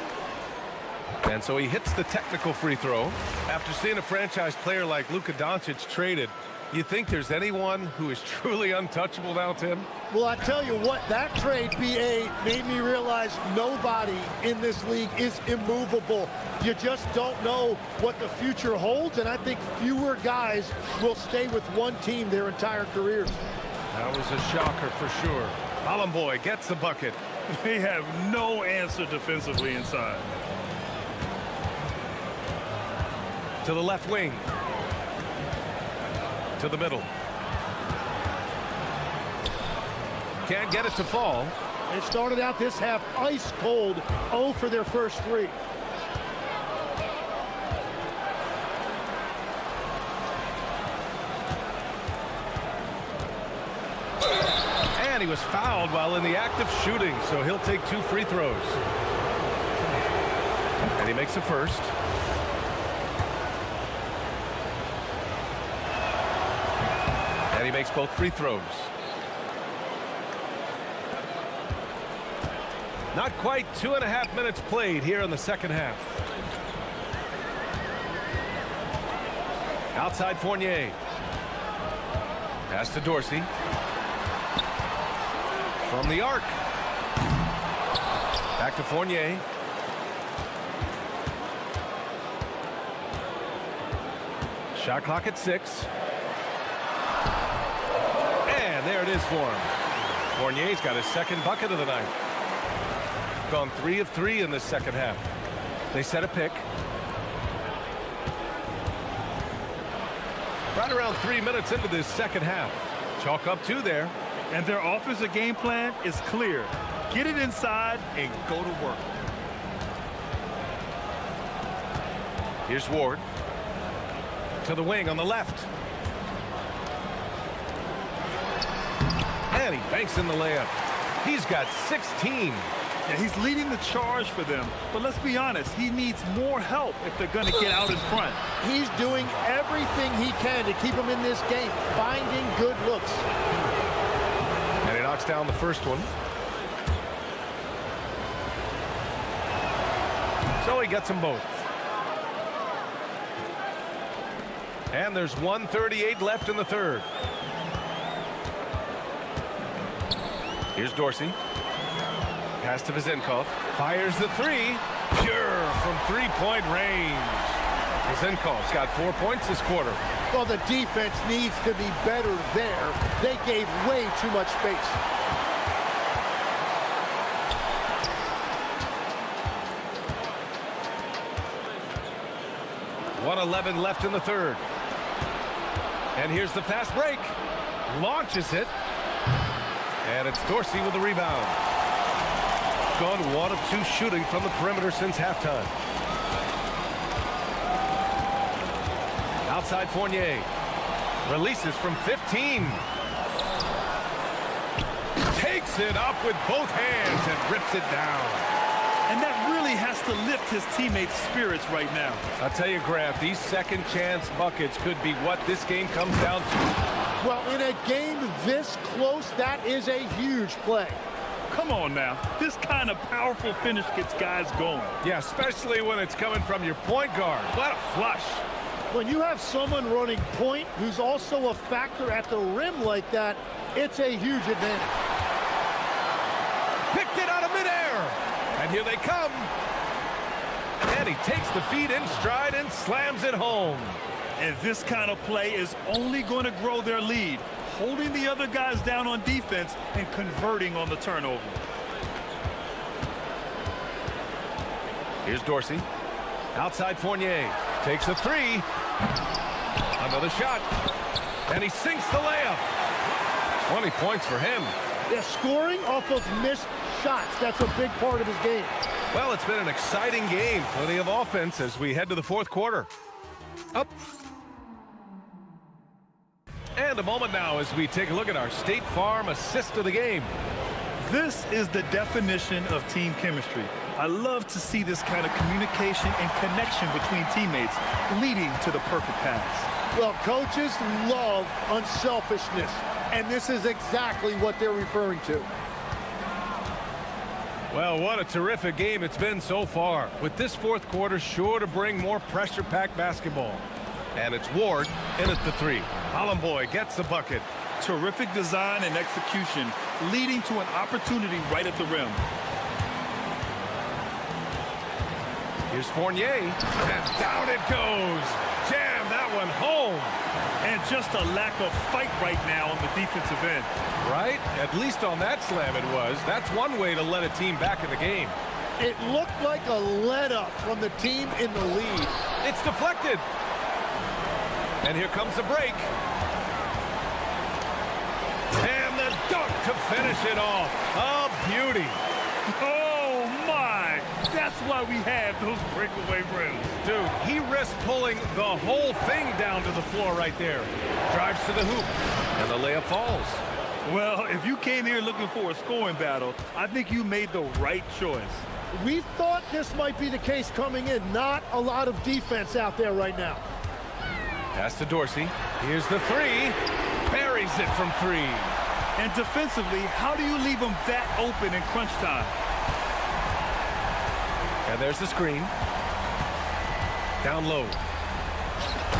And so he hits the technical free throw. After seeing a franchise player like Luka Doncic traded, you think there's anyone who is truly untouchable now, Tim? Well, I tell you what, that trade, BA, made me realize nobody in this league is immovable. You just don't know what the future holds, and I think fewer guys will stay with one team their entire careers. That was a shocker for sure. Boy gets the bucket. They have no answer defensively inside. To the left wing. To the middle. Can't get it to fall. They started out this half ice cold, 0 for their first 3. And he was fouled while in the act of shooting, so he'll take 2 free throws. And he makes the first. And he makes both free throws. Not quite 2.5 minutes played here in the second half. Outside Fournier. Pass to Dorsey. From the arc. Back to Fournier. Shot clock at 6. And there it is for him. Fournier's got his second bucket of the night. Gone 3 of 3 in this second half. They set a pick. Right around 3 minutes into this second half. Chalk up 2 there. And their offensive game plan is clear. Get it inside and go to work. Here's Ward. To the wing on the left. And he banks in the layup. He's got 16. Yeah, he's leading the charge for them. But let's be honest, he needs more help if they're going to get out in front. He's doing everything he can to keep them in this game, finding good looks. And he knocks down the first one. So he gets them both. And there's 1:38 left in the third. Here's Dorsey. Pass to Vezenkov. Fires the 3. Pure from 3-point range. Vezenkov's got 4 points this quarter. Well, the defense needs to be better there. They gave way too much space. .111 left in the third. And here's the fast break. Launches it. And it's Dorsey with the rebound. Gone 1 of 2 shooting from the perimeter since halftime. Outside Fournier. Releases from 15. Takes it up with both hands and rips it down. And that really has to lift his teammates' spirits right now. I'll tell you, Grant, these second chance buckets could be what this game comes down to. Well, in a game this close, that is a huge play. Come on now. This kind of powerful finish gets guys going. Yeah, especially when it's coming from your point guard. What a flush. When you have someone running point who's also a factor at the rim like that, it's a huge advantage. Picked it out of midair. And here they come. And he takes the feed in stride and slams it home. And this kind of play is only going to grow their lead, holding the other guys down on defense and converting on the turnover. Here's Dorsey. Outside Fournier. Takes a 3. Another shot. And he sinks the layup. 20 points for him. Yeah, scoring off of missed shots. That's a big part of his game. Well, it's been an exciting game. Plenty of offense as we head to the fourth quarter. Up. And a moment now as we take a look at our State Farm assist of the game. This is the definition of team chemistry. I love to see this kind of communication and connection between teammates leading to the perfect pass. Well, coaches love unselfishness, and this is exactly what they're referring to. Well, what a terrific game it's been so far, with this fourth quarter sure to bring more pressure-packed basketball. And it's Ward in at the three. Hollenboy gets the bucket. Terrific design and execution, leading to an opportunity right at the rim. Here's Fournier, and down it goes. Jam that one home. And just a lack of fight right now on the defensive end. Right? At least on that slam it was. That's one way to let a team back in the game. It looked like a let-up from the team in the lead. It's deflected. And here comes the break. And the dunk to finish it off. A beauty. Oh, my. That's why we have those breakaway rims. Dude, he risked pulling the whole thing down to the floor right there. Drives to the hoop. And the layup falls. Well, if you came here looking for a scoring battle, I think you made the right choice. We thought this might be the case coming in. Not a lot of defense out there right now. Pass to Dorsey. Here's the three. Buries it from three. And defensively, how do you leave them that open in crunch time? And there's the screen. Down low.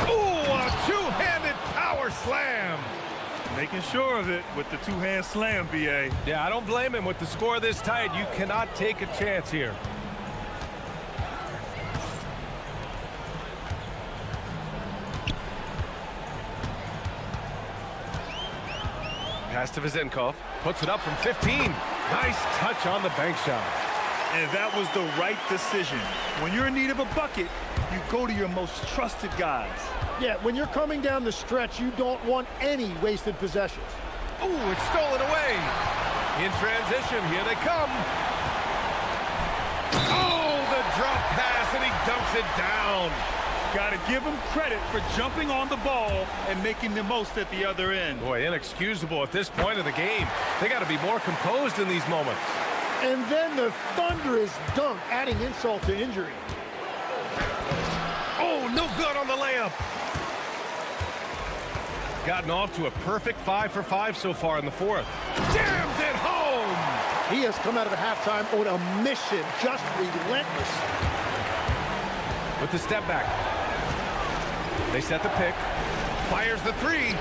Ooh, a two-handed power slam. Making sure of it with the two-hand slam, B.A. Yeah, I don't blame him. With the score this tight, you cannot take a chance here. Pass to Vezenkov. Puts it up from 15. Nice touch on the bank shot. And that was the right decision. When you're in need of a bucket, you go to your most trusted guys. Yeah, when you're coming down the stretch, you don't want any wasted possessions. Ooh, it's stolen away. In transition, here they come. Oh, the drop pass, and he dunks it down. Got to give him credit for jumping on the ball and making the most at the other end. Boy, inexcusable at this point of the game. They got to be more composed in these moments. And then the thunderous dunk, adding insult to injury. Oh, no good on the layup. Gotten off to a perfect 5 for 5 so far in the fourth. Jams it home! He has come out of the halftime on a mission, just relentless. With the step back. They set the pick. Fires the three.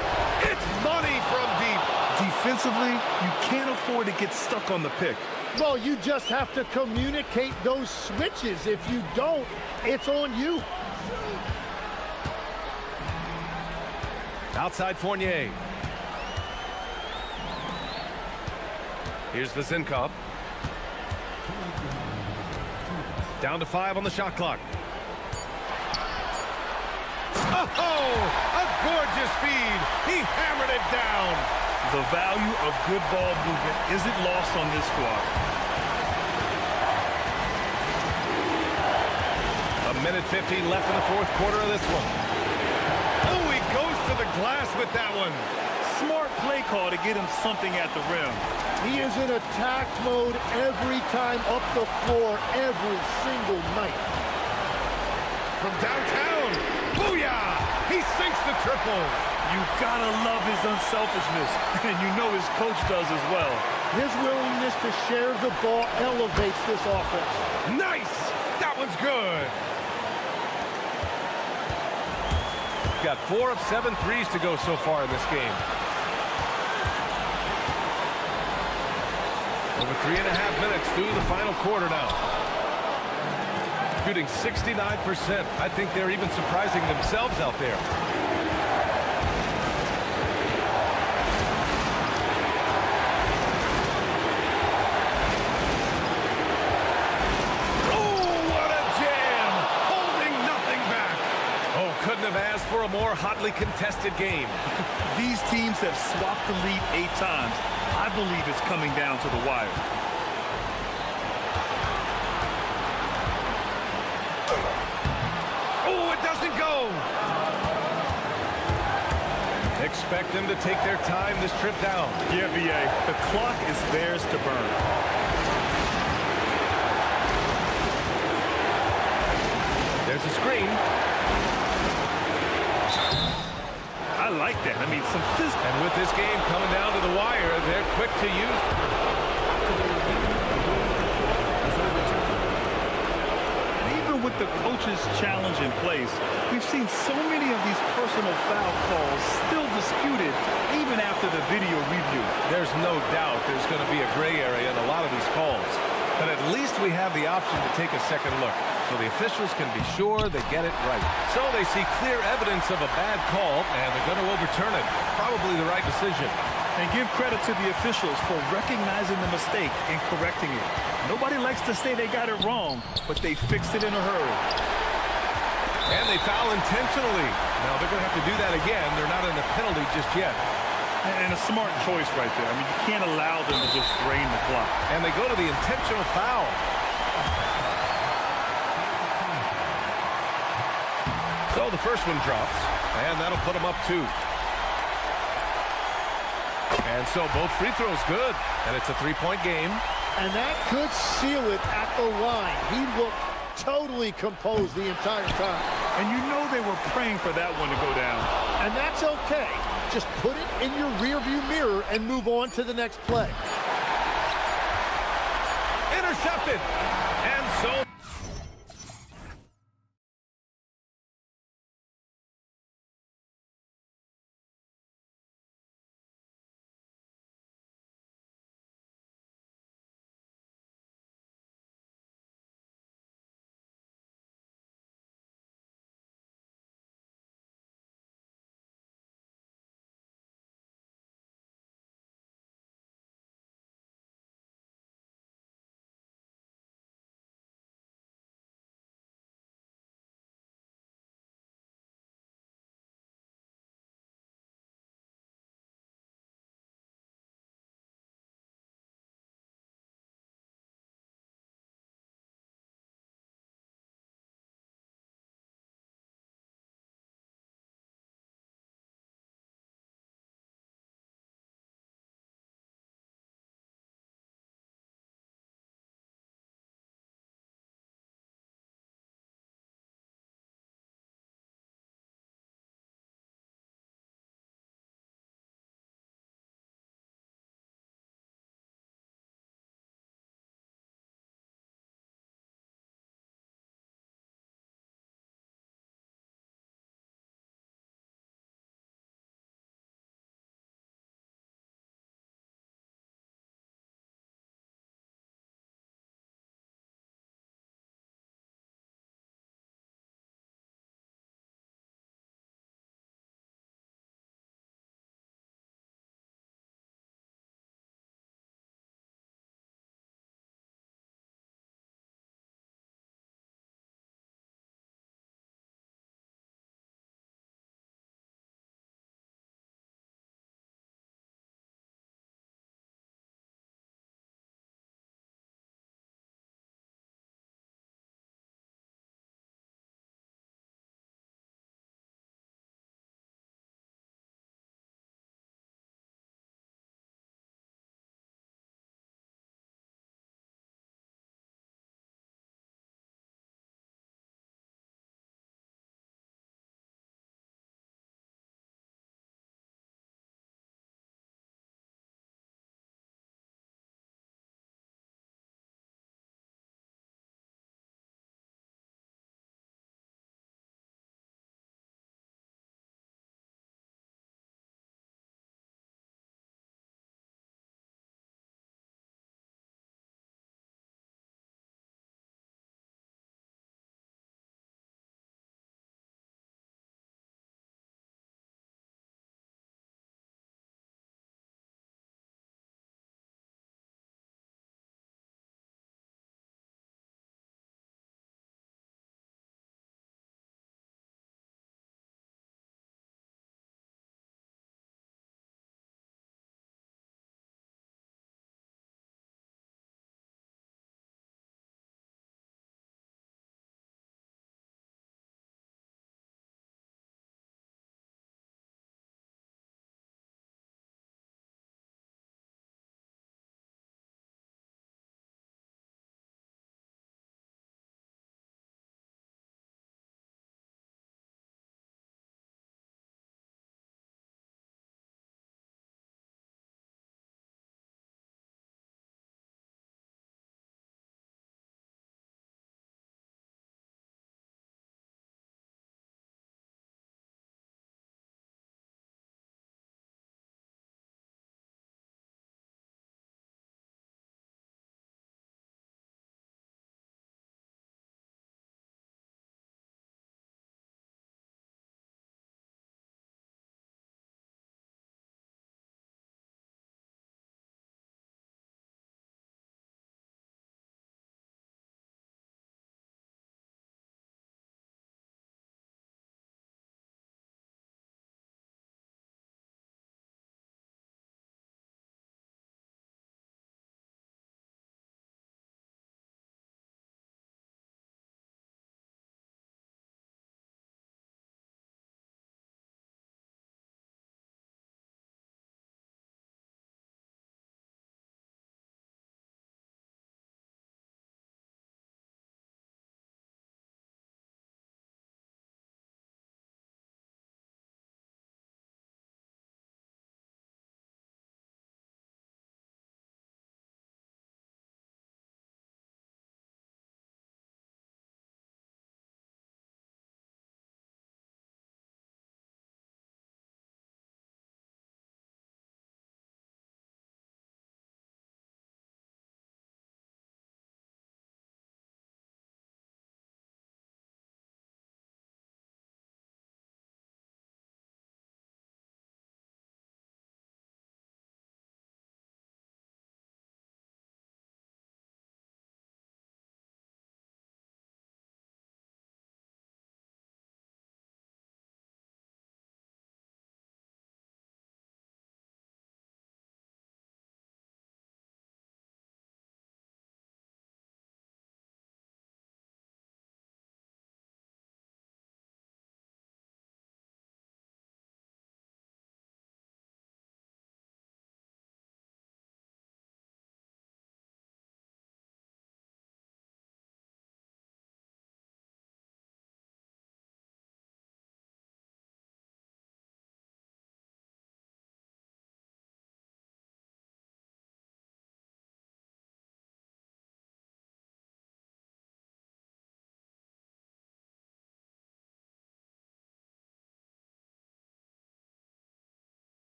It's money from deep. Defensively, you can't afford to get stuck on the pick. Well, you just have to communicate those switches. If you don't, it's on you. Outside Fournier. Here's Vezenkov. Down to 5 on the shot clock. Oh, a gorgeous feed. He hammered it down. The value of good ball movement isn't lost on this squad. A minute 15 left in the fourth quarter of this one. Oh, he goes to the glass with that one. Smart play call to get him something at the rim. He is in attack mode every time up the floor, every single night. From downtown, booyah! He sinks the triple. You gotta love his unselfishness, and you know his coach does as well. His willingness to share the ball elevates this offense. Nice! That one's good. Got 4 of 7 threes to go so far in this game. Over 3.5 minutes through the final quarter now. Shooting 69%. I think they're even surprising themselves out there. Couldn't have asked for a more hotly contested game. These teams have swapped the lead 8 times. I believe it's coming down to the wire. Oh, it doesn't go. Expect them to take their time this trip down. Yeah, B.A. The clock is theirs to burn. There's a screen. I like that. I mean, some physical. And with this game coming down to the wire, they're quick to use. with the coach's challenge in place, we've seen so many of these personal foul calls still disputed even after the video review. There's no doubt there's going to be a gray area in a lot of these calls. But at least we have the option to take a second look, so the officials can be sure they get it right. So they see clear evidence of a bad call, and they're going to overturn it. Probably the right decision. And give credit to the officials for recognizing the mistake and correcting it. Nobody likes to say they got it wrong, but they fixed it in a hurry. And they foul intentionally. Now they're going to have to do that again. They're not in a penalty just yet. And a smart choice right there. I mean, you can't allow them to just drain the clock. And they go to the intentional foul. So the first one drops, and that'll put them up 2. And so both free throws good, and it's a 3-point game. And that could seal it at the line. He looked totally composed the entire time. And you know they were praying for that one to go down. And that's okay. Just put it in your rearview mirror and move on to the next play. Intercepted. And so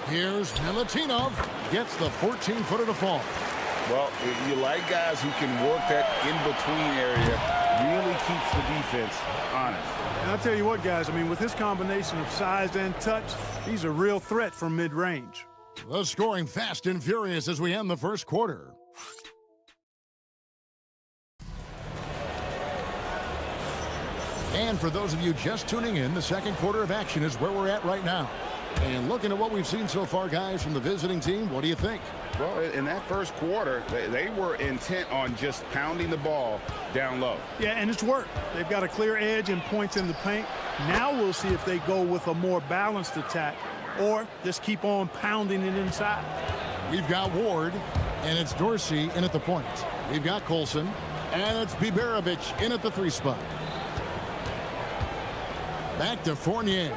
Here's Milutinov. Gets the 14-footer to fall. Well, you like guys who can work that in-between area, really keeps the defense honest. And I'll tell you what, guys, I mean, with his combination of size and touch, he's a real threat from mid-range. The scoring fast and furious as we end the first quarter. And for those of you just tuning in, the second quarter of action is where we're at right now. And looking at what we've seen so far, guys, from the visiting team, what do you think? Well, in that first quarter, they were intent on just pounding the ball down low. Yeah, and it's worked. They've got a clear edge and points in the paint. Now we'll see if they go with a more balanced attack or just keep on pounding it inside. We've got Ward, and it's Dorsey in at the point. We've got Colson, and it's Biberovic in at the 3 spot. Back to Fournier.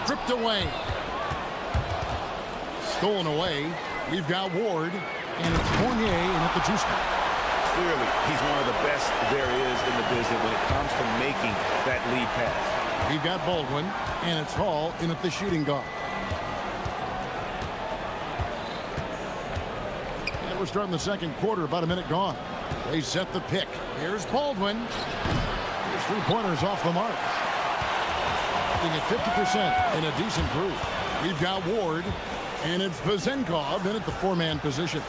Stripped away. Stolen away. We've got Ward, and it's Fournier in at the 2 spot. Clearly, he's one of the best there is in the business when it comes to making that lead pass. We've got Baldwin, and it's Hall in at the shooting guard. And we're starting the second quarter, about a minute gone. They set the pick. Here's Baldwin. His 3-pointers off the mark. At 50% in a decent group. We've got Ward, and it's Vezenkov in at the 4-man position.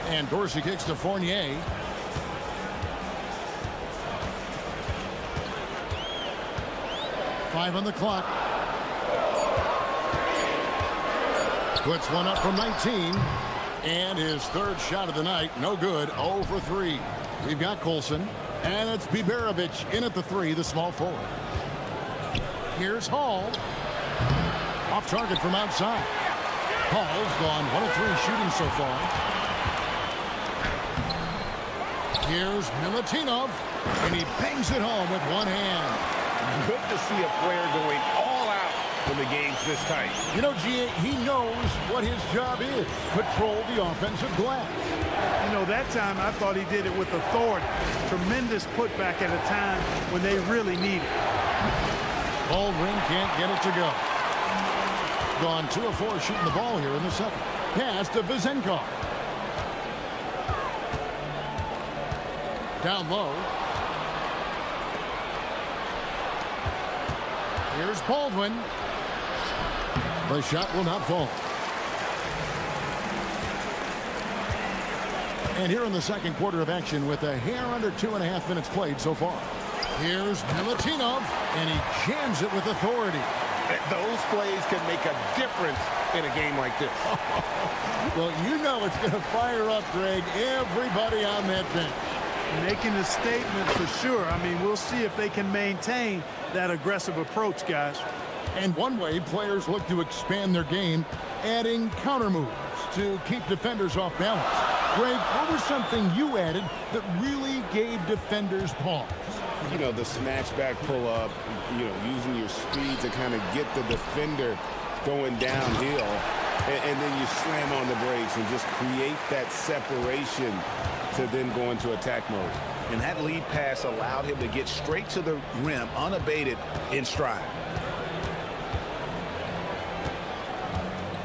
And Dorsey kicks to Fournier. Five on the clock. Puts one up from 19. And his third shot of the night, no good, 0 for 3. We've got Colson, and it's Biberovic in at the 3, the small forward. Here's Hall. Off target from outside. Hall's gone 1 of 3 shooting so far. Here's Milutinov, and he bangs it home with one hand. Good to see a player going all out when the game's this tight. You know, G.A., he knows what his job is. Patrol the offensive glass. You know, that time I thought he did it with authority. Tremendous putback at a time when they really need it. Baldwin can't get it to go. Gone 2 of 4 shooting the ball here in the second. Pass to Vezenkov. Down low. Here's Baldwin. The shot will not fall. And here in the second quarter of action with a hair under 2.5 minutes played so far. Here's Milutinov, and he jams it with authority. Those plays can make a difference in a game like this. Well, you know it's going to fire up, Greg, everybody on that bench. Making a statement for sure. I mean, we'll see if they can maintain that aggressive approach, guys. And one way players look to expand their game, adding counter moves to keep defenders off balance. Greg, what was something you added that really gave defenders pause? You know, the snatch back pull up, you know, using your speed to kind of get the defender going downhill, and then you slam on the brakes and just create that separation to then go into attack mode. And that lead pass allowed him to get straight to the rim unabated in stride.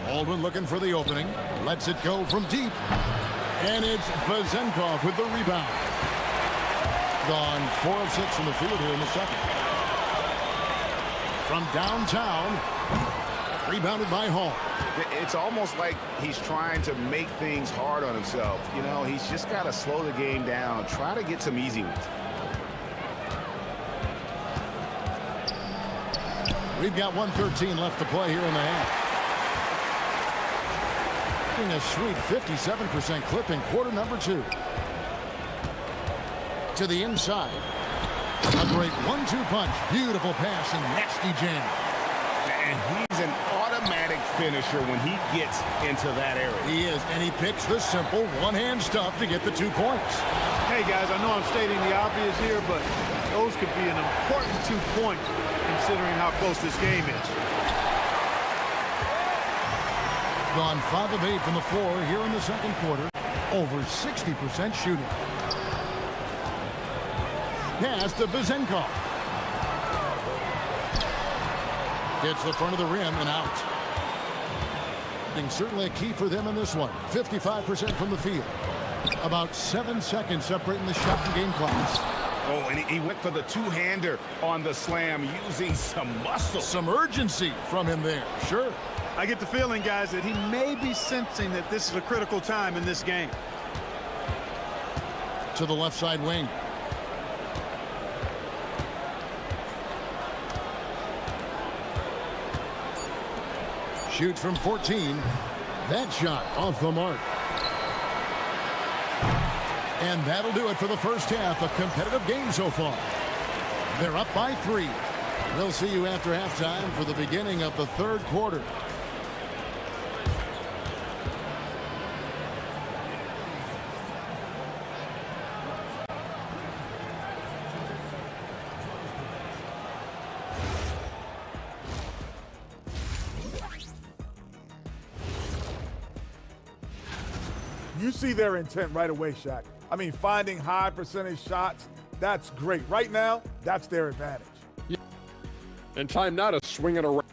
Baldwin looking for the opening. Lets it go from deep. And it's Vezenkov with the rebound. Gone 4 of 6 from the field here in the second. From downtown. Rebounded by Hall. It's almost like he's trying to make things hard on himself. You know, he's just got to slow the game down. Try to get some easy ones. We've got 1:13 left to play here in the half. A sweet 57% clip in quarter number 2. To the inside. A great 1-2 punch. Beautiful pass and nasty jam. And he's an automatic finisher when he gets into that area. He is, and he picks the simple one-hand stuff to get the 2 points. Hey, guys, I know I'm stating the obvious here, but those could be an important 2 points considering how close this game is. Gone 5 of 8 from the floor here in the second quarter. Over 60% shooting. Pass to Vizenko. Gets the front of the rim and out. Certainly a key for them in this one. 55% from the field. About 7 seconds separating the shot and game clocks. Oh, and he went for the two-hander on the slam using some muscle. Some urgency from him there. Sure. I get the feeling, guys, that he may be sensing that this is a critical time in this game. To the left side wing. Shoots from 14. That shot off the mark. And that'll do it for the first half. A competitive game so far. They're up by 3. We'll see you after halftime for the beginning of the third quarter. You see their intent right away, Shaq. I mean, finding high percentage shots, that's great. Right now, that's their advantage. Yeah. And time now to swing it around.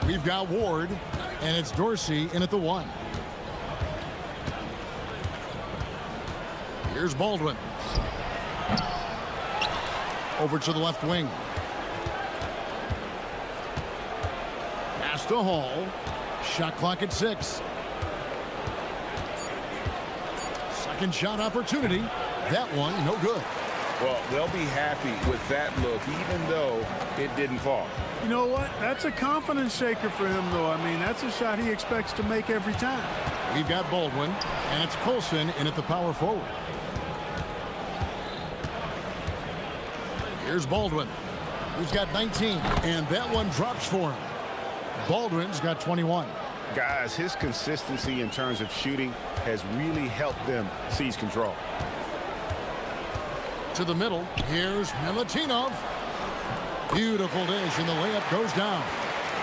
We've got Ward, and it's Dorsey in at the 1. Here's Baldwin. Over to the left wing. Pass to Hall. Shot clock at 6. Second shot opportunity. That one, no good. Well, they'll be happy with that look, even though it didn't fall. You know what? That's a confidence shaker for him, though. I mean, that's a shot he expects to make every time. We've got Baldwin, and it's Colson in at the power forward. Here's Baldwin, who's got 19, and that one drops for him. Baldwin's got 21. Guys, his consistency in terms of shooting has really helped them seize control. To the middle, here's Milutinov. Beautiful dish, and the layup goes down.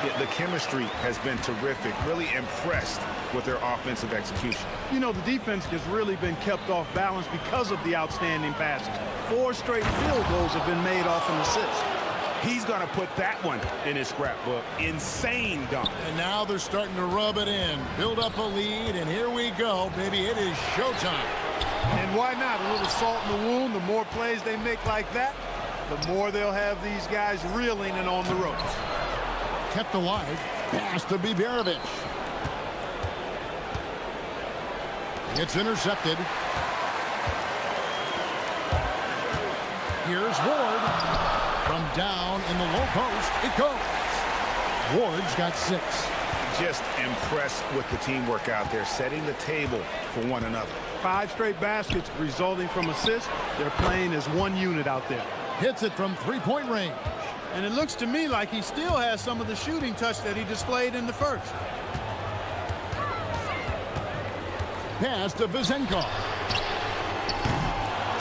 Yeah, the chemistry has been terrific. Really impressed with their offensive execution. You know, the defense has really been kept off balance because of the outstanding passes. 4 straight field goals have been made off an assist. He's going to put that one in his scrapbook. Insane dunk. And now they're starting to rub it in. Build up a lead, and here we go, baby. It is showtime. And why not? A little salt in the wound. The more plays they make like that, the more they'll have these guys reeling and on the ropes. Kept alive. Pass to Biberovic. It's intercepted. Here's Ward. From down in the low post, it goes. Ward's got 6. Just impressed with the teamwork out there, setting the table for one another. 5 straight baskets resulting from assists. They're playing as one unit out there. Hits it from 3-point range. And it looks to me like he still has some of the shooting touch that he displayed in the first. Pass to Vizenko.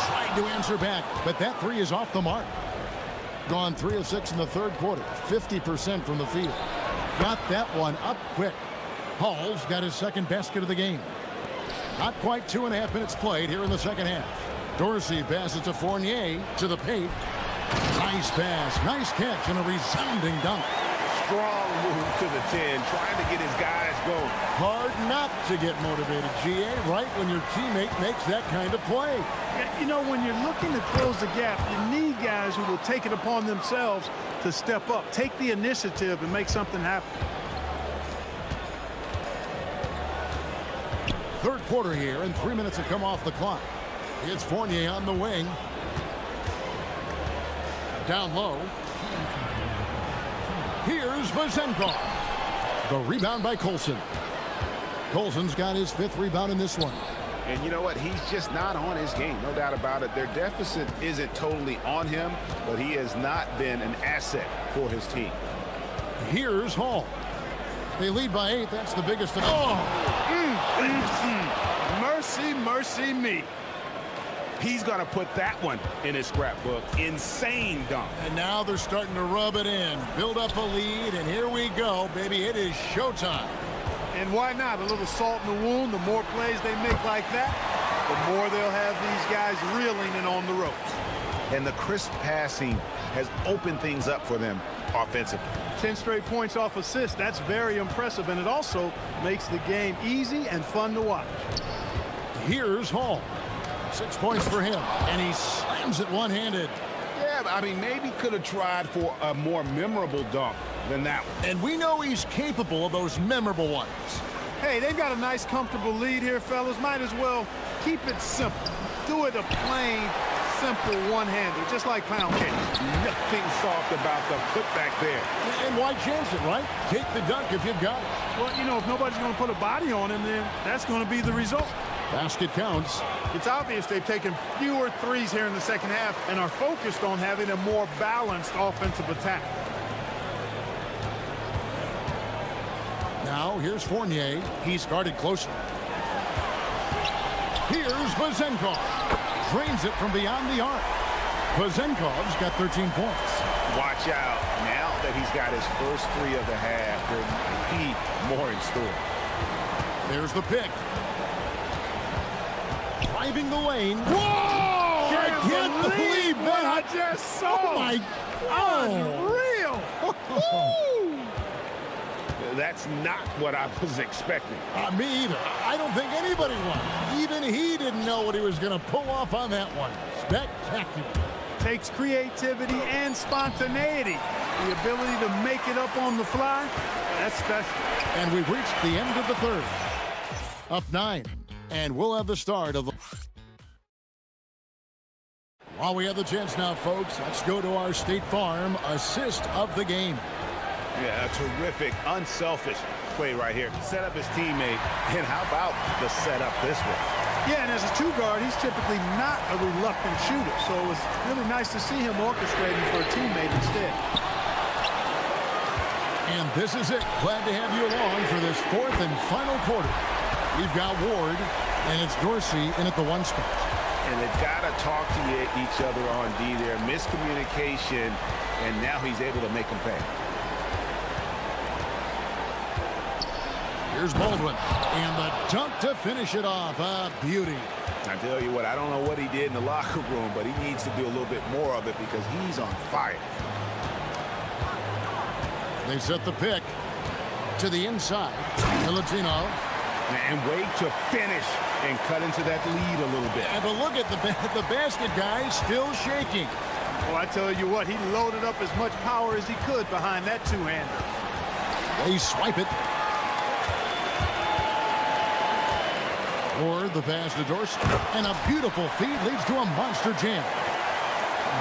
Tried to answer back, but that 3 is off the mark. Gone 3 of 6 in the third quarter. 50% from the field. Got that one up quick. Hall's got his second basket of the game. Not quite 2.5 minutes played here in the second half. Dorsey passes to Fournier to the paint. Nice pass, nice catch, and a resounding dunk. strong move to the 10, trying to get his guys going. Hard not to get motivated, GA, right when your teammate makes that kind of play. Yeah, you know, when you're looking to close the gap, you need guys who will take it upon themselves to step up, take the initiative, and make something happen. Third quarter here, and 3 minutes have come off the clock. It's Fournier on the wing. Down low. Here's Vazenkov. The rebound by Colson. Colson's got his 5th rebound in this one. And you know what? He's just not on his game, no doubt about it. Their deficit isn't totally on him, but he has not been an asset for his team. Here's Hall. They lead by 8. That's the biggest. Mercy, mercy me. He's going to put that one in his scrapbook. Insane dunk. And now they're starting to rub it in. Build up a lead, and here we go, baby. It is showtime. And why not? A little salt in the wound. The more plays they make like that, the more they'll have these guys reeling and on the ropes. And the crisp passing has opened things up for them offensively. 10 straight points off assists. That's very impressive, and it also makes the game easy and fun to watch. Here's Hall. 6 points for him, and he slams it one-handed. Yeah, I mean, maybe could have tried for a more memorable dunk than that one. And we know he's capable of those memorable ones. Hey, they've got a nice, comfortable lead here, fellas. Might as well keep it simple. Do it a plain, simple one-hander, just like pound cake. Nothing soft about the putback there. And why chance it, right? Take the dunk if you've got it. Well, you know, if nobody's going to put a body on him, then that's going to be the result. Basket counts. It's obvious they've taken fewer threes here in the second half and are focused on having a more balanced offensive attack. Now, here's Fournier. He's guarded closely. Here's Vazenkov. Drains it from beyond the arc. Vazenkov's got 13 points. Watch out. Now that he's got his first 3 of the half, there may be more in store. There's the pick. Driving the lane. Whoa! I can't believe that. I just saw. Oh, my God. Unreal. That's not what I was expecting. Me either. I don't think anybody was. Even he didn't know what he was going to pull off on that one. Spectacular. Takes creativity and spontaneity. The ability to make it up on the fly, that's special. And we've reached the end of the third. Up 9. And we'll have the start of the... While we have the chance now, folks, let's go to our State Farm assist of the game. Yeah, a terrific, unselfish play right here. Set up his teammate. And how about the setup this way? Yeah, and as a 2-guard, he's typically not a reluctant shooter. So it was really nice to see him orchestrating for a teammate instead. And this is it. Glad to have you along for this 4th and final quarter. We've got Ward, and it's Dorsey in at the 1 spot. And they've got to talk to each other on D there. Miscommunication, and now he's able to make them pay. Here's Baldwin, and the dunk to finish it off. A beauty. I tell you what, I don't know what he did in the locker room, but he needs to do a little bit more of it because he's on fire. They set the pick to the inside. Milutinov. And wait to finish and cut into that lead a little bit. And but look at the basket guy still shaking. Well, I tell you what, he loaded up as much power as he could behind that 2-hander. They swipe it. Or the pass to Dorsey. And a beautiful feed leads to a monster jam.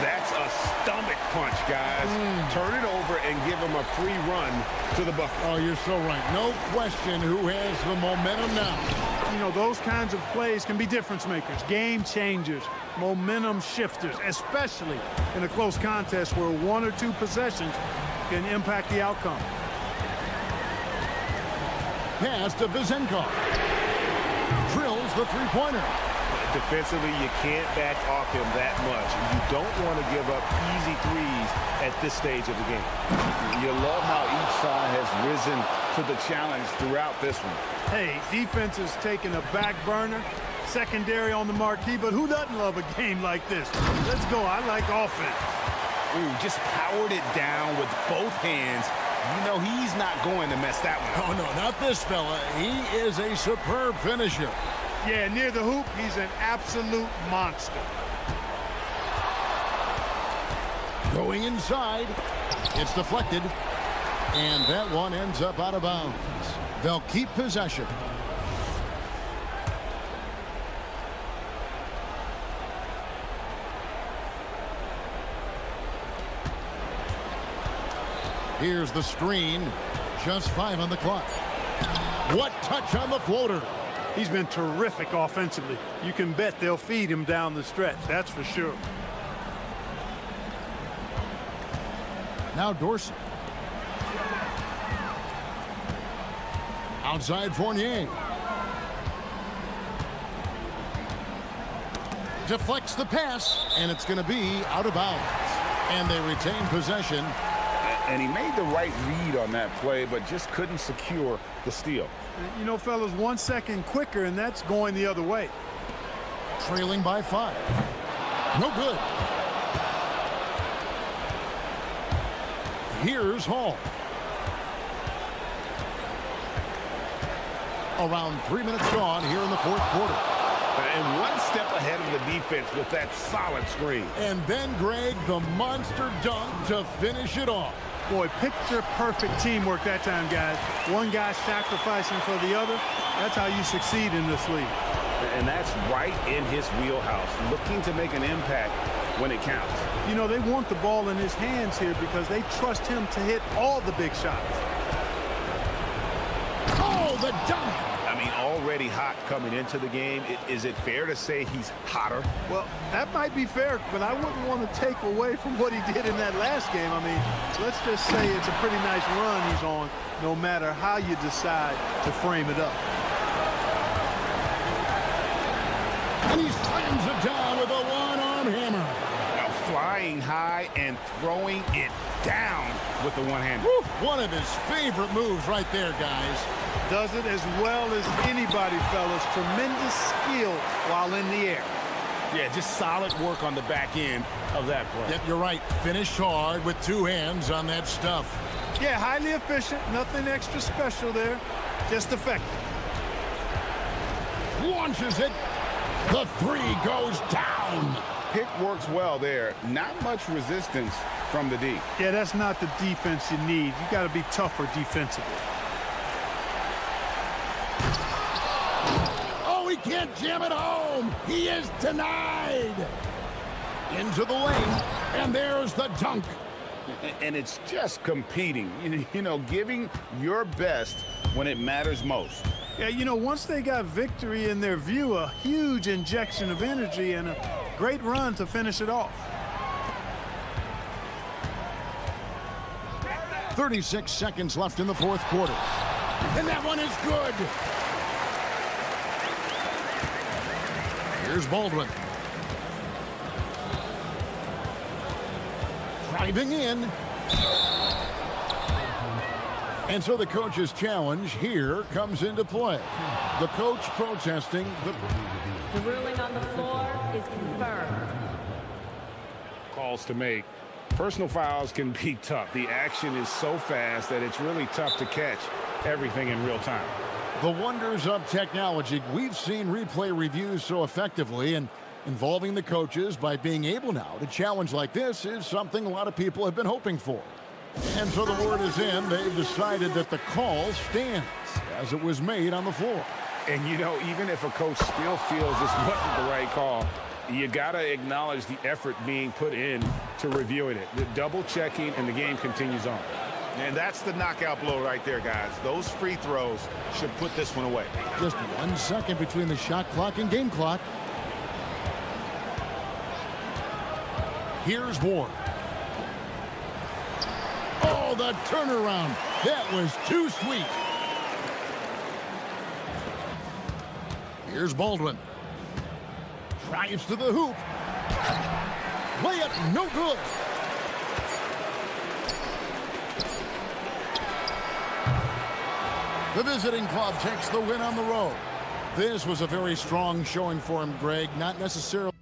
That's a stomach punch, guys. Turn it over and give him a free run to the bucket. Oh, you're so right. No question who has the momentum now. You know, those kinds of plays can be difference makers, game changers, momentum shifters, especially in a close contest where 1 or 2 possessions can impact the outcome. Pass to Vazenkov. Drills the 3-pointer. Defensively, you can't back off him that much. You don't want to give up easy threes at this stage of the game. You love how each side has risen to the challenge throughout this one. Hey, defense is taking a back burner, secondary on the marquee, but who doesn't love a game like this? Let's go. I like offense. Ooh, just powered it down with both hands You know he's not going to mess that one up. Oh, no, not this fella. He is a superb finisher. Yeah, near the hoop, he's an absolute monster. Going inside. It's deflected. And that one ends up out of bounds. They'll keep possession. Here's the screen. Just 5 on the clock. What touch on the floater. He's been terrific offensively. You can bet they'll feed him down the stretch, that's for sure. Now Dorsey. Outside Fournier. Deflects the pass, and it's going to be out of bounds. And they retain possession. And he made the right read on that play, but just couldn't secure the steal. You know, fellas, 1 second quicker, and that's going the other way. Trailing by 5. No good. Here's Hall. Around 3 minutes gone here in the fourth quarter. And one step ahead of the defense with that solid screen. And then, Greg, the monster dunk to finish it off. Boy, picture-perfect teamwork that time, guys. One guy sacrificing for the other. That's how you succeed in this league. And that's right in his wheelhouse, looking to make an impact when it counts. You know, they want the ball in his hands here because they trust him to hit all the big shots. Oh, the dunk! I mean, already hot coming into the game. Is it fair to say he's hotter? Well, that might be fair, but I wouldn't want to take away from what he did in that last game. I mean, let's just say it's a pretty nice run he's on, no matter how you decide to frame it up. And he slams it down with a one-arm hammer. Now flying high and throwing it down with the one-hander. One of his favorite moves right there, guys. Does it as well as anybody, fellas. Tremendous skill while in the air. Yeah, just solid work on the back end of that play. Yep, you're right. Finished hard with 2 hands on that stuff. Yeah, highly efficient. Nothing extra special there. Just effective. Launches it. The 3 goes down. Pick works well there. Not much resistance from the D. Yeah, that's not the defense you need. You got to be tougher defensively. He can't jam it home. He is denied. Into the lane, and there's the dunk. And it's just competing, you know, giving your best when it matters most. Yeah, you know, once they got victory in their view, a huge injection of energy and a great run to finish it off. 36 seconds left in the fourth quarter. And that one is good. Here's Baldwin. Driving in. And so the coach's challenge here comes into play. The coach protesting The ruling on the floor is confirmed. Calls to make. Personal fouls can be tough. The action is so fast that it's really tough to catch everything in real time. The wonders of technology. We've seen replay reviews so effectively, and involving the coaches by being able now to challenge like this is something a lot of people have been hoping for. And so the word is in. They've decided that the call stands as it was made on the floor. And, you know, even if a coach still feels this wasn't the right call, you got to acknowledge the effort being put in to reviewing it. The double checking, and the game continues on. And that's the knockout blow right there, guys. Those free throws should put this one away. Just 1 second between the shot clock and game clock. Here's Ward. Oh, the turnaround. That was too sweet. Here's Baldwin. Drives to the hoop. Layup, no good. The visiting club takes the win on the road. This was a very strong showing for him, Greg. Not necessarily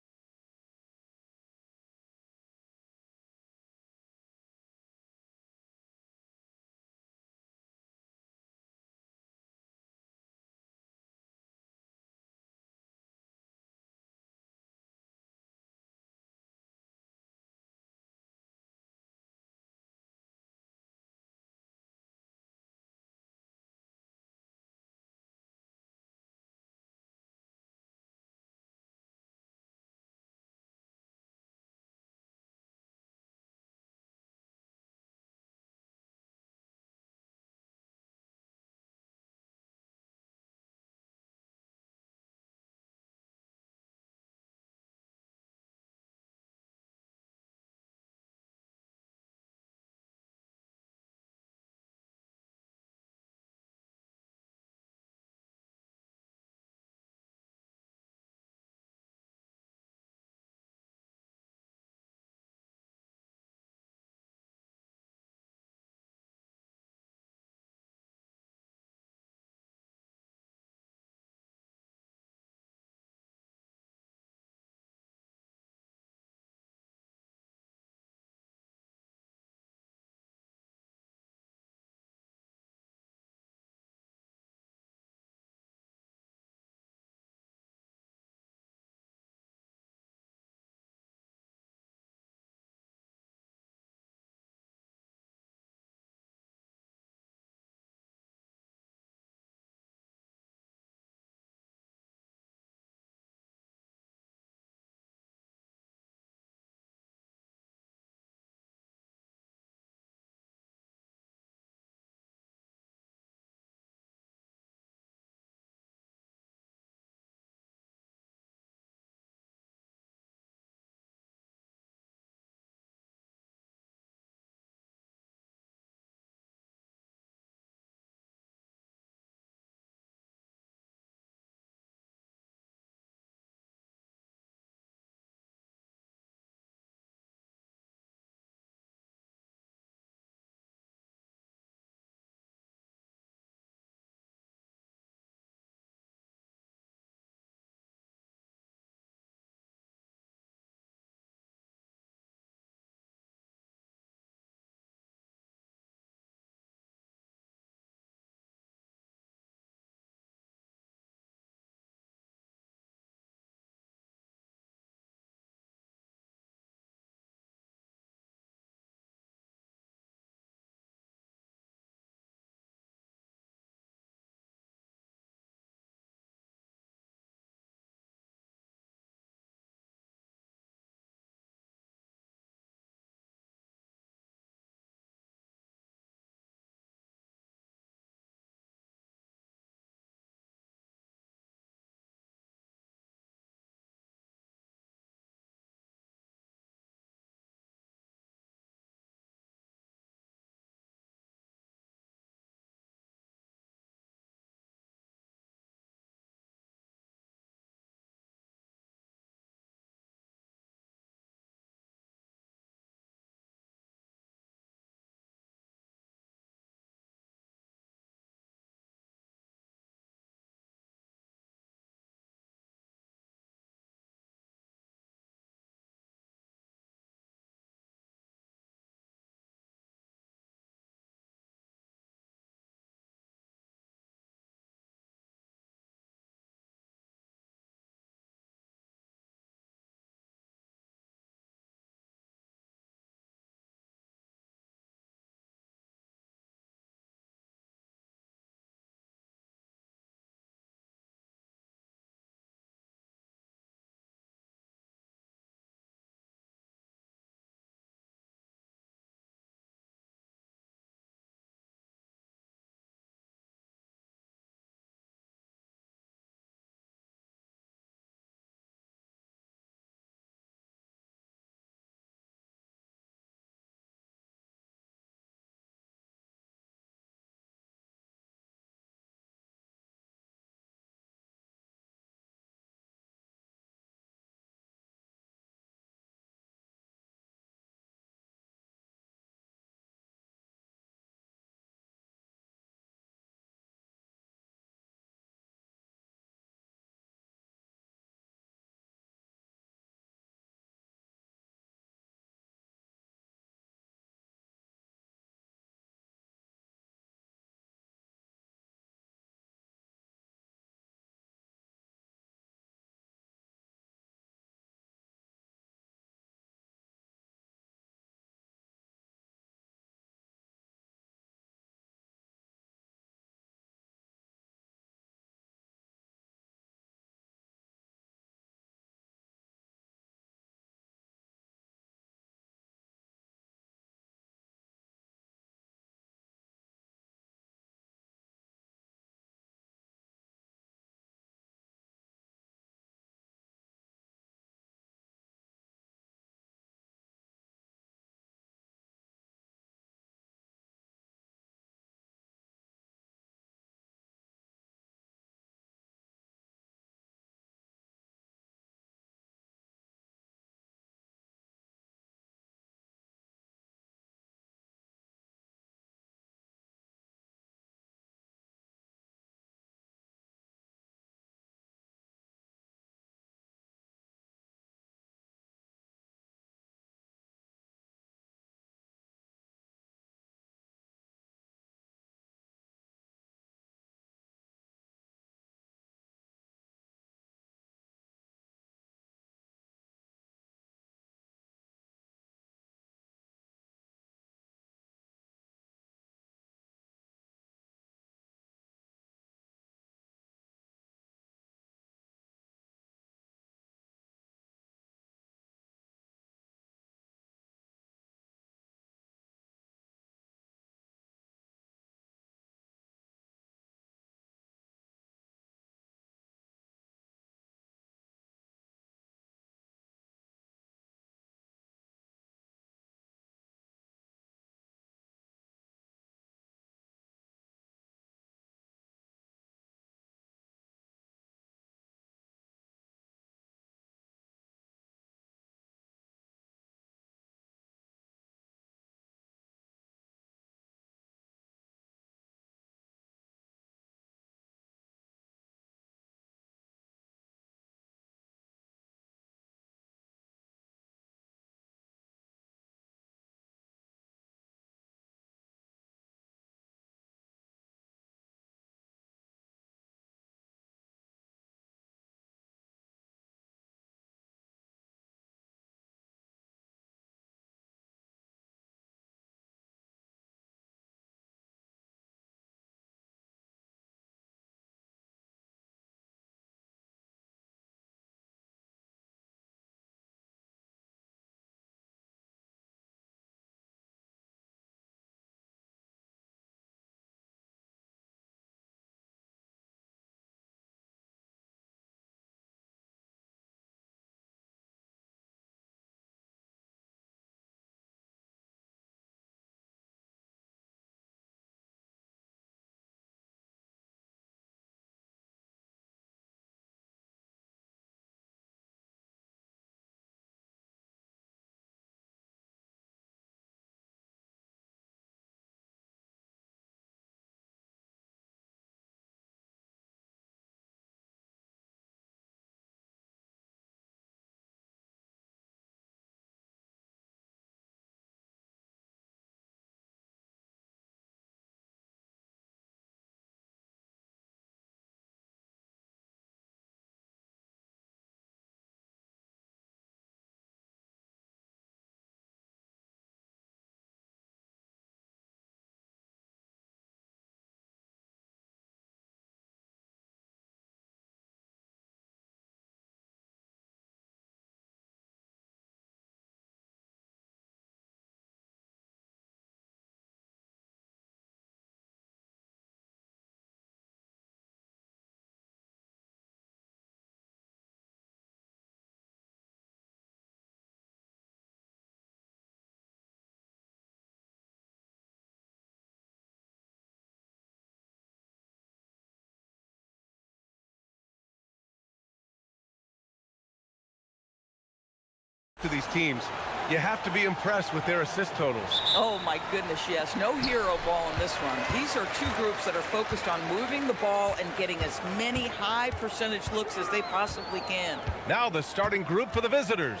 To these teams, you have to be impressed with their assist totals. Oh my goodness, yes. No hero ball in this one. These are two groups that are focused on moving the ball and getting as many high percentage looks as they possibly can. Now the starting group for the visitors.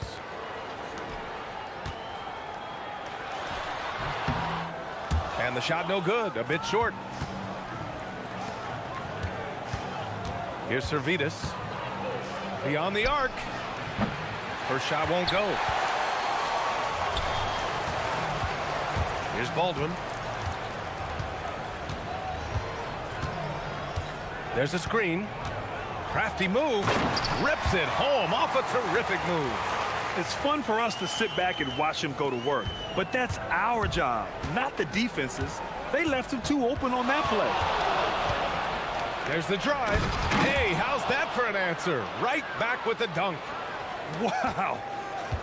And the shot no good, a bit short. Here's Servetus. Beyond the arc. First shot won't go. Here's Baldwin. There's a screen. Crafty move. Rips it home off a terrific move. It's fun for us to sit back and watch him go to work, but that's our job, not the defense's. They left him too open on that play. There's the drive. Hey, how's that for an answer? Right back with the dunk. Wow.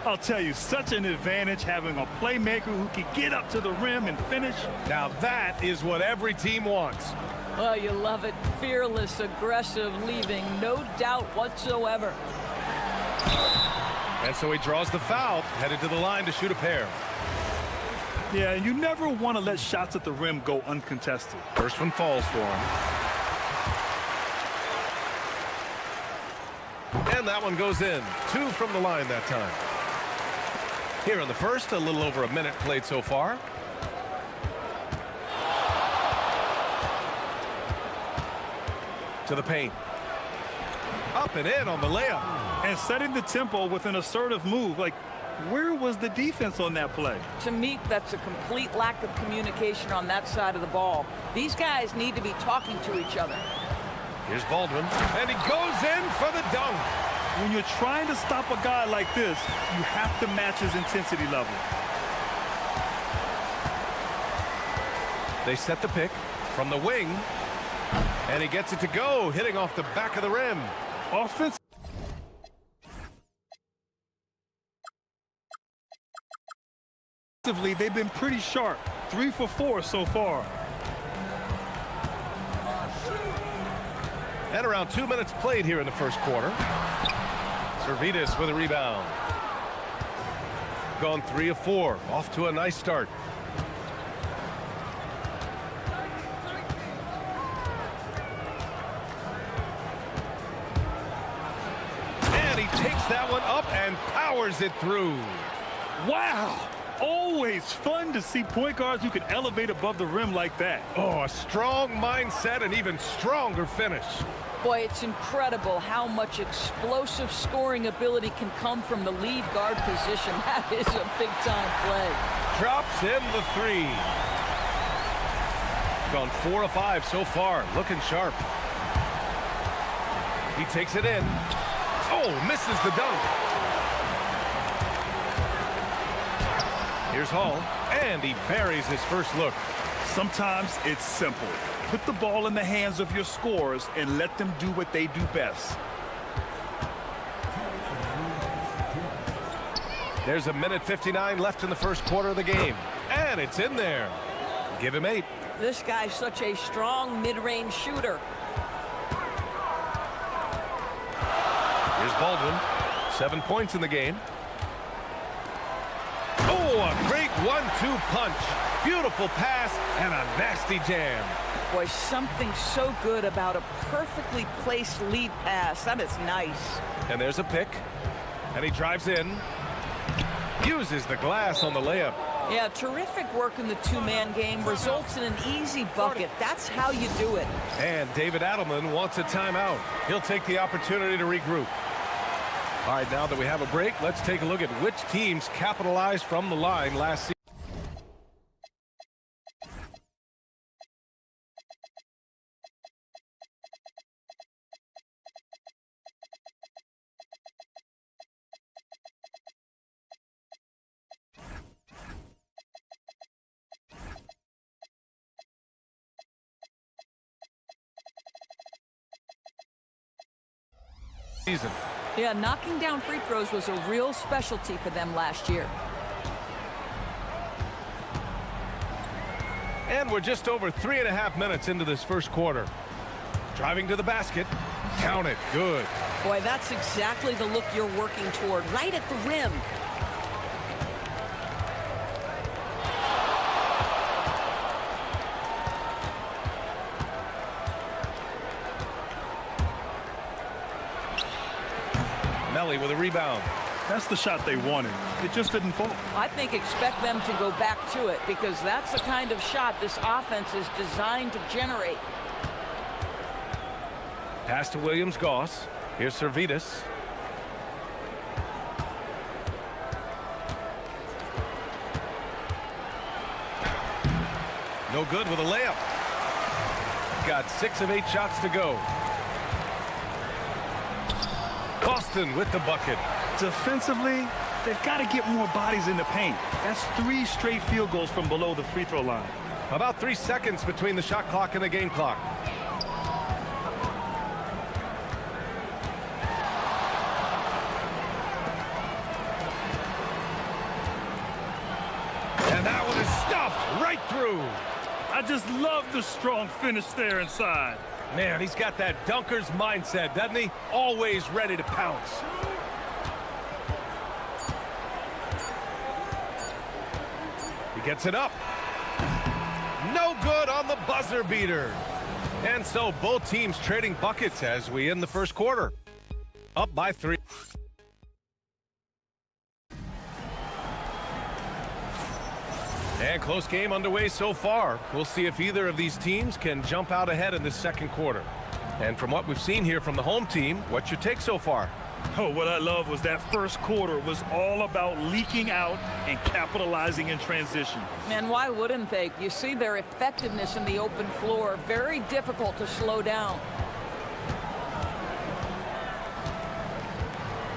I'll tell you, such an advantage having a playmaker who can get up to the rim and finish. Now that is what every team wants. Well, you love it. Fearless, aggressive, leaving no doubt whatsoever. And so he draws the foul, headed to the line to shoot a pair. Yeah, and you never want to let shots at the rim go uncontested. First one falls for him. And that one goes in. 2 from the line that time. Here in the first, a little over a minute played so far. To the paint. Up and in on the layup. And setting the tempo with an assertive move. Like, where was the defense on that play? To me, that's a complete lack of communication on that side of the ball. These guys need to be talking to each other. Here's Baldwin, and he goes in for the dunk. When you're trying to stop a guy like this, you have to match his intensity level. They set the pick from the wing, and he gets it to go, hitting off the back of the rim. Offensively, they've been pretty sharp. 3 for 4 so far. And around 2 minutes played here in the first quarter. Servetus with a rebound. Gone 3 of 4. Off to a nice start. And he takes that one up and powers it through. Wow! Always fun to see point guards who can elevate above the rim like that. Oh, a strong mindset and even stronger finish. Boy, it's incredible how much explosive scoring ability can come from the lead guard position. That is a big-time play. Drops in the 3. Gone 4 of 5 so far. Looking sharp. He takes it in. Oh, misses the dunk. Here's Hall, and he buries his first look. Sometimes it's simple. Put the ball in the hands of your scorers and let them do what they do best. There's a minute 59 left in the first quarter of the game, and it's in there. Give him 8. This guy's such a strong mid-range shooter. Here's Baldwin, 7 points in the game. Oh, a great 1-2 punch. Beautiful pass and a nasty jam. Boy, something so good about a perfectly placed lead pass. That is nice. And there's a pick. And he drives in. Uses the glass on the layup. Yeah, terrific work in the two-man game. Results in an easy bucket. That's how you do it. And David Adelman wants a timeout. He'll take the opportunity to regroup. All right, now that we have a break, let's take a look at which teams capitalized from the line last season. Yeah, knocking down free throws was a real specialty for them last year. And we're just over 3.5 minutes into this first quarter. Driving to the basket. Count it. Good. Boy, that's exactly the look you're working toward, right at the rim. Melly with a rebound. That's the shot they wanted. It just didn't fall. I think expect them to go back to it because that's the kind of shot this offense is designed to generate. Pass to Williams-Goss. Here's Servetus. No good with a layup. Got 6 of 8 shots to go. Boston with the bucket. Defensively, they've got to get more bodies in the paint. That's 3 straight field goals from below the free throw line. About 3 seconds between the shot clock and the game clock. And that one is stuffed right through. I just love the strong finish there inside. Man, he's got that dunker's mindset, doesn't he? Always ready to pounce. He gets it up. No good on the buzzer beater. And so both teams trading buckets as we end the first quarter. Up by 3. And close game underway so far. We'll see if either of these teams can jump out ahead in the second quarter. And from what we've seen here from the home team, what's your take so far? Oh, what I love was that first quarter was all about leaking out and capitalizing in transition. And why wouldn't they? You see their effectiveness in the open floor. Very difficult to slow down.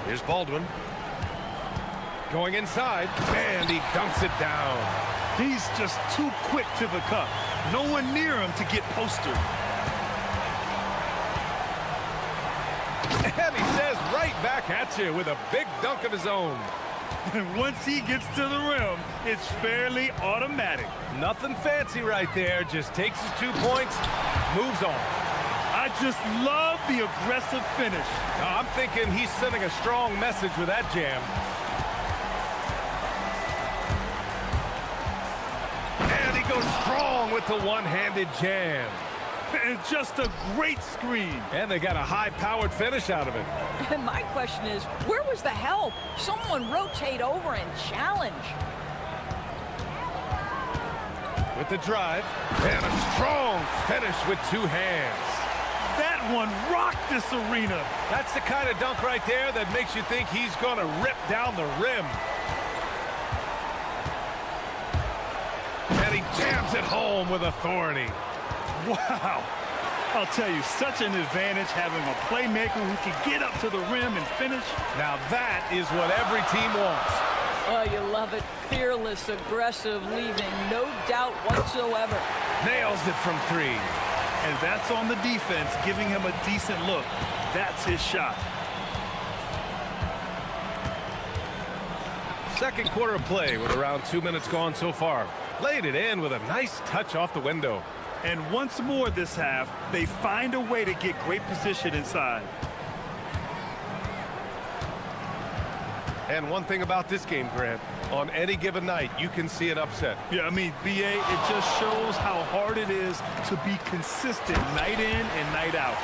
Here's Baldwin. Going inside, and he dunks it down. He's just too quick to the cup. No one near him to get postered. And he says right back at you with a big dunk of his own. And once he gets to the rim, it's fairly automatic. Nothing fancy right there. Just takes his 2 points, moves on. I just love the aggressive finish. I'm thinking he's sending a strong message with that jam. And he goes strong with the one-handed jam. And just a great screen. And they got a high-powered finish out of it. And my question is, where was the help? Someone rotate over and challenge. With the drive, and a strong finish with 2 hands. That one rocked this arena. That's the kind of dunk right there that makes you think he's going to rip down the rim. And he jams it home with authority. Wow. I'll tell you, such an advantage having a playmaker who can get up to the rim and finish. Now that is what every team wants. Oh, you love it. Fearless, aggressive, leaving no doubt whatsoever. Nails it from 3. And that's on the defense, giving him a decent look. That's his shot. Second quarter of play with around 2 minutes gone so far. Laid it in with a nice touch off the window. And once more this half, they find a way to get great position inside. And one thing about this game, Grant, on any given night, you can see an upset. Yeah, I mean, BA, it just shows how hard it is to be consistent night in and night out.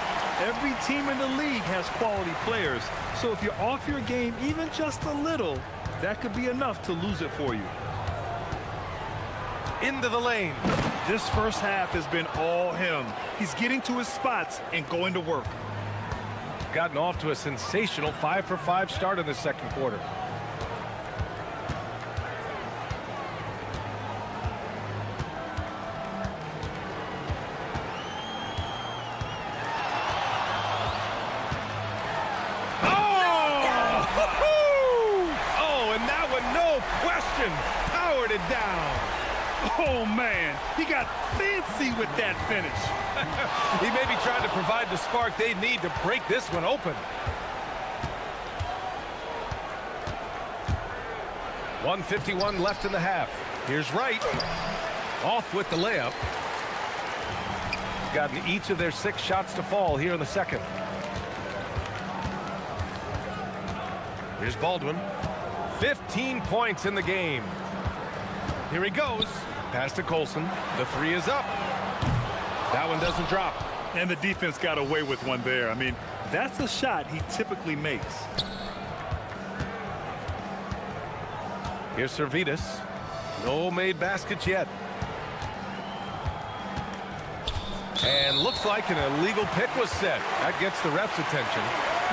Every team in the league has quality players. So if you're off your game even just a little, that could be enough to lose it for you. Into the lane. This first half has been all him. He's getting to his spots and going to work. Gotten off to a sensational 5-for-5 start in the second quarter. Oh, and that one, no question, powered it down. Oh, man, he got fancy with that finish. He may be trying to provide the spark they need to break this one open. 1:51 left in the half. Here's Wright. Off with the layup. Gotten each of their 6 shots to fall here in the second. Here's Baldwin. 15 points in the game. Here he goes. Pass to Colson. The 3 is up. That one doesn't drop. And the defense got away with one there. I mean, that's a shot he typically makes. Here's Servetus. No made baskets yet. And looks like an illegal pick was set. That gets the ref's attention.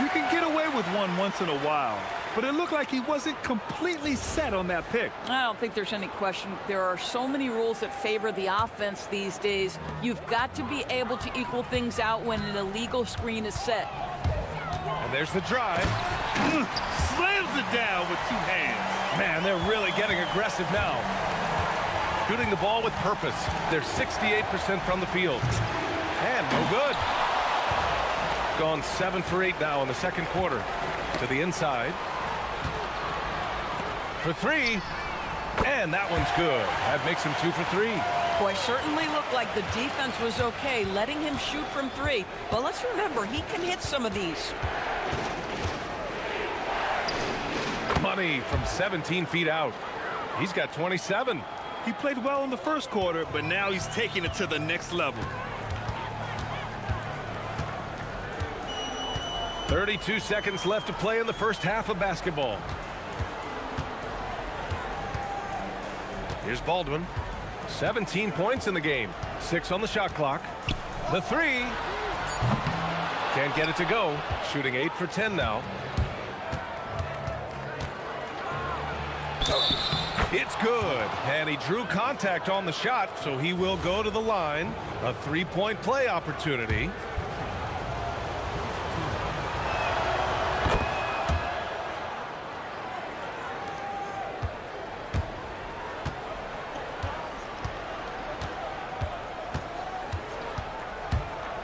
You can get away with one once in a while, but it looked like he wasn't completely set on that pick. I don't think there's any question. There are so many rules that favor the offense these days. You've got to be able to equal things out when an illegal screen is set. And there's the drive. Slams it down with two hands. Man, they're really getting aggressive now. Shooting the ball with purpose. They're 68% from the field. And no good. Gone 7 for 8 now in the second quarter. To the inside. For 3. And that one's good. That makes him 2 for 3. Boy, certainly looked like the defense was okay, letting him shoot from 3. But let's remember, he can hit some of these. Money from 17 feet out. He's got 27. He played well in the first quarter, but now he's taking it to the next level. 32 seconds left to play in the first half of basketball. Here's Baldwin. 17 points in the game. 6 on the shot clock. The 3. Can't get it to go. Shooting 8 for 10 now. It's good. And he drew contact on the shot, so he will go to the line. A 3-point play opportunity.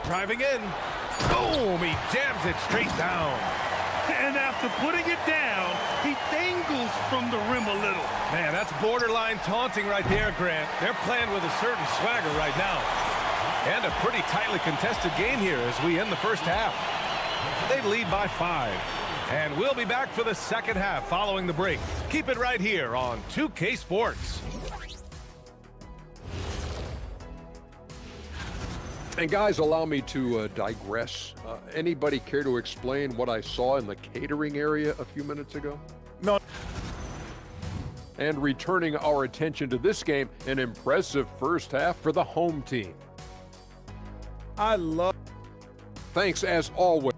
Driving in. Boom! He jams it straight down. And after putting it down, he dangles from the rim a little. Man, that's borderline taunting right there, Grant. They're playing with a certain swagger right now. And a pretty tightly contested game here as we end the first half. They lead by 5. And we'll be back for the second half following the break. Keep it right here on 2K Sports. And guys, allow me to digress. Anybody care to explain what I saw in the catering area a few minutes ago? No. And returning our attention to this game, an impressive first half for the home team. I love. Thanks as always.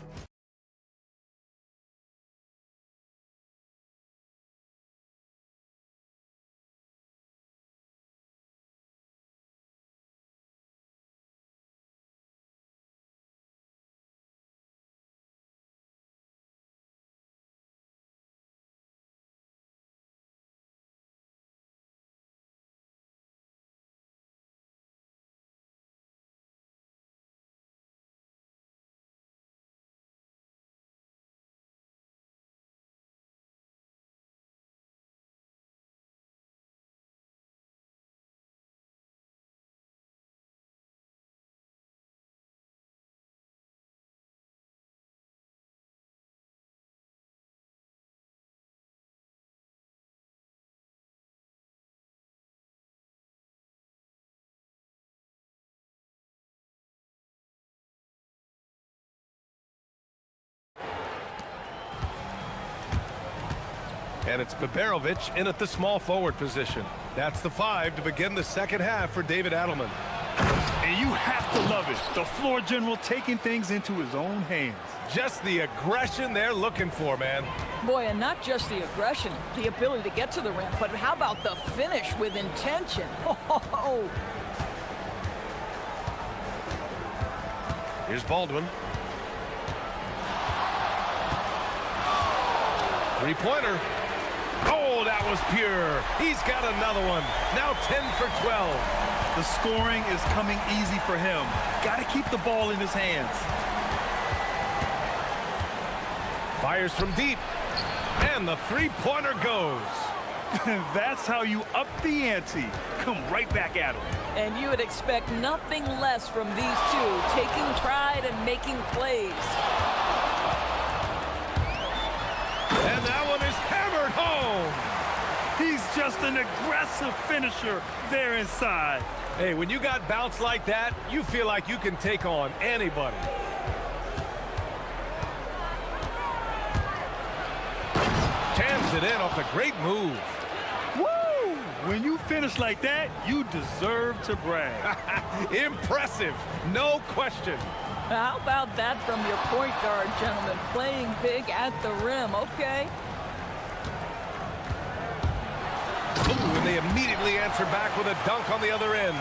And it's Baberovic in at the small forward position. That's the 5 to begin the second half for David Adelman. And you have to love it. The floor general taking things into his own hands. Just the aggression they're looking for, man. Boy, and not just the aggression, the ability to get to the rim, but how about the finish with intention? Oh. Here's Baldwin. 3-pointer. Oh, that was pure. He's got another one. Now 10 for 12. The scoring is coming easy for him. Got to keep the ball in his hands. Fires from deep. And the 3-pointer goes. That's how you up the ante. Come right back at him. And you would expect nothing less from these two, taking pride and making plays. And that one is hammered home. He's just an aggressive finisher there inside. Hey, when you got bounce like that, you feel like you can take on anybody. Jams it in off a great move. When you finish like that, you deserve to brag. Impressive, no question. How about that from your point guard, gentlemen? Playing big at the rim, okay. Ooh, and they immediately answer back with a dunk on the other end.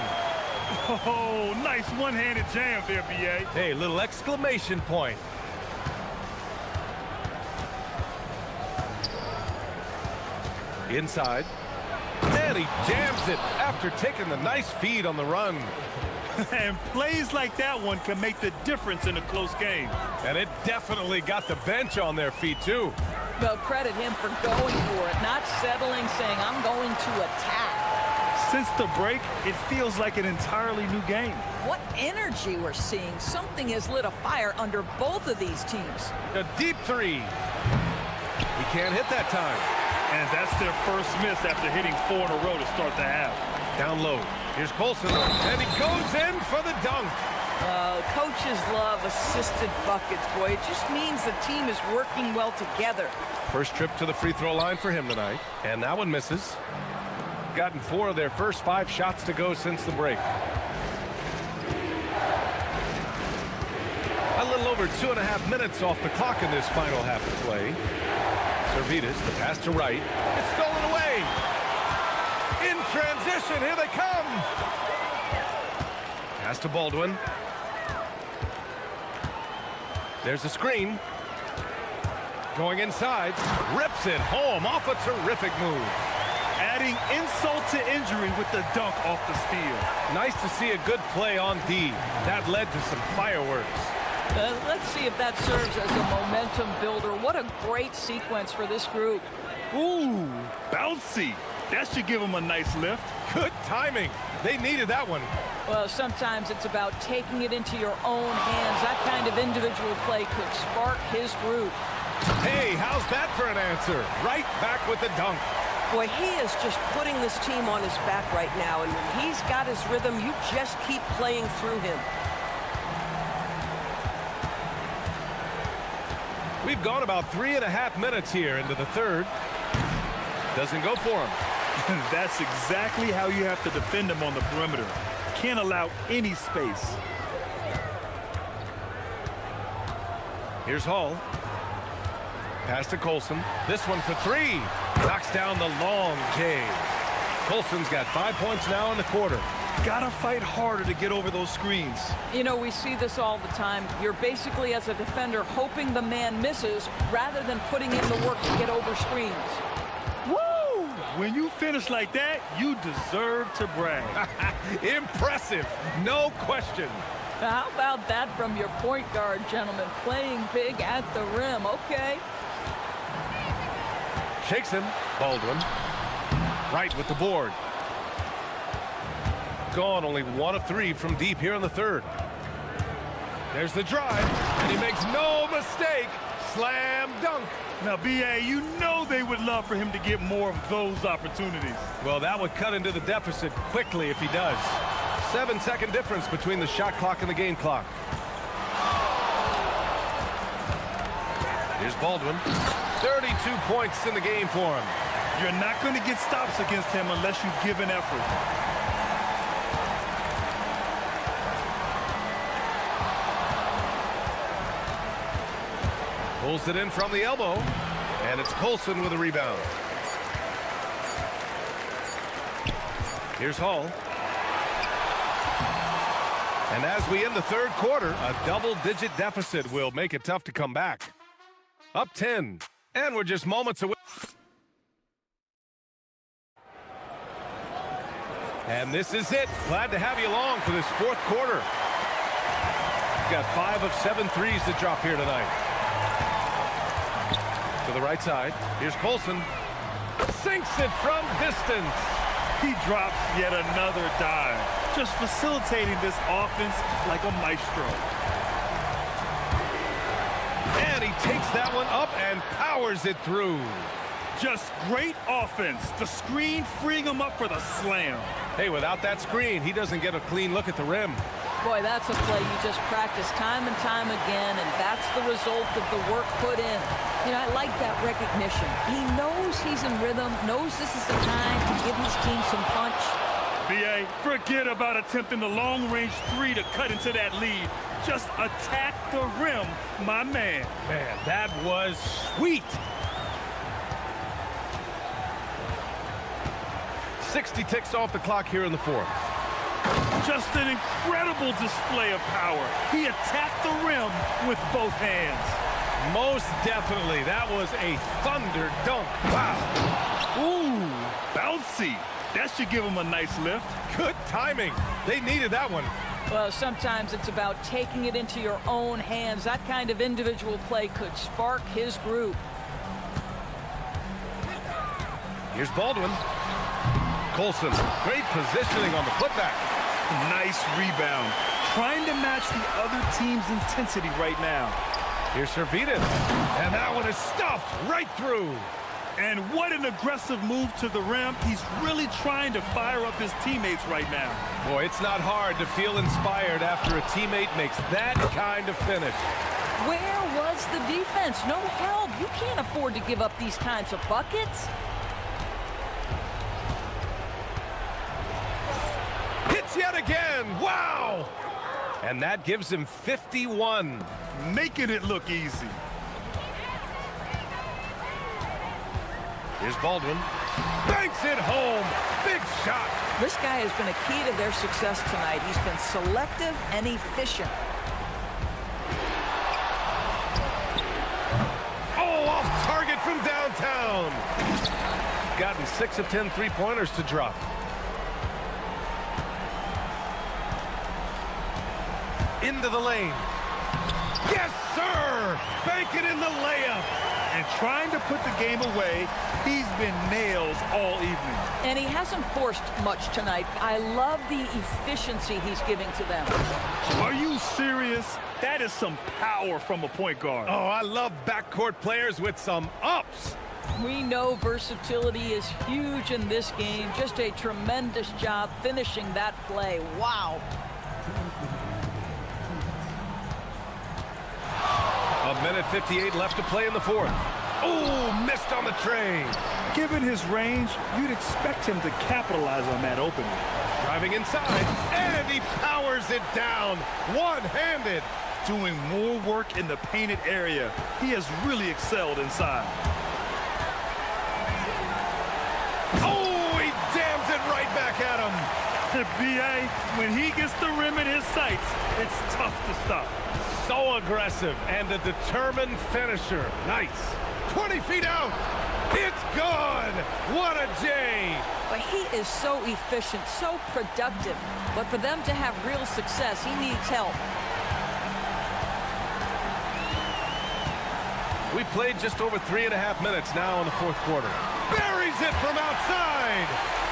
Oh, nice one-handed jam there, B.A. Hey, little exclamation point. Inside. And he jams it after taking the nice feed on the run. And plays like that one can make the difference in a close game. And it definitely got the bench on their feet, too. Well, credit him for going for it, not settling, saying, I'm going to attack. Since the break, it feels like an entirely new game. What energy we're seeing. Something has lit a fire under both of these teams. A deep three. He can't hit that time. And that's their first miss after hitting 4 in a row to start the half. Down low. Here's Colson, and he goes in for the dunk. Coaches love assisted buckets, boy. It just means the team is working well together. First trip to the free throw line for him tonight, and that one misses. Gotten 4 of their first 5 shots to go since the break. A little over 2.5 minutes off the clock in this final half of play. Servetus, the pass to right. It's stolen away. In transition, here they come. Pass to Baldwin. There's a screen. Going inside. Rips it home off a terrific move. Adding insult to injury with the dunk off the steal. Nice to see a good play on D. That led to some fireworks. Let's see if that serves as a momentum builder. What a great sequence for this group. Ooh, bouncy. That should give them a nice lift. Good timing. They needed that one. Well, sometimes it's about taking it into your own hands. That kind of individual play could spark his group. Hey, how's that for an answer? Right back with the dunk. Boy, he is just putting this team on his back right now, and when he's got his rhythm, you just keep playing through him. We've gone about 3.5 minutes here into the third. Doesn't go for him. That's exactly how you have to defend him on the perimeter. Can't allow any space. Here's Hall. Pass to Colson. This one for 3. Knocks down the long J. Colson's got 5 points now in the quarter. Gotta fight harder to get over those screens. You know, we see this all the time. You're basically, as a defender, hoping the man misses rather than putting in the work to get over screens. Woo! When you finish like that, you deserve to brag. Impressive, no question. How about that from your point guard, gentlemen? Playing big at the rim, okay. Shakes him. Baldwin. Right with the board. Gone only 1 of 3 from deep here in the third. There's the drive, and he makes no mistake. Slam dunk. Now, B.A., you know they would love for him to get more of those opportunities. Well, that would cut into the deficit quickly if he does. 7-second difference between the shot clock and the game clock. Here's Baldwin. 32 points in the game for him. You're not going to get stops against him unless you give an effort. Pulls it in from the elbow, and it's Colson with a rebound. Here's Hall. And as we end the third quarter, a double-digit deficit will make it tough to come back. Up 10, and we're just moments away. And this is it. Glad to have you along for this fourth quarter. We've got 5 of 7 threes to drop here tonight. To the right side, here's Colson. Sinks it from distance. He drops yet another dive, just facilitating this offense like a maestro. And he takes that one up and powers it through. Just great offense. The screen freeing him up for the slam. Hey, without that screen, he doesn't get a clean look at the rim. Boy, that's a play you just practice time and time again, and that's the result of the work put in. You know, I like that recognition. He knows he's in rhythm, knows this is the time to give his team some punch. B.A., forget about attempting the long-range three to cut into that lead. Just attack the rim, my man. Man, that was sweet. 60 ticks off the clock here in the fourth. Just an incredible display of power. He attacked the rim with both hands. Most definitely. That was a thunder dunk. Wow. Ooh, bouncy. That should give him a nice lift. Good timing. They needed that one. Well, sometimes it's about taking it into your own hands. That kind of individual play could spark his group. Here's Baldwin. Colson, great positioning on the putback. Nice rebound. Trying to match the other team's intensity right now. Here's Servidis. And that one is stuffed right through. And what an aggressive move to the rim. He's really trying to fire up his teammates right now. Boy, it's not hard to feel inspired after a teammate makes that kind of finish. Where was the defense? No help. You can't afford to give up these kinds of buckets. Hits yet again. Wow. And that gives him 51. Making it look easy. Here's Baldwin. Banks it home. Big shot. This guy has been a key to their success tonight. He's been selective and efficient. Oh, off target from downtown. Gotten 6 of 10 three-pointers to drop. Into the lane. Yes, sir! Bank it in the layup. And trying to put the game away, he's been nails all evening. And he hasn't forced much tonight. I love the efficiency he's giving to them. Are you serious? That is some power from a point guard. Oh, I love backcourt players with some ups. We know versatility is huge in this game. Just a tremendous job finishing that play. Wow. A minute 58 left to play in the fourth. Oh, missed on the tray. Given his range, you'd expect him to capitalize on that opening. Driving inside, and he powers it down, one-handed. Doing more work in the painted area. He has really excelled inside. Oh, he dams it right back at him. B.A., when he gets the rim in his sights, it's tough to stop. So aggressive and a determined finisher. Nice. 20 feet out. It's gone. What a J. But he is so efficient, so productive. But for them to have real success, he needs help. We played just over 3.5 minutes now in the fourth quarter. Buries it from outside.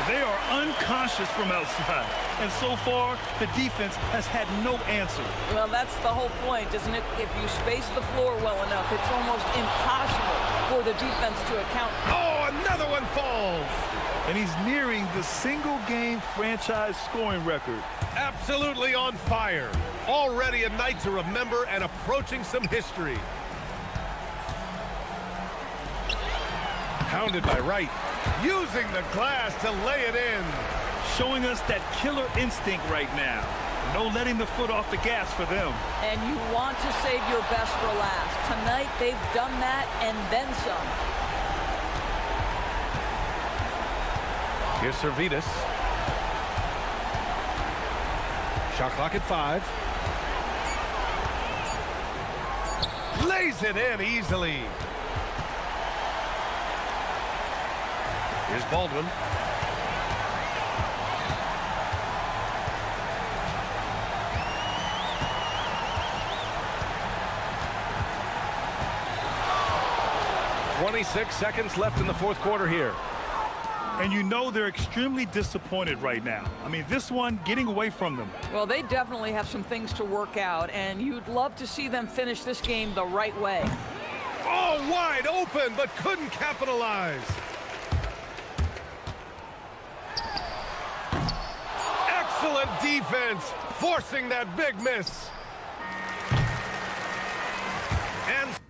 They are unconscious from outside. And so far, the defense has had no answer. Well, that's the whole point, isn't it? If you space the floor well enough, it's almost impossible for the defense to account. Oh, another one falls. And he's nearing the single-game franchise scoring record. Absolutely on fire. Already a night to remember and approaching some history. Hounded by Wright. Using the glass to lay it in. Showing us that killer instinct right now. No letting the foot off the gas for them. And you want to save your best for last. Tonight, they've done that and then some. Here's Servidis. Shot clock at 5. Lays it in easily. Here's Baldwin. "26 seconds left in the fourth quarter here." And you know they're extremely disappointed right now. I mean, this one getting away from them. Well, they definitely have some things to work out, and you'd love to see them finish this game the right way. All wide open, but couldn't capitalize. Excellent defense. forcing that big miss. And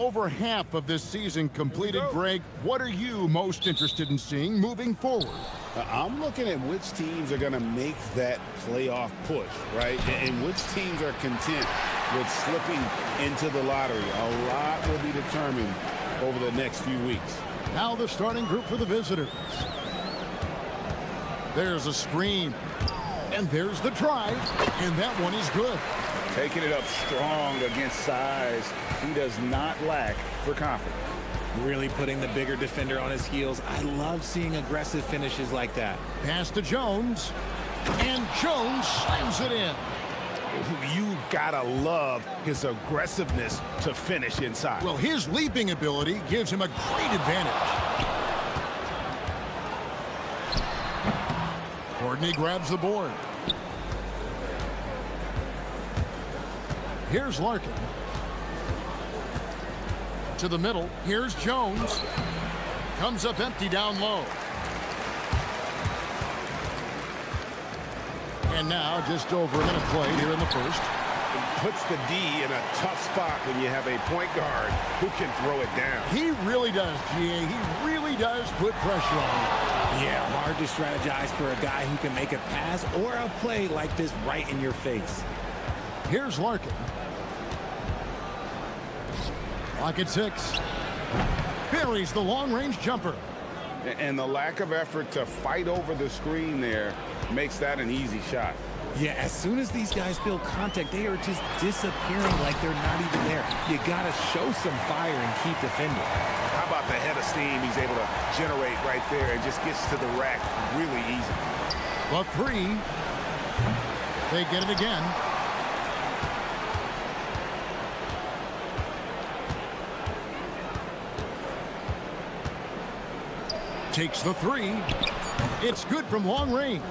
over half of this season completed, Greg. What are you most interested in seeing moving forward? I'm looking at which teams are going to make that playoff push, right? And which teams are content with slipping into the lottery. A lot will be determined over the next few weeks. Now the starting group for the visitors. There's a screen. And there's the drive. And that one is good. Taking it up strong against size. He does not lack for confidence. Really putting the bigger defender on his heels. I love seeing aggressive finishes like that. Pass to Jones. And Jones slams it in. You gotta love his aggressiveness to finish inside. Well, his leaping ability gives him a great advantage. Courtney grabs the board. Here's Larkin. To the middle. Here's Jones. Comes up empty down low. And now just over a minute played here in the first. Puts the D in a tough spot when you have a point guard who can throw it down. He really does, GA. He really does put pressure on him. Yeah, hard to strategize for a guy who can make a pass or a play like this right in your face. Here's Larkin. Clock at 6. Buries the long-range jumper. And the lack of effort to fight over the screen there makes that an easy shot. Yeah, as soon as these guys feel contact, they are just disappearing like they're not even there. You got to show some fire and keep defending. How about the head of steam he's able to generate right there and just gets to the rack really easy. But 3. They get it again. Takes the 3. It's good from long range.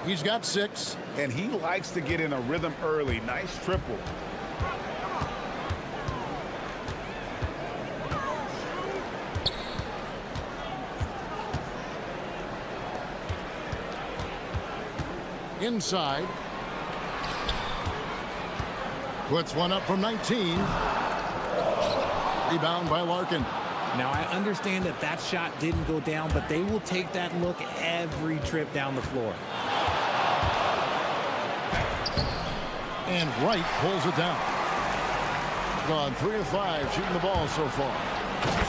He's got 6. And he likes to get in a rhythm early. Nice triple. Inside. Puts one up from 19. Rebound by Larkin. Now, I understand that that shot didn't go down, but they will take that look every trip down the floor. And Wright pulls it down. Gone 3 of 5 shooting the ball so far.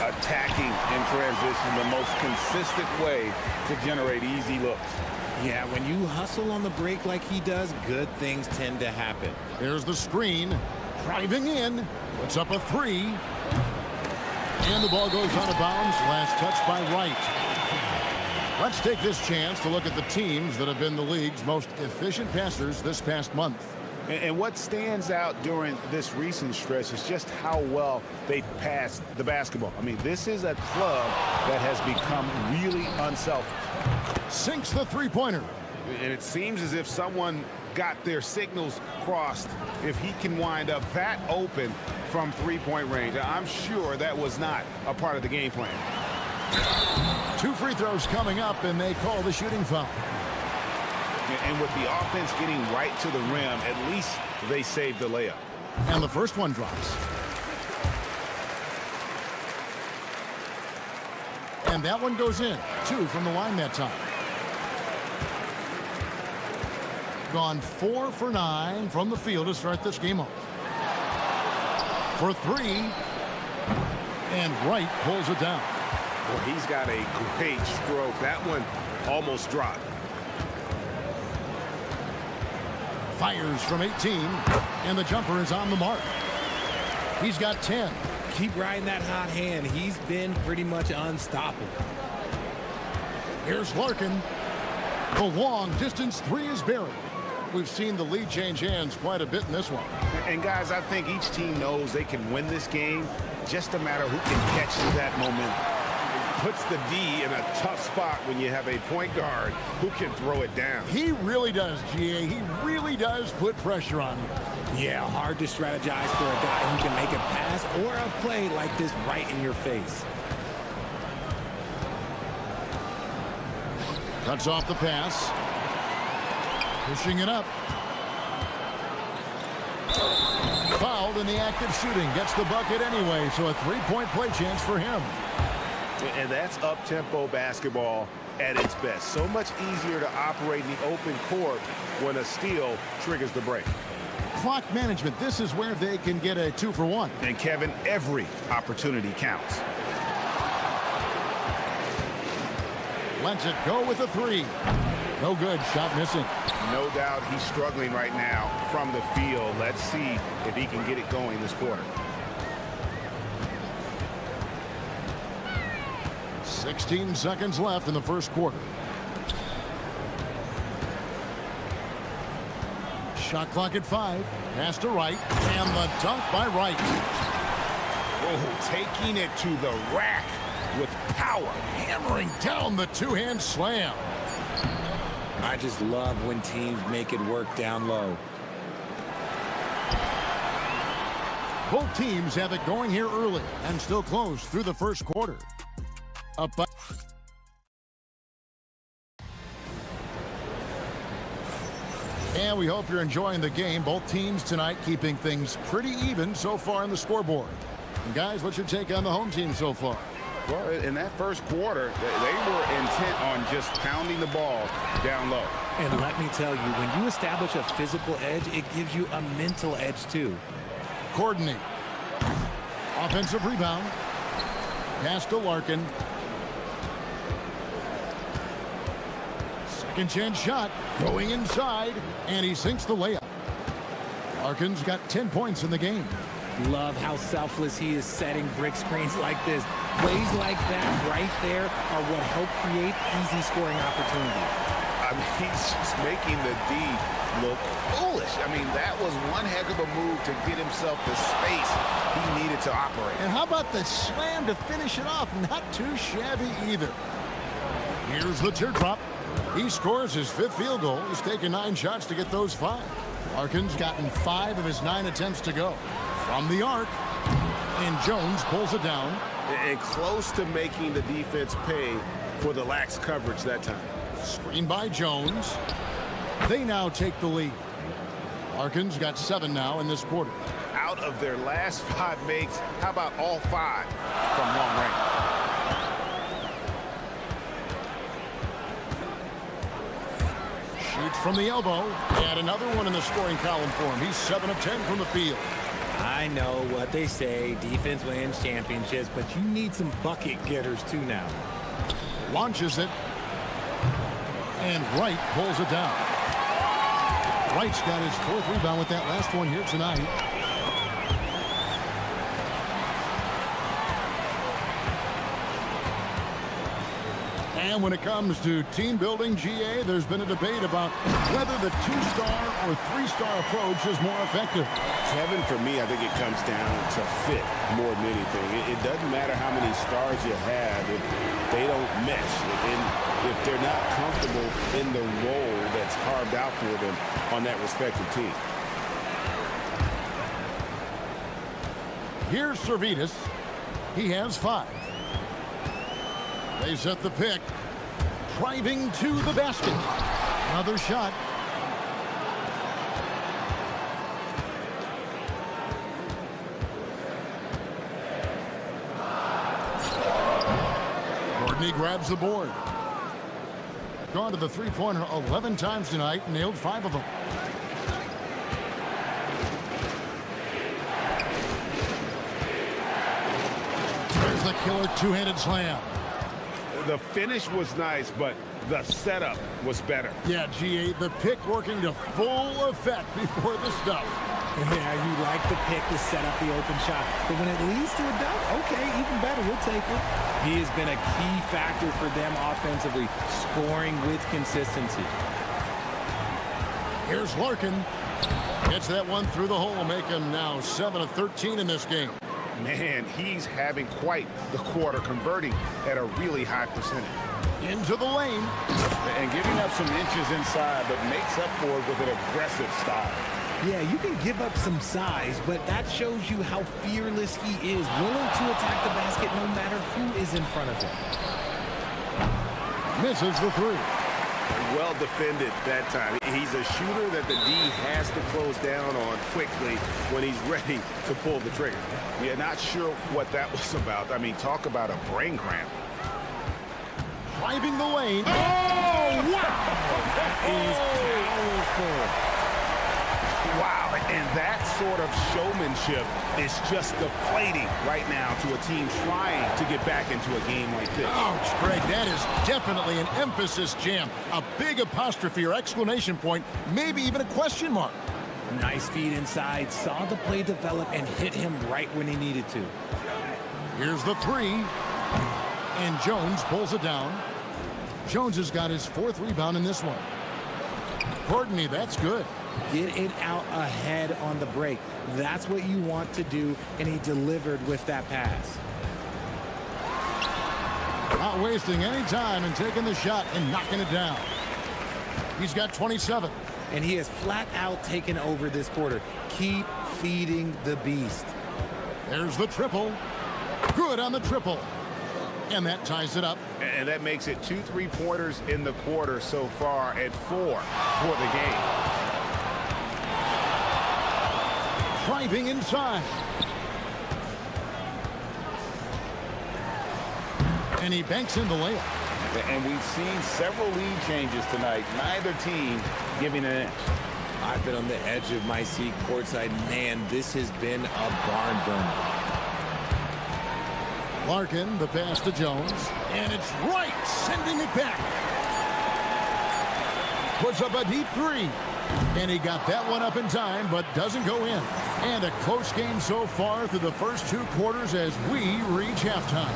Attacking in transition, the most consistent way to generate easy looks. Yeah, when you hustle on the break like he does, good things tend to happen. There's the screen. Driving in. Puts up a 3. And the ball goes out of bounds. Last touch by Wright. Let's take this chance to look at the teams that have been the league's most efficient passers this past month. And what stands out during this recent stretch is just how well they passed the basketball. I mean, this is a club that has become really unselfish. Sinks the three-pointer. And it seems as if someone got their signals crossed. If he can wind up that open from three-point range, I'm sure that was not a part of the game plan. 2 free throws coming up, and they call the shooting foul. And with the offense getting right to the rim, at least they saved the layup. And the first one drops. And that one goes in. 2 from the line that time. Gone 4 for 9 from the field to start this game off. For 3. And Wright pulls it down. Well, he's got a great stroke. That one almost dropped. Fires from 18, and the jumper is on the mark. He's got 10. Keep riding that hot hand. He's been pretty much unstoppable. Here's Larkin. The long distance 3 is buried. We've seen the lead change hands quite a bit in this one. And guys, I think each team knows they can win this game. Just a matter who can catch that momentum. Puts the D in a tough spot when you have a point guard who can throw it down. He really does, GA. He really does put pressure on him. Yeah, hard to strategize for a guy who can make a pass or a play like this right in your face. Cuts off the pass. Pushing it up. Fouled in the action. effective shooting. Gets the bucket anyway, so a three-point play chance for him. And that's up-tempo basketball at its best. So much easier to operate in the open court when a steal triggers the break. Clock management, this is where they can get a 2-for-1. And Kevin, every opportunity counts. Lets it go with a three. No good, shot missing. No doubt he's struggling right now from the field. Let's see if he can get it going this quarter. 16 seconds left in the first quarter. Shot clock at 5. Pass to Wright. And the dunk by Wright. Oh, taking it to the rack with power. Hammering down the two-hand slam. I just love when teams make it work down low. Both teams have it going here early and still close through the first quarter. Up by... And we hope you're enjoying the game. Both teams tonight keeping things pretty even so far on the scoreboard. And guys, what's your take on the home team so far? Well, in that first quarter, they were intent on just pounding the ball down low. And let me tell you, when you establish a physical edge, it gives you a mental edge too. Courtney. Offensive rebound. Pass to Larkin. Second chance shot. Going inside. And he sinks the layup. Larkin's got 10 points in the game. Love how selfless he is setting brick screens like this. Plays like that right there are what help create easy scoring opportunities. I mean, he's just making the D look foolish. I mean, that was one heck of a move to get himself the space he needed to operate. And how about the slam to finish it off? Not too shabby either. Here's the teardrop. He scores his 5th field goal. He's taken 9 shots to get those 5. Larkin's gotten 5 of his 9 attempts to go. From the arc. And Jones pulls it down. And close to making the defense pay for the lax coverage that time. Screen by Jones. They now take the lead. Larkin's got 7 now in this quarter. Out of their last 5 makes, how about all 5 from long range? Shoots from the elbow. And another one in the scoring column for him. He's 7 of 10 from the field. I know what they say, defense wins championships, but you need some bucket getters too now. Launches it. And Wright pulls it down. Wright's got his 4th rebound with that last one here tonight. And when it comes to team building, GA, there's been a debate about whether the 2-star or 3-star approach is more effective. Kevin, for me, I think it comes down to fit more than anything. It doesn't matter how many stars you have if they don't mesh, and if they're not comfortable in the role that's carved out for them on that respective team. Here's Servetus. He has 5. They set the pick. Driving to the basket. Another shot. Courtney grabs the board. Gone to the three-pointer 11 times tonight, nailed 5 of them. There's the killer two-handed slam. The finish was nice, but the setup was better. Yeah, GA, the pick working to full effect before the stuff. Yeah, you like the pick to set up the open shot, but when it leads to a dunk, okay, even better, we'll take it. He has been a key factor for them offensively, scoring with consistency. Here's Larkin. Gets that one through the hole, make him now 7 of 13 in this game. Man, he's having quite the quarter, converting at a really high percentage. Into the lane. And giving up some inches inside, but makes up for it with an aggressive style. Yeah, you can give up some size, but that shows you how fearless he is, willing to attack the basket no matter who is in front of him. Misses the 3. Well defended that time. He's a shooter that the D has to close down on quickly when he's ready to pull the trigger. We're not sure what that was about. I mean, talk about a brain cramp. Driving the lane. Oh, wow! That is powerful. Wow, and that sort of showmanship is just deflating right now to a team trying to get back into a game like this. Ouch, Greg, that is definitely an emphasis jam. A big apostrophe or exclamation point, maybe even a question mark. Nice feed inside, saw the play develop and hit him right when he needed to. Here's the three, and Jones pulls it down. Jones has got his 4th rebound in this one. Courtney, that's good. Get it out ahead on the break. That's what you want to do, and he delivered with that pass. Not wasting any time and taking the shot and knocking it down. He's got 27. And he has flat out taken over this quarter. Keep feeding the beast. There's the triple. Good on the triple. And that ties it up. And that makes it 2 3-pointers in the quarter so far and 4 for the game. Driving inside. And he banks in the layup. And we've seen several lead changes tonight. Neither team giving an inch. I've been on the edge of my seat courtside. Man, this has been a barn burner. Larkin, the pass to Jones. And it's right, sending it back. Puts up a deep 3. And he got that one up in time, but doesn't go in. And a close game so far through the first 2 quarters as we reach halftime.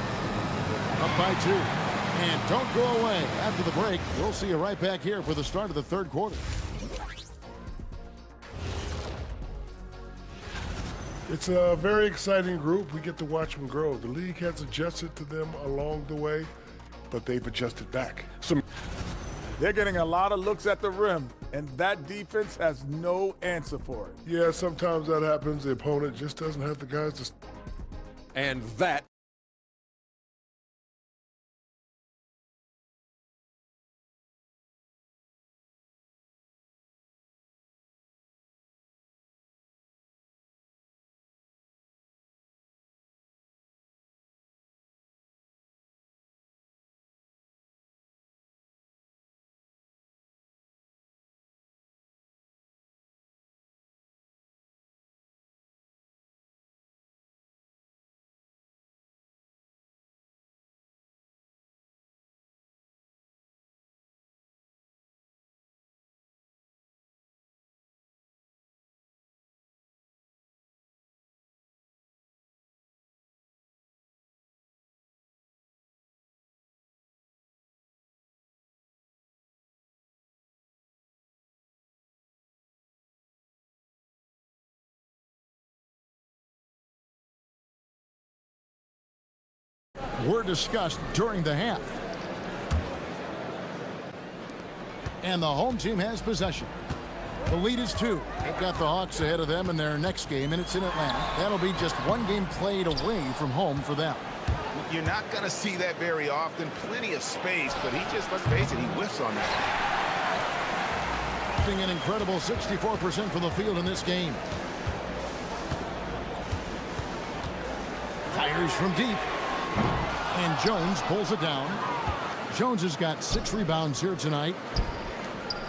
Up by 2. And don't go away. After the break, we'll see you right back here for the start of the 3rd quarter. It's a very exciting group. We get to watch them grow. The league has adjusted to them along the way, but they've adjusted back. They're getting a lot of looks at the rim, and that defense has no answer for it. Yeah, sometimes that happens. The opponent just doesn't have the guys to... And that were discussed during the half. And the home team has possession. The lead is 2. They've got the Hawks ahead of them in their next game, and it's in Atlanta. That'll be just 1 game played away from home for them. You're not going to see that very often. Plenty of space, but he just, let's face it, he whiffs on that. An incredible 64% from the field in this game. Fires from deep. And Jones pulls it down. Jones has got 6 rebounds here tonight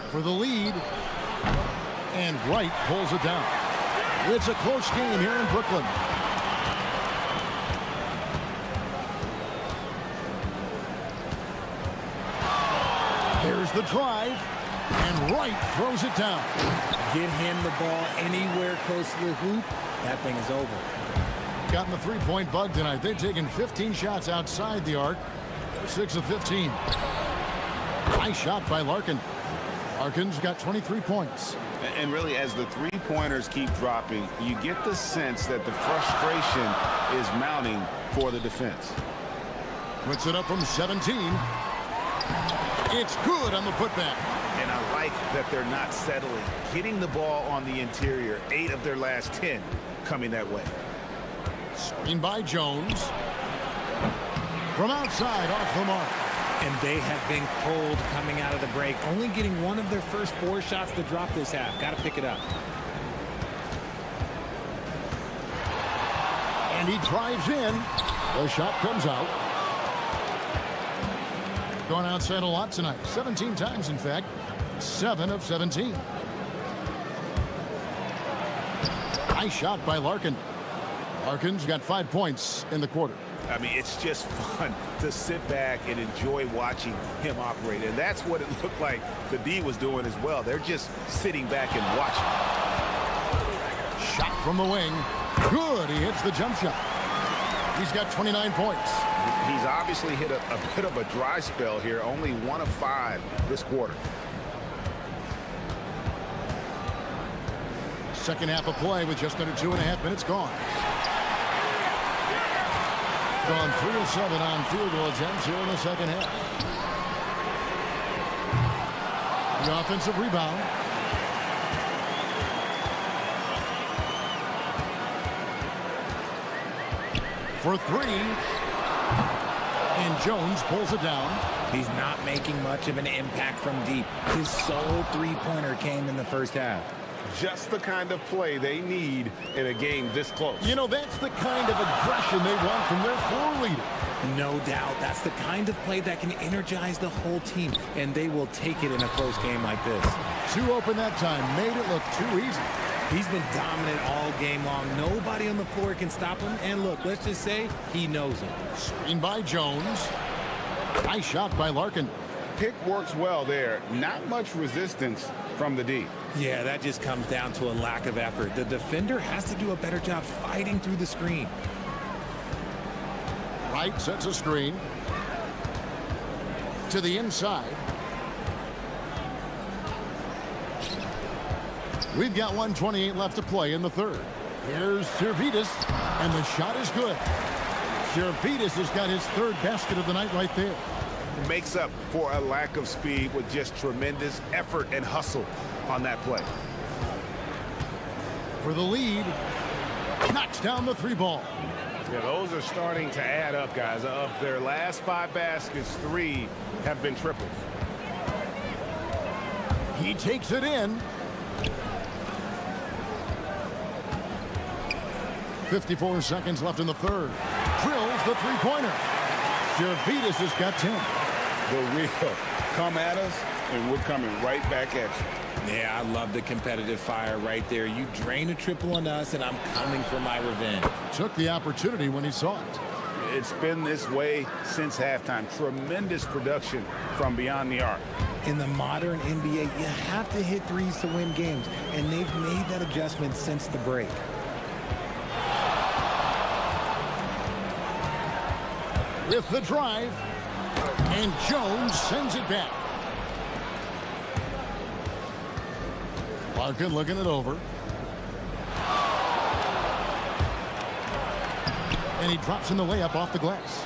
for the lead. And Wright pulls it down. It's a close game here in Brooklyn. There's the drive. And Wright throws it down. Get him the ball anywhere close to the hoop. That thing is over. Gotten the 3-point bug tonight. They've taken 15 shots outside the arc. They're 6 of 15. Nice shot by Larkin. Larkin's got 23 points. And really, as the 3-pointers keep dropping, you get the sense that the frustration is mounting for the defense. Puts it up from 17. It's good on the putback. And I like that they're not settling. Getting the ball on the interior, 8 of their last 10 coming that way. Screen by Jones. From outside, off the mark. And they have been cold coming out of the break, only getting one of their first 4 shots to drop this half. Got to pick it up. And he drives in. The shot comes out. Going outside a lot tonight. 17 times, in fact. 7 of 17. Nice shot by Larkin. Larkin's got 5 points in the quarter. I mean, it's just fun to sit back and enjoy watching him operate. And that's what it looked like the D was doing as well. They're just sitting back and watching. Shot from the wing. Good. He hits the jump shot. He's got 29 points. He's obviously hit a bit of a dry spell here. Only 1 of 5 this quarter. Second half of play with just under 2.5 minutes gone. Gone 3 of 7 on field goal attempts here in the second half. The offensive rebound. For 3. And Jones pulls it down. He's not making much of an impact from deep. His sole 3-pointer came in the first half. Just the kind of play they need in a game this close. You know, that's the kind of aggression they want from their floor leader. No doubt. That's the kind of play that can energize the whole team, and they will take it in a close game like this. 2 open that time. Made it look too easy. He's been dominant all game long. Nobody on the floor can stop him. And look, let's just say he knows it. Screen by Jones. Nice shot by Larkin. Pick works well there. Not much resistance from the D. Yeah, that just comes down to a lack of effort. The defender has to do a better job fighting through the screen. Wright sets a screen. To the inside. We've got 1:28 left to play in the third. Here's Servidis, and the shot is good. Servidis has got his 3rd basket of the night right there. Makes up for a lack of speed with just tremendous effort and hustle on that play. For the lead, knocks down the 3 ball. Yeah, those are starting to add up, guys. Of their last 5 baskets, 3 have been triples. He takes it in. 54 seconds left in the third. Drills the 3-pointer. Servidis has got 10. The real come at us, and we're coming right back at you. Yeah, I love the competitive fire right there. You drain a triple on us, and I'm coming for my revenge. Took the opportunity when he saw it. It's been this way since halftime. Tremendous production from beyond the arc. In the modern NBA, you have to hit threes to win games, and they've made that adjustment since the break. With the drive, and Jones sends it back. Larkin looking it over. And he drops in the layup off the glass.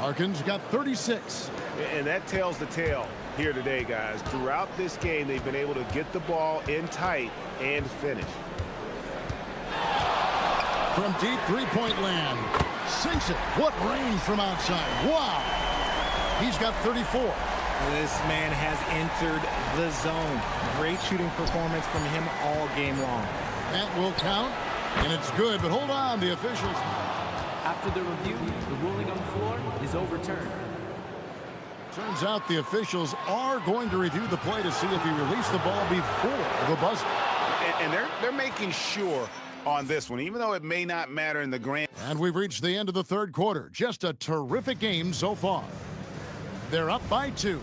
Larkin's got 36. And that tells the tale here today, guys. Throughout this game, they've been able to get the ball in tight and finish. From deep 3-point land. Sinks it. What range from outside. Wow. He's got 34. This man has entered the zone. Great shooting performance from him all game long. That will count, and it's good, but hold on, the officials. After the review, the ruling on the floor is overturned. Turns out the officials are going to review the play to see if he released the ball before the buzzer. And they're making sure on this one, even though it may not matter in the grand. And we've reached the end of the third quarter. Just a terrific game so far. They're up by 2.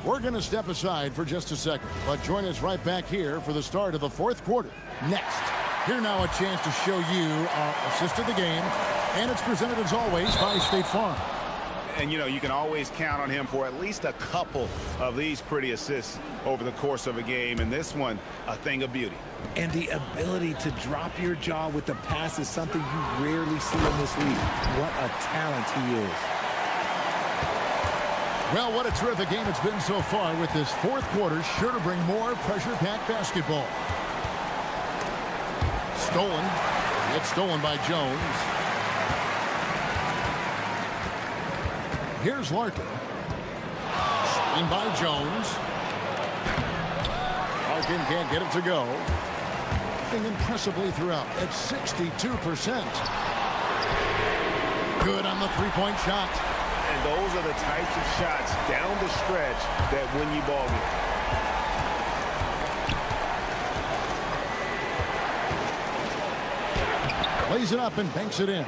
We're going to step aside for just a second, but join us right back here for the start of the fourth quarter. Next, here now a chance to show you our assist of the game, and it's presented as always by State Farm. And you know, you can always count on him for at least a couple of these pretty assists over the course of a game, and this one, a thing of beauty. And the ability to drop your jaw with the pass is something you rarely see in this league. What a talent he is. Well, what a terrific game it's been so far, with this fourth quarter sure to bring more pressure-packed basketball. Stolen. It's stolen by Jones. Here's Larkin. Screen by Jones. Larkin can't get it to go. Impressively throughout at 62%. Good on the three-point shot. And those are the types of shots down the stretch that win you ball games. Plays it up and banks it in.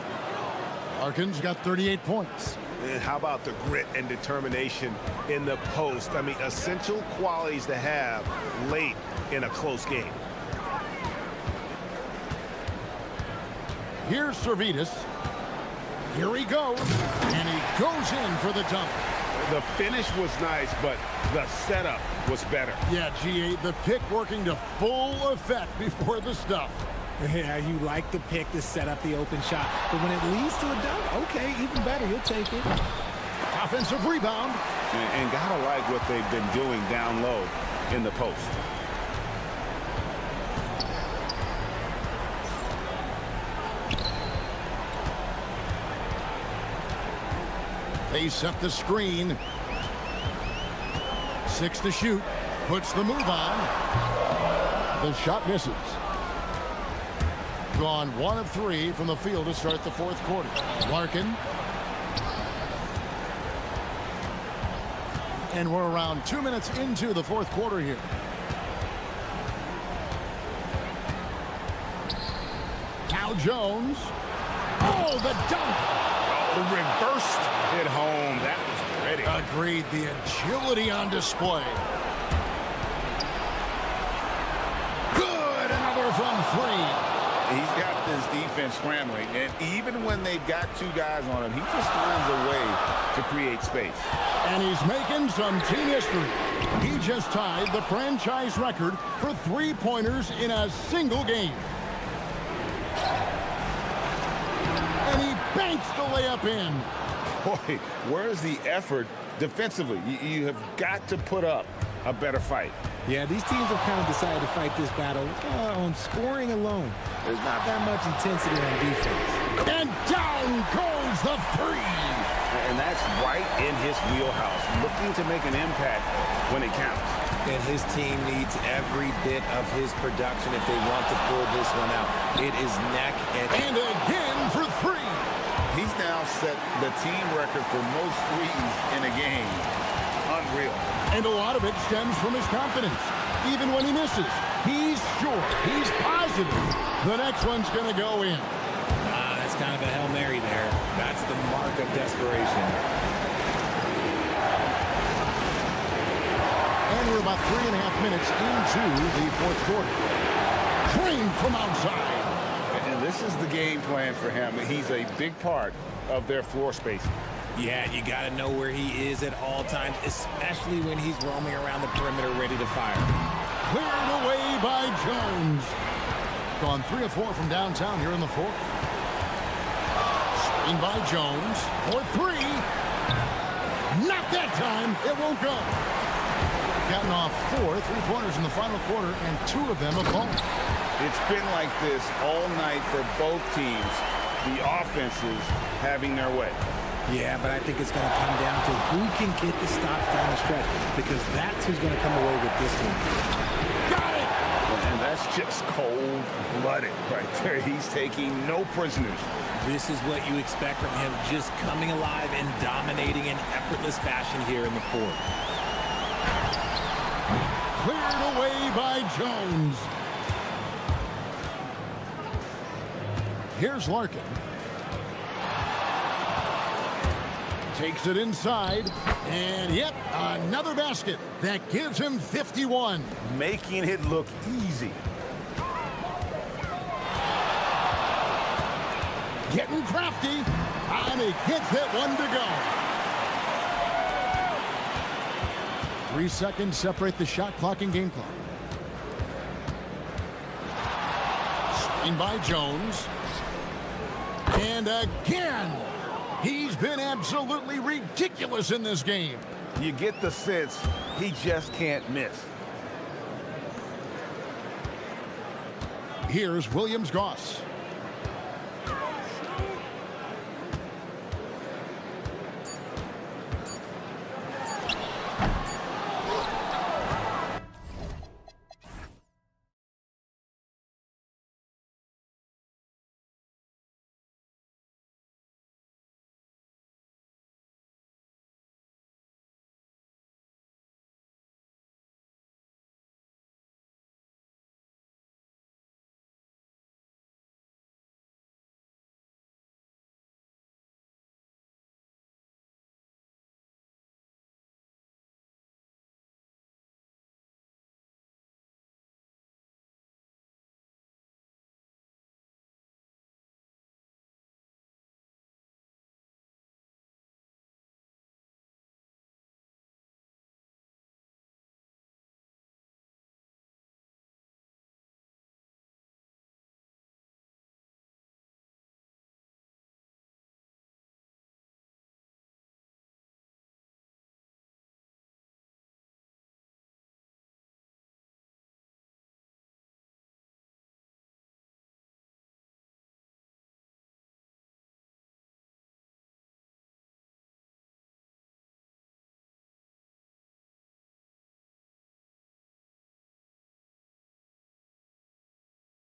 Larkin's got 38 points. And how about the grit and determination in the post? I mean, essential qualities to have late in a close game. Here's Servetus. Here he goes. And he goes in for the dunk. The finish was nice, but the setup was better. Yeah, G8, the pick working to full effect before the stuff. Yeah, you like the pick to set up the open shot. But when it leads to a dunk, okay, even better. You'll take it. Offensive rebound. And gotta like what they've been doing down low in the post. They set the screen. 6 to shoot. Puts the move on. The shot misses. Gone 1 of 3 from the field to start the fourth quarter. Larkin. And we're around 2 minutes into the fourth quarter here. Now Jones. Oh, the dunk. Reversed it home. That was pretty. Agreed. The agility on display. Good. Another from 3. He's got this defense scrambling, and even when they've got 2 guys on him, he just finds a way to create space. And he's making some team history. He just tied the franchise record for 3-pointers in a single game. And he banks the layup in. Boy, where's the effort defensively? You have got to put up a better fight. Yeah, these teams have kind of decided to fight this battle on scoring alone. There's not that much intensity on defense. And down goes the 3. And that's right in his wheelhouse, looking to make an impact when it counts. And his team needs every bit of his production if they want to pull this one out. It is neck and again for 3. He's now set the team record for most threes in a game. Unreal. And a lot of it stems from his confidence. Even when he misses, he's sure, he's positive the next one's going to go in. That's kind of a Hail Mary there. That's the mark of desperation. And we're about 3.5 minutes into the fourth quarter. Train from outside. And this is the game plan for him. He's a big part of their floor spacing. Yeah, you got to know where he is at all times, especially when he's roaming around the perimeter ready to fire. Cleared away by Jones. Gone 3 of 4 from downtown here in the fourth. Screen by Jones for 3. Not that time. It won't go. Gotten off 4 3-pointers in the final quarter, and 2 of them have fallen. It's been like this all night for both teams. The offenses having their way. Yeah, but I think it's going to come down to who can get the stops down the stretch, because that's who's going to come away with this one. Got it! And that's just cold-blooded right there. He's taking no prisoners. This is what you expect from him, just coming alive and dominating in effortless fashion here in the fourth. Cleared away by Jones. Here's Larkin. Takes it inside, and yep, another basket. That gives him 51. Making it look easy. Getting crafty, and he gets it, 1 to go. 3 seconds separate the shot clock and game clock. Screen by Jones. And again. He's been absolutely ridiculous in this game. You get the sense he just can't miss. Here's Williams-Goss.